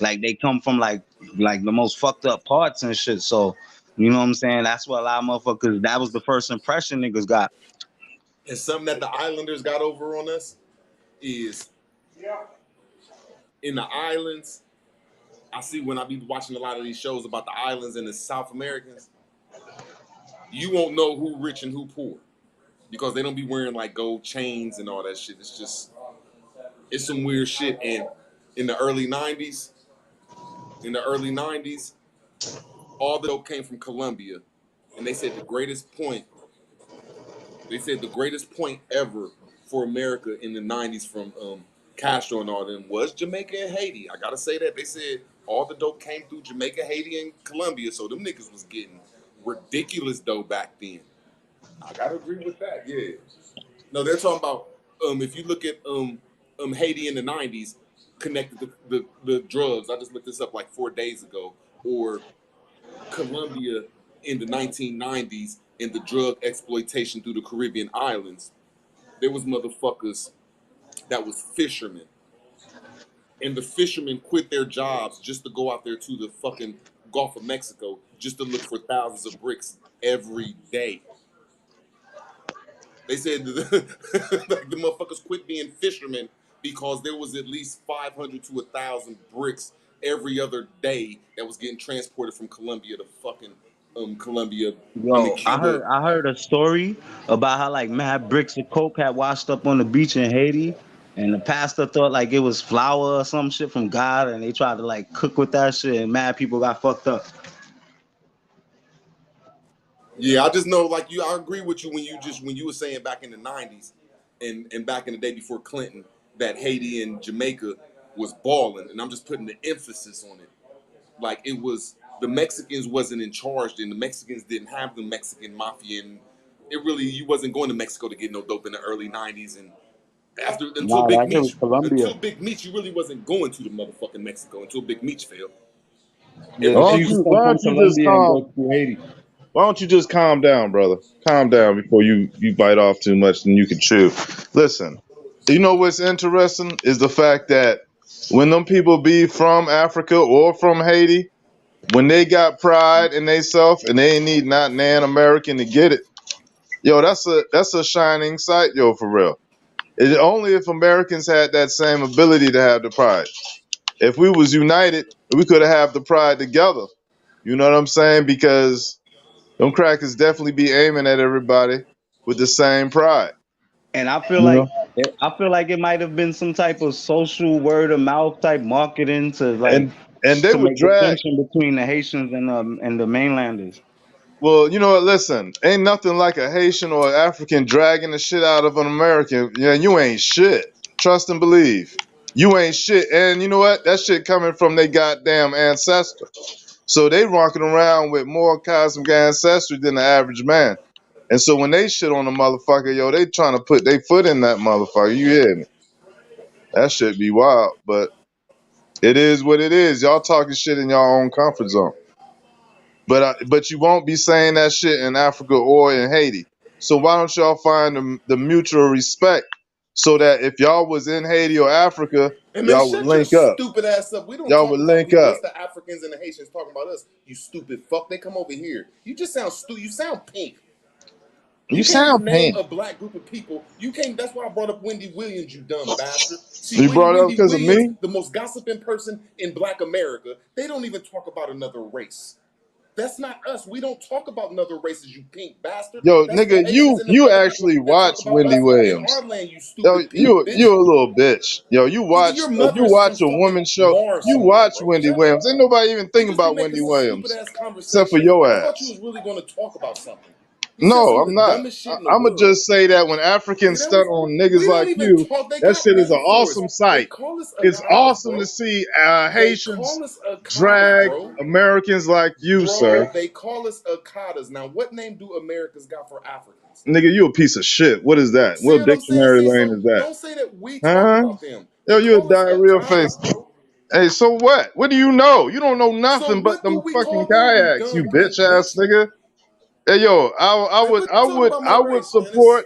like they come from like the most fucked up parts and shit. So you know what I'm saying? That's what a lot of motherfuckers. That was the first impression niggas got. And something that the Islanders got over on us is in the islands. I see when I be watching a lot of these shows about the islands and the South Americans, you won't know who rich and who poor because they don't be wearing like gold chains and all that shit. It's some weird shit. And in the early 90s, all the dope came from Colombia. And they said the greatest point They said the greatest point ever for America in the '90s from Castro and all them was Jamaica and Haiti. I gotta say that. They said all the dope came through Jamaica, Haiti, and Colombia, so them niggas was getting ridiculous dope back then. I gotta agree with that. Yeah. No, they're talking about if you look at Haiti in the '90s connected to the drugs. I just looked this up like 4 days ago. Or Colombia in the 1990s and the drug exploitation through the Caribbean islands. There was motherfuckers that was fishermen, and the fishermen quit their jobs just to go out there to the fucking Gulf of Mexico just to look for thousands of bricks every day. They said like the motherfuckers quit being fishermen because there was at least 500 to 1,000 bricks every other day that was getting transported from Colombia to fucking Colombia. I mean Yo, Cuba. I heard a story about how like mad bricks of coke had washed up on the beach in Haiti, and the pastor thought like it was flour or some shit from God, and they tried to like cook with that shit, and mad people got fucked up. Yeah, I just know like you. I agree with you when you were saying back in the '90s and back in the day before Clinton that Haiti and Jamaica was balling, and I'm just putting the emphasis on it. Like it was the Mexicans wasn't in charge, and the Mexicans didn't have the Mexican mafia, and it really you wasn't going to Mexico to get no dope in the early '90s, and after Nah, that shit was Colombia. Until Big Meech, you really wasn't going to the motherfucking Mexico until Big Meech failed. Yeah, Every the day shit used you to come Why from don't you just Colombia and go through Haiti. Why don't you just calm down, brother? Calm down before you bite off too much and you can chew. Listen, you know what's interesting is the fact that when them people be from Africa or from Haiti, when they got pride in themselves and they ain't need not nan American to get it, yo, that's a shining sight, yo, for real. It only if Americans had that same ability to have the pride. If we was united, we could have the pride together. You know what I'm saying? Because them crackers definitely be aiming at everybody with the same pride. And You know? I feel like it might have been some type of social word of mouth type marketing to like And they to would make drag. distinction between the Haitians and the mainlanders. Well, you know what? Listen, ain't nothing like a Haitian or an African dragging the shit out of an American. Yeah, you ain't shit. Trust and believe. You ain't shit. And you know what? That shit coming from their goddamn ancestor. So they walking around with more cosmic ancestry than the average man. And so when they shit on a motherfucker, yo, they trying to put their foot in that motherfucker. You hear me? That shit be wild. But it is what it is. Y'all talking shit in your own comfort zone. But you won't be saying that shit in Africa or in Haiti. So why don't y'all find the mutual respect so that if y'all was in Haiti or Africa, And man, y'all would shut your link up. stupid ass up. We don't Y'all talk would about link we. up. What's the Africans and the Haitians talking about us? You stupid fuck. They come over here. You just sound stupid. You sound pink. You You can't sound even name pain. a black group of people. You can't. That's why I brought up Wendy Williams. You dumb bastard. See, You brought it up Wendy because of Williams, me? the most gossiping person in Black America. They don't even talk about another race. That's not us. We don't talk about another races, you pink bastard. Yo, That's the nigga, Asians you and them you other people actually that talk watch about Wendy us in Williams. our land, you Yo, stupid pink bitch. you a little bitch. Yo, you Nigga, watch your if you mother is watch from a fucking woman show, Mars you somewhere, watch bro. Wendy Shut up. Williams. Ain't nobody even You thinking just be about making Wendy some stupid Williams ass except for conversation. your I thought you ass. was really going to talk about something. You said No, some of I'm the not. dumbest shit in the I'ma world. just say that when Nigga, Africans that stunt was. on niggas We don't like even you, talk. They that got shit is an metaphors. awesome They sight. call us It's Akatas, awesome to bro. see They Haitians call us Akatas, drag bro. Americans like you, sir. Bro, they call us Akatas. Now, what name do Americans got for Africans? Nigga, you a piece of shit. What is that? See What what I'm saying? dictionary See, lane so is that? don't say that we talk Huh? about them. Yo, They you a call us diarrhea face. Akatas, bro. Hey, so what? What do you know? You don't know So nothing but what do them we fucking call them, you kayaks, you dumb bitch pink ass bitch? nigga. Hey, yo, Man, quit talking about my I would race, man. It's,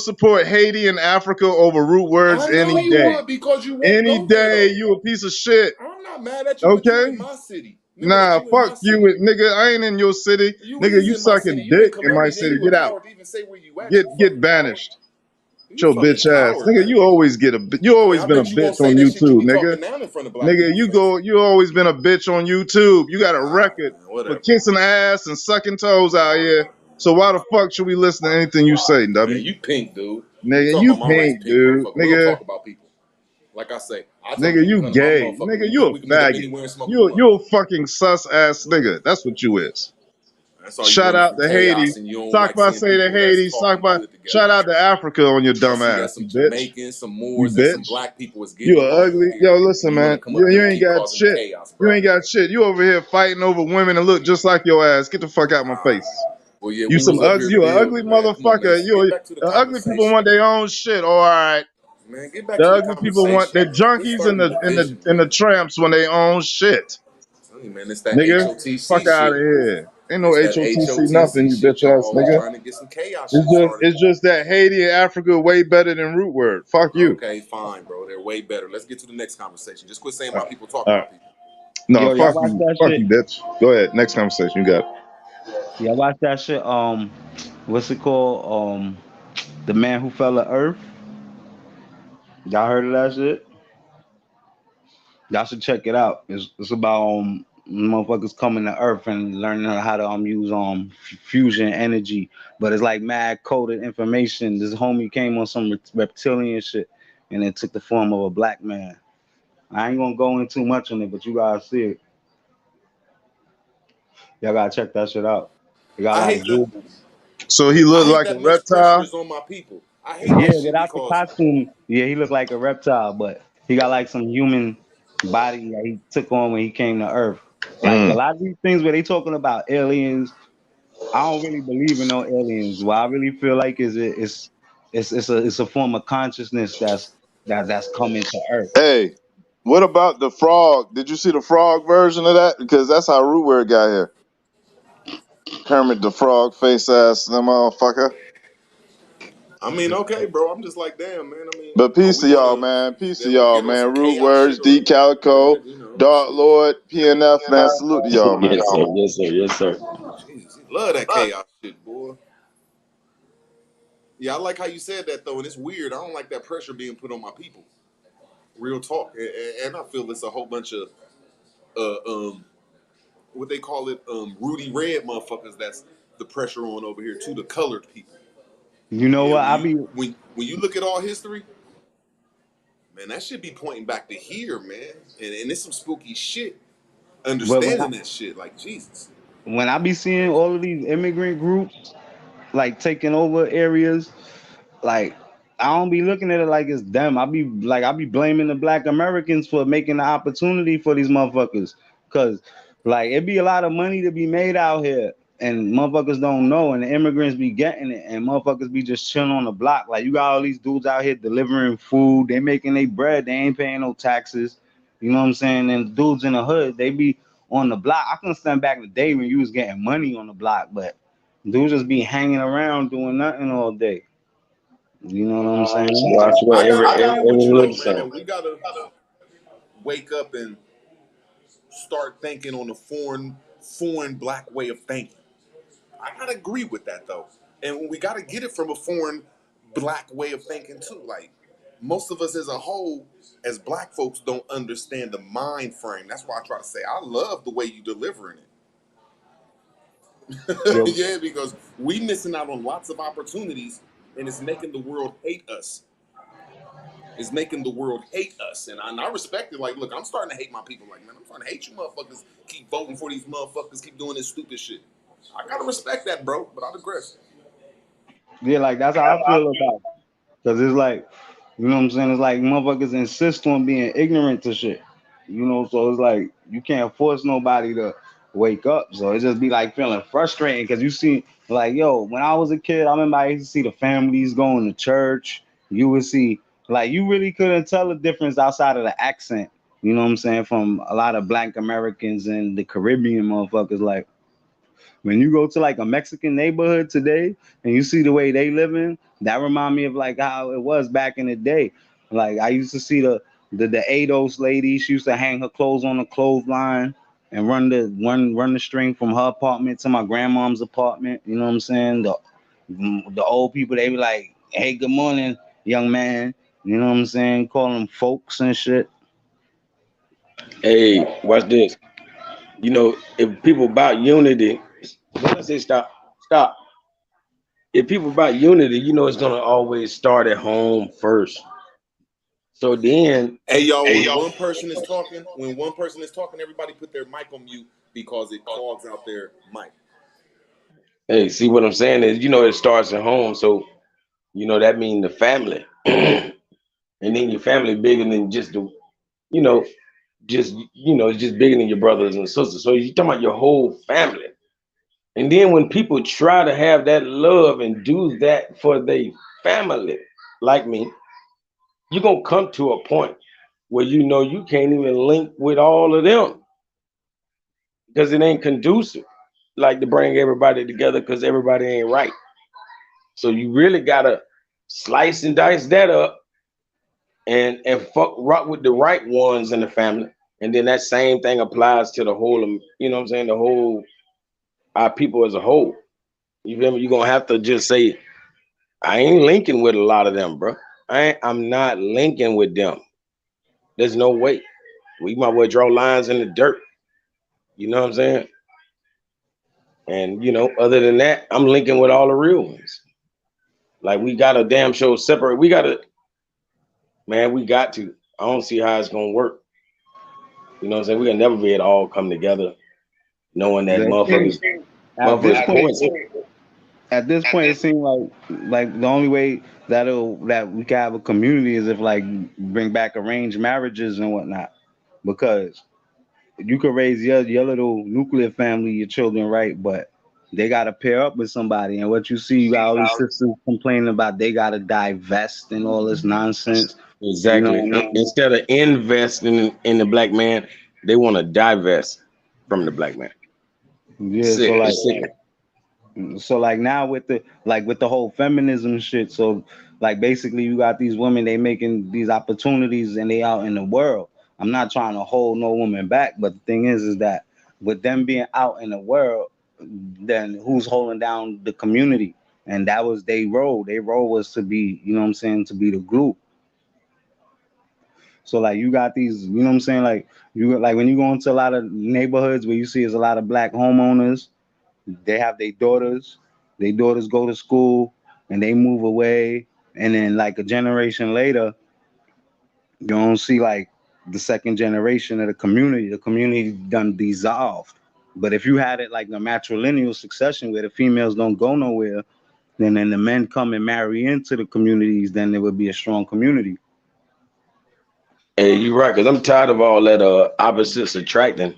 support Haiti and Africa over root words I know any you day. would because you won't Any go there, day, though. you a piece of shit. I'm not mad at you, but you Okay? in my city. Remember that Nah, you in fuck my you, city. nigga. I ain't in your city. You Nigga, is you in my city. sucking You in dick in my Columbia, then city. you a Get out. coward to even say where you at, you Get fucking coward. banished. You Your fucking bitch ass. coward, Nigga, man. you I mean, always I been a bet you won't bitch say on that shit you YouTube, be nigga. talking now in front of black Nigga, people's face. you always been a bitch on YouTube. You got a All right, record man, for whatever. kissing ass and sucking toes out here. So why the fuck should we listen to anything you say, Man, dummy? you pink, dude. You Nigga, talking you about my race, pink, pink dude. motherfucker. We don't Nigga, talk about people. Like I say, I tell nigga, people you come to my gay. motherfucker. Nigga, you We can a meet up faggot. anywhere and smoke a blunt. You a fucking sus ass nigga. That's what you is. That's all you Shout want is out some to Haiti. chaos, and you don't Talk like about seeing say to people that's Haiti. Talk talking about good together. shout out to Africa on your I dumb see ass, that some you bitch. Jamaicans, some You Moors, and some bitch. black people is getting You it are wrong ugly. here. Yo, And listen, you want to man. come up You here and ain't keep got causing the shit. chaos, You bro. ain't got shit. You over here fighting over women and look just like your ass. Get the fuck out my face. Well, yeah, You we some was up ugly. here You an building, ugly man. Come on, man. motherfucker. You Get back to the ugly people conversation. want their own shit. All right. Man, get back The to the ugly people want conversation, the man. Quit junkies and starting the and the division, and man. the tramps want their own shit. Hey, man, it's that Nigga, fuck HOTC out of shit. here. Ain't no It's that HOTC nothing, HOTC you shit. bitch Y'all ass always nigga. trying to get some chaos shit started. It's just that Haiti and Africa way better than root word. Fuck you. Okay, fine, bro. They're way better. Let's get to the next conversation. Just quit saying All my right. people talking All about right. people. No, Yo, y'all fuck watch you. that Fuck shit? you, bitch. Go ahead. Next conversation. You got it. Y'all watch that shit? What's it called? The Man Who Fell to Earth. Y'all heard of that shit? Y'all should check it out. It's about motherfuckers coming to Earth and learning how to use fusion energy. But it's like mad coded information. This homie came on some reptilian shit, and it took the form of a black man. I ain't gonna go into too much on it, but you guys see it. Y'all gotta check that shit out. It got a I lot of hate the jewels. So he I looked hate like a that much pressure reptile. is on my people. I hate Yeah, that shit without the because costume, yeah, he looked like a reptile, but he got like some human body that he took on when he came to Earth. Like a Mm. lot of these things where they talking about aliens, I don't really believe in no aliens. What I really feel like is it's a form of consciousness that's coming to Earth. Hey, what about the frog? Did you see the frog version of that? Because that's how root word got here. Kermit the frog face ass, that motherfucker. I mean, okay, bro. I'm just like, damn, man. I mean, But are peace we to y'all, gonna man. Peace to then we y'all, get on man. some Root chaos words, shit or D Calico, you know, Dark shit. Lord, PNF, man. Salute to y'all, man. Yes, sir. Yes, sir. Yes, sir. Jesus, he love that chaos shit, boy. Yeah, I like how you said that though, and it's weird. I don't like that pressure being put on my people. Real talk, and I feel it's a whole bunch of what they call it, Rudy Red motherfuckers. That's the pressure on over here to the colored people. You know Yeah, what? when I you be when you look at all history, man, that should be pointing back to here, man. And it's some spooky shit. but Understanding that shit, like Jesus. when I be seeing all of these immigrant groups like taking over areas, like I don't be looking at it like it's them. I be blaming the black Americans for making the opportunity for these motherfuckers. Cause like it be a lot of money to be made out here and motherfuckers don't know and the immigrants be getting it and motherfuckers be just chilling on the block. Like you got all these dudes out here delivering food, they making their bread, they ain't paying no taxes. You know what I'm saying? And dudes in the hood, they be on the block. I can stand back in the day when you was getting money on the block, but dudes just be hanging around doing nothing all day. You know what I'm saying? Well, I swear, I every agree with you hood though, is man. something. And we gotta wake up and start thinking on a foreign black way of thinking. I gotta agree with that though, and we gotta get it from a foreign black way of thinking too. Like most of us as a whole, as black folks, don't understand the mind frame. That's why I try to say I love the way you delivering it. Yo, Yeah, because we missing out on lots of opportunities, and it's making the world hate us. Is making the world hate us. And I respect it. Like, look, I'm starting to hate my people. Like, man, I'm starting to hate you motherfuckers. Keep voting for these motherfuckers. Keep doing this stupid shit. I gotta respect that, bro. But I digress. yeah, like that's how I feel about it. Cause it's like, you know what I'm saying? It's like motherfuckers insist on being ignorant to shit. You know, so it's like you can't force nobody to wake up. So it just be like feeling frustrating because you see, like, yo, when I was a kid, I remember I used to see the families going to church. You would see, like, you really couldn't tell the difference outside of the accent. You know what I'm saying? From a lot of Black Americans and the Caribbean motherfuckers, like. When you go to like a Mexican neighborhood today and you see the way they living, that remind me of like how it was back in the day. Like I used to see the ADOS lady. She used to hang her clothes on the clothesline and run the string from her apartment to my grandmom's apartment. You know what I'm saying? The old people they be like, "Hey, good morning, young man." You know what I'm saying? Call them folks and shit. Hey, watch this. You know, if people about unity, when I say stop, stop. If people about unity, you know it's gonna always start at home first. So then, Hey y'all, when one person is talking, everybody put their mic on mute because it clogs out their mic. Hey, see what I'm saying is, it starts at home. So, that means the family. And then your family bigger than just the, you know, it's just bigger than your brothers and sisters. So you're talking about your whole family. And then when people try to have that love and do that for their family, like me, you're gonna come to a point where you can't even link with all of them because it ain't conducive, like to bring everybody together because everybody ain't right. So you really gotta slice and dice that up and fuck rock with the right ones in the family. And then that same thing applies to the whole, you know what I'm saying, the whole our people as a whole. You feel me? You're gonna have to just say, I ain't linking with a lot of them, bro. I'm not linking with them. There's no way. We might well draw lines in the dirt. You know what I'm saying? And other than that, I'm linking with all the real ones. Like we got a damn show separate. We gotta, man, we got to. I don't see how it's gonna work. You know what I'm saying? We can never be able to all come together knowing that motherfuckers At this point, poison. it seems like the only way that we can have a community is if like bring back arranged marriages and whatnot, because you could raise your little nuclear family, your children, right? But they gotta pair up with somebody, and what you see, you got all these sisters complaining about they gotta divest and all this nonsense. You know Exactly. what I mean? Instead of investing in the black man, they want to divest from the black man. Yeah, Sick. It's sick. so like now with the whole feminism shit, so like basically you got these women, they making these opportunities and they out in the world. I'm not trying to hold no woman back, but the thing is that with them being out in the world, then who's holding down the community? And that was their role. Their role was to be, you know what I'm saying, to be the glue. So like you got these, you know what I'm saying, like you like when you go into a lot of neighborhoods where you see is a lot of black homeowners, they have their daughters go to school and they move away, and then like a generation later you don't see like the second generation of the community done dissolved. But if you had it like a matrilineal succession where the females don't go nowhere, then the men come and marry into the communities, then there would be a strong community. Hey, you right, because I'm tired of all that opposites attracting.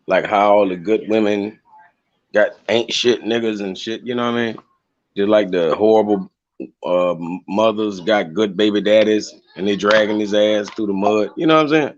Like how all the good women got ain't shit niggas and shit, you know what I mean? Just like the horrible uh, mothers got good baby daddies and they dragging his ass through the mud. You know what I'm saying?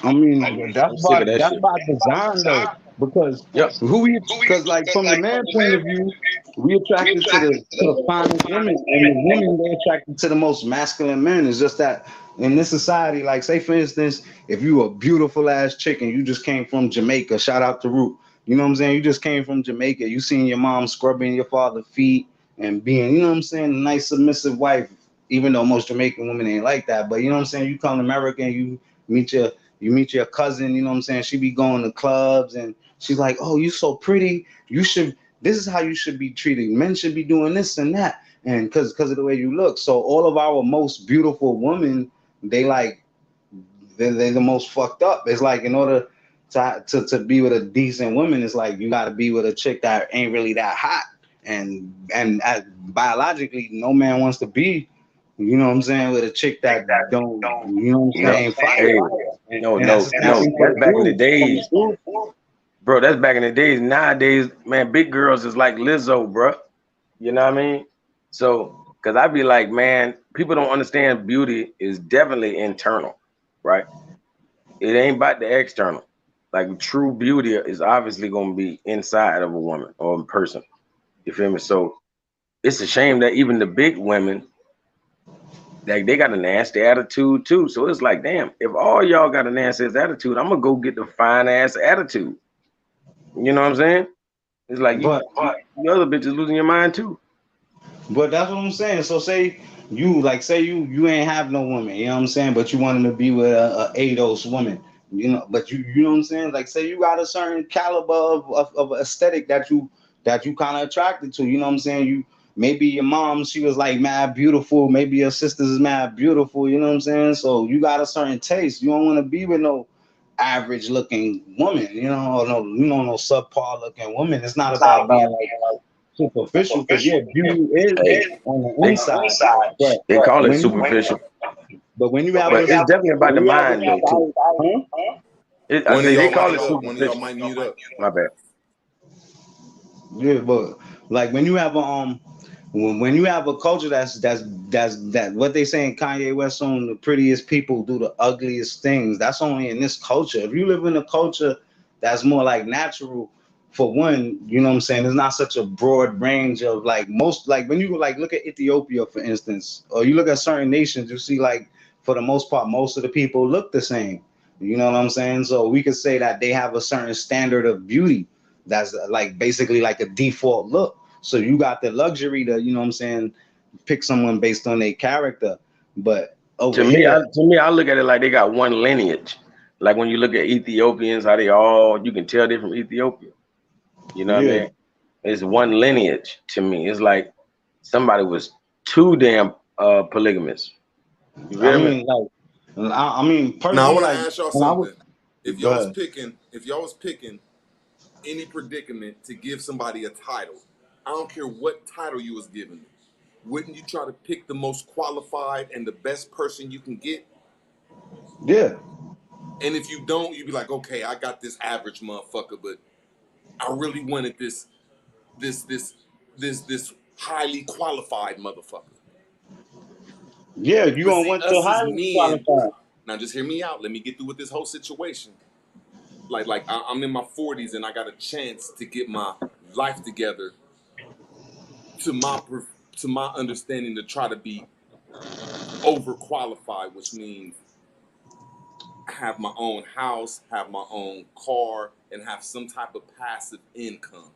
I mean, I'm sick of that that's shit. by design though, because Yep. because like from the man point of view, we attracted to the finest women, and the women they attracted to the most masculine men. It's just that in this society, like say for instance, if you a beautiful ass chick and you just came from Jamaica, shout out to Root. You know what I'm saying? You just came from Jamaica. You seen your mom scrubbing your father's feet and being, you know what I'm saying, a nice submissive wife. Even though most Jamaican women ain't like that, but you know what I'm saying. You come to America and meet your you meet your cousin, you know what I'm saying? She be going to clubs and she's like, oh, you so pretty. This is how you should be treated. Men should be doing this and that. And because of the way you look. So all of our most beautiful women, they're the most fucked up. It's like in order to be with a decent woman, it's like you got to be with a chick that ain't really that hot. And biologically, no man wants to be, you know what I'm saying, with a chick that don't, you know what I'm No, saying, ain't fire. hey, no, And that's no, the same no. thing for That's the back in the dude. From days, the dude. bro. That's back in the days. Nowadays, man, big girls is like Lizzo, bro. You know what I mean? So, because I be like, man, people don't understand beauty is definitely internal, right? It ain't about the external. Like true beauty is obviously gonna be inside of a woman or a person. You feel me? So it's a shame that even the big women, like they got a nasty attitude too. So it's like, damn, if all y'all got a nasty ass attitude, I'm gonna go get the fine ass attitude. You know what I'm saying? It's like But you other bitches losing your mind too. But that's what I'm saying. So say you ain't have no woman, you know what I'm saying, but you wanted to be with a ADOS woman, but you know what I'm saying? Like say you got a certain caliber of aesthetic that you kind of attracted to, you know what I'm saying? You maybe your mom, she was like mad beautiful, maybe your sisters is mad beautiful, you know what I'm saying? So you got a certain taste. You don't want to be with no average looking woman, or no subpar looking woman. It's not about being like superficial because yeah, beauty is Hey, on the they, inside. But they call it when you superficial, when you have but it's definitely about the when you have a mind though too. solid, huh? I One of say they y'all call might it up. One of y'all superficial. might mute up. My bad. Yeah, but like when you have a when you have a culture that what they say in Kanye West song, the prettiest people do the ugliest things. That's only in this culture. If you live in a culture that's more like natural, for one, you know what I'm saying, there's not such a broad range of like most like when you like look at Ethiopia, for instance, or you look at certain nations, you see like for the most part, most of the people look the same. You know what I'm saying? So we could say that they have a certain standard of beauty that's like basically like a default look. So you got the luxury to, you know what I'm saying, pick someone based on their character. But over here, To me, I look at it like they got one lineage. Like when you look at Ethiopians, how they all you can tell they're from Ethiopia. You know what I yeah, mean? It's one lineage to me. It's like somebody was too damn polygamous. You I feel me? mean, like, I mean, Now I personally, want to like, ask y'all when I was, something. If go y'all was ahead. picking, if y'all was picking any predicament to give somebody a title, I don't care what title you was given, wouldn't you try to pick the most qualified and the best person you can get? Yeah, And if you don't, you'd be like, okay, I got this average motherfucker, but I really wanted this highly qualified motherfucker. yeah, you But gonna see, want your us as highly men, qualified. now just hear me out. Let me get through with this whole situation. I'm in my 40s and I got a chance to get my life together to my understanding to try to be overqualified, which means have my own house, have my own car, and have some type of passive income.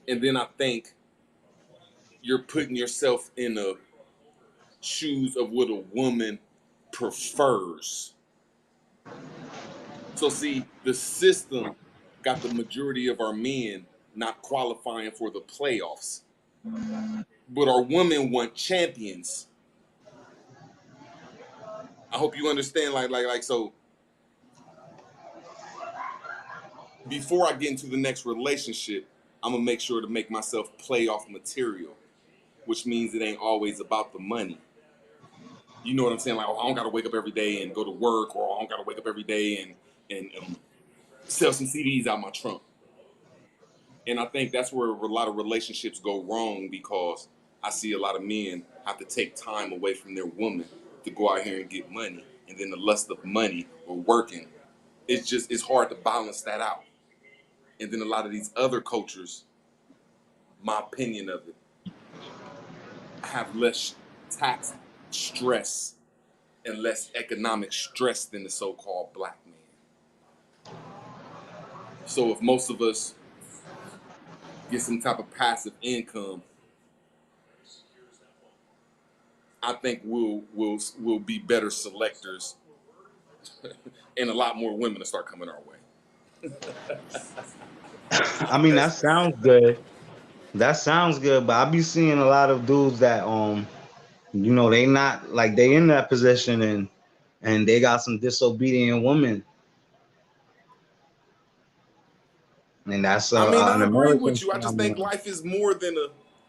And then I think you're putting yourself in the shoes of what a woman prefers. So see, the system got the majority of our men not qualifying for the playoffs. But our women want champions. I hope you understand so before I get into the next relationship, I'm gonna make sure to make myself playoff material, which means it ain't always about the money. You know what I'm saying? Like, oh, I don't gotta wake up every day and go to work, or I don't gotta wake up every day and sell some CDs out my trunk. And I think that's where a lot of relationships go wrong because I see a lot of men have to take time away from their woman to go out here and get money. And then the lust of money or working, it's hard to balance that out. And then a lot of these other cultures, my opinion of it, have less tax stress and less economic stress than the so-called black man. So if most of us get some type of passive income, I think we'll be better selectors, and a lot more women to start coming our way. I mean, that sounds good. That sounds good, but I be seeing a lot of dudes that you know, they not like they in that position and they got some disobedient women, and that's I mean, an I agree American with you. I just think phenomenon. life is more than a.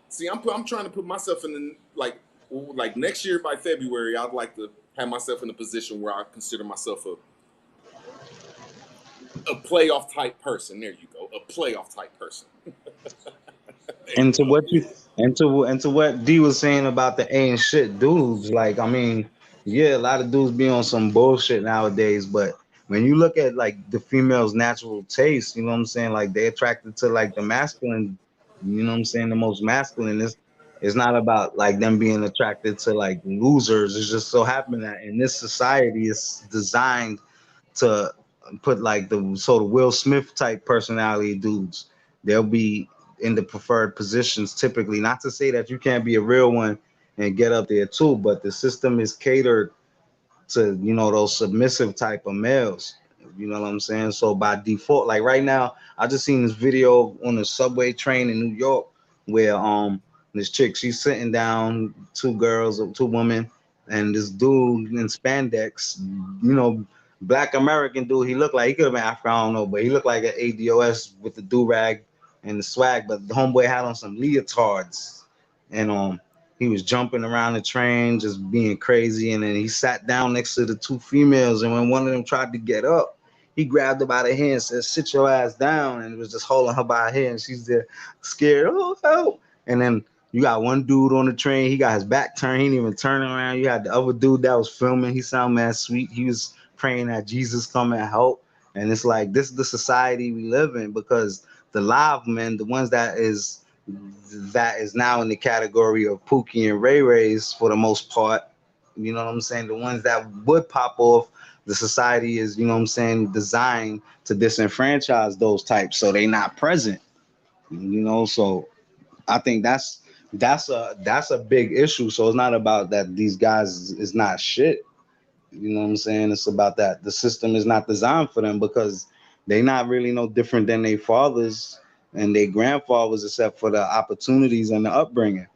See, I'm trying to put myself in the like next year by February. I'd like to have myself in a position where I consider myself a playoff type person. There you go, a playoff type person. There you Into go. what you into what D was saying about the ain't shit dudes. Like, I mean, yeah, a lot of dudes be on some bullshit nowadays, but when you look at like the female's natural taste, you know what I'm saying? Like they attracted to like the masculine, you know what I'm saying, the most masculine. It's not about like them being attracted to like losers. It's just so happened that in this society it's designed to put like the sort of Will Smith type personality dudes. They'll be in the preferred positions typically. Not to say that you can't be a real one and get up there too, but the system is catered to, you know, those submissive type of males. You know what I'm saying? So by default, like right now, I just seen this video on the subway train in New York where this chick, she's sitting down, two girls or two women, and this dude in spandex, you know, black American dude, he looked like he could have been African, I don't know, but he looked like an ADOS with the do rag and the swag, but the homeboy had on some leotards, and he was jumping around the train, just being crazy. And then he sat down next to the two females, and when one of them tried to get up, he grabbed her by the hand and said, "Sit your ass down," and was just holding her by her hand. She's there, scared. Oh, help! And then you got one dude on the train. He got his back turned. He didn't even turn around. You had the other dude that was filming. He sounded mad sweet. He was praying that Jesus come and help. And it's like this is the society we live in, because the live men, the ones that is now in the category of Pookie and Ray Rays for the most part. You know what I'm saying? The ones that would pop off, the society is, you know what I'm saying, designed to disenfranchise those types, so they not present. You know, so I think that's a big issue. So it's not about that these guys is not shit. You know what I'm saying? It's about that the system is not designed for them, because they not really no different than their fathers and their grandfathers, except for the opportunities and the upbringing.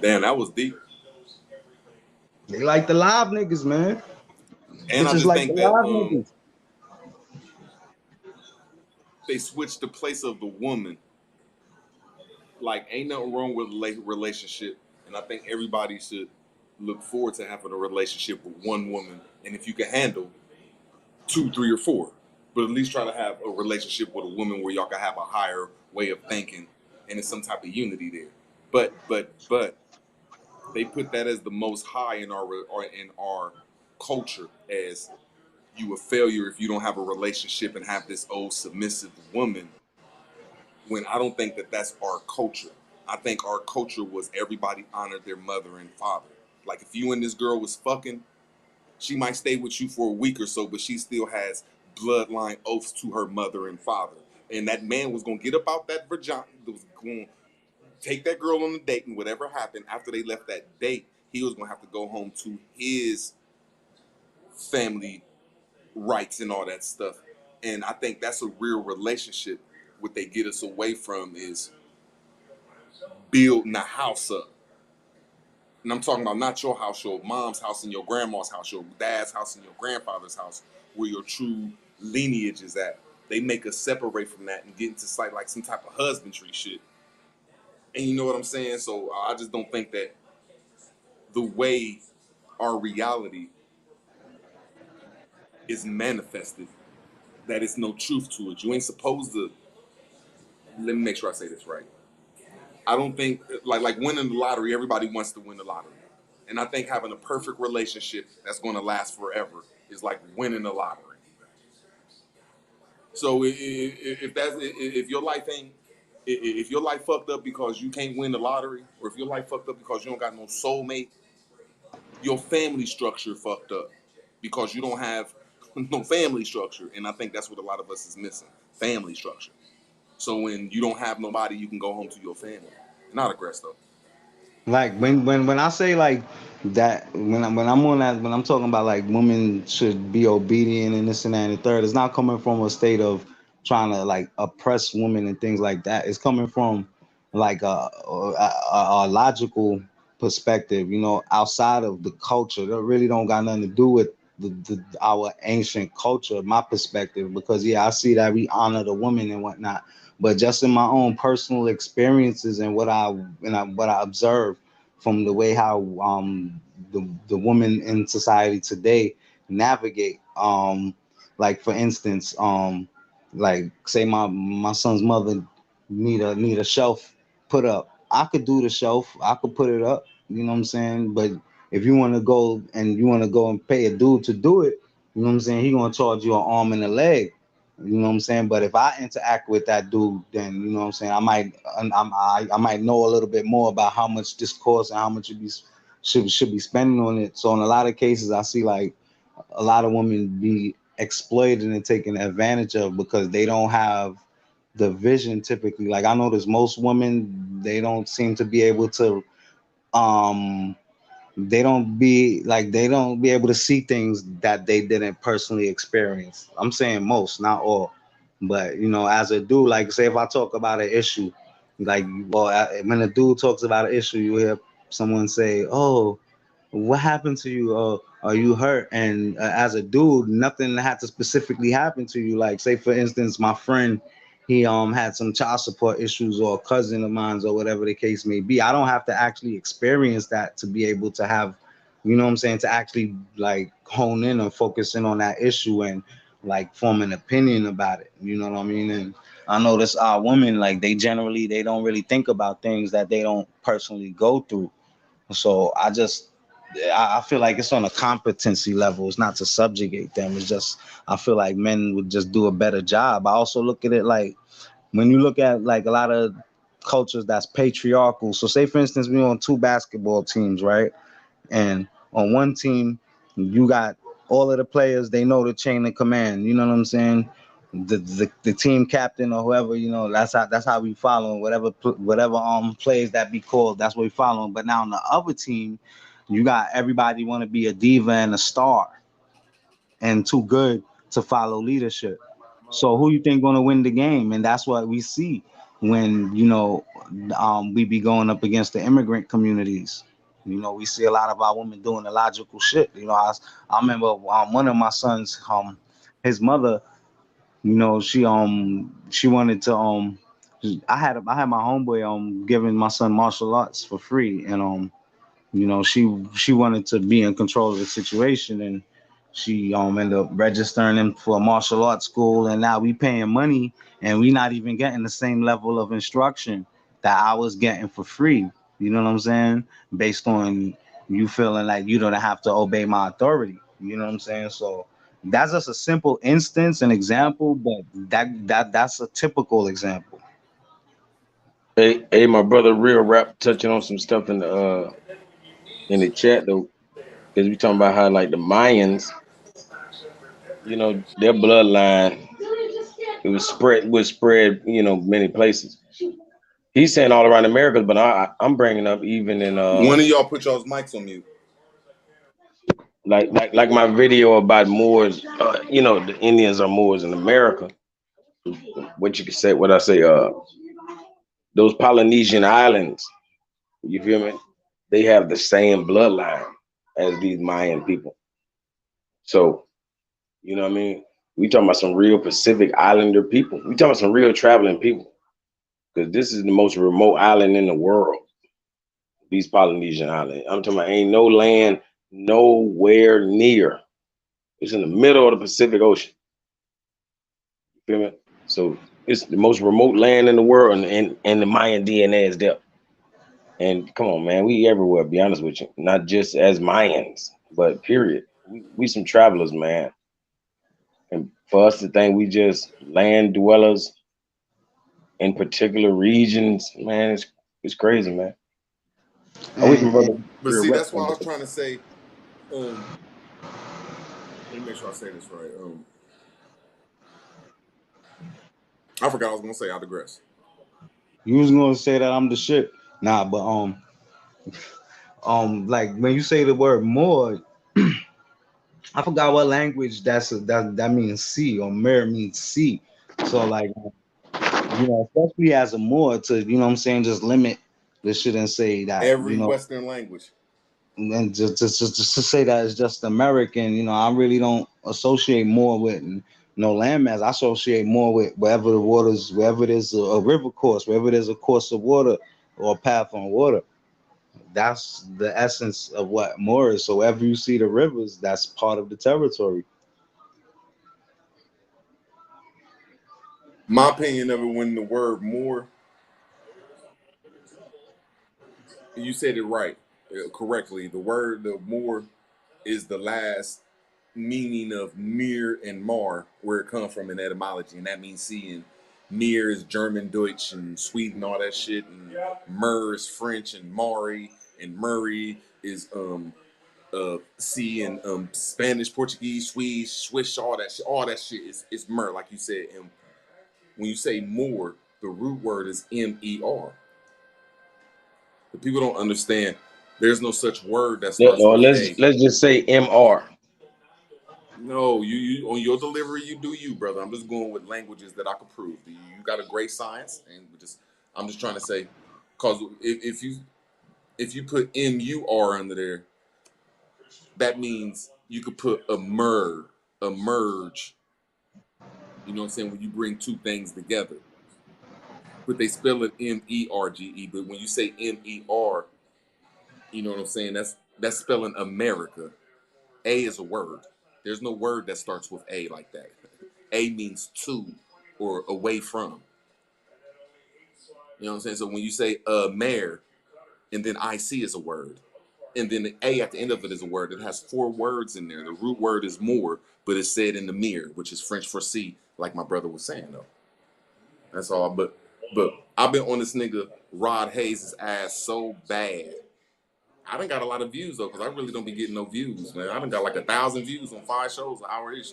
Damn, that was deep. They like the live niggas, man. And I Bitches just like the think that live niggas. they switched the place of the woman. Like, ain't nothing wrong with a relationship, and I think everybody should look forward to having a relationship with one woman. And if you can handle two, three, or four, but at least try to have a relationship with a woman where y'all can have a higher way of thinking, and it's some type of unity there. But they put that as the most high in our culture, as you a failure if you don't have a relationship and have this old submissive woman, when I don't think that that's our culture. I think our culture was everybody honored their mother and father. Like, if you and this girl was fucking, she might stay with you for a week or so, but she still has bloodline oaths to her mother and father. And that man was gonna get up out that vagina, was gonna take that girl on a date, and whatever happened after they left that date, he was gonna have to go home to his family rights and all that stuff. And I think that's a real relationship. What they get us away from is building a house up. And I'm talking about not your house, your mom's house and your grandma's house, your dad's house and your grandfather's house, where your true lineage is at. They make us separate from that and get into like some type of husbandry shit. And you know what I'm saying? So I just don't think that the way our reality is manifested, that it's no truth to it. You ain't supposed to. Let me make sure I say this right. I don't think like winning the lottery. Everybody wants to win the lottery, and I think having a perfect relationship that's going to last forever is like winning the lottery. So if your life ain't, if your life fucked up because you can't win the lottery, or if your life fucked up because you don't got no soulmate, your family structure fucked up because you don't have no family structure. And I think that's what a lot of us is missing: family structure. So when you don't have nobody, you can go home to your family. Not aggressive though. Like when I say like that, when I'm talking about like women should be obedient and this and that and the third, it's not coming from a state of trying to like oppress women and things like that. It's coming from like a logical perspective, you know, outside of the culture. That really don't got nothing to do with our ancient culture, my perspective, because yeah, I see that we honor the women and whatnot, but just in my own personal experiences and what I observe from the way how the women in society today navigate, like for instance, like say my son's mother need a shelf put up. I could do the shelf, I could put it up, you know what I'm saying? But if you want to go and pay a dude to do it, you know what I'm saying, he gonna charge you an arm and a leg. You know what I'm saying? But if I interact with that dude, then you know what I'm saying, I might know a little bit more about how much this costs and how much you should be spending on it. So in a lot of cases, I see like a lot of women be exploited and taken advantage of because they don't have the vision typically. Like I notice most women, they don't seem to be able to um they don't be able to see things that they didn't personally experience. I'm saying most, not all. But you know, as a dude, like say if I talk about an issue, like when a dude talks about an issue, you hear someone say, "Oh, what happened to you? or you hurt, and as a dude, nothing had to specifically happen to you. Like, say for instance, my friend, he had some child support issues, or a cousin of mine, or whatever the case may be. I don't have to actually experience that to be able to have, you know what I'm saying, to actually like hone in and focus in on that issue and like form an opinion about it. You know what I mean? And I notice our women, like, they don't really think about things that they don't personally go through. So I feel like it's on a competency level. It's not to subjugate them. It's just, I feel like men would just do a better job. I also look at it like, when you look at like a lot of cultures that's patriarchal. So say for instance, we on two basketball teams, right? And on one team, you got all of the players, they know the chain of command. You know what I'm saying? The team captain or whoever, you know, that's how we follow whatever plays that be called. That's what we follow. But now on the other team, you got everybody want to be a diva and a star, and too good to follow leadership. So who you think gonna win the game? And that's what we see when, you know, we be going up against the immigrant communities. You know, we see a lot of our women doing illogical shit. You know, I remember one of my sons, his mother, you know, she wanted to I had my homeboy giving my son martial arts for free, and you know, she wanted to be in control of the situation, and she ended up registering him for a martial arts school, and now we paying money, and we not even getting the same level of instruction that I was getting for free. You know what I'm saying? Based on you feeling like you don't have to obey my authority. You know what I'm saying? So that's just a simple instance, an example, but that's a typical example. Hey, my brother, real rap, touching on some stuff in the chat though, because we talking about how like the Mayans, you know, their bloodline it was spread, you know, many places. He's saying all around America, but I'm bringing up even in One of y'all put y'all's mics on mute. like my video about Moors. You know, the Indians are Moors in America. What you could say, what I say, those Polynesian islands. You feel me? They have the same bloodline as these Mayan people. So you know what I mean? We talking about some real Pacific Islander people. We talking about some real traveling people. Because this is the most remote island in the world. These Polynesian islands. I'm talking about ain't no land nowhere near. It's in the middle of the Pacific Ocean. You feel me? So it's the most remote land in the world, and the Mayan DNA is there. And come on, man, we everywhere. Be honest with you, not just as Mayans, but period. We some travelers, man. And for us to think we just land dwellers in particular regions, man, it's crazy, man. I wish my brother But real see, rep. that's why I was trying to say. Let me make sure I say this right. I forgot I was gonna say. I digress. You was gonna say that I'm the shit. Nah, but like when you say the word more, I forgot what language that means see, or mer means see. So like, you know, especially as a more to, you know what I'm saying, just limit this shit and say that, you Every know, Western language. and just to say that it's just American, you know, I really don't associate more with no landmass. I associate more with wherever the waters, wherever there's a river course, wherever there's a course of water or a path on water. That's the essence of what more is. So wherever you see the rivers, that's part of the territory. My opinion of it, when the word more, you said it right, correctly. The more is the last meaning of near and mar, where it comes from in etymology, and that means seeing. Near is German, Deutsch, and Sweden, all that shit, and Mer is French, and Mari and Murray is C, and Spanish, Portuguese, Swedish, Swiss, all that shit is Mer, like you said. And when you say more, the root word is MER. The people don't understand. There's no such word that starts Or with an A. let's just say MR. No, you on your delivery, you do you, brother. I'm just going with languages that I can prove. You got a great science, and I'm just trying to say, cause if you put MUR under there, that means You could put a merge. You know what I'm saying? When you bring two things together. But they spell it MERGE. But when you say MER, you know what I'm saying? That's spelling America. A is a word. There's no word that starts with A like that. A means to or away from. You know what I'm saying? So when you say mayor, and then IC is a word, and then the A at the end of it is a word. It has 4 words in there. The root word is more, but it's said in the mirror, which is French for C, like my brother was saying though. That's all. But I've been on this nigga Rod Hayes' ass so bad. I done got a lot of views though, because I really don't be getting no views, man. I done got like 1,000 views on 5 shows, an hour each,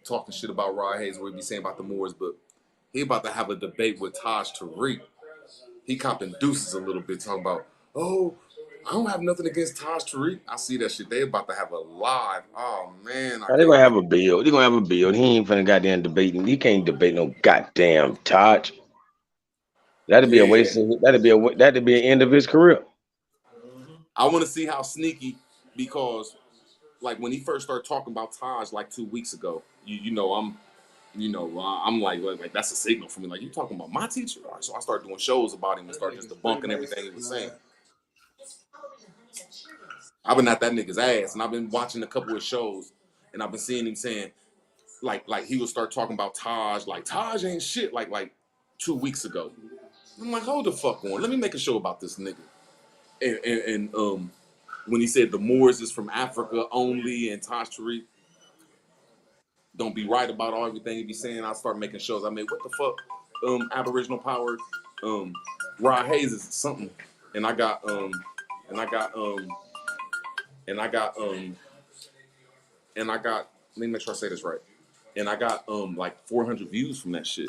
talking shit about Rod Hayes, what he be saying about the Moors, but he about to have a debate with Taj Tariq. He copping deuces a little bit, talking about, oh, I don't have nothing against Taj Tariq. I see that shit. They about to have a live. Oh man, I They're can't gonna wait. have a build. They're gonna have a build. He ain't finna goddamn debating. He can't debate no goddamn Taj. That'd be a Yeah. waste. That'd be an end of his career. I want to see how sneaky, because like when he first started talking about Taj like 2 weeks ago, I'm like that's a signal for me. Like, you talking about my teacher? All right, so I started doing shows about him and start just debunking everything he was saying. I've been at that nigga's ass, and I've been watching a couple of shows, and I've been seeing him saying like he would start talking about Taj, like Taj ain't shit, like 2 weeks ago. I'm like, hold the fuck on, let me make a show about this nigga. And when he said the Moors is from Africa only, and Taj Tariq don't be right about all everything he be saying, I start making shows. I mean, what the fuck? Aboriginal power, Rod Hayes is something, and I got and I got and I got and I got, let me make sure I say this right. And I got like 400 views from that shit.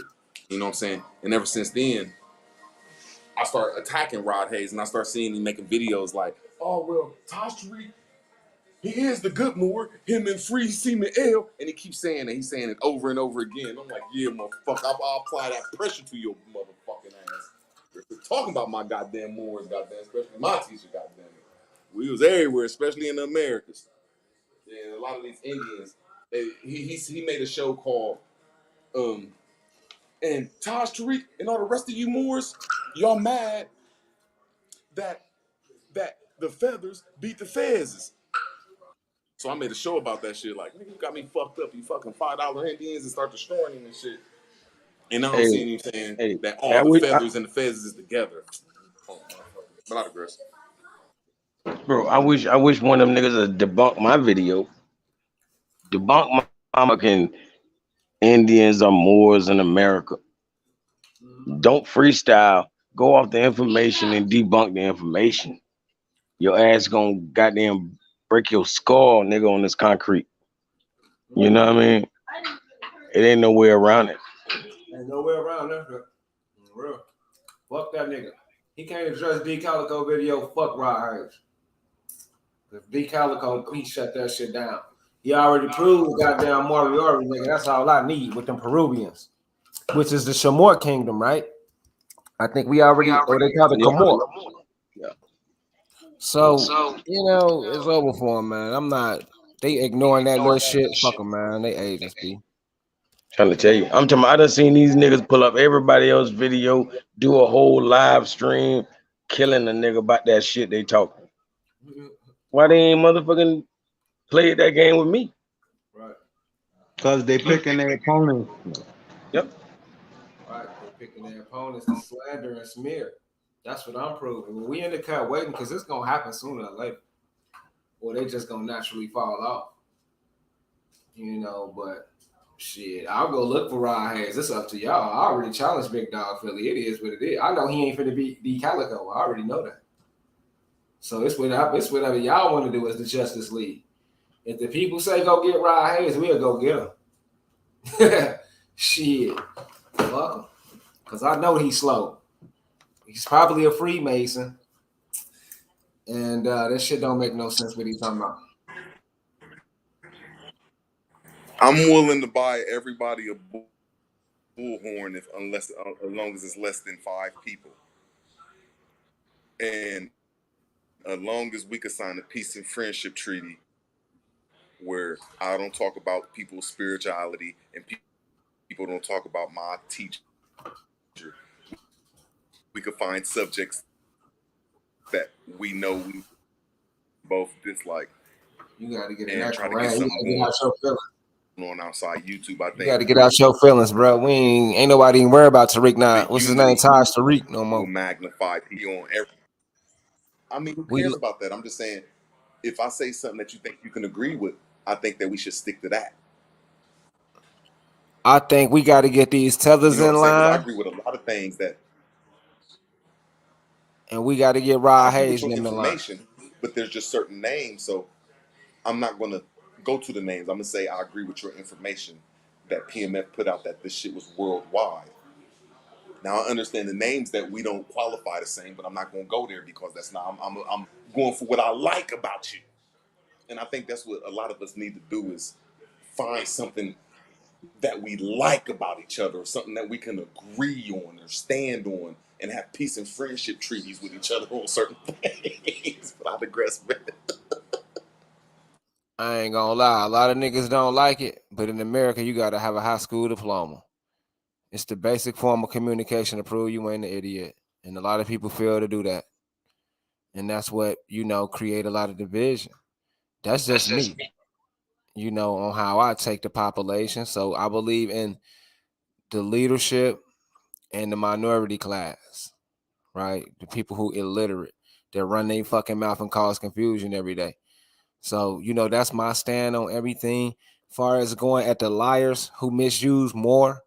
You know what I'm saying? And ever since then, I start attacking Rod Hayes, and I start seeing him making videos like, oh well, Taj Tariq, he is the good Moor, him and Free Seaman L, and he keeps saying it. He's saying it over and over again. I'm like, yeah, motherfucker, I'll apply that pressure to your motherfucking ass. You're talking about my goddamn Moors, goddamn, especially my teacher, goddamn it. We was everywhere, especially in the Americas. And a lot of these Indians, he made a show called and Taj Tariq and all the rest of you Moors, y'all mad that the feathers beat the fezzes. So I made a show about that shit. Like, nigga, you got me fucked up. You fucking $5 Indians, and start destroying him and shit. And now I'm Hey, seeing you saying hey, that I all the wish, feathers and the fezzes is together. Oh, but I digress. bro. I wish one of them niggas would debunk my video. Debunk my fucking Indians or Moors in America. Don't freestyle. Go off the information and debunk the information. Your ass gonna goddamn break your skull, nigga, on this concrete. You know what I mean? It ain't no way around it. Ain't nowhere around that. For real. Fuck that nigga. He can't address D Calico video. Fuck Rod Hayes. If D Calico, he shut that shit down. He already proved goddamn Moriarty, nigga. That's all I need with them Peruvians, which is the Chamor Kingdom, right? I think we already, or they call it Yep. Comor. Yeah. So, it's over for him, man. I'm not. They ignoring that little shit. Fuck them, man. They agents be. Trying to tell you. I'm talking about, I done seen these niggas pull up everybody else's video, do a whole live stream, killing the nigga about that shit they talking. Why they ain't motherfucking played that game with me? Right. Because they picking their opponents. Yep. Right. They're picking their opponents to slander and smear. That's what I'm proving. We in the cut waiting because it's gonna happen sooner or later, or they just gonna naturally fall off. But shit, I'll go look for Rod Hayes. It's up to y'all. I already challenged Big Dog Philly. It is what it is. I know he ain't finna beat D Calico. I already know that. So it's whatever y'all want to do as the Justice League. If the people say go get Rod Hayes, we'll go get him. Shit. Fuck him. Because I know he's slow. He's probably a Freemason. And that shit don't make no sense what he's talking about. I'm willing to buy everybody a bullhorn as long as it's less than 5 people. And as long as we could sign a peace and friendship treaty where I don't talk about people's spirituality and people don't talk about my teacher. We could find subjects that we know we both dislike. You got to get in and that try to corral. get You something got to get out your feelings. going on outside YouTube. I You think got to get out your feelings, bro. We ain't nobody even worried about Tariq now. the What's his name? unity Taj Tariq no will more. magnify on every. I mean, who cares about that? I'm just saying, if I say something that you think you can agree with, I think that we should stick to that. I think we got to get these tethers You know what in I'm saying? Because I line, agree with a lot of things that and we got to get I Rod agree with Hayes your in the line. information, but there's just certain names, so I'm not going to go to the names. I'm going to say I agree with your information that PMF put out that this shit was worldwide. Now I understand the names that we don't qualify the same, but I'm not going to go there because that's not. I'm going for what I like about you, and I think that's what a lot of us need to do is find something that we like about each other, or something that we can agree on or stand on, and have peace and friendship treaties with each other on certain things. But I digress, man. I ain't gonna lie, a lot of niggas don't like it, but in America, you gotta have a high school diploma. It's the basic form of communication to prove you ain't an idiot, and a lot of people fail to do that, and that's what create a lot of division. That's just me, on how I take the population. So I believe in the leadership and the minority class, right? The people who illiterate, that run their fucking mouth and cause confusion every day. So, that's my stand on everything. Far as going at the liars who misuse more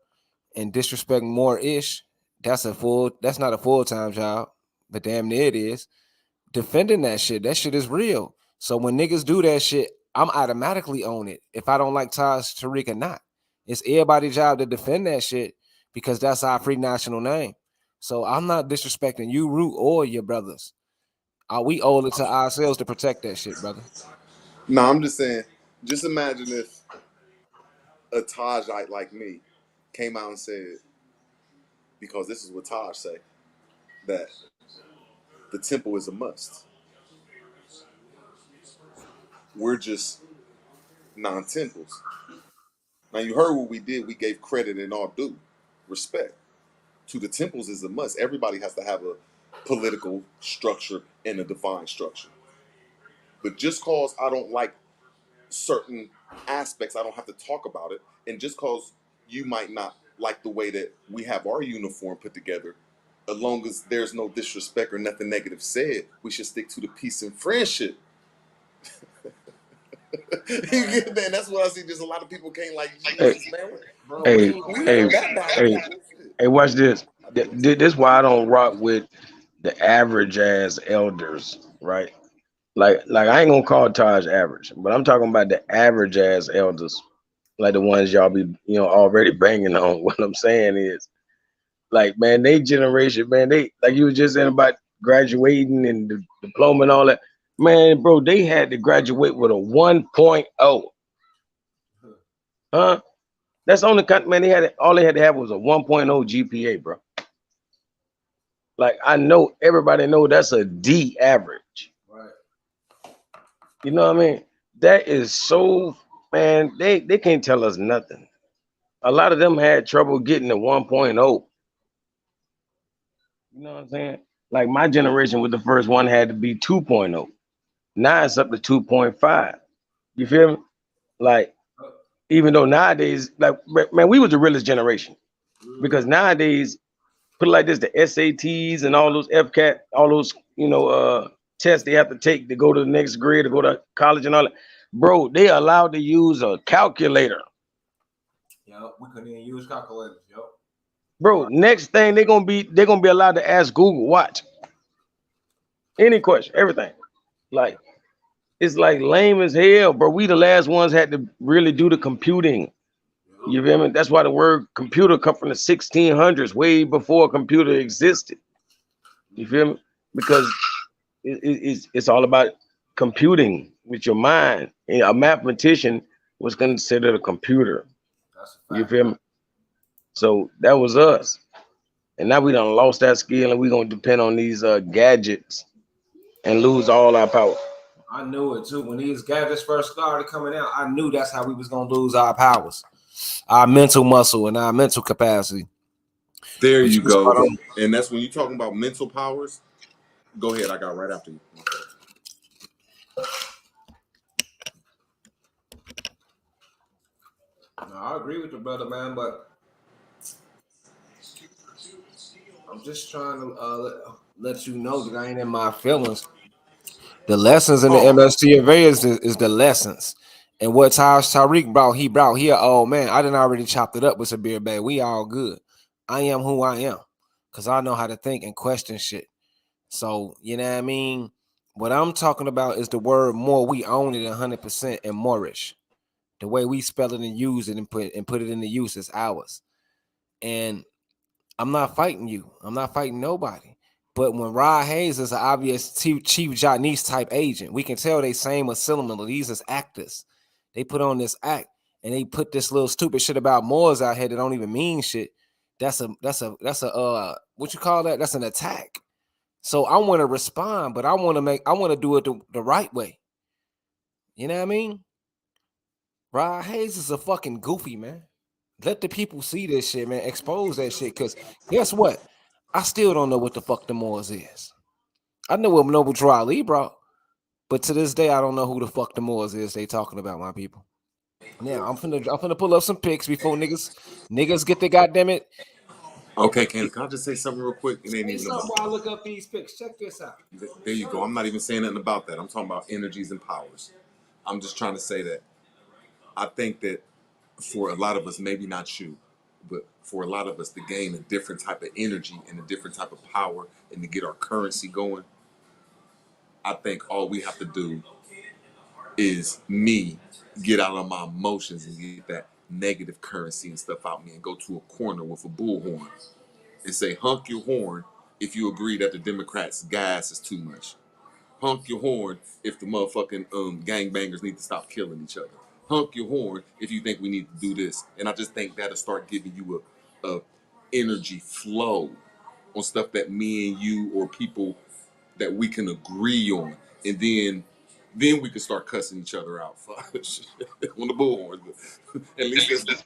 and disrespect more ish, that's not a full-time job, but damn near it is. Defending that shit is real. So when niggas do that shit, I'm automatically on it if I don't like Taj Tariq or not. It's everybody's job to defend that shit because that's our free national name. So I'm not disrespecting you, Root, or your brothers. We owe it to ourselves to protect that shit, brother. No, I'm just saying. Just imagine if a Tajite like me came out and said, because this is what Taj say, that the temple is a must. We're just non-temples. Now you heard what we did. We gave credit and all due respect to the temples is a must. Everybody has to have a political structure and a defined structure. But just cause I don't like certain aspects, I don't have to talk about it. And just cause you might not like the way that we have our uniform put together, as long as there's no disrespect or nothing negative said, we should stick to the peace and friendship. Man, that's what I see. Just a lot of people can't like Jesus, man. Hey, watch this. This is why I don't rock with the average ass elders, right? Like I ain't gonna call Taj average, but I'm talking about the average ass elders, like the ones y'all be already banging on. What I'm saying is, like, man, they generation, man, they like you was just saying about graduating and the diploma and all that. Man, bro, they had to graduate with a 1.0. Huh? That's the only man all they had to have was a 1.0 GPA, bro. Like I know everybody know that's a D average. Right. You know what I mean? That is so, man, they can't tell us nothing. A lot of them had trouble getting to 1.0. You know what I'm saying? Like my generation with the first one had to be 2.0. Now it's up to 2.5. You feel me? Like, even though nowadays, like, man, we was the realest generation. Because nowadays, put it like this, the SATs and all those FCAT, all those, tests they have to take to go to the next grade, to go to college and all that. Bro, they allowed to use a calculator. Yep, we couldn't even use calculators, yep. Bro, next thing they're gonna be allowed to ask Google, watch. Any question, everything. Like, it's like lame as hell, bro. We the last ones had to really do the computing. You feel me? That's why the word computer come from the 1600s, way before computer existed. You feel me? Because it's all about computing with your mind. And a mathematician was considered a computer. You feel me? So that was us. And now we done lost that skill and we gonna depend on these gadgets and lose all our power. I knew it too. When these gadgets first started coming out, I knew that's how we was gonna lose our powers, our mental muscle, and our mental capacity. There But you you spot go. on. And that's when you're talking about mental powers. Go ahead. I got right after you. No, I agree with the brother, man, but I'm just trying to let you know that I ain't in my feelings. The lessons in the MSTFA is the lessons. And what Tariq brought, he here. Oh man, I didn't already chopped it up with Sabir Bay. We all good. I am who I am. Cause I know how to think and question shit. So, you know what I mean? What I'm talking about is the word more. We own it 100% and Moorish. The way we spell it and use it and put it into use is ours. And I'm not fighting you. I'm not fighting nobody. But when Rod Hayes is an obvious Chief Janice type agent, we can tell they same or similar. These is actors. They put on this act and they put this little stupid shit about Moors out here that don't even mean shit. That's a what you call that? That's an attack. So I want to respond, but I want to do it the right way. You know what I mean? Rod Hayes is a fucking goofy, man. Let the people see this shit, man. Expose that shit. Cause guess what? I still don't know what the fuck the Moors is. I know what Noble Drew Ali brought, but to this day, I don't know who the fuck the Moors is they talking about, my people. Now I'm finna pull up some pics before niggas get the goddamn it. Okay, can I just say something real quick? It ain't Say even something about while I look up these pics. Check this out. there you go. I'm not even saying nothing about that. I'm talking about energies and powers. I'm just trying to say that I think that for a lot of us, maybe not you, but for a lot of us to gain a different type of energy and a different type of power and to get our currency going, I think all we have to do is get out of my emotions and get that negative currency and stuff out me and go to a corner with a bullhorn and say, honk your horn if you agree that the Democrats' gas is too much. Honk your horn if the motherfucking gangbangers need to stop killing each other. Honk your horn if you think we need to do this. And I just think that'll start giving you a energy flow on stuff that me and you or people that we can agree on. And then we can start cussing each other out on the bullhorn. At least that's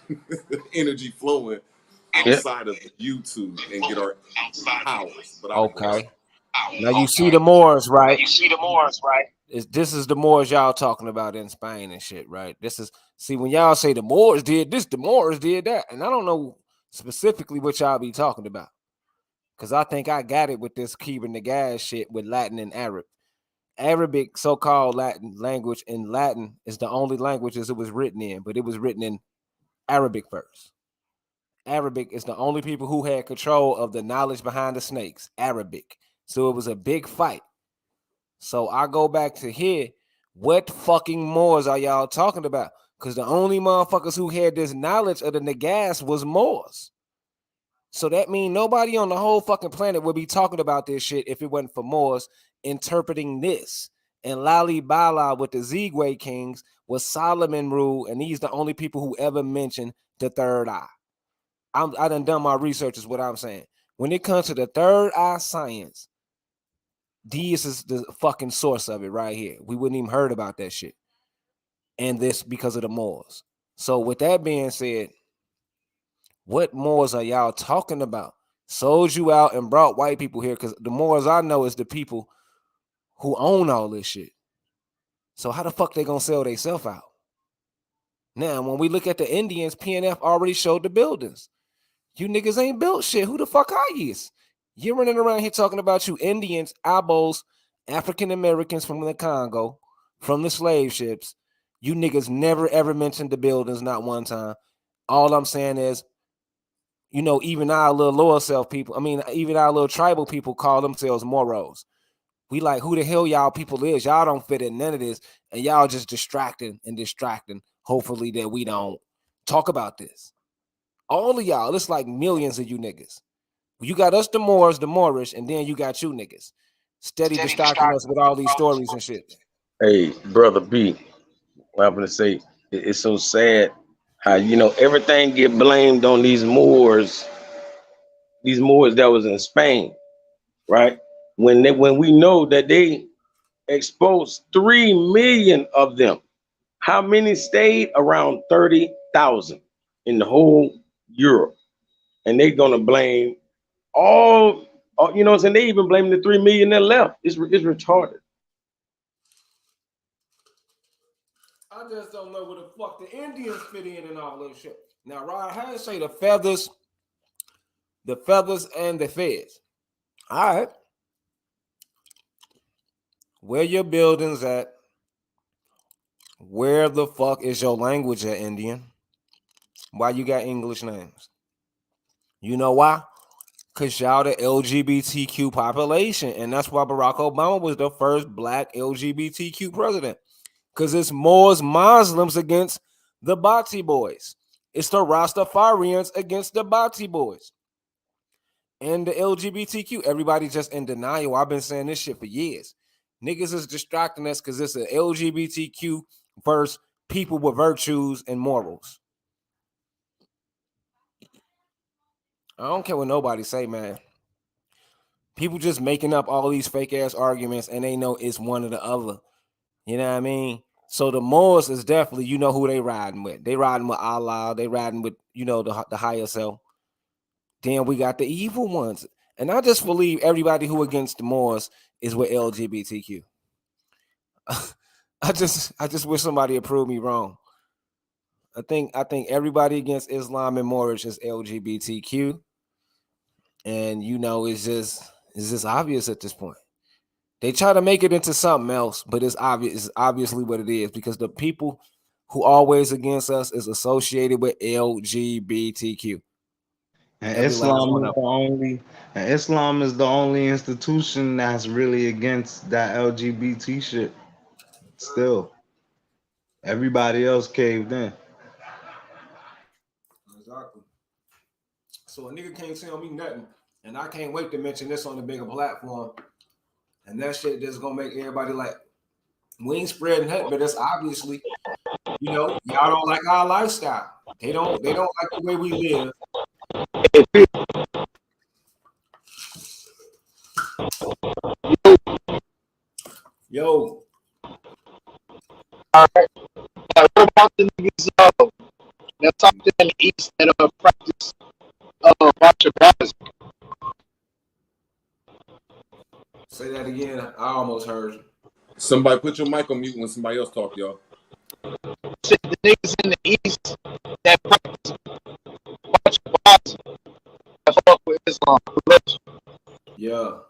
the energy flowing outside of YouTube and get our powers. But I digress. Okay. Now you see the Moors, right? Right? This is the Moors y'all talking about in Spain and shit, right? This is when y'all say the Moors did this, the Moors did that, and I don't know specifically what y'all be talking about, because I think I got it with this Cuban the gas shit with Latin and Arab. Arabic, so-called Latin language in Latin is the only languages it was written in, but it was written in Arabic first. Arabic is the only people who had control of the knowledge behind the snakes. Arabic. So it was a big fight. So I go back to here. What fucking Moors are y'all talking about? Because the only motherfuckers who had this knowledge of the Nagas was Moors. So that means nobody on the whole fucking planet would be talking about this shit if it wasn't for Moors interpreting this. And Lali Bala with the Zegwe kings was Solomon rule, and these the only people who ever mentioned the third eye. I done my research is what I'm saying. When it comes to the third eye science, this is the fucking source of it right here. We wouldn't even heard about that shit. And this because of the Moors. So with that being said, what Moors are y'all talking about? Sold you out and brought white people here, because the Moors I know is the people who own all this shit. So how the fuck they gonna sell themselves out? Now, when we look at the Indians, PNF already showed the buildings. You niggas ain't built shit. Who the fuck are you? You're running around here talking about you Indians, Abos, African Americans from the Congo, from the slave ships. You niggas never ever mentioned the buildings, not one time. All I'm saying is, even our little lower self people, even our little tribal people call themselves Moros. We like, who the hell y'all people is? Y'all don't fit in none of this, and y'all just distracting. Hopefully that we don't talk about this. All of y'all, it's like millions of you niggas. You got us, the Moors, the Moorish, and then you got you niggas. Steady distracting us with all these stories and shit. Hey, brother B, what I'm gonna say, it's so sad how everything get blamed on these Moors that was in Spain, right? When we know that they exposed 3 million of them. How many stayed? Around 30,000 in the whole Europe. And they're gonna blame you know what I'm saying? They even blame the 3 million that left. It's retarded. I just don't know where the fuck the Indians fit in and all that shit. Now, Rod Harris say the feathers and the feds. All right. Where your buildings at? Where the fuck is your language at, Indian? Why you got English names? You know why? Because y'all the LGBTQ population. And that's why Barack Obama was the first black LGBTQ president. Because it's more Muslims against the Bati boys. It's the Rastafarians against the Bati boys. And the LGBTQ. Everybody just in denial. I've been saying this shit for years. Niggas is distracting us because it's an LGBTQ versus people with virtues and morals. I don't care what nobody say, man. People just making up all these fake ass arguments and they know it's one or the other. You know what I mean? So the Moors is definitely, you know who they riding with. They riding with Allah. They riding with, you know, the higher self. Then we got the evil ones. And I just believe everybody who against the Moors is with LGBTQ. I just wish somebody had proved me wrong. I think everybody against Islam and Moorish is LGBTQ. And you know, it's just obvious at this point. They try to make it into something else, but it's obviously what it is because the people who always against us is associated with LGBTQ. And Every last one of them. Islam is the only institution that's really against that LGBT shit. Still, everybody else caved in. Exactly. So a nigga can't tell me nothing, and I can't wait to mention this on the bigger platform. And that shit just gonna make everybody like, we ain't spreading hate, but it's obviously, you know, y'all don't like our lifestyle. They don't like the way we live. Yo. All right. Now, what about the niggas that's up there in the East that practice martial arts? Say that again. I almost heard you. Somebody put your mic on mute when somebody else talk, y'all. The niggas in the East that practice martial arts that fuck with Islam. Yeah.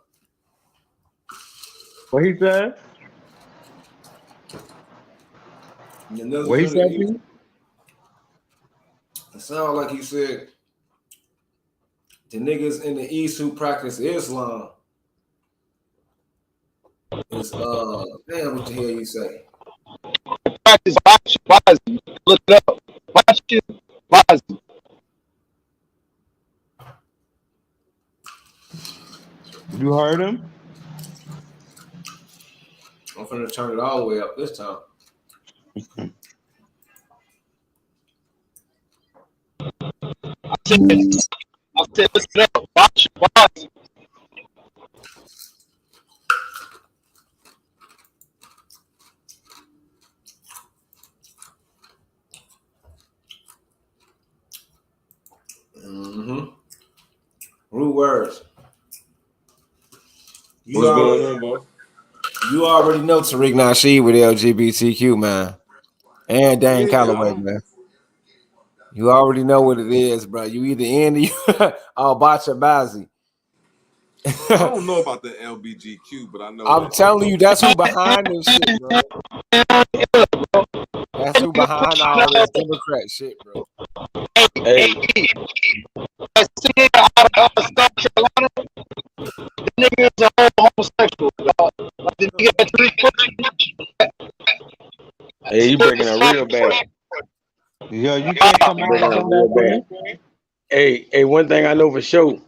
What he said? What he said to you? It sounds like he said the niggas in the East who practice Islam is damn, what the hell you say? Practice boxing. Look it up. Boxing. You heard him? I'm finna turn it all the way up this time. I said look it up. Boxing. Mm-hmm. Rude words. What's going on, boss? You already know Tariq Nasheed with LGBTQ, man. And Dan Calloway, man. You already know what it is, bro. You either in the or Bacha Bazi. I don't know about the LBGQ, but I know. I'm telling you, that's who behind this shit, bro. That's who behind all this Democrat shit, bro. Hey. The nigga is a homosexual. Hey, you breaking it real bad. Yo, you can't come out on real that bad. Hey, one thing I know for sure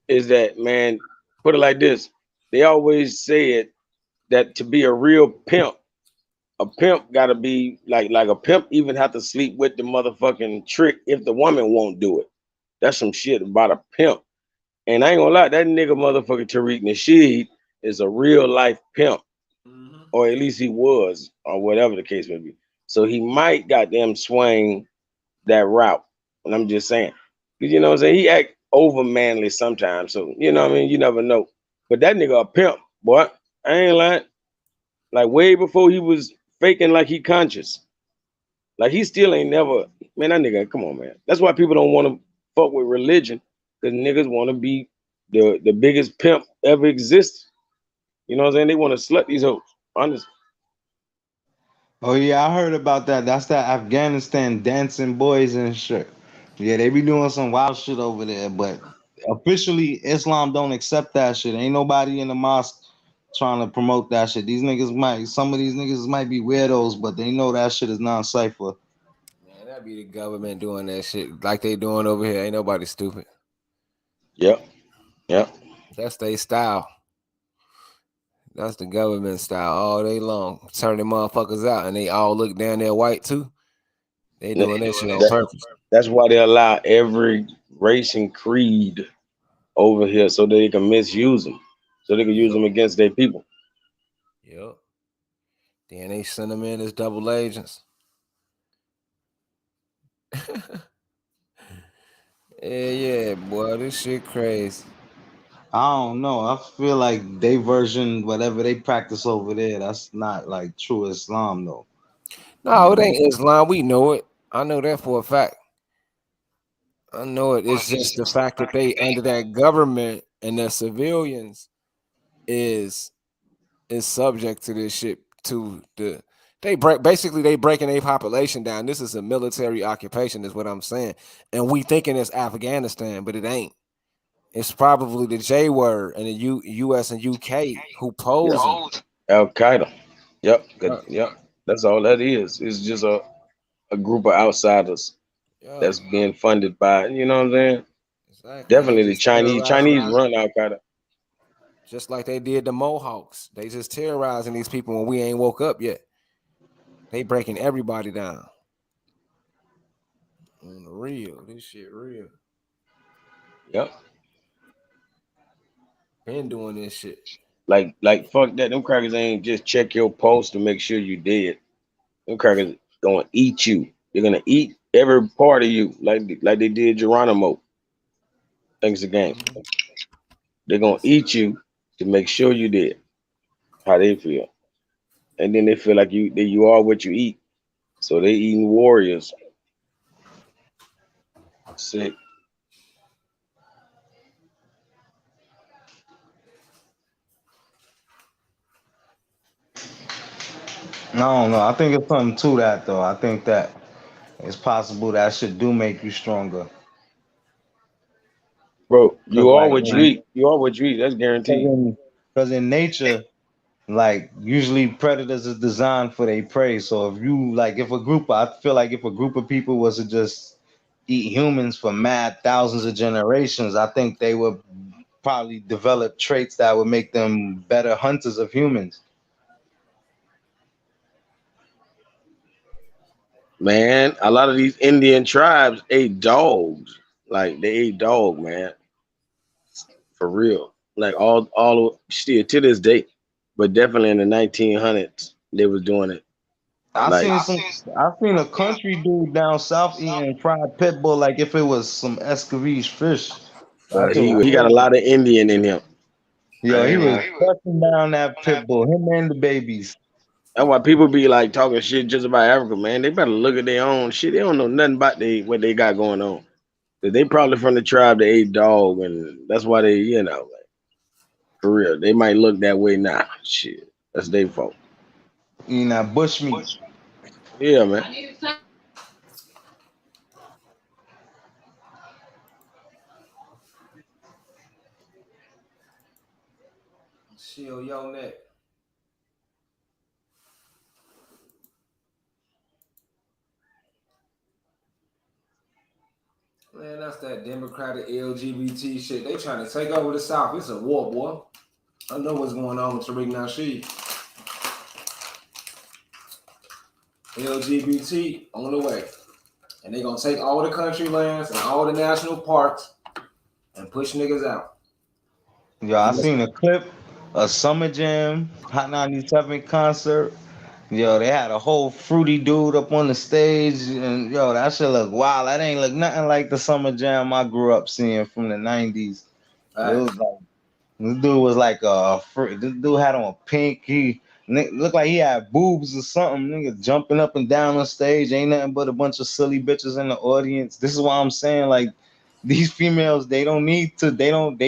is that, man, put it like this. They always said that to be a real pimp, a pimp gotta be like a pimp even have to sleep with the motherfucking trick if the woman won't do it. That's some shit about a pimp. And I ain't gonna lie, that nigga motherfucking Tariq Nasheed is a real life pimp. or at least he was, or whatever the case may be. So he might goddamn swing that route. And I'm just saying, because you know what I'm saying, he act over manly sometimes. So you know what I mean, you never know. But that nigga a pimp, boy. I ain't lying. Like way before he was faking like he conscious. Like he still ain't never, man. That nigga, come on, man. That's why people don't want to fuck with religion, because niggas want to be the biggest pimp ever exists. You know what I'm saying? They want to slut these hoes. Honestly. Oh yeah, I heard about that. That's that Afghanistan dancing boys and shit. Yeah, they be doing some wild shit over there, but officially Islam don't accept that shit. Ain't nobody in the mosque trying to promote that shit. Some of these niggas might be weirdos, but they know that shit is non-cipher. Man, that be the government doing that shit like they doing over here. Ain't nobody stupid. Yep. Yep. That's their style. That's the government style all day long. Turn them motherfuckers out, and they all look down there white too. They doing that shit on purpose. That's why they allow every race and creed over here so they can misuse them, so they can use them against their people. Yep. Then they send them in as double agents. Yeah, boy, this shit crazy. I don't know. I feel like they version, whatever they practice over there, that's not like true Islam though. No, it ain't Islam. We know it. I know that for a fact. I know it. It's just the fact that they under that government and the civilians is subject to this shit. They breaking their population down. This is a military occupation, is what I'm saying. And we thinking it's Afghanistan, but it ain't. It's probably the J word and the U.S. and U.K. who posing. Al Qaeda. Yep. Yep. That's all that is. It's just a group of outsiders that's being funded by, you know what I'm saying? Exactly. Definitely the Chinese run Al Qaeda. Just like they did the Mohawks. They just terrorizing these people when we ain't woke up yet. They breaking everybody down. On the real. This shit real. Yep. Been doing this shit. Like fuck that. Them crackers ain't just check your pulse to make sure you dead. Them crackers gonna eat you. They're gonna eat every part of you, like they did Geronimo. Thanks again. They're gonna eat you to make sure you dead. How they feel. And then they feel like you are what you eat. So they eating warriors. Sick. I don't know. I think it's something to that though. I think that it's possible that shit do make you stronger. Bro, you are Like what you eat. You are what you eat. That's guaranteed. because in nature, like usually predators is designed for their prey. So I feel like if a group of people was to just eat humans for mad thousands of generations, I think they would probably develop traits that would make them better hunters of humans. Man, a lot of these Indian tribes ate dogs. Like they ate dog, man. For real. Like all still to this day. But definitely in the 1900s, they was doing it. I Like seen a country dude down south eating fried pit bull like if it was some Escovitch fish. That shit was he got a crazy. lot of Indian in him. Yo, he was crushing down that pit bull, him and the babies. That's why people be like talking shit just about Africa, man. They better look at their own shit. They don't know nothing about what they got going on. They probably from the tribe that ate dog, and that's why they, like, for real. They might look that way now. Shit, that's their fault. Eating that bush meat. Yeah, man. Shield your neck. Man, that's that Democratic LGBT shit. They trying to take over the South. It's a war, boy. I know what's going on with Tariq Nasheed. LGBT on the way. And they gonna take all the country lands and all the national parks and push niggas out. Yo, I seen a clip a Summer Jam Hot 97 concert. Yo, they had a whole fruity dude up on the stage, and yo, that shit look wild. That ain't look nothing like the Summer Jam I grew up seeing from the '90s. It was like this dude was like this dude had on pink. He looked like he had boobs or something. Nigga jumping up and down on stage. Ain't nothing but a bunch of silly bitches in the audience. This is why I'm saying like these females, they don't need to. They don't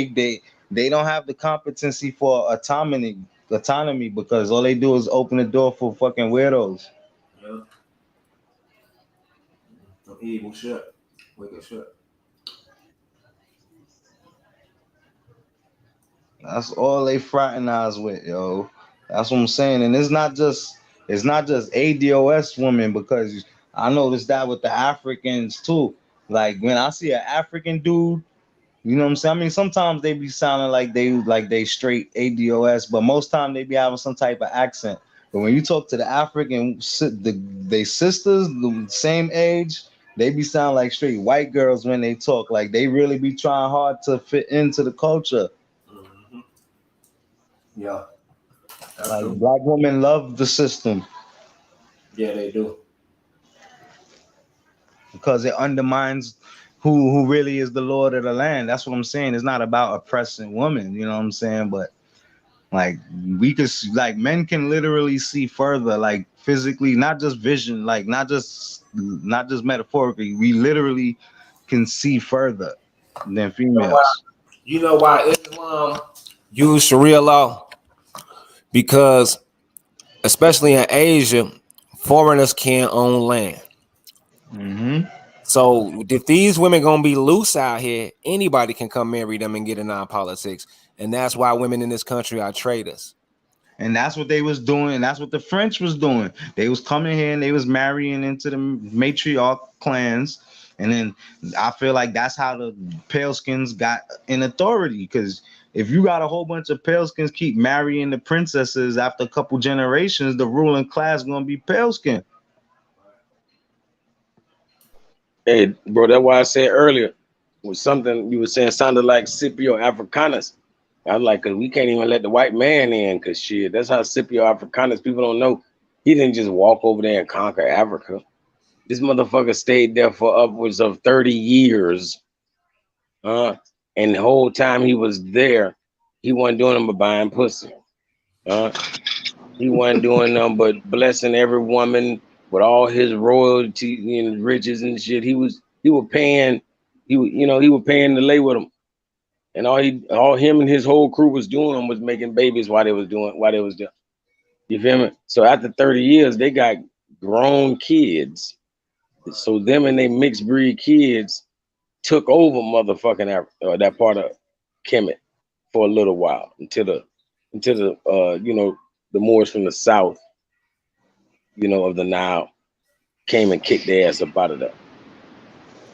have the competency for autonomy because all they do is open the door for fucking weirdos. Yeah. Some evil shit. Wicked shit. That's all they fraternize with, yo. That's what I'm saying. And it's not just ADOS women because I noticed that with the Africans too. Like when I see an African dude, you know what I'm saying? I mean, sometimes they be sounding like they straight ADOS, but most time they be having some type of accent. But when you talk to the African, they sisters the same age, they be sounding like straight white girls when they talk. Like they really be trying hard to fit into the culture. Mm-hmm. Yeah, that's Like true. black women love the system Yeah, they do. because it undermines who really is the lord of the land. That's what I'm saying. It's not about oppressing women, you know what I'm saying? But like like men can literally see further, like physically, not just vision, like not just metaphorically. We literally can see further than females. You know why Islam use Sharia law? Because especially in Asia, foreigners can't own land. Mm-hmm. So if these women gonna be loose out here, anybody can come marry them and get in our politics. And that's why women in this country are traitors. And that's what they was doing. That's what the French was doing. They was coming here and they was marrying into the matriarch clans. And then I feel like that's how the pale skins got in authority. Because if you got a whole bunch of pale skins keep marrying the princesses after a couple generations, the ruling class gonna be pale skin. Hey, bro, that's why I said earlier was something you were saying sounded like Scipio Africanus. I was like, cause we can't even let the white man in, cause shit, that's how Scipio Africanus. People don't know he didn't just walk over there and conquer Africa. This motherfucker stayed there for upwards of 30 years. And the whole time he was there, he wasn't doing them but buying pussy. He wasn't doing them but blessing every woman with all his royalty and riches and shit. He was paying, he was paying to lay with him. And all him and his whole crew was doing was making babies while they was there. You feel me? So after 30 years, they got grown kids. So them and they mixed breed kids took over motherfucking that part of Kemet for a little while until the the Moors from the south, of the Nile came and kicked their ass up out of there.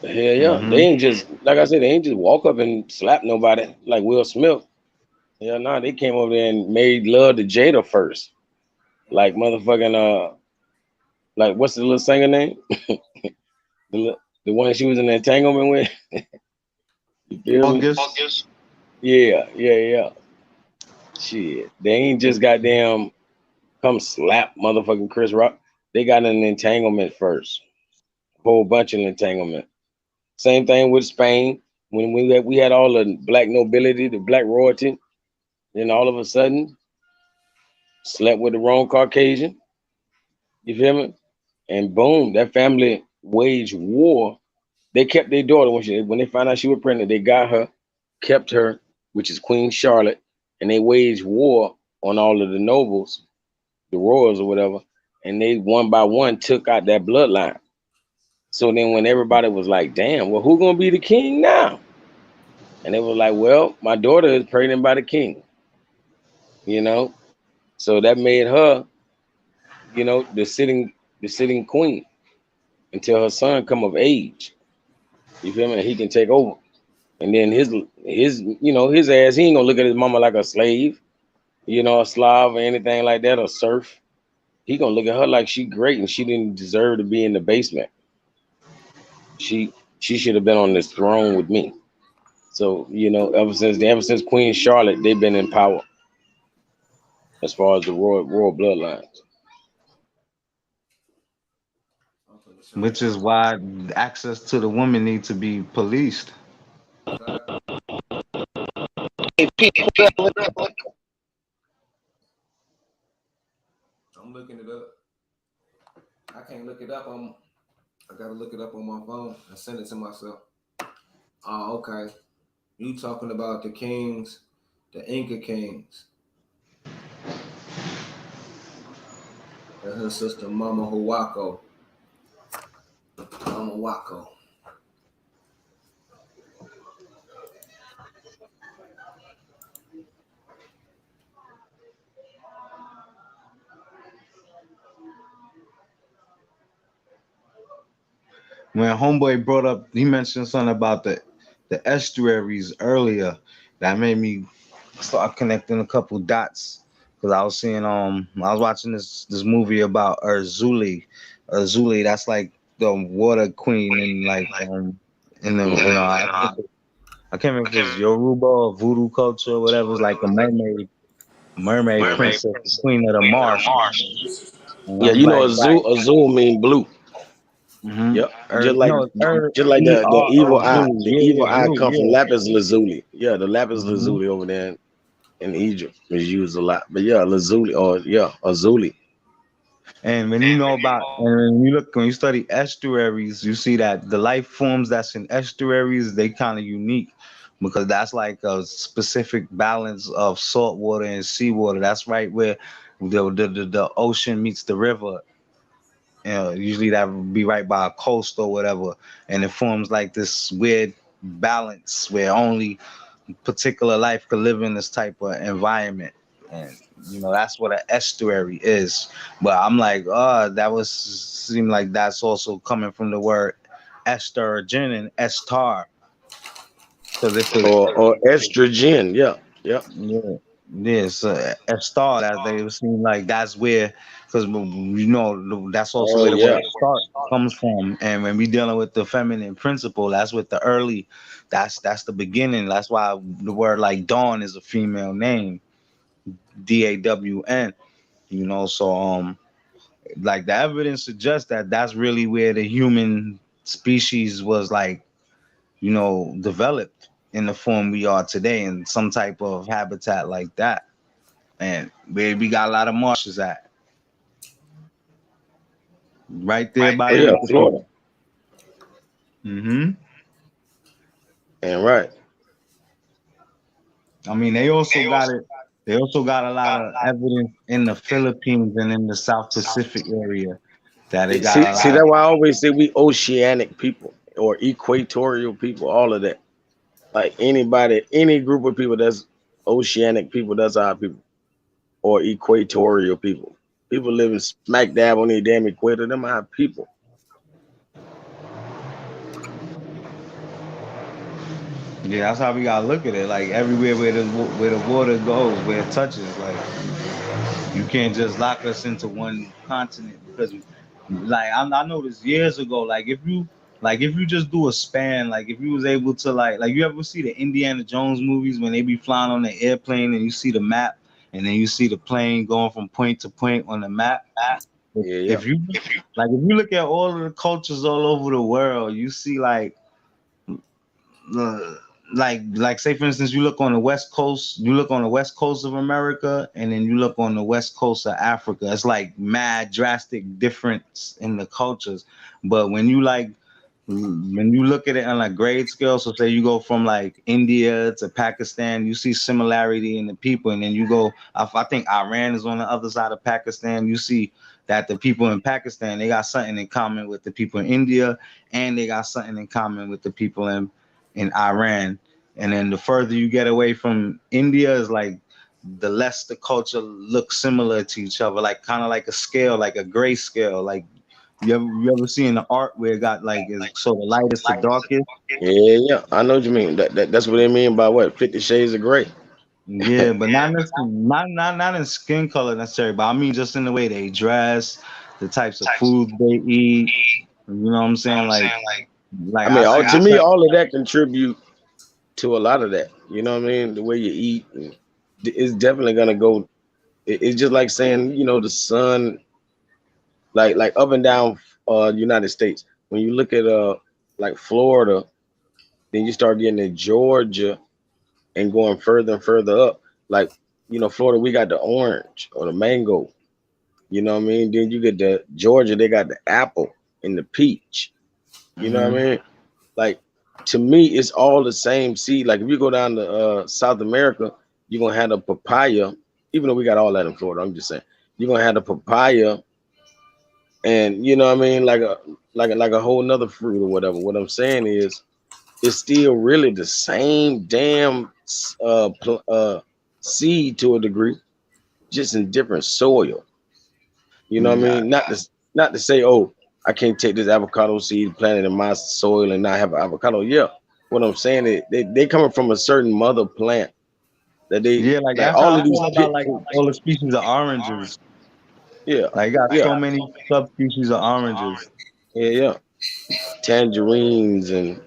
Hell yeah. They ain't just, like I said, they ain't just walk up and slap nobody like Will Smith. Yeah, nah, they came over there and made love to Jada first. Like motherfucking like what's the little singer name? the one she was in the entanglement with. You feel me? August. Yeah. Shit. They ain't just goddamn come slap motherfucking Chris Rock. They got an entanglement first. Whole bunch of entanglement. Same thing with Spain. When we had all the black nobility, the black royalty, then all of a sudden slept with the wrong Caucasian. You feel me? And boom, that family waged war. They kept their daughter when they found out she was pregnant. They got her, kept her, which is Queen Charlotte, and they waged war on all of the nobles, the royals or whatever, and they one by one took out that bloodline. So then when everybody was like, damn, well, who gonna be the king now? And they were like, well, my daughter is pregnant by the king, So that made her, the sitting queen until her son come of age. You feel me? He can take over. And then his ass, he ain't gonna look at his mama like a slave, a Slav or anything like that, or serf. He gonna look at her like she great and she didn't deserve to be in the basement. She should have been on this throne with me. So, ever since Queen Charlotte, they've been in power. as far as the royal bloodlines. Which is why access to the women need to be policed. I'm looking it up. I can't look it up on. I gotta look it up on my phone and send it to myself. Oh, okay. You talking about the kings, the Inca kings, and her sister Mama Huaco. Mama Huaco. When homeboy brought up, he mentioned something about the estuaries earlier. That made me start connecting a couple dots because I was seeing I was watching this movie about Urzuli. Urzuli, that's like the water queen in like in the I can't remember if it's Yoruba or voodoo culture or whatever. It's like a mermaid princess, the queen of the marsh. And Yeah, I'm you know, like, azul mean blue. mm-hmm. Yep, just like No, the evil eye. Urzuli. The evil Yeah, eye blue, come from yeah. lapis lazuli. Yeah, the lapis Mm-hmm. lazuli over there in Egypt is used a lot. But yeah, lazuli or yeah, azuli. And when you know about, and when you study estuaries, you see that the life forms that's in estuaries, they kind of unique because that's like a specific balance of salt water and seawater. That's right where the ocean meets the river. You know, usually that would be right by a coast or whatever, and it forms like this weird balance where only particular life could live in this type of environment. And that's what an estuary is. But I'm like, oh, that was seem like that's also coming from the word estrogen and estar. Because if it Or estrogen. Yeah, yeah. yeah, yes, estar, that they would seem like that's where, because that's also Oh where the word yeah. start comes from. And when we dealing with the feminine principle, that's with the early, that's the beginning. That's why the word like dawn is a female name, Dawn. So like the evidence suggests that that's really where the human species was like, developed in the form we are today in some type of habitat like that. And where we got a lot of marshes at. Right there by Oh the yeah, Florida. Mm-hmm. And right. I mean, they also got it. They also got a lot of evidence in the Philippines and in the South Pacific area that they got a See lot of. that's why I always say we oceanic people or equatorial people, all of that. Like anybody, any group of people that's oceanic people, that's our people. Or equatorial people. People living smack dab on the damn equator, them our people. Yeah, that's how we gotta look at it. Like everywhere where the water goes, where it touches, like you can't just lock us into one continent because, like, I noticed years ago, like if you just do a span, like if you was able to like you ever see the Indiana Jones movies when they be flying on the airplane and you see the map and then you see the plane going from point to point on the map. If, Yeah, yeah. if you if you look at all of the cultures all over the world, you see uh, like say for instance you look on the west coast of America and then you look on the west coast of Africa, it's like mad drastic difference in the cultures. But when you look at it on a grade scale, so say you go from like India to Pakistan, you see similarity in the people, and then you go, I think Iran is on the other side of Pakistan. You see that the people in Pakistan, they got something in common with the people in India, and they got something in common with the people in Iran. And then the further you get away from India is like the less the culture looks similar to each other, like kind of like a scale, like a gray scale. Like you ever seen the art where it got like is so the lightest to darkest? Yeah, yeah. I know what you mean. That's what they mean by what? 50 Shades of Grey. Yeah, but not in skin color necessarily, but I mean just in the way they dress, the types of food they eat. You know what I'm saying? Like I mean, I see to the me, all of that contribute to a lot of that. You know what I mean? The way you eat, it's definitely gonna go It's just like saying, the sun, like up and down United States. When you look at like Florida, then you start getting to Georgia and going further and further up. Like, Florida, we got the orange or the mango. You know what I mean? Then you get the Georgia, they got the apple and the peach. You know what I mean? Like, to me, it's all the same seed. Like if you go down to South America, you're gonna have the papaya, even though we got all that in Florida. I'm just saying, you're gonna have the papaya, and you know what I mean, like a whole nother fruit or whatever. What I'm saying is, it's still really the same damn seed to a degree, just in different soil. You know what I mean? Not to say, oh, I can't take this avocado seed, plant it in my soil, and not have an avocado. Yeah, what I'm saying is they coming from a certain mother plant that they Yeah, like like that's how all I of these feel about pit like fruits. all the species of oranges. Yeah, Like you got yeah, so many subspecies of oranges. yeah. Tangerines and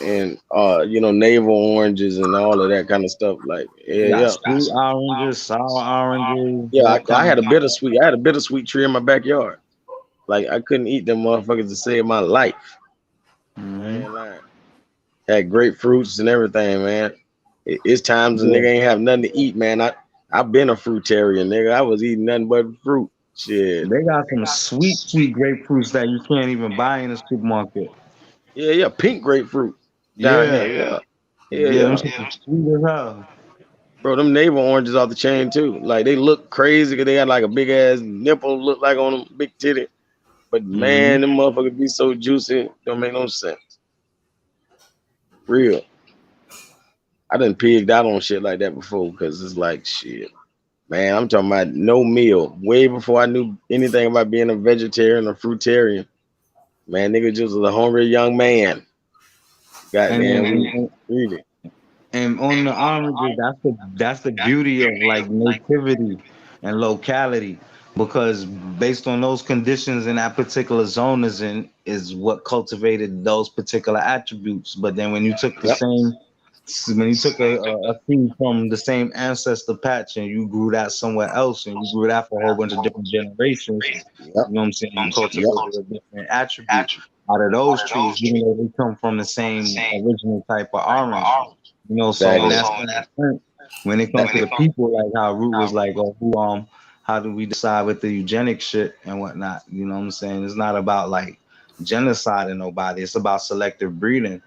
navel oranges and all of that kind of stuff. Like You got yeah. sweet oranges, sour oranges, Yeah, all I kinds had of. a bittersweet. I had a bittersweet tree in my backyard. Like I couldn't eat them motherfuckers to save my life. I Hmm. ain't lying. Had grapefruits and everything, man. It's times a Yeah, nigga ain't have nothing to eat, man. I've been a fruitarian, nigga. I was eating nothing but fruit. Shit. they got some sweet, sweet grapefruits that you can't even buy in the supermarket. Yeah, pink grapefruit down here. Yeah, Yeah. yeah, them Yeah. shit is sweet as hell. Bro, them navel oranges off the chain too. Like they look crazy because they got like a big ass nipple look like on them, big titty. But Hmm. man, them motherfuckers be so juicy, don't make no sense. Real. I done pigged out on shit like that before because it's like shit. Man, I'm talking about no meal. Way before I knew anything about being a vegetarian or fruitarian. Man, nigga just was a hungry young man. And Goddamn, we then read it. and on the oranges, that's the beauty of like nativity and locality, because based on those conditions in that particular zone is what cultivated those particular attributes. But then Yep. when you took a seed from the same ancestor patch and you grew that somewhere else and you grew that for a whole bunch of different generations, Yep. you know what I'm saying? You Yep. cultivated a different attribute out of those trees, even though they come from the same original type of orange. So in Exactly. that same sense, when it comes to the people, like how Root was like, oh, how do we decide with the eugenic shit and whatnot? You know what I'm saying? It's not about like genocide and nobody. It's about selective breeding.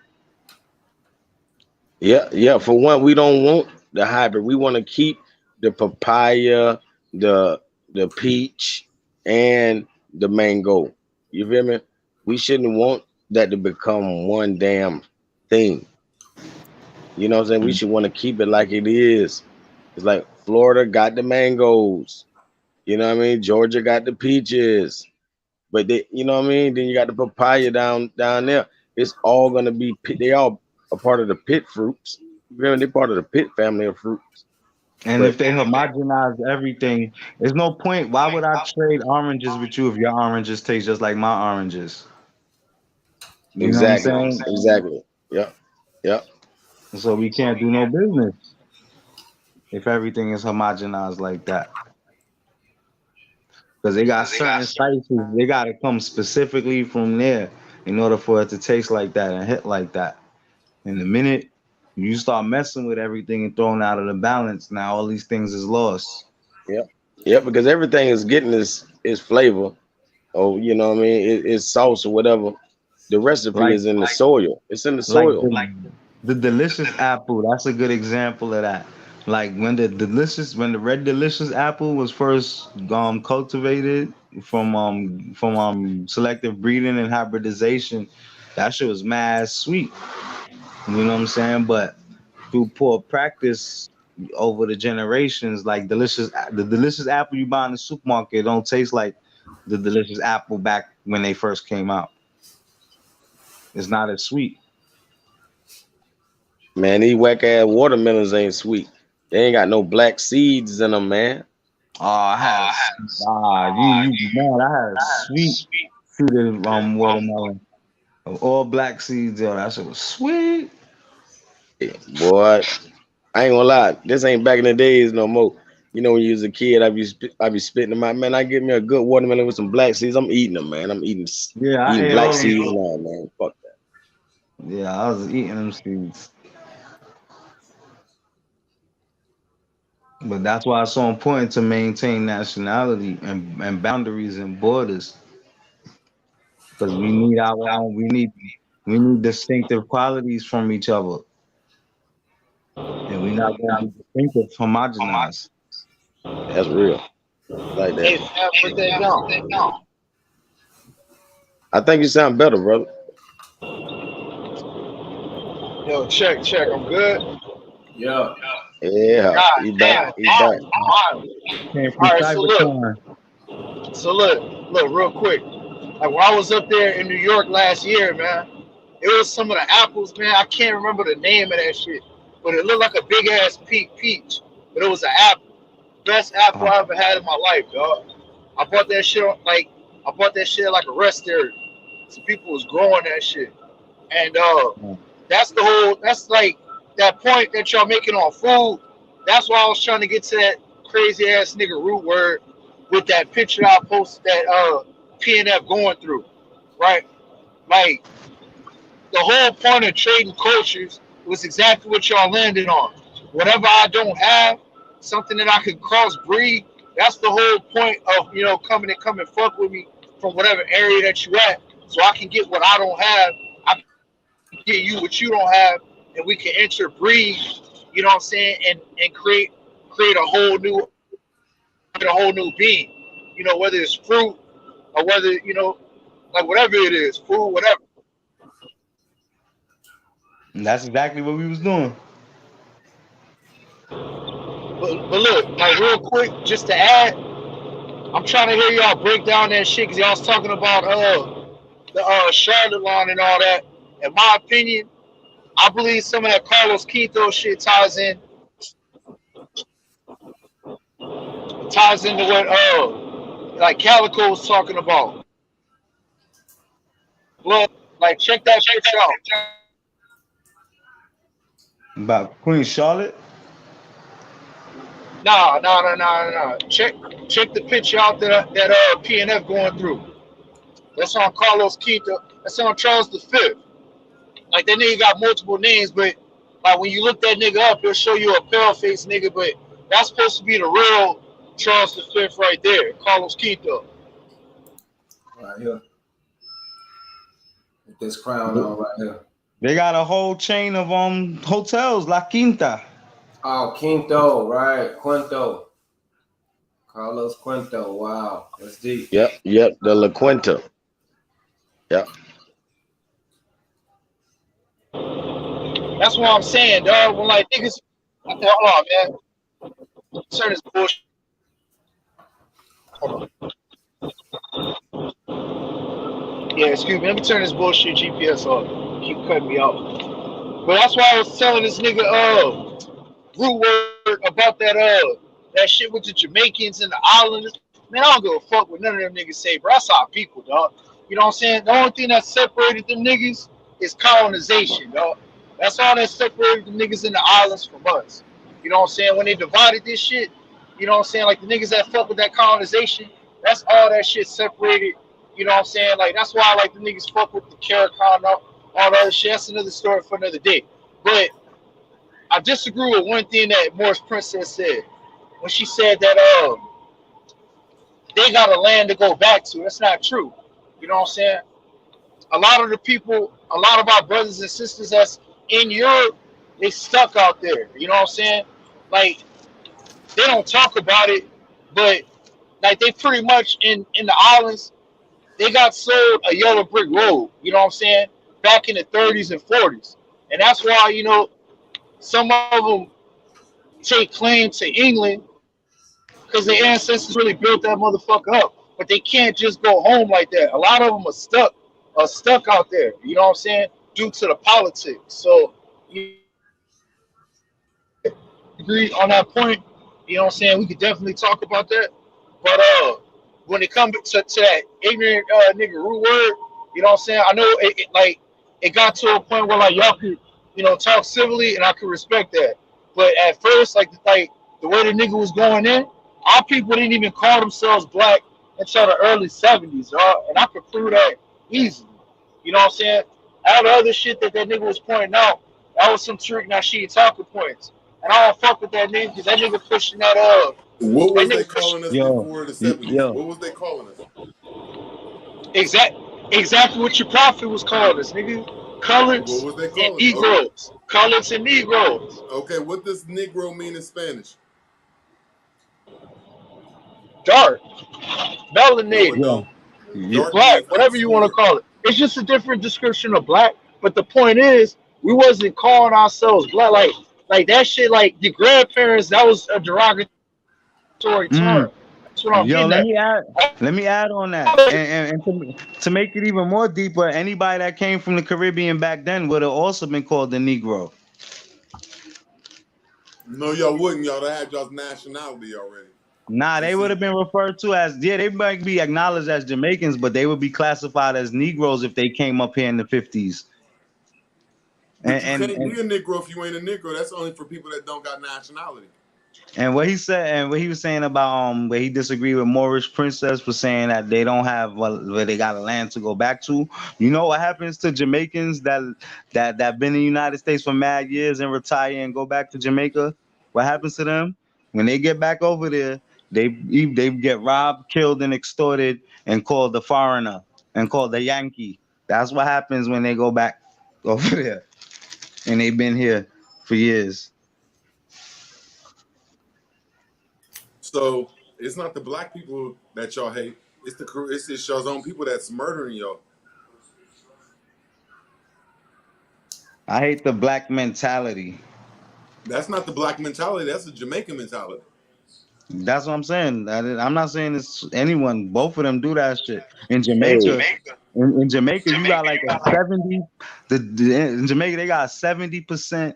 Yeah. For one, we don't want the hybrid. We want to keep the papaya, the peach, and the mango. You feel me? We shouldn't want that to become one damn thing. You know what I'm saying? We should want to keep it like it is. It's like Florida got the mangoes. You know what I mean? Georgia got the peaches. But you know what I mean? Then you got the papaya down there. It's all gonna be they all a part of the pit fruits. You feel me? They're part of the pit family of fruits. And But if they homogenize everything, there's no point. Why would I trade oranges with you if your oranges taste just like my oranges? You know what I'm exactly, saying? exactly. Yep, yep. So we can't do no business if everything is homogenized like that. Because they got certain spices, they got to come specifically from there in order for it to taste like that and hit like that. And the minute you start messing with everything and throwing out of the balance, now all these things is lost. Yep. Yep, because everything is getting is flavor. Oh, you know what I mean? It's sauce or whatever. The recipe Like is in the soil. It's in the like soil. the delicious apple, that's a good example of that. Like when the red delicious apple was first cultivated from selective breeding and hybridization, that shit was mad sweet. You know what I'm saying? But through poor practice over the generations, like the delicious apple you buy in the supermarket don't taste like the delicious apple back when they first came out. It's not as sweet. Man, these whack ass watermelons ain't sweet. They ain't got no black seeds in them, man. Oh, you man, I had a sweet fruited watermelon of all black seeds. Yo, that shit was sweet. Boy, I ain't gonna lie. This ain't back in the days no more. You know, when you was a kid, I be spitting them out. Man, I give me a good watermelon with some black seeds. I'm eating them, man. I'm Yeah, I eating ate black all them. seeds and all, man. Fuck that. Yeah, I was eating them seeds. But that's why it's so important to maintain nationality and boundaries and borders. Because we need our own, we need distinctive qualities from each other. And we're not gonna be distinctive homogenized. That's real. Like that. Hey, Fab, put that down. I think you sound better, brother. Yo, check. I'm good. Yeah. Yeah, God he back. damn. He back. All Came from right, Cybertron. so look, real quick. Like when I was up there in New York last year, man, it was some of the apples, man. I can't remember the name of that shit, but it looked like a big ass peach. But it was an apple, best apple I ever had in my life, dog. I bought that shit at like a rest area. Some people was growing that shit, and that's like that point that y'all making on food. That's why I was trying to get to that crazy ass nigga root word with that picture I posted that PNF going through, right? Like the whole point of trading cultures was exactly what y'all landed on. Whatever I don't have, something that I can crossbreed. That's the whole point of coming and fuck with me from whatever area that you at, so I can get what I don't have. I can get you what you don't have, and we can interbreed. You know what I'm saying? And create a whole new being. Whether it's fruit or whether like whatever it is, food, whatever. And that's exactly what we was doing. But look, like real quick, just to add, I'm trying to hear y'all break down that shit because y'all was talking about the Charlotte line and all that. In my opinion, I believe some of that Carlos Quito shit ties into what like Calico was talking about. Look, like check that shit out. About Queen Charlotte. Nah. Check the picture out that PNF going through. That's on Carlos Quito. That's on Charles V. Like that nigga got multiple names, but like when you look that nigga up, it'll show you a pale face nigga, but that's supposed to be the real Charles V right there, Carlos Quito. Right here. With this crown on right here. They got a whole chain of hotels, La Quinta. Oh, Quinto, right. Quinto. Carlos Quinto. Wow. That's deep. Yep, the La Quinta. Yep. That's what I'm saying, dog. When like niggas, hold on, man. Turn this bullshit. Hold on. Yeah, excuse me. Let me turn this bullshit GPS off. Keep cutting me off. But that's why I was telling this nigga root word about that shit with the Jamaicans and the islanders. Man, I don't give a fuck what none of them niggas say, bro. That's our people, dog. You know what I'm saying? The only thing that separated them niggas is colonization, dog. That's all that separated the niggas in the islands from us. You know what I'm saying? When they divided this shit, you know what I'm saying? Like the niggas that fuck with that colonization, that's all that shit separated. You know what I'm saying? Like that's why like the niggas fuck with the Caricon, all that other shit. That's another story for another day. But I disagree with one thing that Morris Princess said when she said that they got a land to go back to. That's not true. You know what I'm saying? A lot of the people, a lot of our brothers and sisters that's in Europe, they stuck out there. You know what I'm saying? Like they don't talk about it, but like they pretty much in the islands, they got sold a yellow brick road. You know what I'm saying? Back in the 30s and 40s, and that's why some of them take claim to England because their ancestors really built that motherfucker up. But they can't just go home like that. A lot of them are stuck out there. You know what I'm saying? Due to the politics. So you agree on that point? You know what I'm saying? We could definitely talk about that. But when it comes to that ignorant nigga root word, you know what I'm saying? I know it got to a point where like y'all could talk civilly and I could respect that. But at first, like the way the nigga was going in, our people didn't even call themselves black until the early 70s, and I could prove that easily. You know what I'm saying? All the other shit that nigga was pointing out, that was some trick now she talking points. And I don't fuck with that nigga because that nigga pushing that What that was they nigga pushing calling us before the 70s? What was they calling us? exactly what your prophet was calling us, nigga. What Coloreds was they and calling? Negroes. Coloreds and Negroes. Okay, what does Negro mean in Spanish? Dark. No, it Melanated. don't. Dark Black, means whatever you want to obscure. call it. It's just a different description of black. But the point is, we wasn't calling ourselves black. Like that shit, like the grandparents, that was a derogatory term. That's what I'm Yo, getting at. let me add on that, and to make it even more deeper, anybody that came from the Caribbean back then would have also been called the Negro. No, y'all wouldn't. Y'all had y'all's nationality already. Nah, they would have been referred to as, yeah, they might be acknowledged as Jamaicans, but they would be classified as Negroes if they came up here in the 50s. But you can't be a Negro if you ain't a Negro. That's only for people that don't got nationality. And what he said, and what he was saying about where he disagreed with Moorish Princess for saying that they don't have where they got a land to go back to. You know what happens to Jamaicans that been in the United States for mad years and retire and go back to Jamaica? What happens to them when they get back over there? They get robbed, killed, and extorted, and called the foreigner and called the Yankee. That's what happens when they go back over there, and they've been here for years. So it's not the black people that y'all hate. It's y'all's own people that's murdering y'all. I hate the black mentality. That's not the black mentality. That's the Jamaican mentality. That's what I'm saying. I'm not saying it's anyone. Both of them do that shit. In Hey, Jamaica, in Jamaica, you got like a 70. In Jamaica, they got 70%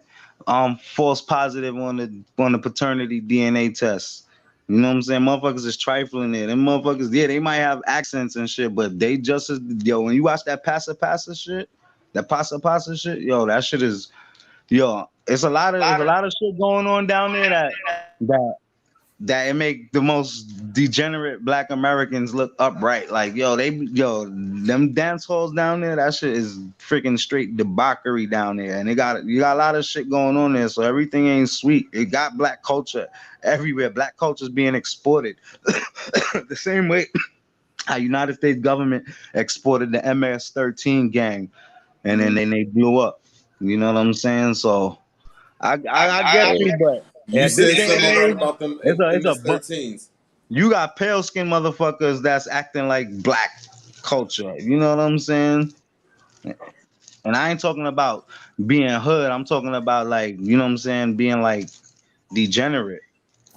false positive on the paternity DNA test. You know what I'm saying? Motherfuckers is trifling there. Them motherfuckers, yeah, they might have accents and shit, but they just as when you watch that pasa shit, that pasa shit, that shit is it's a lot of shit going on down there that it make the most degenerate black Americans look upright. Like, them dance halls down there, that shit is freaking straight debauchery down there. And you got a lot of shit going on there. So everything ain't sweet. It got black culture everywhere. Black culture is being exported. The same way how United States government exported the MS-13 gang and then they blew up. You know what I'm saying? So I get you, but You at this said day and something right age, about them it's a MS-13s. you got pale skinned motherfuckers that's acting like black culture. You know what I'm saying? And I ain't talking about being hood. I'm talking about like, you know what I'm saying, being like degenerate.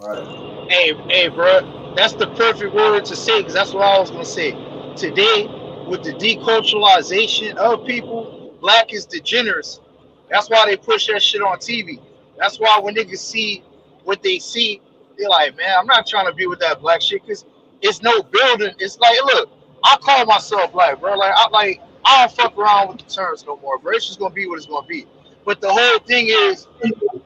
Right. Hey, bro, that's the perfect word to say because that's what I was gonna say. Today, with the deculturalization of people, black is degeneracy. That's why they push that shit on TV. That's why when niggas see what they see, they're like, man, I'm not trying to be with that black shit because it's no building. It's like, look, I call myself black, bro. I don't fuck around with the terms no more, bro. It's just gonna be what it's gonna be. But the whole thing is,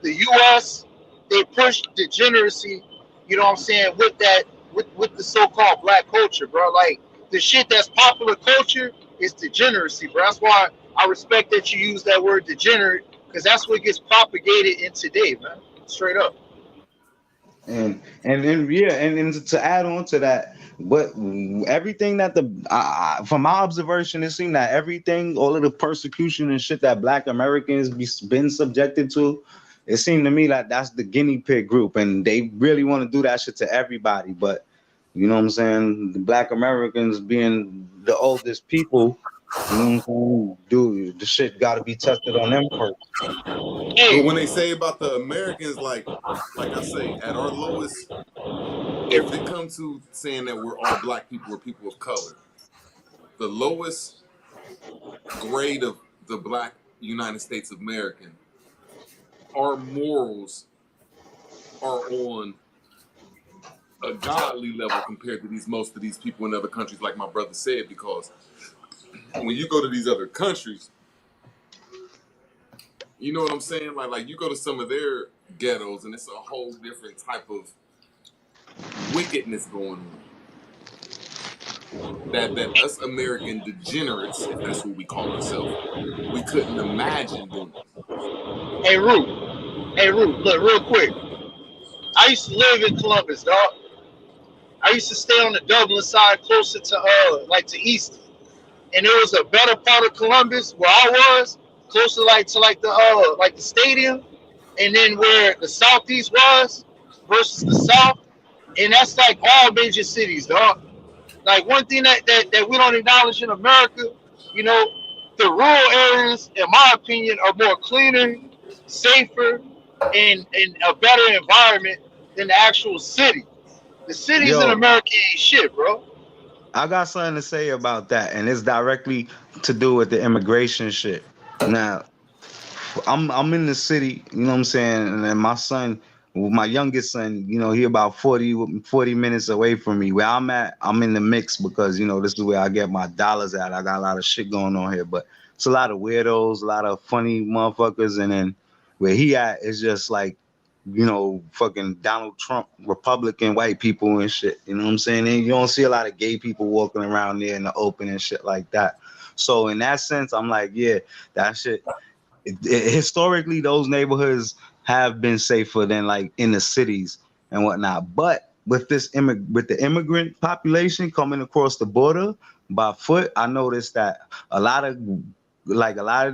the U.S. they push degeneracy. You know what I'm saying with that with the so-called black culture, bro. Like the shit that's popular culture is degeneracy, bro. That's why I respect that you use that word degenerate because that's what gets propagated in today, man. Straight up. And then yeah, and to add on to that, but everything that from my observation, it seemed that everything, all of the persecution and shit that Black Americans been subjected to, it seemed to me like that's the guinea pig group, and they really want to do that shit to everybody. But you know what I'm saying? The Black Americans being the oldest people, you know what I'm saying? Dude, the shit got to be tested on them first. But when they say about the Americans, like I say, at our lowest, if it comes to saying that we're all black people or people of color, the lowest grade of the black United States of American, our morals are on a godly level compared to most of these people in other countries, like my brother said, because when you go to these other countries, You know what I'm saying? Like you go to some of their ghettos and it's a whole different type of wickedness going on. That us American degenerates, if that's what we call ourselves, we couldn't imagine doing. Hey, Root. Look, real quick. I used to live in Columbus, dog. I used to stay on the Dublin side, closer to like to East, and there was a better part of Columbus where I was, closer like the stadium, and then where the Southeast was versus the South, and that's like all major cities, dog. Like one thing that we don't acknowledge in America, you know, the rural areas, in my opinion, are more cleaner, safer, and a better environment than the actual city. The cities in Yo, America ain't shit, bro. I got something to say about that, and it's directly to do with the immigration shit. Now, I'm in the city, you know what I'm saying, and then my son, well, my youngest son, you know, he about 40 minutes away from me. Where I'm at, I'm in the mix because you know this is where I get my dollars at. I got a lot of shit going on here, but it's a lot of weirdos, a lot of funny motherfuckers, and then where he at is just like, you know, fucking Donald Trump, Republican white people and shit. You know what I'm saying? And you don't see a lot of gay people walking around there in the open and shit like that. So in that sense, I'm like, yeah, that shit. Historically, those neighborhoods have been safer than like in the cities and whatnot. But with with the immigrant population coming across the border by foot, I noticed that a lot of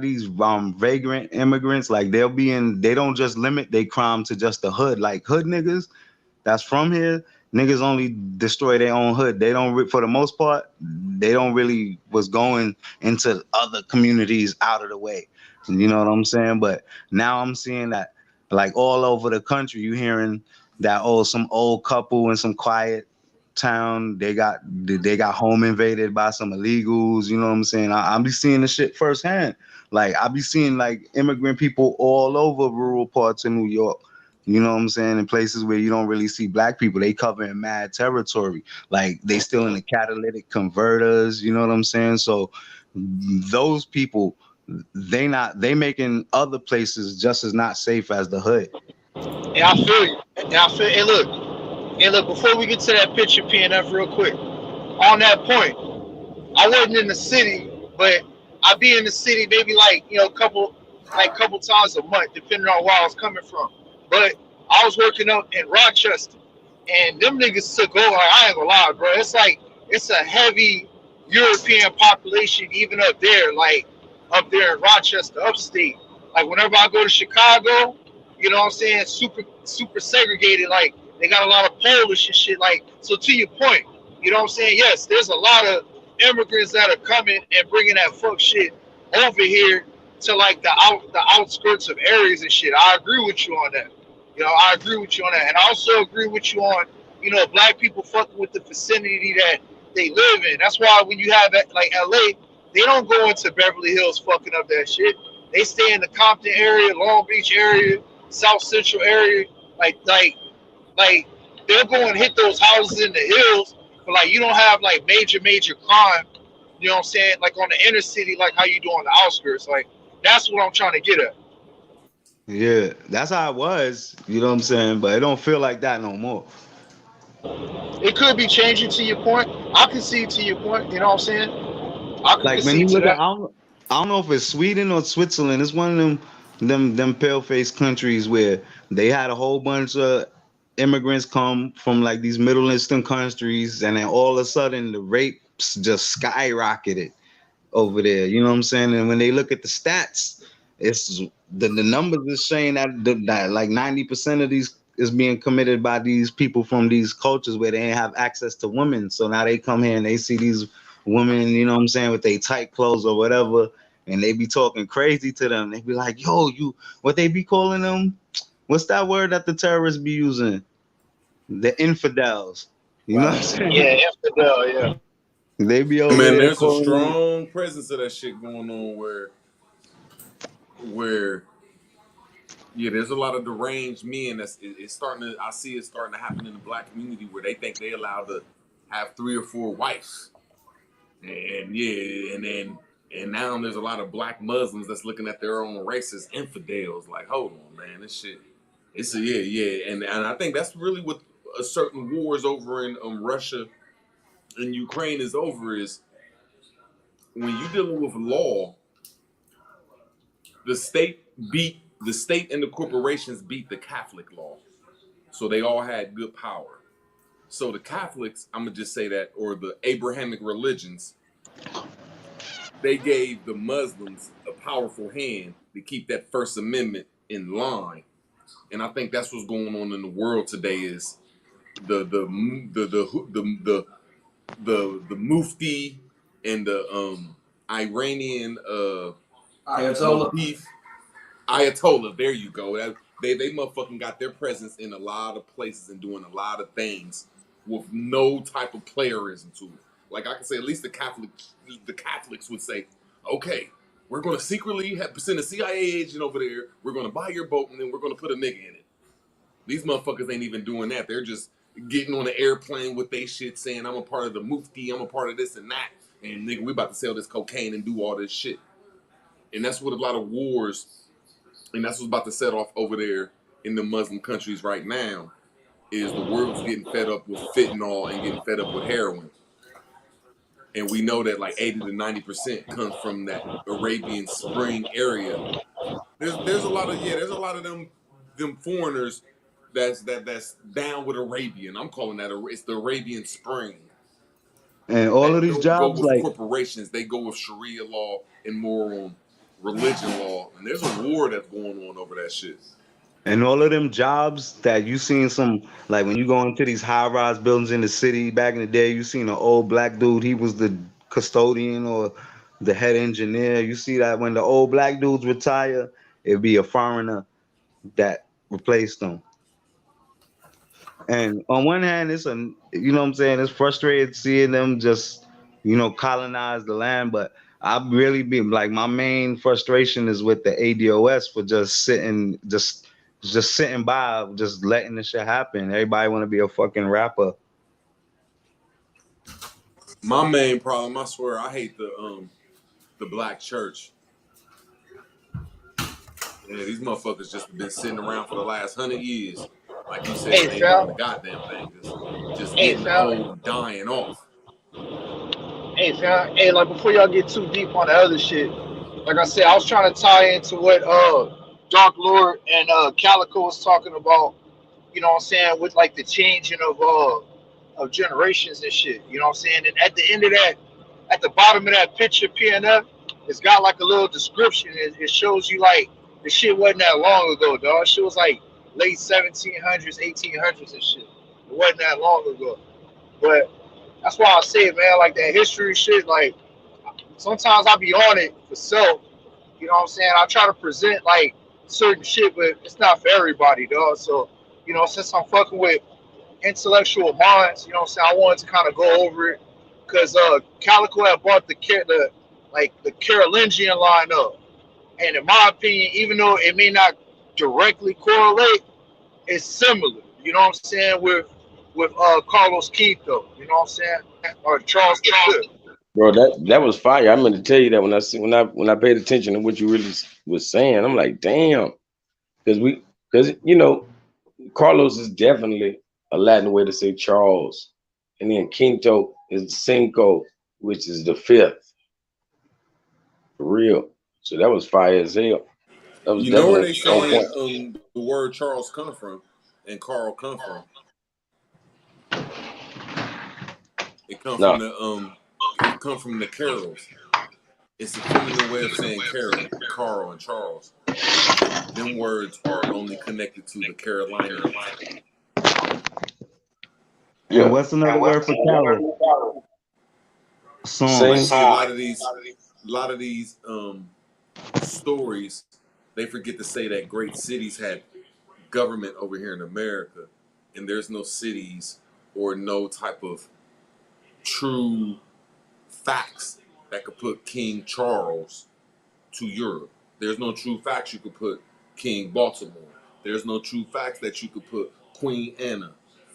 these vagrant immigrants, like they don't just limit their crime to just the hood. Like hood niggas that's from here, niggas only destroy their own hood. They don't, for the most part, they don't really was going into other communities out of the way. You know what I'm saying? But now I'm seeing that like all over the country, you hearing that some old couple in some quiet town, they got home invaded by some illegals. You know what I'm saying? I be seeing the shit firsthand. Like I be seeing like immigrant people all over rural parts of New York. You know what I'm saying? In places where you don't really see black people, they covering mad territory. Like they still in the catalytic converters. You know what I'm saying? So those people, they making other places just as not safe as the hood. And I feel you. And I feel. And look. Before we get to that picture, PNF, real quick. On that point, I wasn't in the city, but I'd be in the city maybe like couple times a month, depending on where I was coming from. But I was working up in Rochester, and them niggas took over. I ain't gonna lie, bro. It's a heavy European population, even up there, like up there in Rochester, upstate. Like whenever I go to Chicago, you know what I'm saying, super segregated. Like they got a lot of Polish and shit. Like so, to your point, you know what I'm saying? Yes, there's a lot of immigrants that are coming and bringing that fuck shit over here to like the outskirts of areas and shit. I agree with you on that. You know, I agree with you on that, and I also agree with you on black people fucking with the vicinity that they live in. That's why when you have like LA, they don't go into Beverly Hills fucking up that shit. They stay in the Compton area, Long Beach area, South Central area, like they'll go and hit those houses in the hills, but like you don't have like major crime. You know what I'm saying? Like on the inner city, like how you do on the outskirts. Like that's what I'm trying to get at. Yeah, that's how it was. You know what I'm saying? But it don't feel like that no more. It could be changing to your point. I can see to your point. You know what I'm saying? I can Like when concede you to look at, that. I don't know if it's Sweden or Switzerland. It's one of them pale face countries where they had a whole bunch of immigrants come from like these Middle Eastern countries, and then all of a sudden the rapes just skyrocketed over there. You know what I'm saying? And when they look at the stats, it's the numbers is saying that like 90% of these is being committed by these people from these cultures where they ain't have access to women. So now they come here and they see these women, you know what I'm saying, with they tight clothes or whatever, and they be talking crazy to them. They be like, yo, you what they be calling them? What's that word that the terrorists be using? The infidels. You know what I'm saying? Yeah, infidel. Yeah. They be over Man, there there's a calling them. strong presence of that shit going on where yeah, there's a lot of deranged men. It's starting to. I see it starting to happen in the black community where they think they allowed to have 3 or 4 wives, and yeah, and then And now there's a lot of black Muslims that's looking at their own race as infidels. Like, hold on, man, this shit. It's a, yeah. And I think that's really what a certain wars over in Russia and Ukraine is over is when you're dealing with law, the state and the corporations beat the Catholic law. So they all had good power. So the Catholics, I'm gonna just say that, or the Abrahamic religions, they gave the Muslims a powerful hand to keep that First Amendment in line. And I think that's what's going on in the world today is the Mufti and the Iranian Ayatollah. Ayatollah, there you go. They motherfucking got their presence in a lot of places and doing a lot of things with no type of playerism to it. Like I can say, at least the Catholics would say, okay, we're going to secretly send a CIA agent over there. We're going to buy your boat and then we're going to put a nigga in it. These motherfuckers ain't even doing that. They're just getting on the airplane with they shit saying, I'm a part of the Mufti, I'm a part of this and that. And nigga, we about to sell this cocaine and do all this shit. And that's what a lot of wars, and that's what's about to set off over there in the Muslim countries right now, is the world's getting fed up with fentanyl and getting fed up with heroin. And we know that like 80 to 90% comes from that Arabian Spring area. There's a lot of them foreigners that's down with Arabian. I'm calling that it's the Arabian Spring. And all of That these don't go jobs, with like, corporations. They go with Sharia law and more on religion law. And there's a war that's going on over that shit. and all of them jobs that you seen some, like when you go into these high-rise buildings in the city back in the day, you seen an old black dude. He was the custodian or the head engineer. You see that when the old black dudes retire, it'd be a foreigner that replaced them. And on one hand, you know what I'm saying, it's frustrating seeing them just, colonize the land. But I really be like, my main frustration is with the ADOS for just sitting by, just letting this shit happen. Everybody want to be a fucking rapper. My main problem, I swear, I hate the black church. Yeah, these motherfuckers just been sitting around for the last 100 years. Like you said, Hey, they ain't doing the fam. goddamn thing. Just Hey, getting fam. old and dying off. Hey, fam. Hey, like before y'all get too deep on the other shit, like I said, I was trying to tie into what Dark Lord and Calico was talking about. You know what I'm saying, with like the changing of generations and shit. You know what I'm saying? And at the end of that, at the bottom of that picture PNF, it's got like a little description. It shows you like the shit wasn't that long ago, dog. Shit was like late 1700s, 1800s and shit. It wasn't that long ago. But that's why I say, man, like that history shit, like sometimes I be on it for self. You know what I'm saying? I try to present like certain shit, but it's not for everybody, dog. So, since I'm fucking with intellectual minds, you know what I'm saying, I wanted to kind of go over it because Calico had bought the Carolingian line up. And in my opinion, even though it may not directly correlate, it's similar. You know what I'm saying, with Carlos Quito, you know what I'm saying? Or Charles V. Bro, that was fire. I meant to tell you that when I paid attention to what you really was saying, I'm like, damn, because Carlos is definitely a Latin way to say Charles, and then Quinto is Cinco, which is the fifth, for real. So that was fire as hell. That was You know where definitely they on saying point. the word Charles come from and Carl come from? It come from No, the carols. It's a feminine way of saying Carl and Charles. Them words are only connected to the Carolinians. And what's another word for Carol? Song. But see, a lot of these stories, they forget to say that great cities had government over here in America, and there's no cities or no type of true facts that could put King Charles to Europe. There's no true facts you could put King Baltimore. There's no true facts that you could put Queen Anna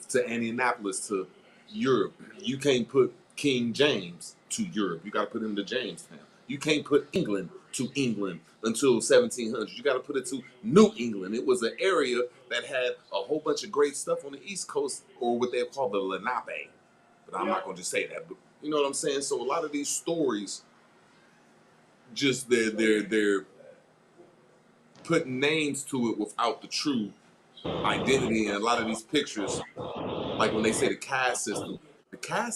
to Indianapolis to Europe. You can't put King James to Europe. You got to put him to Jamestown. You can't put England to England until 1700. You got to put it to New England. It was an area that had a whole bunch of great stuff on the East Coast, or what they call the Lenape. But I'm not going to just say that. But you know what I'm saying? So a lot of these stories, just they're putting names to it without the true identity. And a lot of these pictures, like when they say the caste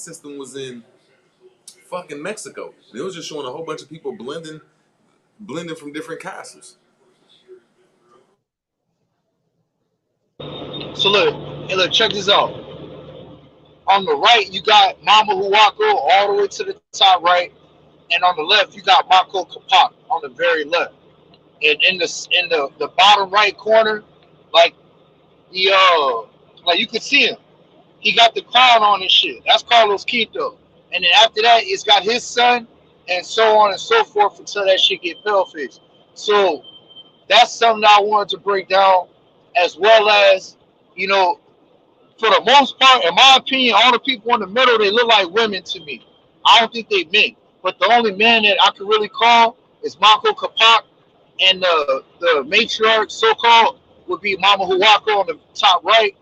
system was in fucking Mexico. It was just showing a whole bunch of people blending from different castles. So look, check this out. On the right, you got Mama Huaco all the way to the top right, and on the left, you got Mako Kapak on the very left. And in the bottom right corner, like like you can see him. He got the crown on and shit. That's Carlos Quito. And then after that, it's got his son, and so on and so forth until that shit get pale faced. So that's something I wanted to break down, as well as, you know, for the most part, in my opinion, all the people in the middle, they look like women to me. I don't think they men. But the only man that I can really call is Mako Kapak, and the matriarch, so-called, would be Mama Huaco on the top right.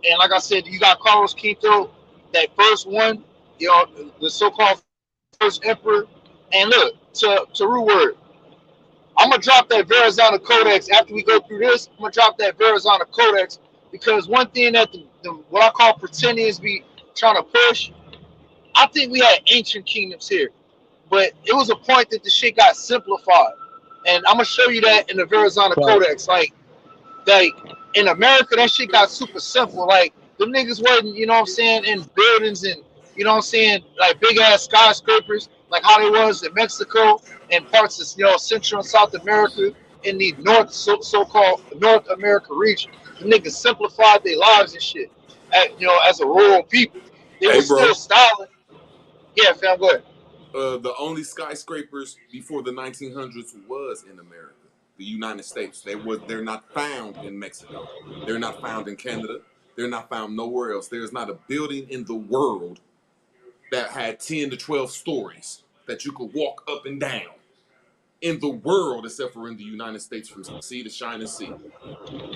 And like I said, you got Carlos Quito, that first one, you know, the so-called first emperor. And look, to Rue Word, I'm going to drop that Verrazano Codex after we go through this. I'm going to drop that Verrazano Codex because one thing that what I call pretenders be trying to push, I think we had ancient kingdoms here, but it was a point that the shit got simplified. And I'm going to show you that in the Verrazano Codex. Like in America, that shit got super simple. Like the niggas wasn't, you know what I'm saying, in buildings and, you know what I'm saying, like big ass skyscrapers, like how they was in Mexico and parts of, you know, Central and South America in the North, so-called North America region. The niggas simplified their lives and shit, you know, as a rural people. They Hey, was bro. still styling. Yeah, fam, go ahead. The only skyscrapers before the 1900s was in America, the United States. They're not found in Mexico. They're not found in Canada. They're not found nowhere else. There's not a building in the world that had 10 to 12 stories that you could walk up and down in the world, except for in the United States, from sea to shining sea.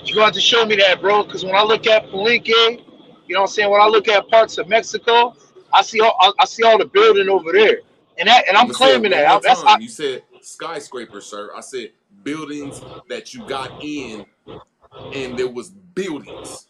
You got to show me that, bro, because when I look at Palenque, you know what I'm saying, when I look at parts of Mexico, I see all the building over there. And I'm claiming that. One more That's time. You said skyscrapers, sir. I said buildings that you got in, and there was buildings.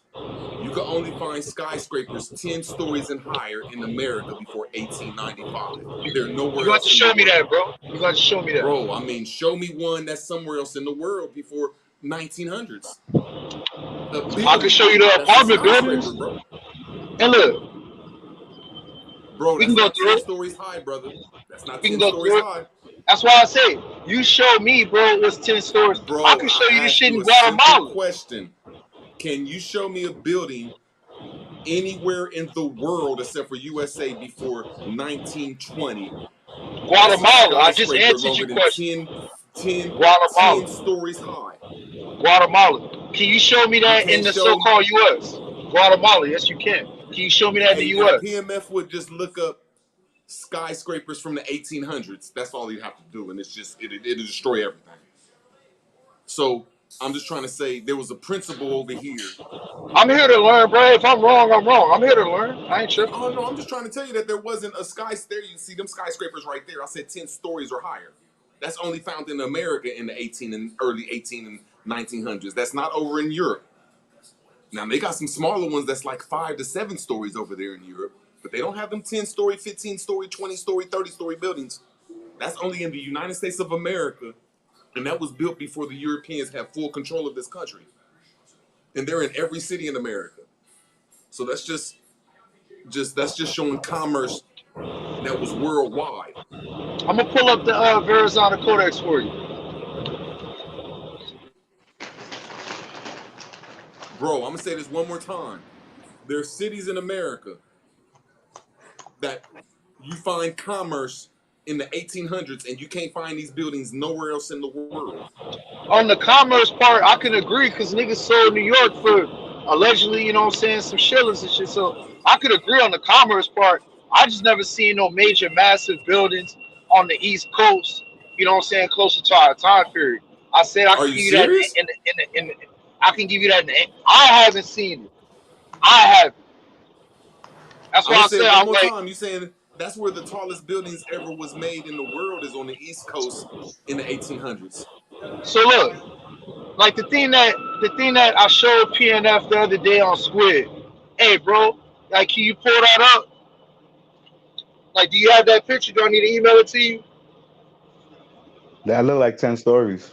You could only find skyscrapers 10 stories and higher in America before 1895. They're nowhere else. You got to show me that, bro. You got to show me that. Bro, I mean, show me one that's somewhere else in the world before 1900s. I can show you the apartment buildings. Bro. And look. Bro, we can go through 10 it. Stories high, brother. That's not we 10 can go stories through high. It. That's why I say, you show me, bro, it was 10 stories. Bro, I can show you this shit in Guatemala. Guatemala. Question. Can you show me a building anywhere in the world except for USA before 1920? Guatemala. I just answered your question. 10 stories high. Guatemala. Can you show me that in the so-called U.S.? Guatemala. Yes, you can. Can you show me that in the U.S.? PMF would just look up skyscrapers from the 1800s. That's all you have to do, and it's just it'll destroy everything. So I'm just trying to say there was a principle over here. I'm here to learn, bro. If I'm wrong, I'm wrong. I'm here to learn. I ain't tripping. Oh no, I'm just trying to tell you that there wasn't a there. You see them skyscrapers right there. I said 10 stories or higher. That's only found in America in the early 18 and 1900s. That's not over in Europe. Now they got some smaller ones that's like 5 to 7 stories over there in Europe, but they don't have them 10-story, 15-story, 20-story, 30-story buildings. That's only in the United States of America, and that was built before the Europeans had full control of this country. And they're in every city in America. So that's just showing commerce that was worldwide. I'm gonna pull up the Verrazano Codex for you. Bro, I'm gonna say this one more time. There are cities in America that you find commerce in the 1800s, and you can't find these buildings nowhere else in the world. On the commerce part, I can agree because niggas sold New York for allegedly, you know what I'm saying, some shillings and shit. So I could agree on the commerce part. I just never seen no major massive buildings on the East Coast you know what I'm saying, closer to our time period. I said I Are can you give you that serious? I can give you that. I haven't seen it. I haven't. That's I'm why gonna I say said it one I'm more like. time. You saying that's where the tallest buildings ever was made in the world is on the East Coast in the 1800s. So look, like the thing that I showed PNF the other day on Squid. Hey, bro, like, can you pull that up? Like, do you have that picture? Do I need to email it to you? That look like 10 stories.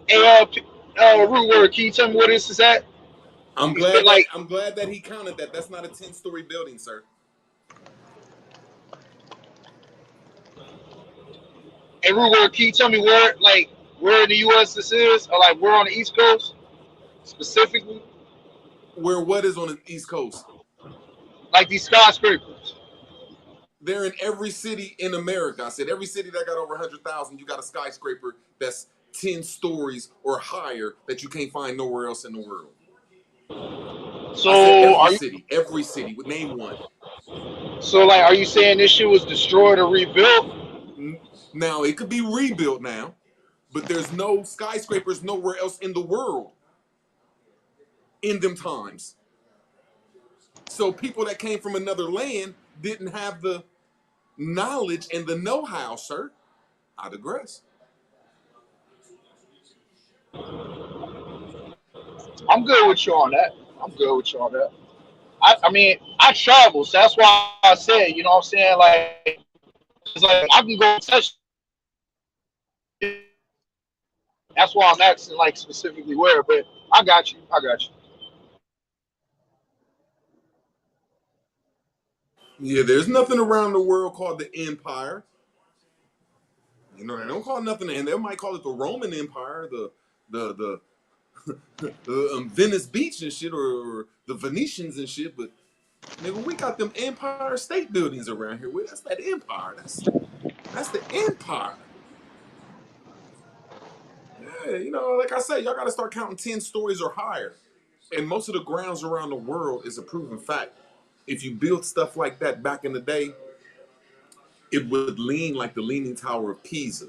Hey, Root Word, can you tell me where this is at? It's been like, I'm glad that he counted that. That's not a 10-story building, sir. hey, Root Word, can you tell me where in the U.S. this is, or like where on the East Coast specifically? Where what is on the East Coast? Like these skyscrapers. They're in every city in America. I said every city that got over 100,000, you got a skyscraper that's 10 stories or higher that you can't find nowhere else in the world. I said So every are you? city, every city. Name one. So like, are you saying this shit was destroyed or rebuilt? Now it could be rebuilt now, but there's no skyscrapers nowhere else in the world in them times. So people that came from another land didn't have the knowledge and the know-how, sir. I digress. I'm good with you on that. I'm good with you on that. I mean, I travel, so that's why I said, you know what I'm saying? Like, it's like I can go touch. That's why I'm asking, like, specifically where. But I got you. I got you. Yeah, there's nothing around the world called the empire. You know, they don't call it nothing, and they might call it the Roman Empire, the Venice Beach and shit, or the Venetians and shit. But nigga, we got them Empire State Buildings around here. That's that empire. That's the empire. Yeah, you know, like I said, y'all got to start counting 10 stories or higher. And most of the grounds around the world is a proven fact. If you build stuff like that back in the day, it would lean like the Leaning Tower of Pisa.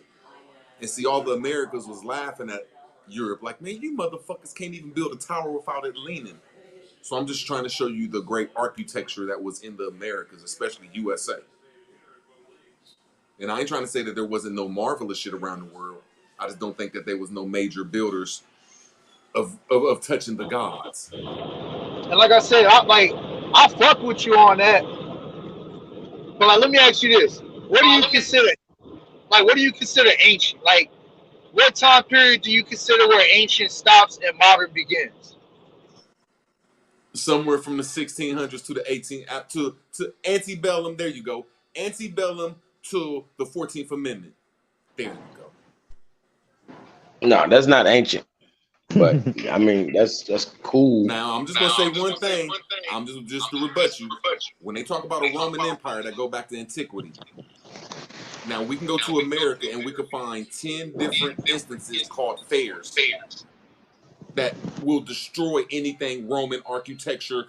And see, all the Americas was laughing at Europe, like, man, you motherfuckers can't even build a tower without it leaning. So I'm just trying to show you the great architecture that was in the Americas, especially USA. And I ain't trying to say that there wasn't no marvelous shit around the world. I just don't think that there was no major builders of touching the gods. And like I said, I fuck with you on that. But like, let me ask you this: what do you consider? Like, what do you consider ancient? Like, what time period do you consider where ancient stops and modern begins? Somewhere from the 1600s to the 18 to antebellum. There you go, antebellum to the 14th Amendment. There you go. No, that's not ancient. But I mean, that's cool. Now I'm just gonna say one thing. I'm just to rebut you. When they talk about a Roman Empire, that go back to antiquity. Now we can go to America and we can find 10 different instances called fairs that will destroy anything Roman architecture,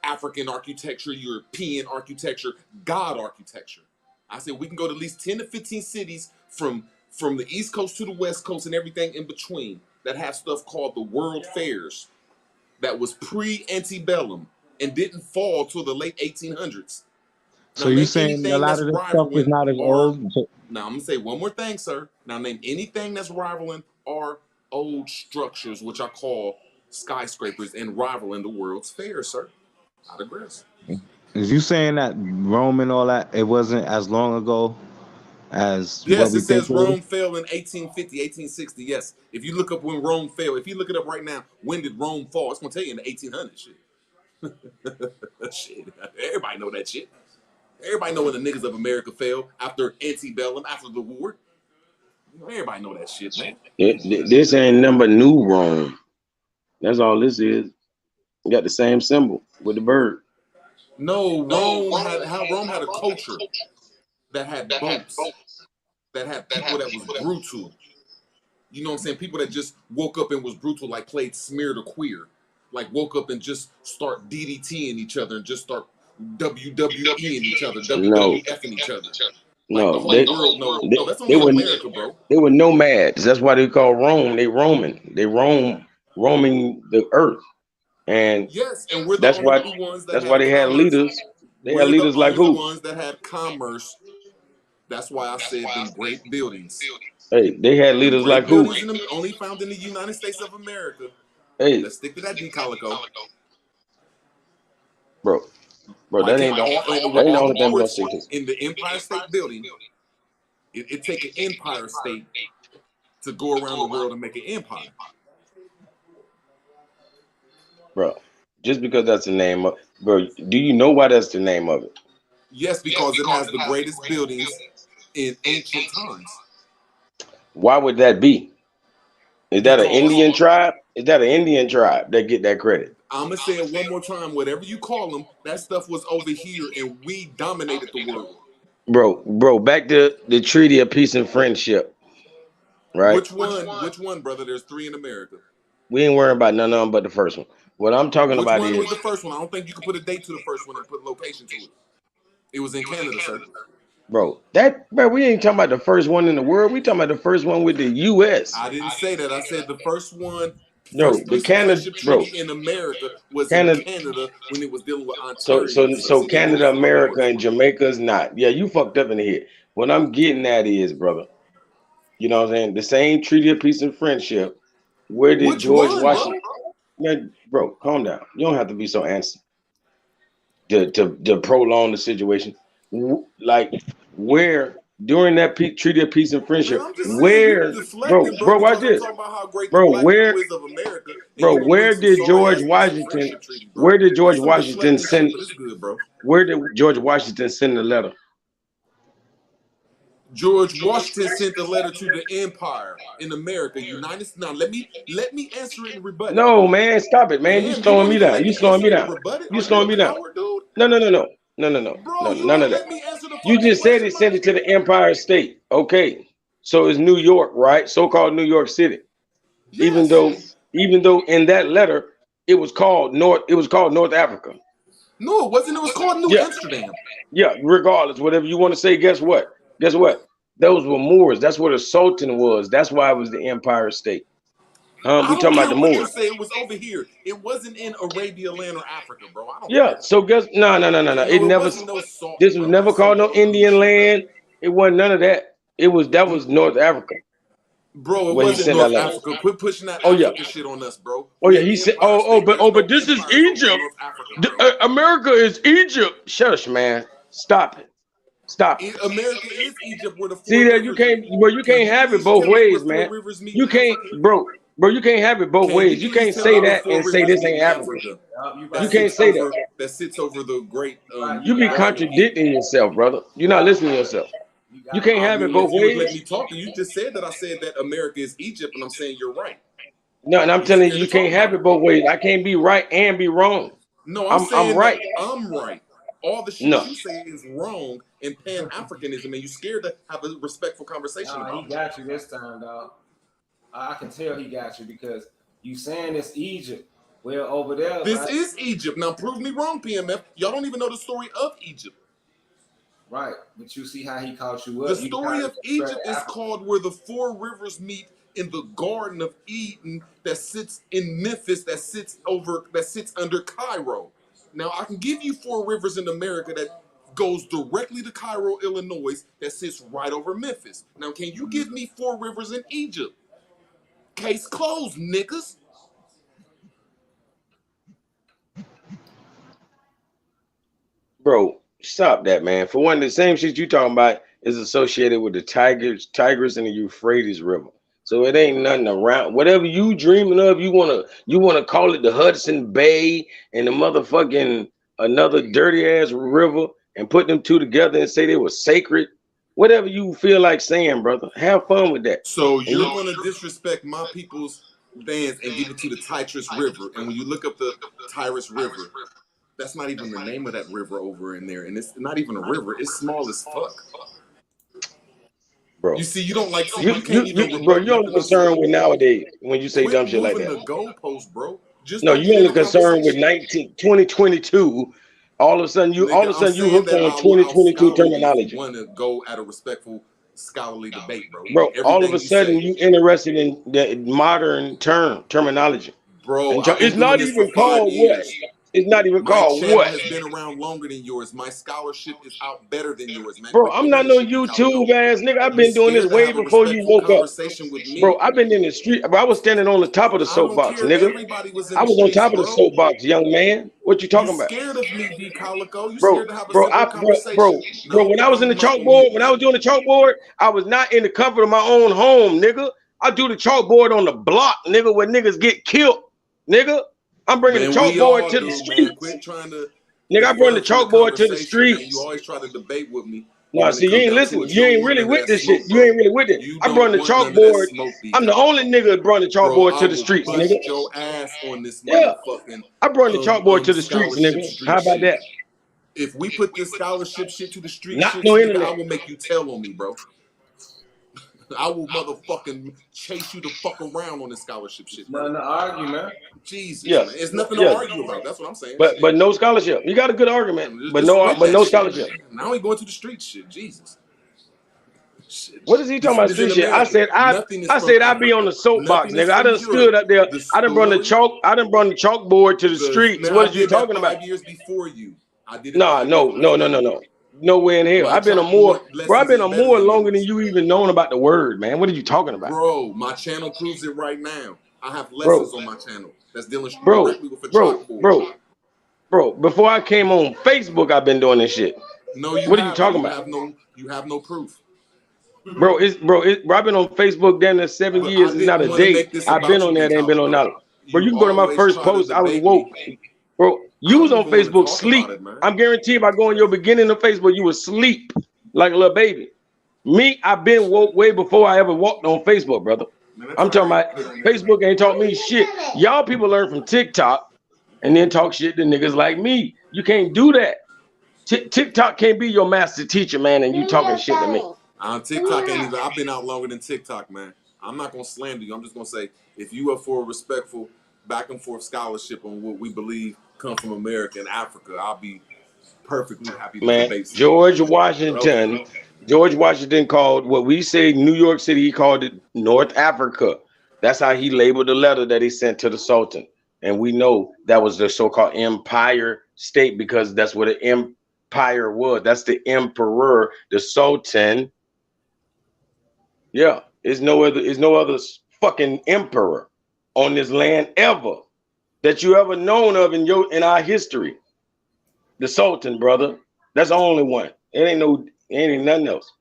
African architecture, European architecture, God architecture. I said we can go to at least 10 to 15 cities from the East Coast to the West Coast and everything in between that have stuff called the World Fairs that was pre-antebellum and didn't fall till the late 1800s. So Now you name saying a anything lot that's of this stuff is rivaling not as our. old? So, Now I'm gonna say one more thing, sir. Now name anything that's rivaling our old structures, which I call skyscrapers, and rivaling the World's Fair, sir. I digress. is you saying that Rome and all that, it wasn't as long ago as what Yes, we it think says it is? Rome fell in 1850, 1860. Yes, if you look up when Rome fell, if you look it up right now, when did Rome fall? It's gonna tell you in the 1800s. Shit, shit. Everybody know that shit. Everybody know when the niggas of America fell after antebellum, after the war. Everybody know that shit, man. This ain't number new Rome. That's all this is. You got the same symbol with the bird. No, Rome had a culture that had boats, that had people that was brutal. You know what I'm saying? People that just woke up and was brutal, like played smear to queer. Like woke up and just start DDTing each other and just start WWE in each other, No, WWF in each other. Like the no, whole world knows. No, that's they only in were America, bro. they were nomads. That's why they call Rome. They roaming. They roaming the earth, and Yes, and we're the that's only why ones that that's why had they had commerce. leaders. They had We're the leaders like only who? ones that had commerce. That's why I said them great buildings. Hey, they had Them leaders like great who? buildings in them only found in the United States of America. Hey, Let's stick to that, D. Calico. bro, Like that ain't with the all the only thing we're gonna ports stick to, in the Empire State Building, it take an empire state to go around the world and make an empire. bro. Just because that's the name of, bro. Do you know why that's the name of it? Yes, because it has the greatest buildings in ancient times. Why would that be? Is that an Because Indian tribe? Is that an Indian tribe that get that credit? I'm gonna say it one more time. Whatever you call them, that stuff was over here, and we dominated the world. Bro, back to the Treaty of Peace and Friendship, right? Which one? Which one, brother? There's 3 in America. We ain't worrying about none of them but the first one. What I'm talking Which about one was is, the first one? I don't think you can put a date to the first one and put location to it. It was in Canada, sir. bro, we ain't talking about the first one in the world. We talking about the first one with the U.S. I didn't say that. I said the first one, No, first the peace and Canada, friendship bro, treaty in America was in Canada. Canada when it was dealing with So, Ontarians, Canada, Indigenous America, Illinois. and Jamaica's not. Yeah, you fucked up in the head. What I'm getting at is, brother, you know what I'm saying? The same Treaty of Peace and Friendship. Where did Which George one, Washington? bro? Man, bro, calm down. You don't have to be so antsy to prolong the situation. Like, where during that Treaty of Peace and Man, Friendship, I'm just saying you where, deflecting, bro, watch because I'm this, talking about how great the bro, black people is of America, and you want to bring where some did sorry George ass peace and Washington? friendship treaty, bro. Where did George That's some Washington deflecting shit, send? but it's good, bro. Where did George Washington send the letter? George Washington sent the letter to the empire in America, United States. Now let me answer it and rebut it. No, man, stop it, man. You Damn, you slowing won't me even down. let You me slowing answer me it and down. rebut it? You Are you slowing a me down. coward, dude? No, Bro, you none of won't that. let me answer the You fucking just said question, it my sent it to nigga. the Empire State. Okay. So it's New York, right? So-called New York City. Even Yes. though in that letter it was called North Africa. No, it wasn't. It was called New Yeah. Amsterdam. Yeah, regardless, whatever you want to say, guess what? Those were Moors. That's what a sultan was. That's why it was the Empire State. I We don't talking about care the what you Moors. say. It was over here. It wasn't in Arabia land or Africa, bro. I don't Yeah. care. So guess no. It No, it never. wasn't no salt, This was bro. never That's some called no old Indian bullshit, bro. land. It wasn't none of that. That was North Africa Bro, it where he wasn't sent that North letter. Africa. Quit pushing that Oh yeah. Africa shit on us, bro. Oh yeah. We an He said, empire state. There's no this is empires over in Egypt. North Africa, bro. America is Egypt. Shush, man. Stop it. America is Egypt where the See 4 that you rivers. Can can't you have it please both tell me where ways, 4 man. rivers meet You in can't, Africa? bro. You can't have it both Can you ways. You please can't tell me say where that 4 and say rivers this meet ain't in Africa. Africa? You That You right. can't sits say that. over the great You be Gulf of contradicting yourself, brother. You're not listening to yourself. You can't I have it mean, both if you would let ways. me talk, you just said that I said that America is Egypt, and I'm saying you're right. No, and I'm You telling you, scared to you talk can't have about it it. both ways. I can't be right and be wrong. No, I'm I'm saying that right. I'm right. All the shit No, you say is wrong in Pan Africanism, and you scared to have a respectful conversation Nah, he about it. got you this time, dog. I can tell he got you because you saying it's Egypt. Well, over there, This right? is Egypt. Now prove me wrong, PMF. Y'all don't even know the story of Egypt. Right, but you see how he caught you The up. You story trying to of spread Egypt is Africa. called where the 4 rivers meet in the Garden of Eden that sits in Memphis, that sits under Cairo. Now I can give you 4 rivers in America that goes directly to Cairo, Illinois, that sits right over Memphis. Now can you give me 4 rivers in Egypt? Case closed, niggas. bro, stop that, man. For one, the same shit you talking about is associated with the Tigris, and the Euphrates River. So it ain't nothing around. Whatever you dreaming of, you wanna call it the Hudson Bay and the motherfucking another dirty ass river and put them two together and say they were sacred. Whatever you feel like saying, brother. Have fun with that. So And you're gonna disrespect my people's lands and give it to the Tigris River. And when you look up the Tigris River, that's not even the name of that river over in there. And it's not even a river. It's small as fuck. bro, You see, you don't like, see, you can't even bro, rebut you only nothing I say. concerned with nowadays when you say dumb Quit shit like moving that. the goalpost, bro. Just No, don't you get in only a concerned with conversation. 2022 All of a sudden, you Nigga, I'm saying hooked that on I'll 2022 scholar you if you terminology. want to go at a respectful scholarly debate, bro. Bro, all of Everything a you sudden say, you interested in the modern terminology. bro. And I've been it's doing not this for even 5 called what? years. It's not even My called channel what? has been around longer than yours. My scholarship is out better than yours, man. Bro, Quit I'm doing not this no shit, D Calico. YouTube ass nigga. I've You been doing this scared to way have a before you respectful woke up. conversation with me. Bro, I've been in the street. Bro, I was standing on the top of the I don't soapbox, care. nigga. Everybody was in I the was on streets, top of the bro. soapbox, young man. What you You talking about? scared of me, D Calico. You Bro, scared to have a bro, simple conversation. bro, when I was in the chalkboard, when I was doing the chalkboard, I was not in the comfort of my own home, nigga. I do the chalkboard on the block, nigga, where niggas get killed, nigga. I'm bringing the Man, we chalkboard all to the do, man. streets. Quit trying to Nigga, I bring the defer from the chalkboard to the conversation, man. You streets. always try to debate with me. But No, when it see, you comes ain't down to listening. it, You you don't ain't want really none of with that this smoke, shit. You bro. ain't really with it. You I brought don't the want none of that chalkboard. smoke, D I'm the Calico. only nigga that brought the Bro, chalkboard I to the will streets, bust nigga. your ass on this Yeah, motherfucking I brought the chalkboard to the streets, scholarship nigga. street How about shit. that? If we put this scholarship shit to the street Not shit, no nigga, I internet. will make you tell on me, bro. I will motherfucking chase you the fuck around on this scholarship shit, bro. Nothing to argue, man. Jesus, Yes, man. It's nothing to yes. argue about. That's what I'm saying. But Shit. no scholarship. You got a good argument, but Just no quit that shit, scholarship. man. Now we going to the street shit. Jesus. Shit. What is he talking about This in street shit? I America. said Nothing is I from said I'd be on Africa. the soapbox, Nothing is nigga. I from done stood Europe. up there. The I done brought the story. chalkboard to the streets. Man, What I is you did that talking about? 5 years before you. I did it Nah, 5 years before you. no. Nowhere in hell. My I've been chalkboard bro, I've lessons been is a better more than longer than yours. you even known about the word, man. What are you talking about? Bro, my channel proves it right now. I have Bro, lessons on my channel that's dealing bro, directly with a chalkboard. bro. Before I came on Facebook, I've been doing this shit. No, you What are you haven't. talking about? You have no proof. Bro, I've been on Facebook damn near 7 But years. I It's not didn't a want to day. make this I've been about you, on D there, ain't been on Calico. that. Bro, you You can go to my always first try to post. I was debate woke. me. Bro, I you was don't on even want to Facebook talk sleep. about it, man. I'm guaranteed if I go in your beginning of Facebook, you was sleep like a little baby. Me, I've been woke way before I ever walked on Facebook, brother. Man, that's I'm talking all about right. Facebook ain't taught me shit. Y'all people learn from TikTok and then talk shit to niggas like me. You can't do that. TikTok can't be your master teacher, man, and you talking shit to me. On TikTok ain't even. I've been out longer than TikTok, man. I'm not gonna slander you. I'm just gonna say if you are for a respectful back and forth scholarship on what we believe come from America and Africa, I'll be perfectly happy to Man, debate. George Okay. Washington called what we say New York City, he called it North Africa. That's how he labeled the letter that he sent to the Sultan. And we know that was the so-called Empire State because that's what an empire was. That's the emperor, the Sultan. Yeah, there's no other fucking emperor on this land ever that you ever known of in our history. The Sultan, brother. That's the only one. It ain't nothing else.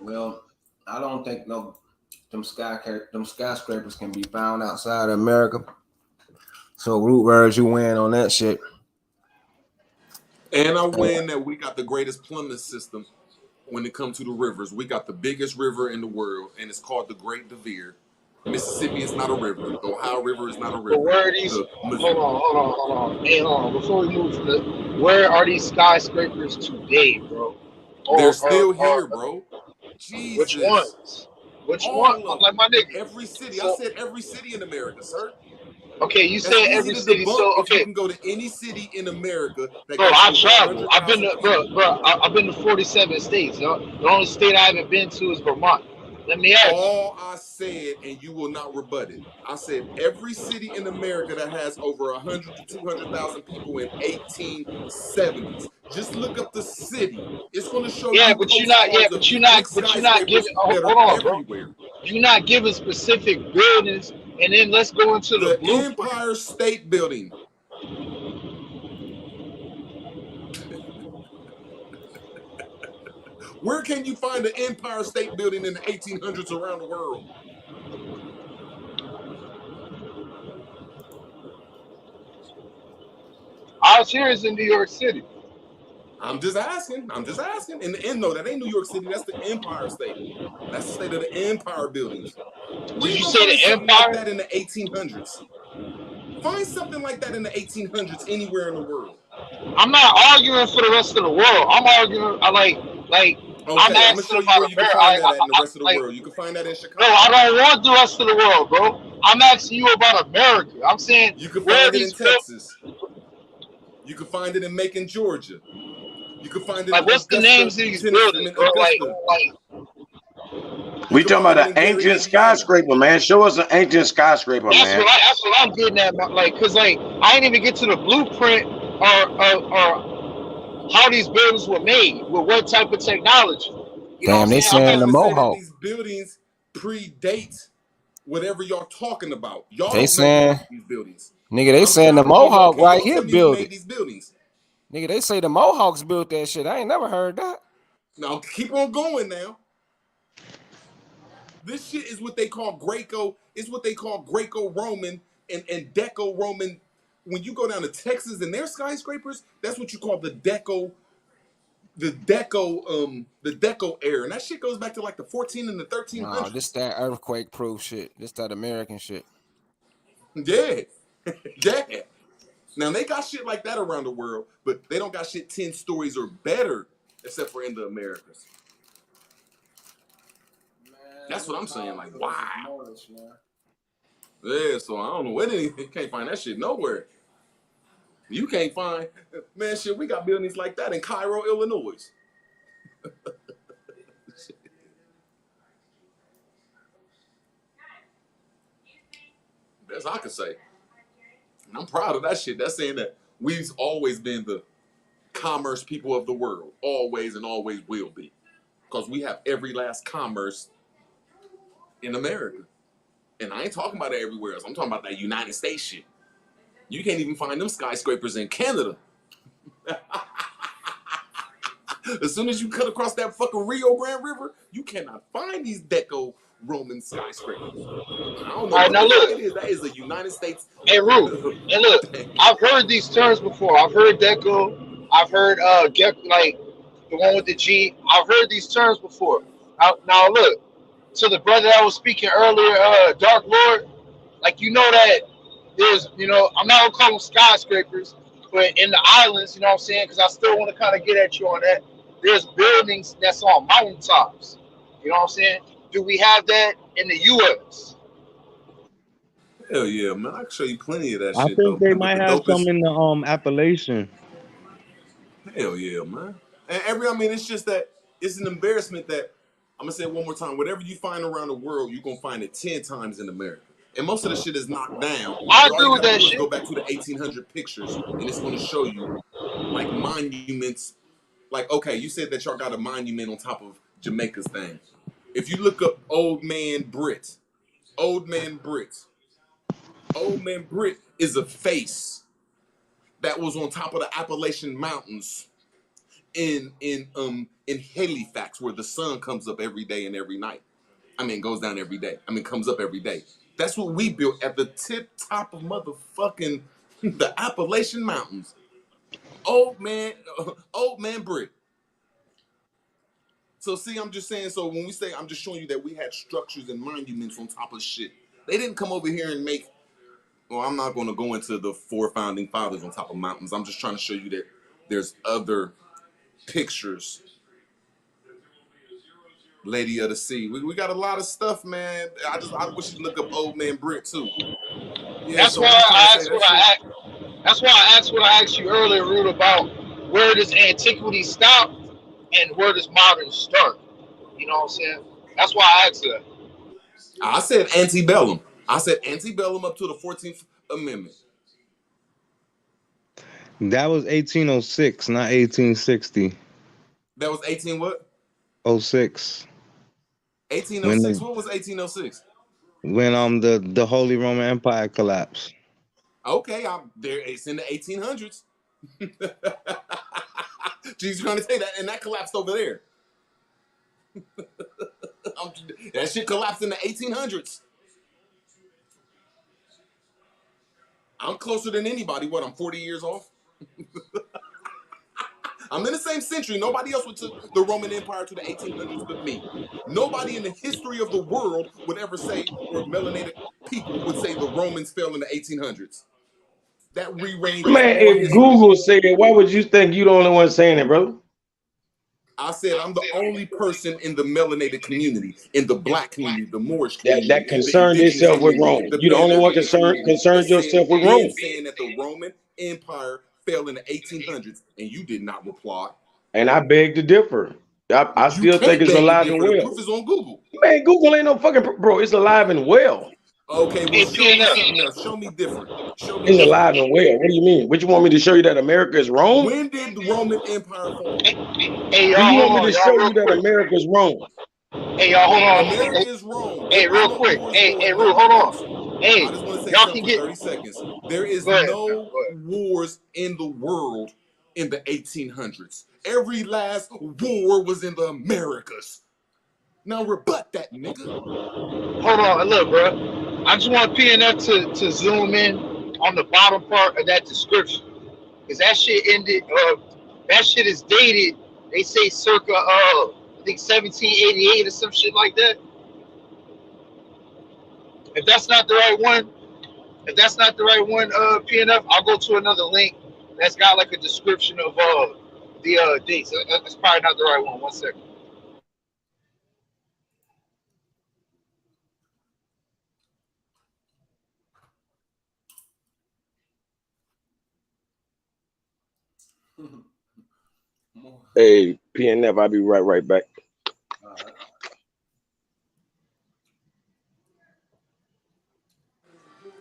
Well, I don't think them skyscrapers can be found outside of America. So root words, you win on that shit. And I win that we got the greatest plumbing system when it comes to the rivers. We got the biggest river in the world, and it's called the Great Devere. Mississippi is not a river. The Ohio River is not a river. But where are these? Hold on. Hey, hold on. Before we move to where are these skyscrapers today, bro? They're still here, bro. Jesus. Which ones? Which All one? of Like my nigga. every city. So, I said every city in America, sir. Okay, you That's said easy every to city. debunk So if you okay, can go to any city in America that bro, got I over travel. I've been 100,000 to, people. I've been to 47 states. The only state I haven't been to is Vermont. Let me ask you. All I said, and you will not rebut it. I said every city in America that has over 100 to 200,000 people in 1870s. Just look up the city. It's going to show Yeah, you but you're not. Yeah, postcards of but you're big not. But you're not skyscrapers giving. Oh, that hold are on, bro. everywhere. You're not giving specific buildings, and then let's go into the The blueprint. Empire State Building. Where can you find the Empire State Building in the 1800s around the world? Ours here is in New York City. I'm just asking. In the end, though, that ain't New York City. That's the Empire State. That's the state of the Empire buildings. Where Did you you gonna say find the something like Empire? that in the 1800s? Find something like that in the 1800s anywhere in the world. I'm not arguing for the rest of the world. I'm arguing. I'm Okay, I'm gonna asking show you about where you can America. find that at in the rest of the Like, world. You can find that in no, Chicago. I don't want the rest of the world, bro. I'm asking you about America. I'm saying You can where are find it in these built? Texas. You can find it in Macon, Georgia. You can find it in Like, what's the Augusta, names of these Tennessee. I buildings, mean, bro? Augusta. You We can talking find about it an in Gary, ancient Indiana. skyscraper, man. Show us an ancient skyscraper, man. That's what I'm getting at. Like, cause like I ain't even get to the blueprint or how these buildings were made with what type of technology. You know what I'm Damn, they saying? I'm saying the trying to say that Mohawk. these buildings predate whatever y'all talking about. Y'all They don't know who saying, made these buildings. nigga, they I'm saying the challenging y'all. Mohawk Can right y'all here tell me who built made it. these buildings? Nigga, they say the Mohawks built that shit. I ain't never heard that. Now keep on going now. This shit is what they call Greco. It's what they call Greco-Roman and Deco-Roman. When you go down to Texas and their skyscrapers, that's what you call the Deco era. And that shit goes back to like the 14 and the No, this 1300s. that earthquake proof shit. This that American shit. Yeah. Yeah. Now they got shit like that around the world, but they don't got shit 10 stories or better, except for in the Americas. That's what I'm saying. Like, wow. Yeah, so I don't know where you can't find that shit nowhere. You can't find, man, shit, we got buildings like that in Cairo, Illinois. That's all I can say. And I'm proud of that shit. That's saying that we've always been the commerce people of the world. Always and always will be. Because we have every last commerce in America. And I ain't talking about it everywhere else. I'm talking about that United States shit. You can't even find them skyscrapers in Canada. As soon as you cut across that fucking Rio Grande River, you cannot find these Deco Roman skyscrapers. I don't know All right, what now the fuck look, it is. That is a United States. hey Root, and look, I've heard these terms before. I've heard deco. I've heard get like the one with the G. I've heard these terms before. Now look, to the brother that was speaking earlier, Dark Lord. Like you know that there's, I'm not gonna call them skyscrapers, but in the islands, you know what I'm saying? Because I still want to kind of get at you on that. There's buildings that's on mountaintops. You know what I'm saying? Do we have that in the U.S.? Hell yeah, man. I can show you plenty of that I shit think though, they man. But might the have some dopest, in the Appalachian. hell yeah, man. And I mean, it's just that it's an embarrassment that I'm gonna say it one more time. Whatever you find around the world, you're gonna find it 10 times in America. And most of the shit is knocked down. I But all agree you with gotta that do is shit. go back to the 1800 pictures, and it's gonna show you like monuments. Like, okay, you said that y'all got a monument on top of Jamaica's thing. If you look up Old Man Brit is a face that was on top of the Appalachian Mountains in Halifax, where the sun comes up every day and every night. I mean, goes down every day. I mean, comes up every day. That's what we built at the tip top of motherfucking the Appalachian Mountains. Old man Brit. So see, I'm just saying. So when we say, I'm just showing you that we had structures and monuments on top of shit. They didn't come over here and make. Well, I'm not going to go into the 4 founding fathers on top of mountains. I'm just trying to show you that there's other pictures. Lady of the Sea. We got a lot of stuff, man. I wish you'd look up Old Man Brit too. Yeah, That's so why I'm just trying to I say asked that what shit. That's why I asked what I asked you earlier, Root, about where does antiquity stop and where does modern start. You know what I'm saying? That's why I asked that. I said antebellum. I said antebellum up to the 14th Amendment. That was 1806, not 1860. That was 18 what? 06. 1806. What was 1806? When the Holy Roman Empire collapsed. Okay, I'm there. It's in the 1800s. She's trying to say that, and that collapsed over there. That shit collapsed in the 1800s. I'm closer than anybody. What? I'm 40 years off. I'm in the same century. Nobody else took the Roman Empire to the 1800s but me. Nobody in the history of the world would ever say, or melanated people would say the Romans fell in the 1800s. That rearranges Man, all if history. Google said it, why would you think you the only one saying it, brother? I said I'm the only person in the melanated community, in the black community, the Moorish That community, the concerned indigenous itself with community, Rome. the You the only one Pan-African community concerned yourself with Rome. saying that the Roman Empire fell in the 1800s, and you did not reply. And I beg to differ. I You still think can't it's beg to alive and differ. The well. proof is on Google. Man, Google ain't no fucking bro. It's alive and well. Okay, well, show me something else. Show me different. Show me It's different. alive and well. What do you mean? What you want me to show you that America is Rome? When did the Roman Empire fall? Hey, Do y'all, you hold want me on, to y'all, show real you that quick. America is Rome? Hey, y'all, hold on. America is Rome. There Hey, was real no quick. wars Hey, going Ru, on. hold Pause. on. Hey, I just want to say y'all something can for get. 30 seconds. There is Go ahead, no go ahead. wars in the world in the 1800s. Every last war was in the Americas. Now rebut that, nigga. Hold on, look, bro. I just want PNF to zoom in on the bottom part of that description, because that shit ended. That shit is dated. They say circa I think 1788 or some shit like that. If that's not the right one, PNF, I'll go to another link that's got like a description of the dates. That's probably not the right one. One second. Hey, PNF, I'll be right back.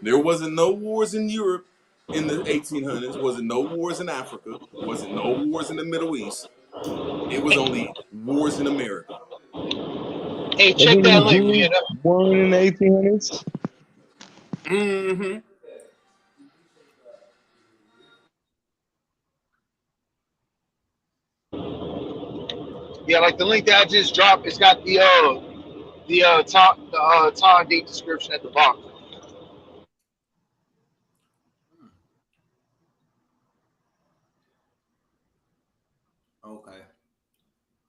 There wasn't no wars in Europe in the 1800s. Wasn't no wars in Africa. Wasn't no wars in the Middle East. It was only wars in America. Hey, check Wasn't that the link, Jews PNF. born in the 1800s? Mm-hmm. Yeah, like the link that I just dropped, it's got time date description at the bottom. Okay.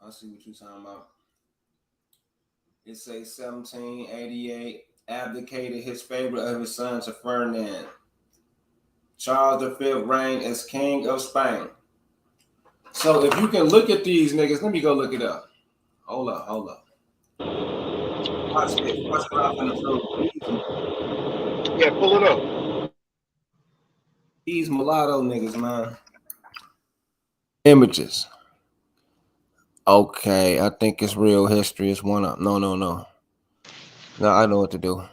I see what you're talking about. It says 1788, abdicated his favorite of his son to Ferdinand. Charles V reigned as king of Spain. So if you can look at these niggas, let me go look it up. Hold up. Watch this. Watch what I'm gonna prove. Yeah, pull it up. These mulatto niggas, man. Images. Okay, I think it's real history. It's one up. No. No, I know what to do.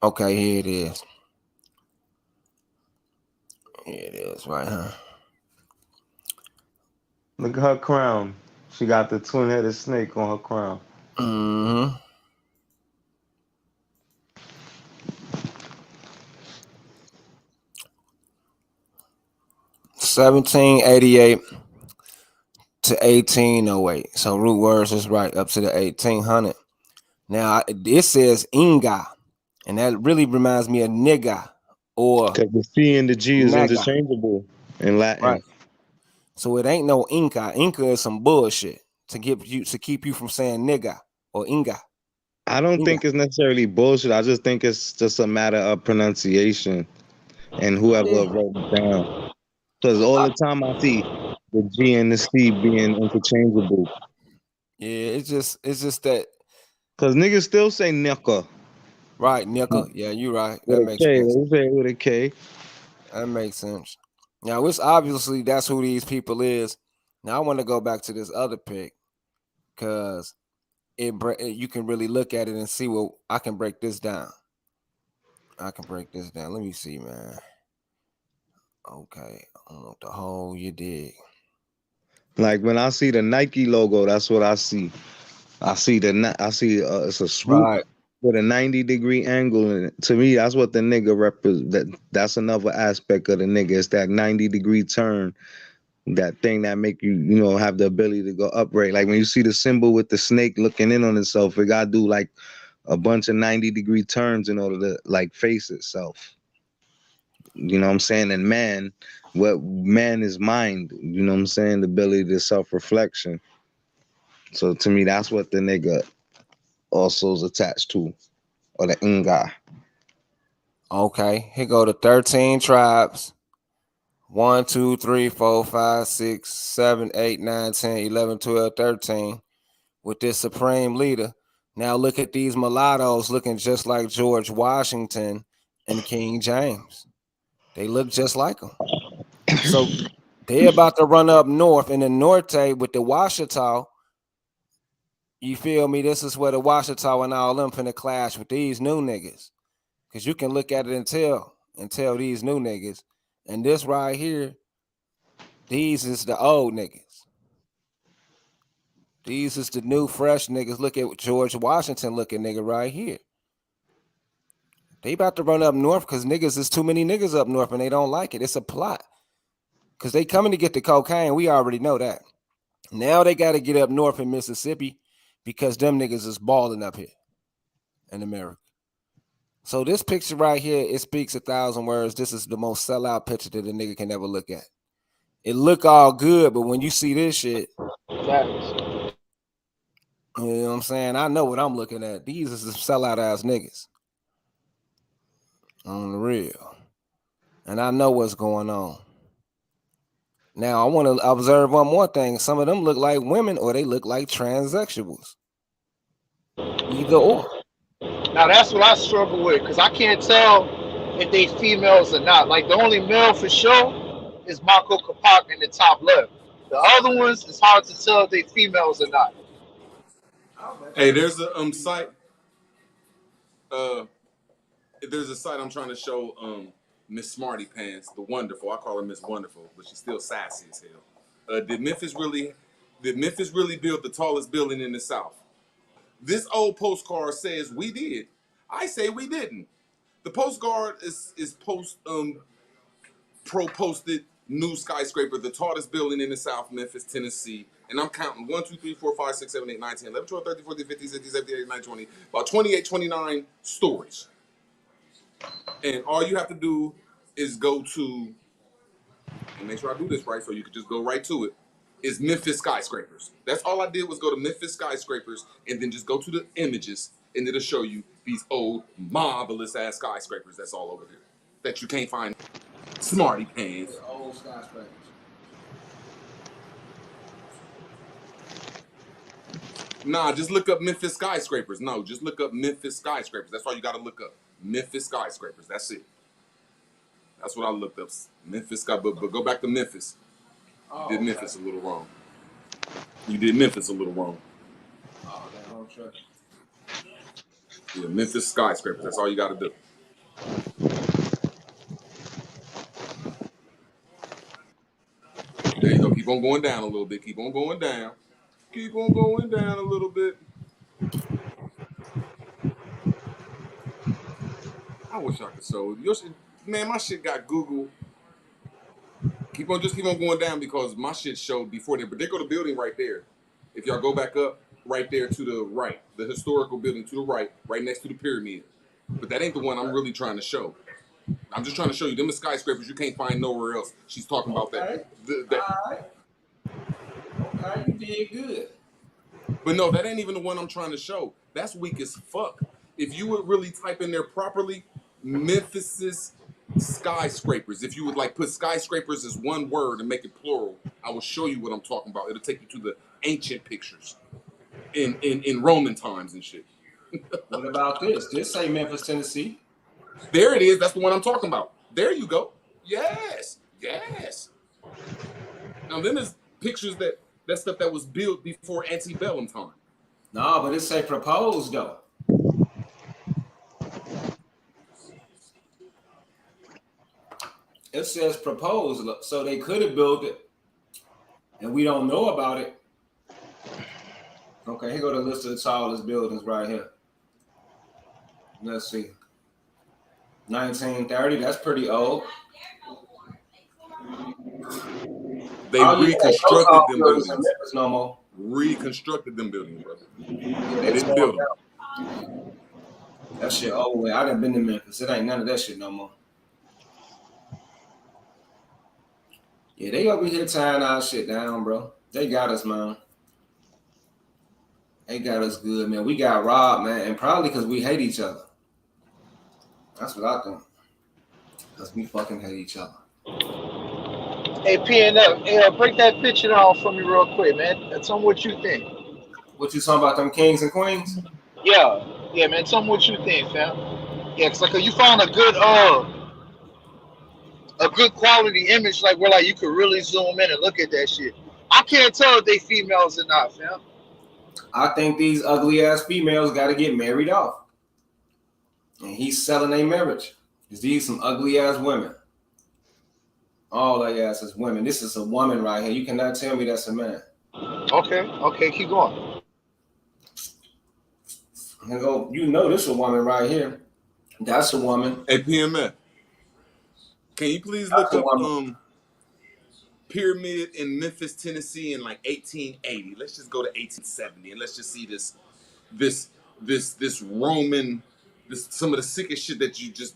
Okay, here it is. Here it is, right, huh? Look at her crown. She got the twin-headed snake on her crown. Mm-hmm. (1788) to 1808. So root words is right up to the 1800. Now it says Inga, and that really reminds me of nigga or Because the C and the G is naga. interchangeable in Latin. Right. So it ain't no Inca. Inca is some bullshit to keep you from saying nigga or Inga. I don't Inga. think it's necessarily bullshit. I just think it's just a matter of pronunciation and whoever wrote it down. Because all the time I see the G and the C being interchangeable. Yeah, it's just that. Because niggas still say nicka. Right, nickel. Yeah, you're right. With That a makes K. sense. They say it with a K. That makes sense. Now it's obviously that's who these people is. Now I want to go back to this other pic because you can really look at it and see what I can break this down. Let me see, man. Okay, I want the whole you dig. Like when I see the Nike logo, that's what I see. I see it's a swoop Right. with a 90-degree angle in it. To me, that's what the nigga represent. That's another aspect of the nigga. It's that 90-degree turn, that thing that make you have the ability to go upright. Like when you see the symbol with the snake looking in on itself, it gotta do like a bunch of 90-degree turns in order to like face itself. you know what I'm saying, and man, what man is mind, you know what I'm saying, the ability to self-reflection. So to me, that's what the nigga also is attached to, or the Inga. Okay, here go the 13 tribes. 1, 2, 3, 4, 5, 6, 7, 8, 9, 10, 11, 12, 13. With this supreme leader. Now look at these mulattoes looking just like George Washington and King James. They look just like them. So they're about to run up north in the Norte with the Washita. You feel me? This is where the Washita and all them finna clash with these new niggas. Because you can look at it and tell these new niggas. And this right here, these is the old niggas. These is the new fresh niggas. Look at George Washington looking nigga right here. They about to run up north because niggas is too many niggas up north and they don't like it. It's a plot. Because they coming to get the cocaine. We already know that. Now they got to get up north in Mississippi because them niggas is balling up here in America. So this picture right here, it speaks 1,000 words. This is the most sellout picture that a nigga can ever look at. It look all good, but when you see this shit, you know what I'm saying? I know what I'm looking at. These is some sellout ass niggas. On the real. And I know what's going on. Now I want to observe one more thing. Some of them look like women or they look like transsexuals. Either or. Now that's what I struggle with because I can't tell if they females or not. Like the only male for sure is Marco Capac in the top left. The other ones, it's hard to tell if they females or not. Hey, there's a site. There's a site I'm trying to show Miss Smarty Pants, the wonderful. I call her Miss Wonderful, but she's still sassy as hell. Did Memphis really build the tallest building in the South? This old postcard says we did. I say we didn't. The postcard is posted new skyscraper, the tallest building in the South, Memphis, Tennessee. And I'm counting 1, 2, 3, 4, 5, 6, 7, 8, 9, 10, 11, 12, 13, 14, 15, 16, 17, 18, 19, 20. About 28, 29 stories. And all you have to do is go to, and make sure I do this right so you can just go right to it, is Memphis skyscrapers. That's all I did was go to Memphis skyscrapers and then just go to the images and it'll show you these old marvelous ass skyscrapers that's all over there that you can't find. Smarty pants. Old skyscrapers. Nah, just look up Memphis skyscrapers. No, just look up Memphis skyscrapers. That's all you got to look up. Memphis skyscrapers. That's it. That's what I looked up. Memphis sky. But go back to Memphis. You did Memphis a little wrong. You did Memphis a little wrong. Oh, that whole truck. Yeah, Memphis skyscrapers. That's all you got to do. There you go. Keep on going down a little bit. Keep on going down. Keep on going down a little bit. I wish I could show you. Man, my shit got Google. Keep on going down because my shit showed before there. But there go the building right there. If y'all go back up, right there to the right, the historical building to the right next to the pyramid. But that ain't the one I'm really trying to show. I'm just trying to show you them the skyscrapers you can't find nowhere else. She's talking about that. All right. Okay, you did good. But no, that ain't even the one I'm trying to show. That's weak as fuck. If you would really type in there properly, Memphis's skyscrapers. If you would like put skyscrapers as one word and make it plural, I will show you what I'm talking about. It'll take you to the ancient pictures in Roman times and shit. What about this? This say Memphis, Tennessee. There it is. That's the one I'm talking about. There you go. Yes. Yes. Now then there's pictures that stuff that was built before antebellum time. No, but it say proposed though. It says proposed, so they could have built it, and we don't know about it. Okay, here go the list of the tallest buildings right here. Let's see. 1930, that's pretty old. They reconstructed them buildings. No more. Reconstructed them buildings, brother. Yeah, They didn't build them. That shit over with. I done been to Memphis. It ain't none of that shit no more. Yeah, they over here tying our shit down, bro. They got us, man. They got us good, man. We got robbed, man, and probably because we hate each other. That's what I think. Because we fucking hate each other. Hey, PNF, hey, break that picture down for me real quick, man. Tell me what you think. What you talking about, them kings and queens? Yeah, man. Tell me what you think, fam. Yeah, cause like you found a good quality image, like where like you could really zoom in and look at that shit. I can't tell if they females or not, fam. I think these ugly ass females got to get married off. And he's selling their marriage. Because these some ugly ass women. All their ass is women. This is a woman right here. You cannot tell me that's a man. Okay, keep going. You know this is a woman right here. That's a woman. Hey, PMF, can you please look up pyramid in Memphis, Tennessee in like 1880? Let's just go to 1870 and let's just see this Roman, some of the sickest shit that you just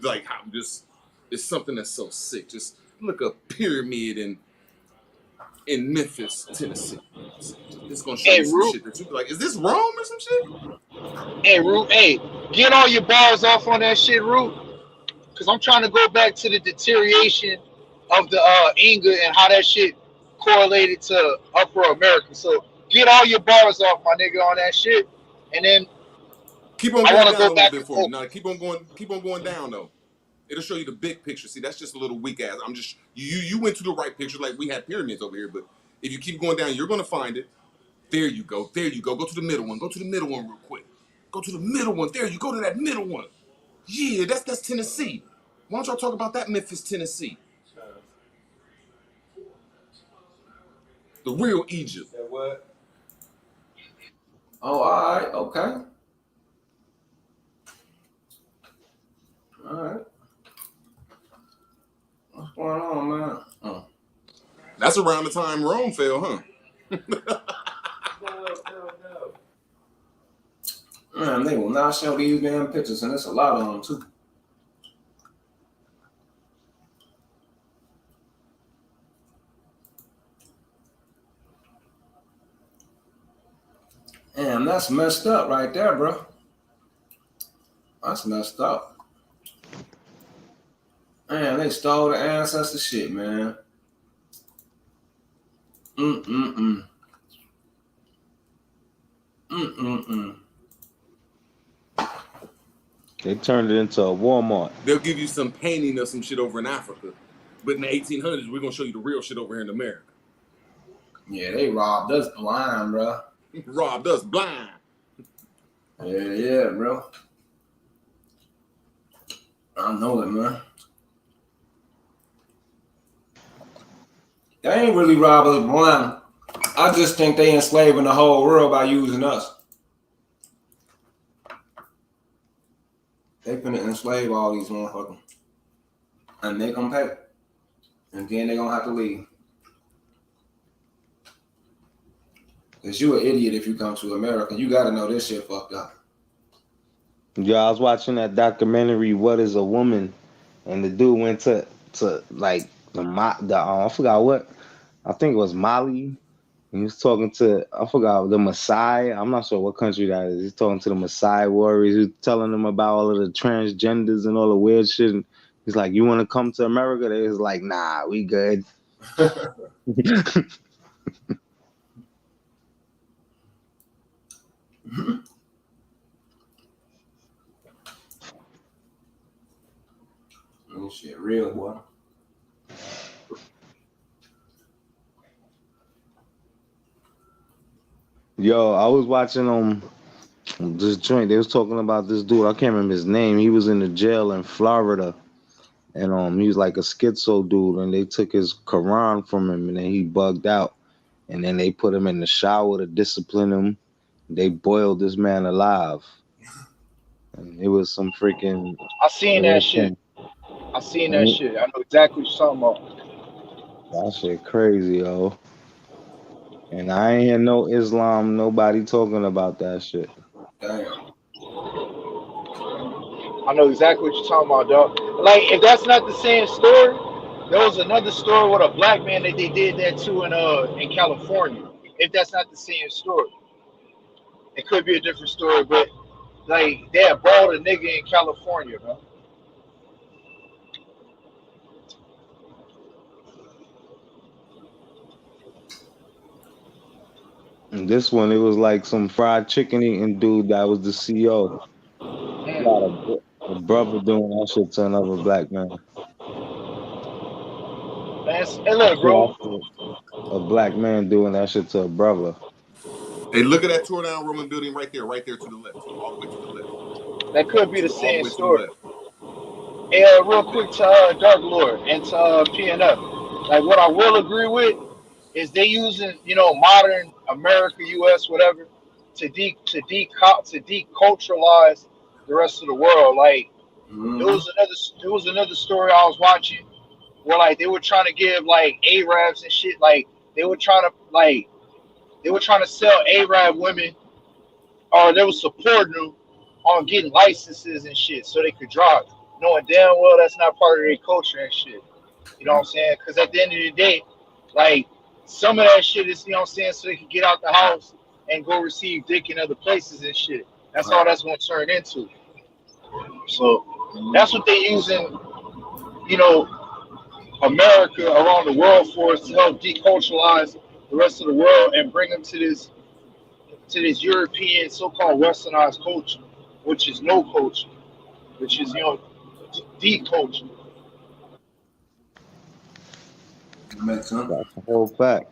like. How just it's something that's so sick. Just look up pyramid in Memphis, Tennessee. It's gonna show Hey, you some Root. shit that you be like, is this Rome or some shit? Hey, Root. Hey, get all your bars off on that shit, Root. Cause I'm trying to go back to the deterioration of the Inga and how that shit correlated to Upper America. So get all your bars off, my nigga, on that shit, and then Keep on I going want to down a go little back bit and for me. forth. No, keep on going down though. It'll show you the big picture. See, that's just a little weak ass. I'm just you went to the right picture, like we had pyramids over here, but if you keep going down, you're gonna find it. There you go. There you go. Go to the middle one. Go to the middle one real quick. Go to the middle one. There you go to that middle one. Yeah, that's Tennessee. Why don't y'all talk about that Memphis, Tennessee? The real Egypt. What? Oh, all right. Okay. All right. What's going on, man? Oh. That's around the time Rome fell, huh? Man, they will not show these damn pictures, and there's a lot of them, too. Damn, that's messed up right there, bro. That's messed up. Man, they stole the ancestor shit, man. Mm-mm-mm. Mm-mm-mm. They turned it into a Walmart. They'll give you some painting of some shit over in Africa, but in the 1800s, we're gonna show you the real shit over here in America. Yeah, they robbed us blind, bro. Robbed us blind. Yeah, bro. I know it, man. They ain't really robbed us blind. I just think they enslaving the whole world by using us. They finna enslave all these motherfuckers. And they gonna pay. And then they gonna have to leave. Cause you an idiot if you come to America. You gotta know this shit fucked up. Yeah, I was watching that documentary, What is a Woman? And the dude went to like I forgot what, I think it was Mali. And he was talking to, I forgot, the Maasai. I'm not sure what country that is. He's talking to the Maasai warriors. He was telling them about all of the transgenders and all the weird shit. And he's like, you want to come to America? They was like, nah, we good. This shit real, boy. Yo, I was watching this joint. They was talking about this dude. I can't remember his name. He was in the jail in Florida, and he was like a schizo dude. And they took his Quran from him, and then he bugged out. And then they put him in the shower to discipline him. They boiled this man alive. And it was some freaking. I seen that shit. I seen that shit. I know exactly what you're talking about. That shit crazy, yo. And I ain't hear no Islam, nobody talking about that shit. Damn. I know exactly what you're talking about, dog. Like, if that's not the same story, There was another story with a black man that they did that too in California. If that's not the same story, it could be a different story. But like they had balled a nigga in California, bro. And this one, it was like some fried chicken eating dude that was the CEO. Got a brother doing that shit to another black man. Hey, look, bro. A black man doing that shit to a brother. Hey, look at that tore down Roman building right there to the left, all the way to the left. That could be the All the same way to the story. left. Hey, real quick to Dark Lord and to PNF. Like what I will agree with is they using modern America, U.S., whatever, to deculturalize the rest of the world. Like it was another story I was watching where like they were trying to give like Arabs and shit, like they were trying to sell Arab women, or they were supporting them on getting licenses and shit so they could drive, knowing damn well that's not part of their culture and shit. You know what I'm saying? Because at the end of the day, like some of that shit is, you know what I'm saying, so they can get out the house and go receive dick in other places and shit. That's all that's going to turn into. So that's what they using, you know, America around the world for, is to help deculturalize the rest of the world and bring them to this European so-called westernized culture, which is no culture, which is deep culture. Makes sense. That's a whole fact.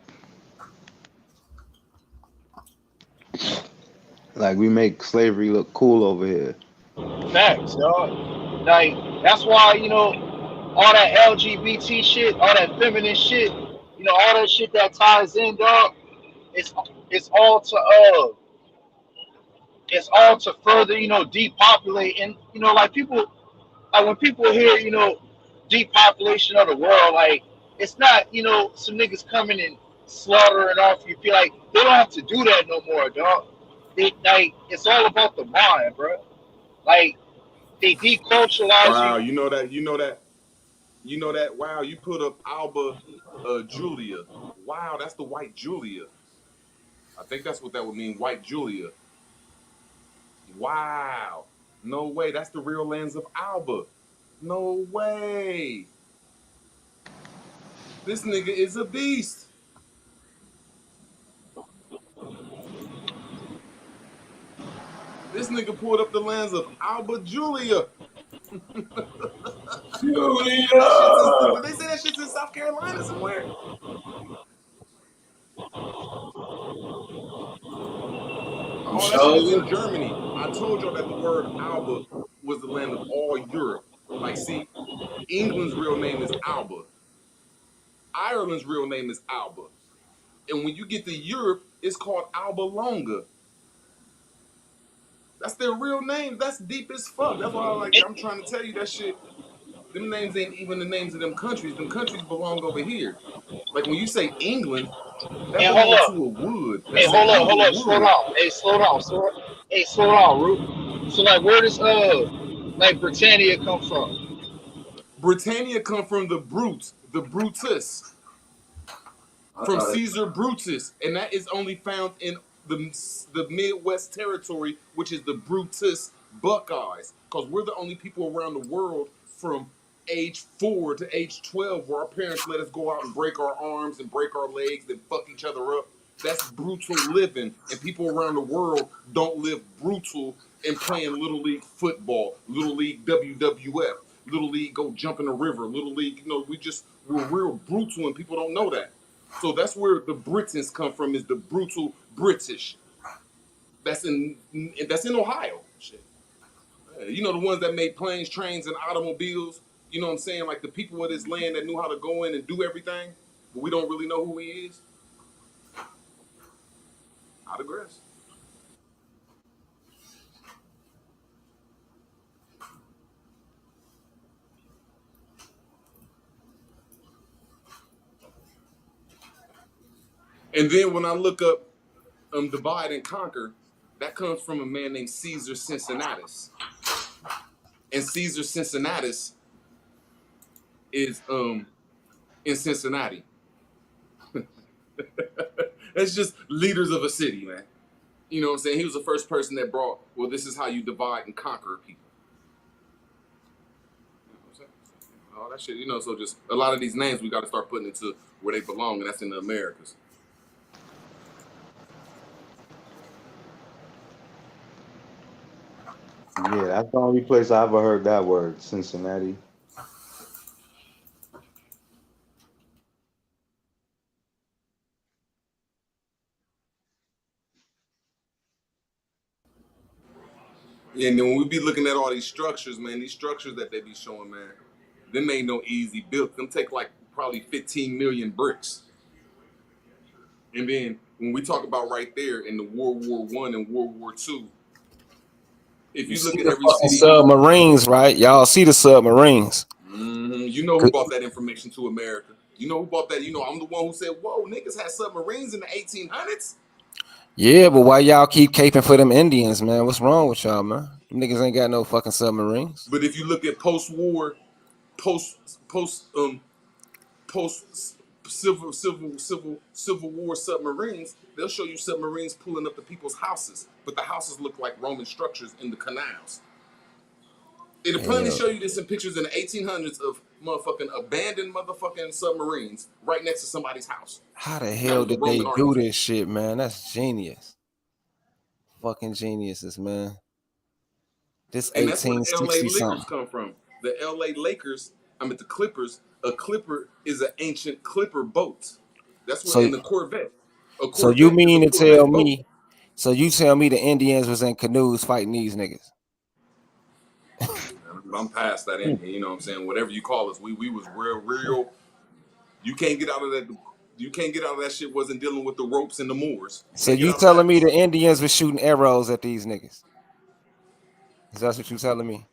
Like we make slavery look cool over here. Facts, dog. Like that's why all that LGBT shit, all that feminine shit, all that shit that ties in, dog. It's it's all to uh, it's all to further depopulate, and like people, like when people hear depopulation of the world, like it's not some niggas coming and slaughtering off you. Feel like they don't have to do that no more, dog. They like it's all about the mind, bro. Like they deculturalize Wow, you. you know that. Wow, you put up Alba Julia. Wow, that's the white Julia. I think that's what that would mean, white Julia. Wow. No way, that's the real lands of Alba. No way. This nigga is a beast. This nigga pulled up the lands of Alba Julia. Julia. Did they say that shit's in South Carolina somewhere? Oh, that shit is in Germany. I told y'all that the word Alba was the land of all Europe. Like, see, England's real name is Alba. Ireland's real name is Alba. And when you get to Europe, it's called Alba Longa. That's their real name. That's deep as fuck. That's why I'm trying to tell you that shit. Them names ain't even the names of them countries. Them countries belong over here. Like when you say England, that And hold belongs up, to a wood. hey, That's an hold up, slow Englewood. down, hey, slow down, Root. So like, where does like Britannia come from? Britannia come from the brute, the Brutus. From Caesar Brutus, and that is only found in the Midwest territory, which is the Brutus Buckeyes, because we're the only people around the world from age 4 to age 12 where our parents let us go out and break our arms and break our legs and fuck each other up. That's brutal living, and people around the world don't live brutal and playing little league football, little league WWF, little league go jump in the river, little league. We're real brutal, and people don't know that. So that's where the Britons come from, is the brutal British. That's in Ohio. Shit. You know, the ones that made planes, trains, and automobiles. You know what I'm saying? Like the people of this land that knew how to go in and do everything, but we don't really know who he is. I digress. And then when I look up Divide and Conquer, that comes from a man named Caesar Cincinnatus. And Caesar Cincinnatus is in Cincinnati. That's just leaders of a city, man. You know what I'm saying? He was the first person that brought, well, this is how you divide and conquer people. You know what I'm saying? All that shit, so just a lot of these names we got to start putting into where they belong, and that's in the Americas. Yeah, that's the only place I ever heard that word, Cincinnati. And then when we be looking at all these structures, man, these structures that they be showing, man, them ain't no easy built. Them take like probably 15 million bricks. And then when we talk about right there in the World War I and World War II, if you look see at the every fucking city, submarines, right? Y'all see the submarines. you know who brought that information to America. You know who brought that. I'm the one who said, whoa, niggas had submarines in the 1800s. Yeah, but why y'all keep caping for them Indians, man? What's wrong with y'all, man? Them niggas ain't got no fucking submarines. But if you look at post-war, post civil war submarines, they'll show you submarines pulling up to people's houses, but the houses look like Roman structures in the canals. It'll plainly show you this in pictures in the 1800s of motherfucking abandoned motherfucking submarines right next to somebody's house. How the That hell was the did they Roman do architect. this shit, man? That's genius. Fucking geniuses, man. This And that's where the LA 1860 Lakers something. come from. The LA Lakers, the Clippers, a Clipper is an ancient Clipper boat. That's what So, in the Corvette. A so you Corvette is a mean to tell Corvette boat. me? So you tell me the Indians was in canoes fighting these niggas? I'm past that in here, you know what I'm saying? Whatever you call us, we was real. You can't get out of that. You can't get out of that shit. Wasn't dealing with the ropes and the Moors. So Can't get you out of telling that. me the Indians was shooting arrows at these niggas? Is that what you telling me?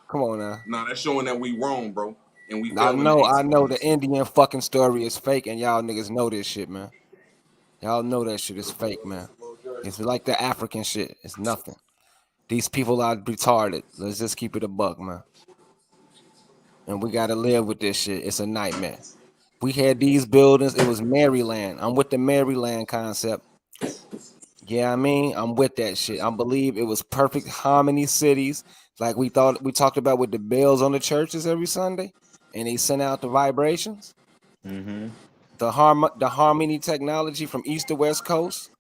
Come on now. Nah, that's showing that we wrong, bro, and we I fell in the know the 1800s. Indian fucking story is fake, and y'all niggas know this shit, man. Y'all know that shit is fake, man. It's like the African shit. It's nothing. These people are retarded. Let's just keep it a buck, man. And we gotta live with this shit. It's a nightmare. We had these buildings. It was Maryland. I'm with the Maryland concept. Yeah, I mean, I'm with that shit. I believe it was perfect harmony cities, like we talked about with the bells on the churches every Sunday, and they sent out the vibrations. Mm-hmm. The harmony technology from east to west coast.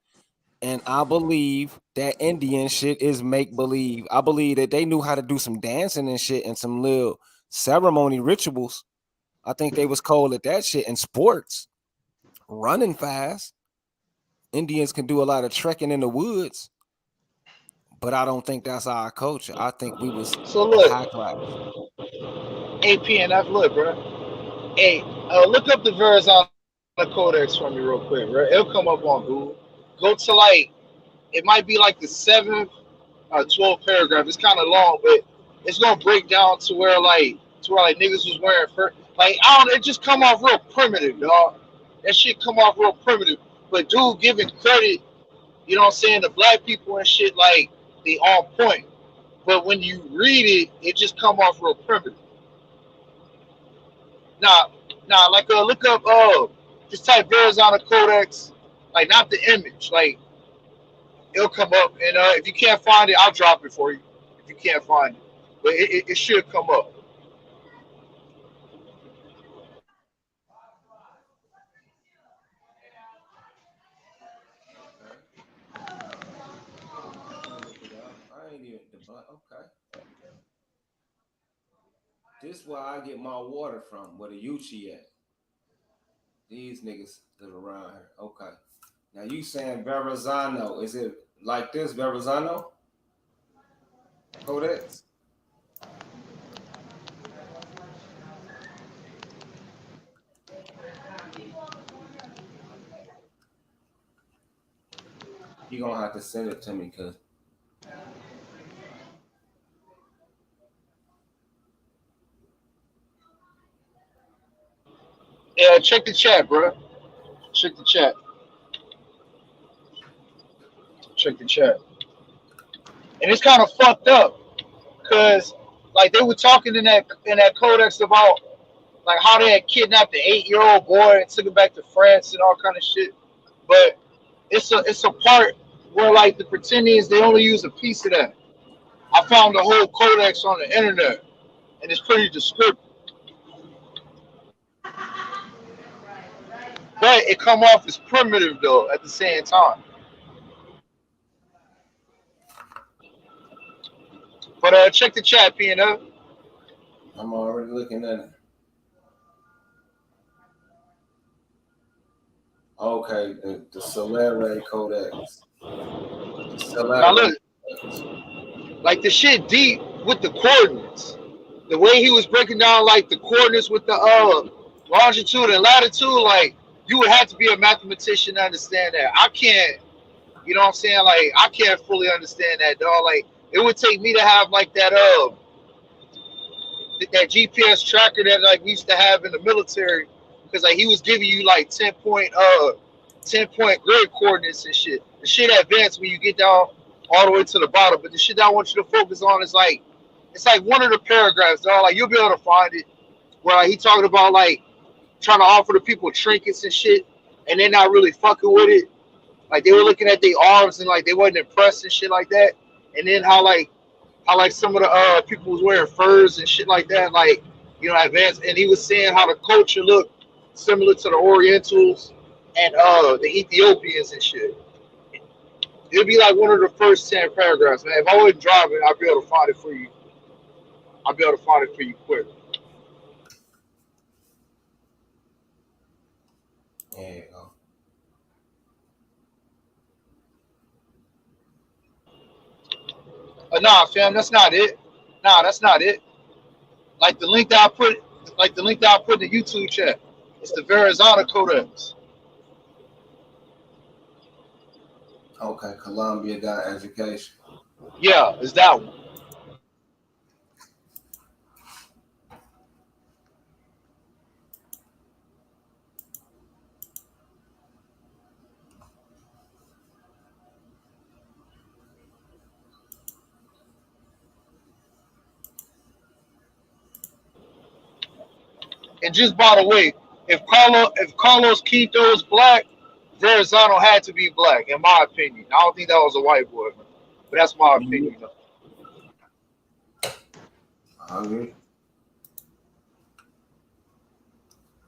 And I believe that Indian shit is make believe. I believe that they knew how to do some dancing and shit and some little ceremony rituals. I think they was cold at that shit. And sports, running fast. Indians can do a lot of trekking in the woods, but I don't think that's our culture. I think we was So look, high class. APNF, look, bro. Hey, look up the Verizon Codex for me real quick, right? It'll come up on Google. Go to like, it might be like the 7th or 12th paragraph. It's kind of long, but it's gonna break down to where niggas was wearing fur. Like I don't, it just come off real primitive, dog. That shit come off real primitive. But dude, giving credit, you know what I'm saying, to black people and shit, like they on point. But when you read it, it just come off real primitive. Now, like look up just type Arizona Codex, like not the image, like it'll come up, and if you can't find it, I'll drop it for you. If you can't find it, but it should come up. I ain't even okay. This is where I get my water from. Where the Uchi at? These niggas live around here. Okay. Now you saying Verrazano? Is it like this Verrazano Codex? You gonna have to send it to me, cause Yeah, check the chat, bro. Check the chat. Check the chat. And it's kind of fucked up, cause like they were talking in that codex about like how they had kidnapped the 8-year-old boy and took him back to France and all kind of shit. But it's a part where like the pretendians they only use a piece of that. I found the whole codex on the internet, and it's pretty descriptive. But it come off as primitive though at the same time. But check the chat, P&F. I'm already looking at it. Okay, the Celere Codex. Now look, like the shit deep with the coordinates. The way he was breaking down like the coordinates with the longitude and latitude, like you would have to be a mathematician to understand that. I can't, you know what I'm saying? Like I can't fully understand that, dog. Like it would take me to have like that GPS tracker that like we used to have in the military, because like he was giving you like 10-point grid coordinates and shit. The shit advanced when you get down all the way to the bottom, but the shit that I want you to focus on is like it's like one of the paragraphs, dog. Like you'll be able to find it where like, he talking about like trying to offer the people trinkets and shit, and they're not really fucking with it. Like they were looking at their arms and like they wasn't impressed and shit like that. And then how some of the people was wearing furs and shit like that, like you know, advanced. And he was saying how the culture looked similar to the Orientals and the Ethiopians and shit. It'd be like one of the first 10 paragraphs, man. If I wasn't driving, I'd be able to find it for you. I'll be able to find it for you quick. There you go. Nah, fam, that's not it. Nah, that's not it. Like the link that I put in the YouTube chat. It's the Verrazano Codex. Okay, Columbia got education. Yeah, it's that one. And just by the way, if Carlos Quito is black, Verrazano had to be black, in my opinion. I don't think that was a white boy, but that's my opinion. I agree.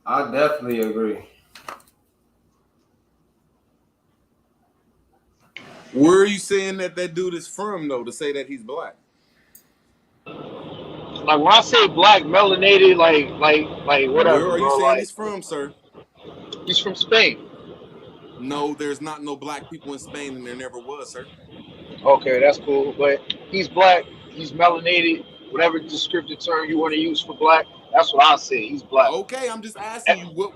I definitely agree. Where are you saying that dude is from, though, to say that he's black? Like when I say black, melanated, like whatever. Where are you bro, saying like, he's from, sir? He's from Spain. No, there's not no black people in Spain, and there never was, sir. Okay, that's cool. But he's black. He's melanated. Whatever descriptive term you want to use for black, that's what I say. He's black. Okay, I'm just asking you what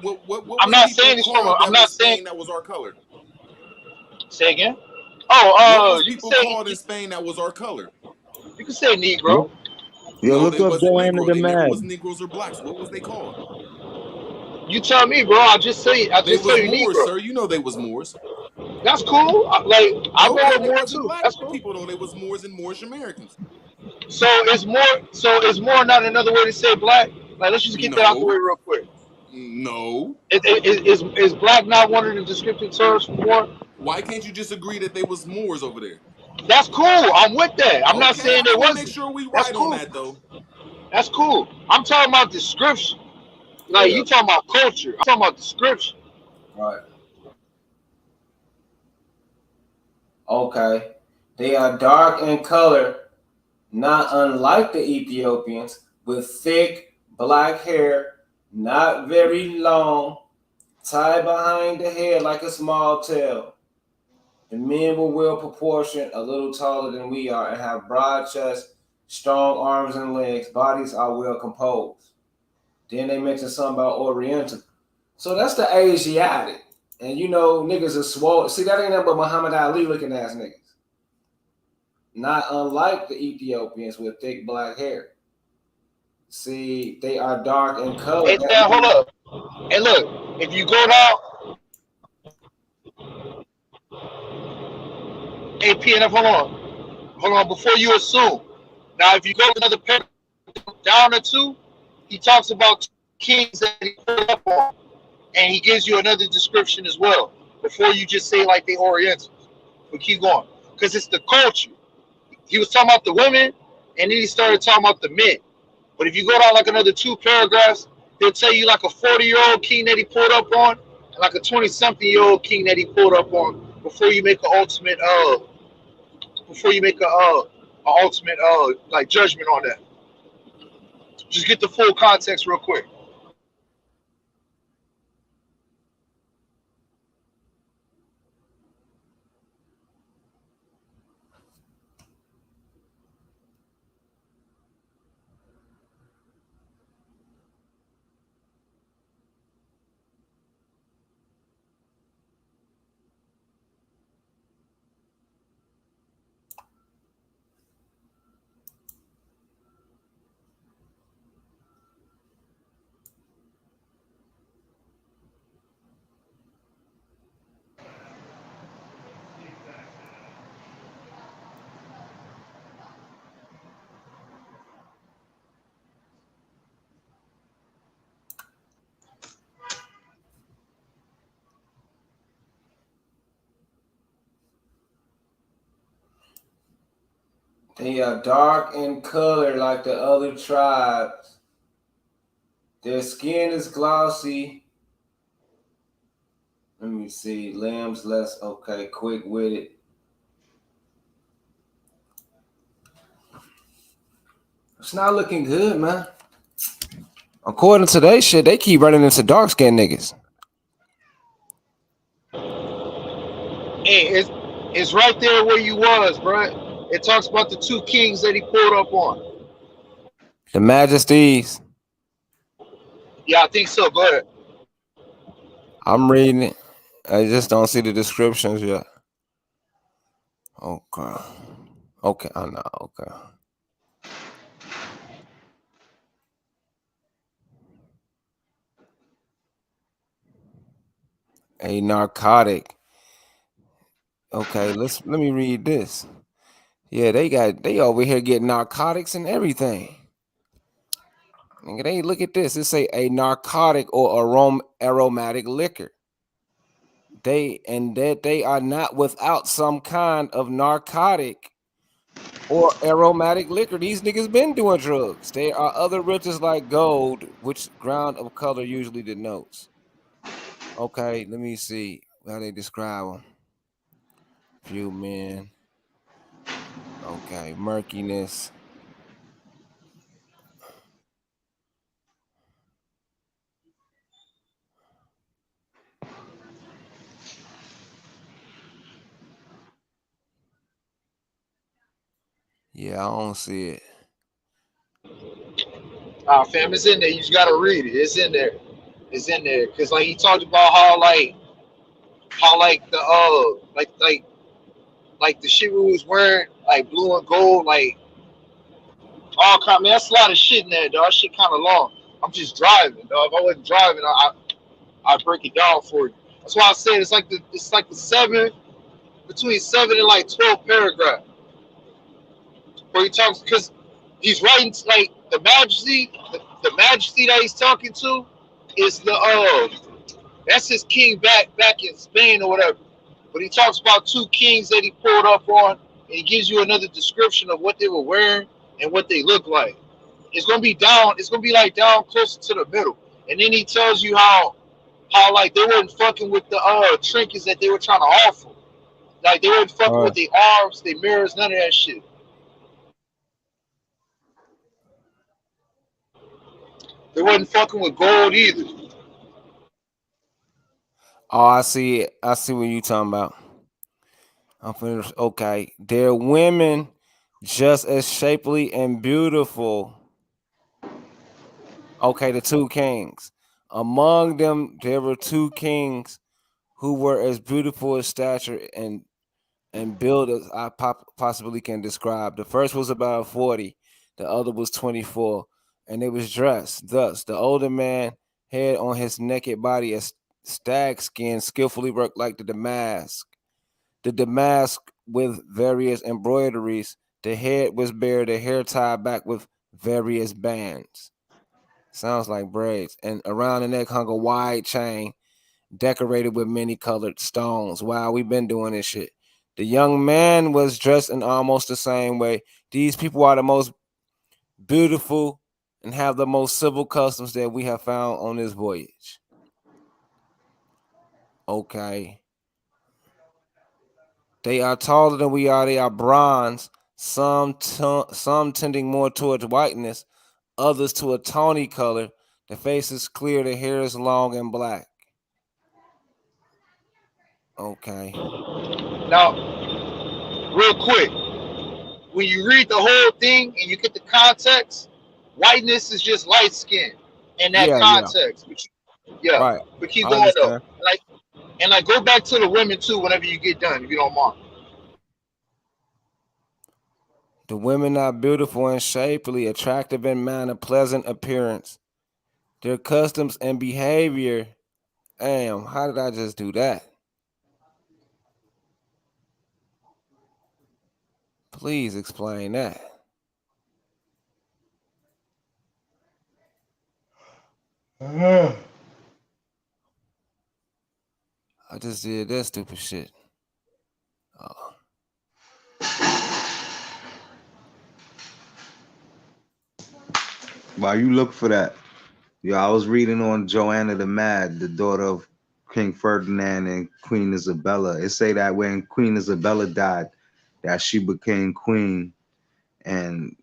I'm not saying he's from. I'm not saying Spain that was our color. Say again. What was You people can say called in Spain that was our color? You can say Negro. Yo, No, look they up wasn't Joanna Negro. the They never Mad. was Negroes or blacks. What was they called? You tell me, bro. I just They tell was you Moors, Negro. sir. You know they was Moors. That's cool. I Okay, go with they more wasn't too. black That's cool. people though. They was Moors and Moorish Americans. So it's more not another way to say black. Like let's just get that out the way real quick. No. Is black not one of the descriptive terms for more? Why can't you just agree that they was Moors over there? That's cool. I'm with that. I'm not saying I it want to wasn't. make sure we That's right cool. on that though. That's cool. I'm talking about description. Like you talking about culture. I'm talking about description. Right. Okay. They are dark in color, not unlike the Ethiopians, with thick black hair, not very long, tied behind the head like a small tail. The men were well proportioned, a little taller than we are, and have broad chests, strong arms and legs. Bodies are well composed. Then they mentioned something about Oriental. So that's the Asiatic. And you know, niggas are swole. See, that ain't nothing but Muhammad Ali looking ass niggas. Not unlike the Ethiopians with thick black hair. See, they are dark in color. Hey, now, hold up. Hey, look, if you go down, hey, PNF, hold on, before you assume. Now, if you go to another paragraph down or two, he talks about kings that he put up on, and he gives you another description as well before you just say like they Orientals. But keep going, because it's the culture. He was talking about the women, and then he started talking about the men. But if you go down like another 2 paragraphs, he'll tell you like a 40-year-old king that he pulled up on, and like a 20-something-year-old king that he pulled up on before you make an ultimate ultimate like judgment on that. Just get the full context real quick. They are dark in color like the other tribes. Their skin is glossy. Let me see. Lambs less okay, quick-witted. It's not looking good, man. According to they shit, they keep running into dark-skinned niggas. Hey, it's right there where you was, bro. It talks about the 2 kings that he pulled up on. The Majesties. Yeah, I think so. Go ahead. I'm reading it. I just don't see the descriptions yet. Okay. Okay, I know. Okay. A narcotic. Okay, let me read this. Yeah, they over here getting narcotics and everything. Nigga, they look at this. It say a narcotic or aromatic liquor. They are not without some kind of narcotic or aromatic liquor. These niggas been doing drugs. There are other riches like gold, which ground of color usually denotes. Okay, let me see how they describe them. Few men. Okay, murkiness. Yeah, I don't see it. Fam, it's in there. You just gotta read it. It's in there. It's in there. Cause like he talked about how like the like the shit we was wearing, like blue and gold, like all kind. Man, that's a lot of shit in there, dog. Shit kind of long. I'm just driving, dog. If I wasn't driving, I break it down for you. That's why I said it's like the seven between 7 and like 12 paragraph where he talks because he's writing like the majesty that he's talking to is the that's his king back in Spain or whatever. But he talks about 2 kings that he pulled up on, and he gives you another description of what they were wearing and what they look like. It's gonna be down. It's gonna be like down closer to the middle, and then he tells you how like they weren't fucking with the trinkets that they were trying to offer. Like they weren't fucking with their arms, their mirrors, none of that shit. They wasn't fucking with gold either. Oh, I see it. I see what you talking about. I'm finished. Okay, they're women just as shapely and beautiful. Okay, the 2 kings. Among them, there were 2 kings who were as beautiful as stature and build as I possibly can describe. The first was about 40, the other was 24, and they was dressed thus. The older man had on his naked body a stag skin skillfully worked like the damask. The damask with various embroideries. The head was bare, the hair tied back with various bands. Sounds like braids. And around the neck hung a wide chain decorated with many colored stones. Wow, we've been doing this shit. The young man was dressed in almost the same way. These people are the most beautiful and have the most civil customs that we have found on this voyage. Okay. They are taller than we are. They are bronze, some tending more towards whiteness, others to a tawny color. The face is clear, the hair is long and black. Okay. Now, real quick, when you read the whole thing and you get the context, whiteness is just light skin in that Yeah, yeah. context. Yeah, Right. but keep I going though. understand. Like go back to the women too whenever you get done, if you don't mind. The women are beautiful and shapely, attractive in manner, pleasant appearance. Their customs and behavior. Damn, how did I just do that? Please explain that. I just did that stupid shit. Oh. While you look for that, yo, I was reading on Joanna the Mad, the daughter of King Ferdinand and Queen Isabella. It say that when Queen Isabella died, that she became queen, and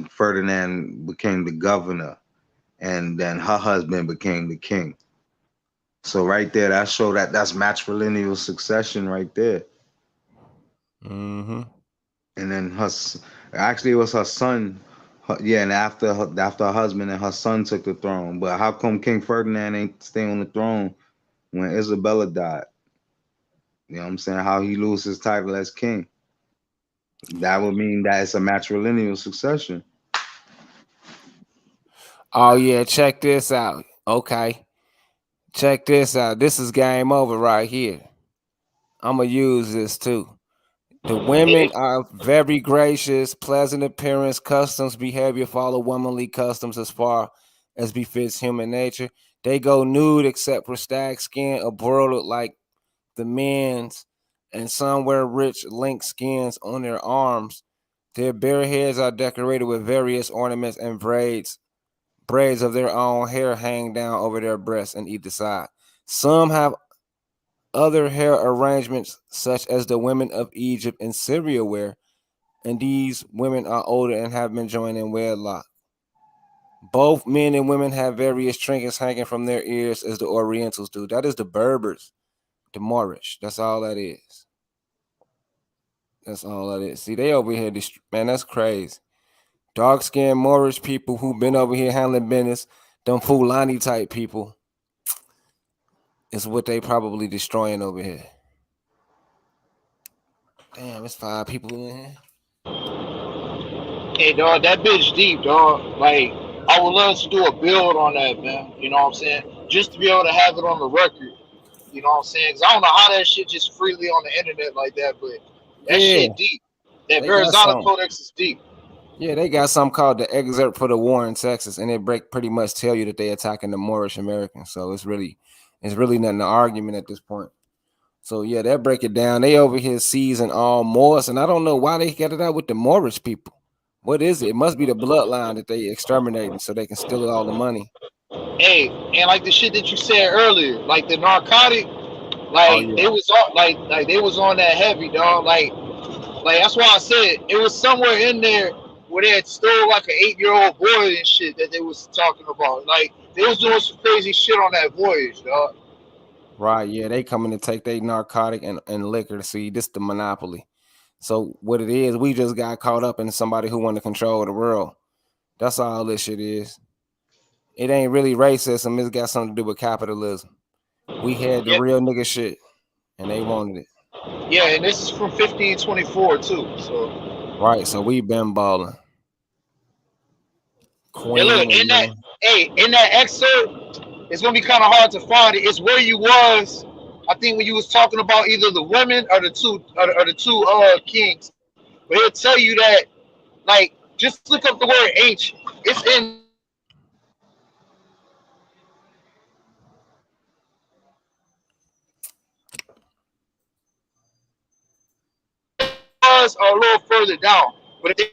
Ferdinand became the governor, and then her husband became the king. So right there, that show that's matrilineal succession right there. Mm-hmm. And then actually it was her son. Yeah, and after her husband and her son took the throne. But how come King Ferdinand ain't stay on the throne when Isabella died? You know what I'm saying? How he lose his title as king? That would mean that it's a matrilineal succession. Oh yeah, check this out. Okay. Check this out. This is game over right here. I'm gonna use this too. The women are very gracious, pleasant appearance, customs, behavior, follow womanly customs as far as befits human nature. They go nude except for stag skin, embroidered like the men's, and some wear rich link skins on their arms. Their bare heads are decorated with various ornaments and braids. Braids of their own hair hang down over their breasts and either side. Some have other hair arrangements, such as the women of Egypt and Syria wear, and these women are older and have been joined in wedlock. Both men and women have various trinkets hanging from their ears, as the Orientals do. That is the Berbers, the Moorish. That's all that is. That's all that is. See, they over here, man, that's crazy. Dark skinned Moorish people who've been over here handling business, them Fulani type people, is what they probably destroying over here. Damn, it's 5 people in here. Hey dog, that bitch deep, dog. Like I would love to do a build on that, man. You know what I'm saying? Just to be able to have it on the record. You know what I'm saying? Because I don't know how that shit just freely on the internet like that, but that Yeah, shit deep. That they got Verrazano some. Codex is deep. Yeah, they got something called the excerpt for the war in Texas, and it pretty much tell you that they attacking the Moorish Americans. So it's really nothing to argument at this point. So yeah, they break it down. They over here seizing all Moors, and I don't know why they got it out with the Moorish people. What is it? It must be the bloodline that they exterminating, so they can steal all the money. Hey, and like the shit that you said earlier, like the narcotic, Oh like yeah, they was on, like they was on that heavy, dog. Like that's why I said it was somewhere in there where they had stole like an 8-year-old boy and shit that they was talking about. Like they was doing some crazy shit on that voyage, dog. right. Yeah, they coming to take their narcotic and liquor. See, this the monopoly. So what it is, we just got caught up in somebody who want to control the world. That's all this shit is. It ain't really racism. It's got something to do with capitalism. We had the Yeah, real nigga shit, and they wanted it. yeah, and this is from 1524 too. So Right. So we been balling. yeah, Queen look in and that, man. hey, in that excerpt, it's gonna be kind of hard to find it. It's where you was. I think when you was talking about either the women or the two kings, but he'll tell you that like just look up the word ancient. It's in was are a little further down, but they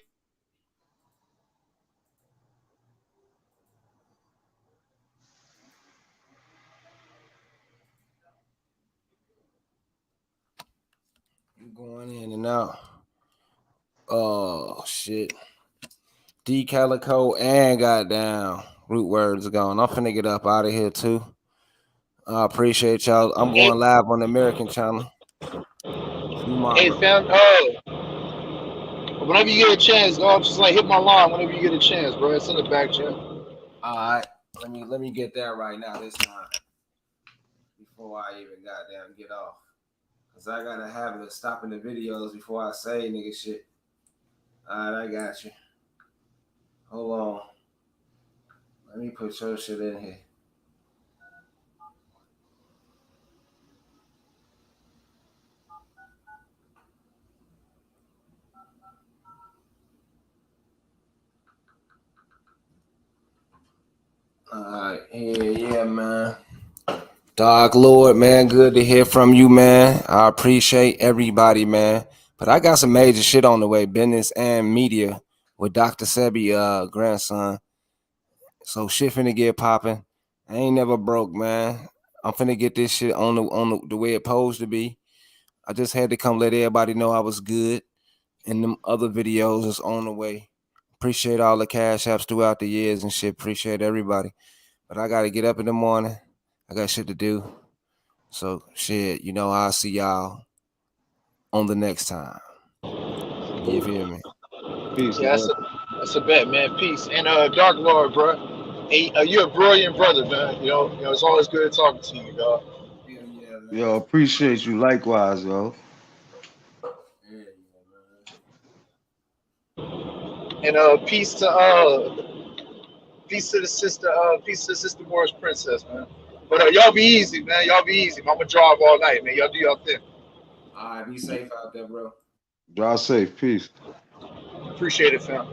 You going in and out. Oh shit. D Calico and goddamn root words gone. I'm finna get up out of here too. I appreciate y'all. I'm going live on the American channel hey tomorrow. fam, whenever you get a chance, dog, just like hit my line whenever you get a chance, bro. It's in the back channel. All right, let me get that right now this time before I even goddamn get off, cause I got a habit of stopping the videos before I say nigga shit. All right, I got you. Hold on. Let me put your shit in here. All right, yeah, man. Dark Lord, man, good to hear from you, man. I appreciate everybody, man. But I got some major shit on the way, business and media, with Dr. Sebi, grandson. So shit finna get popping. I ain't never broke, man. I'm finna get this shit on the way it supposed to be. I just had to come let everybody know I was good. And them other videos is on the way. Appreciate all the cash apps throughout the years and shit. Appreciate everybody. But I gotta get up in the morning. I got shit to do. So shit, I'll see y'all on the next time. You feel me? Peace, Yeah, Lord. that's a bet, man. Peace and Dark Lord, bro. Hey, you're a brilliant brother, man. It's always good talking to you, dog. Yeah, man. Yo, appreciate you likewise, yo. And peace to the sister, peace to the sister Morris Princess, man. But y'all be easy, man. Y'all be easy. I'm gonna drive all night, man. Y'all do y'all thing. All right, be safe out there, bro. Drive safe. Peace. Appreciate it, fam.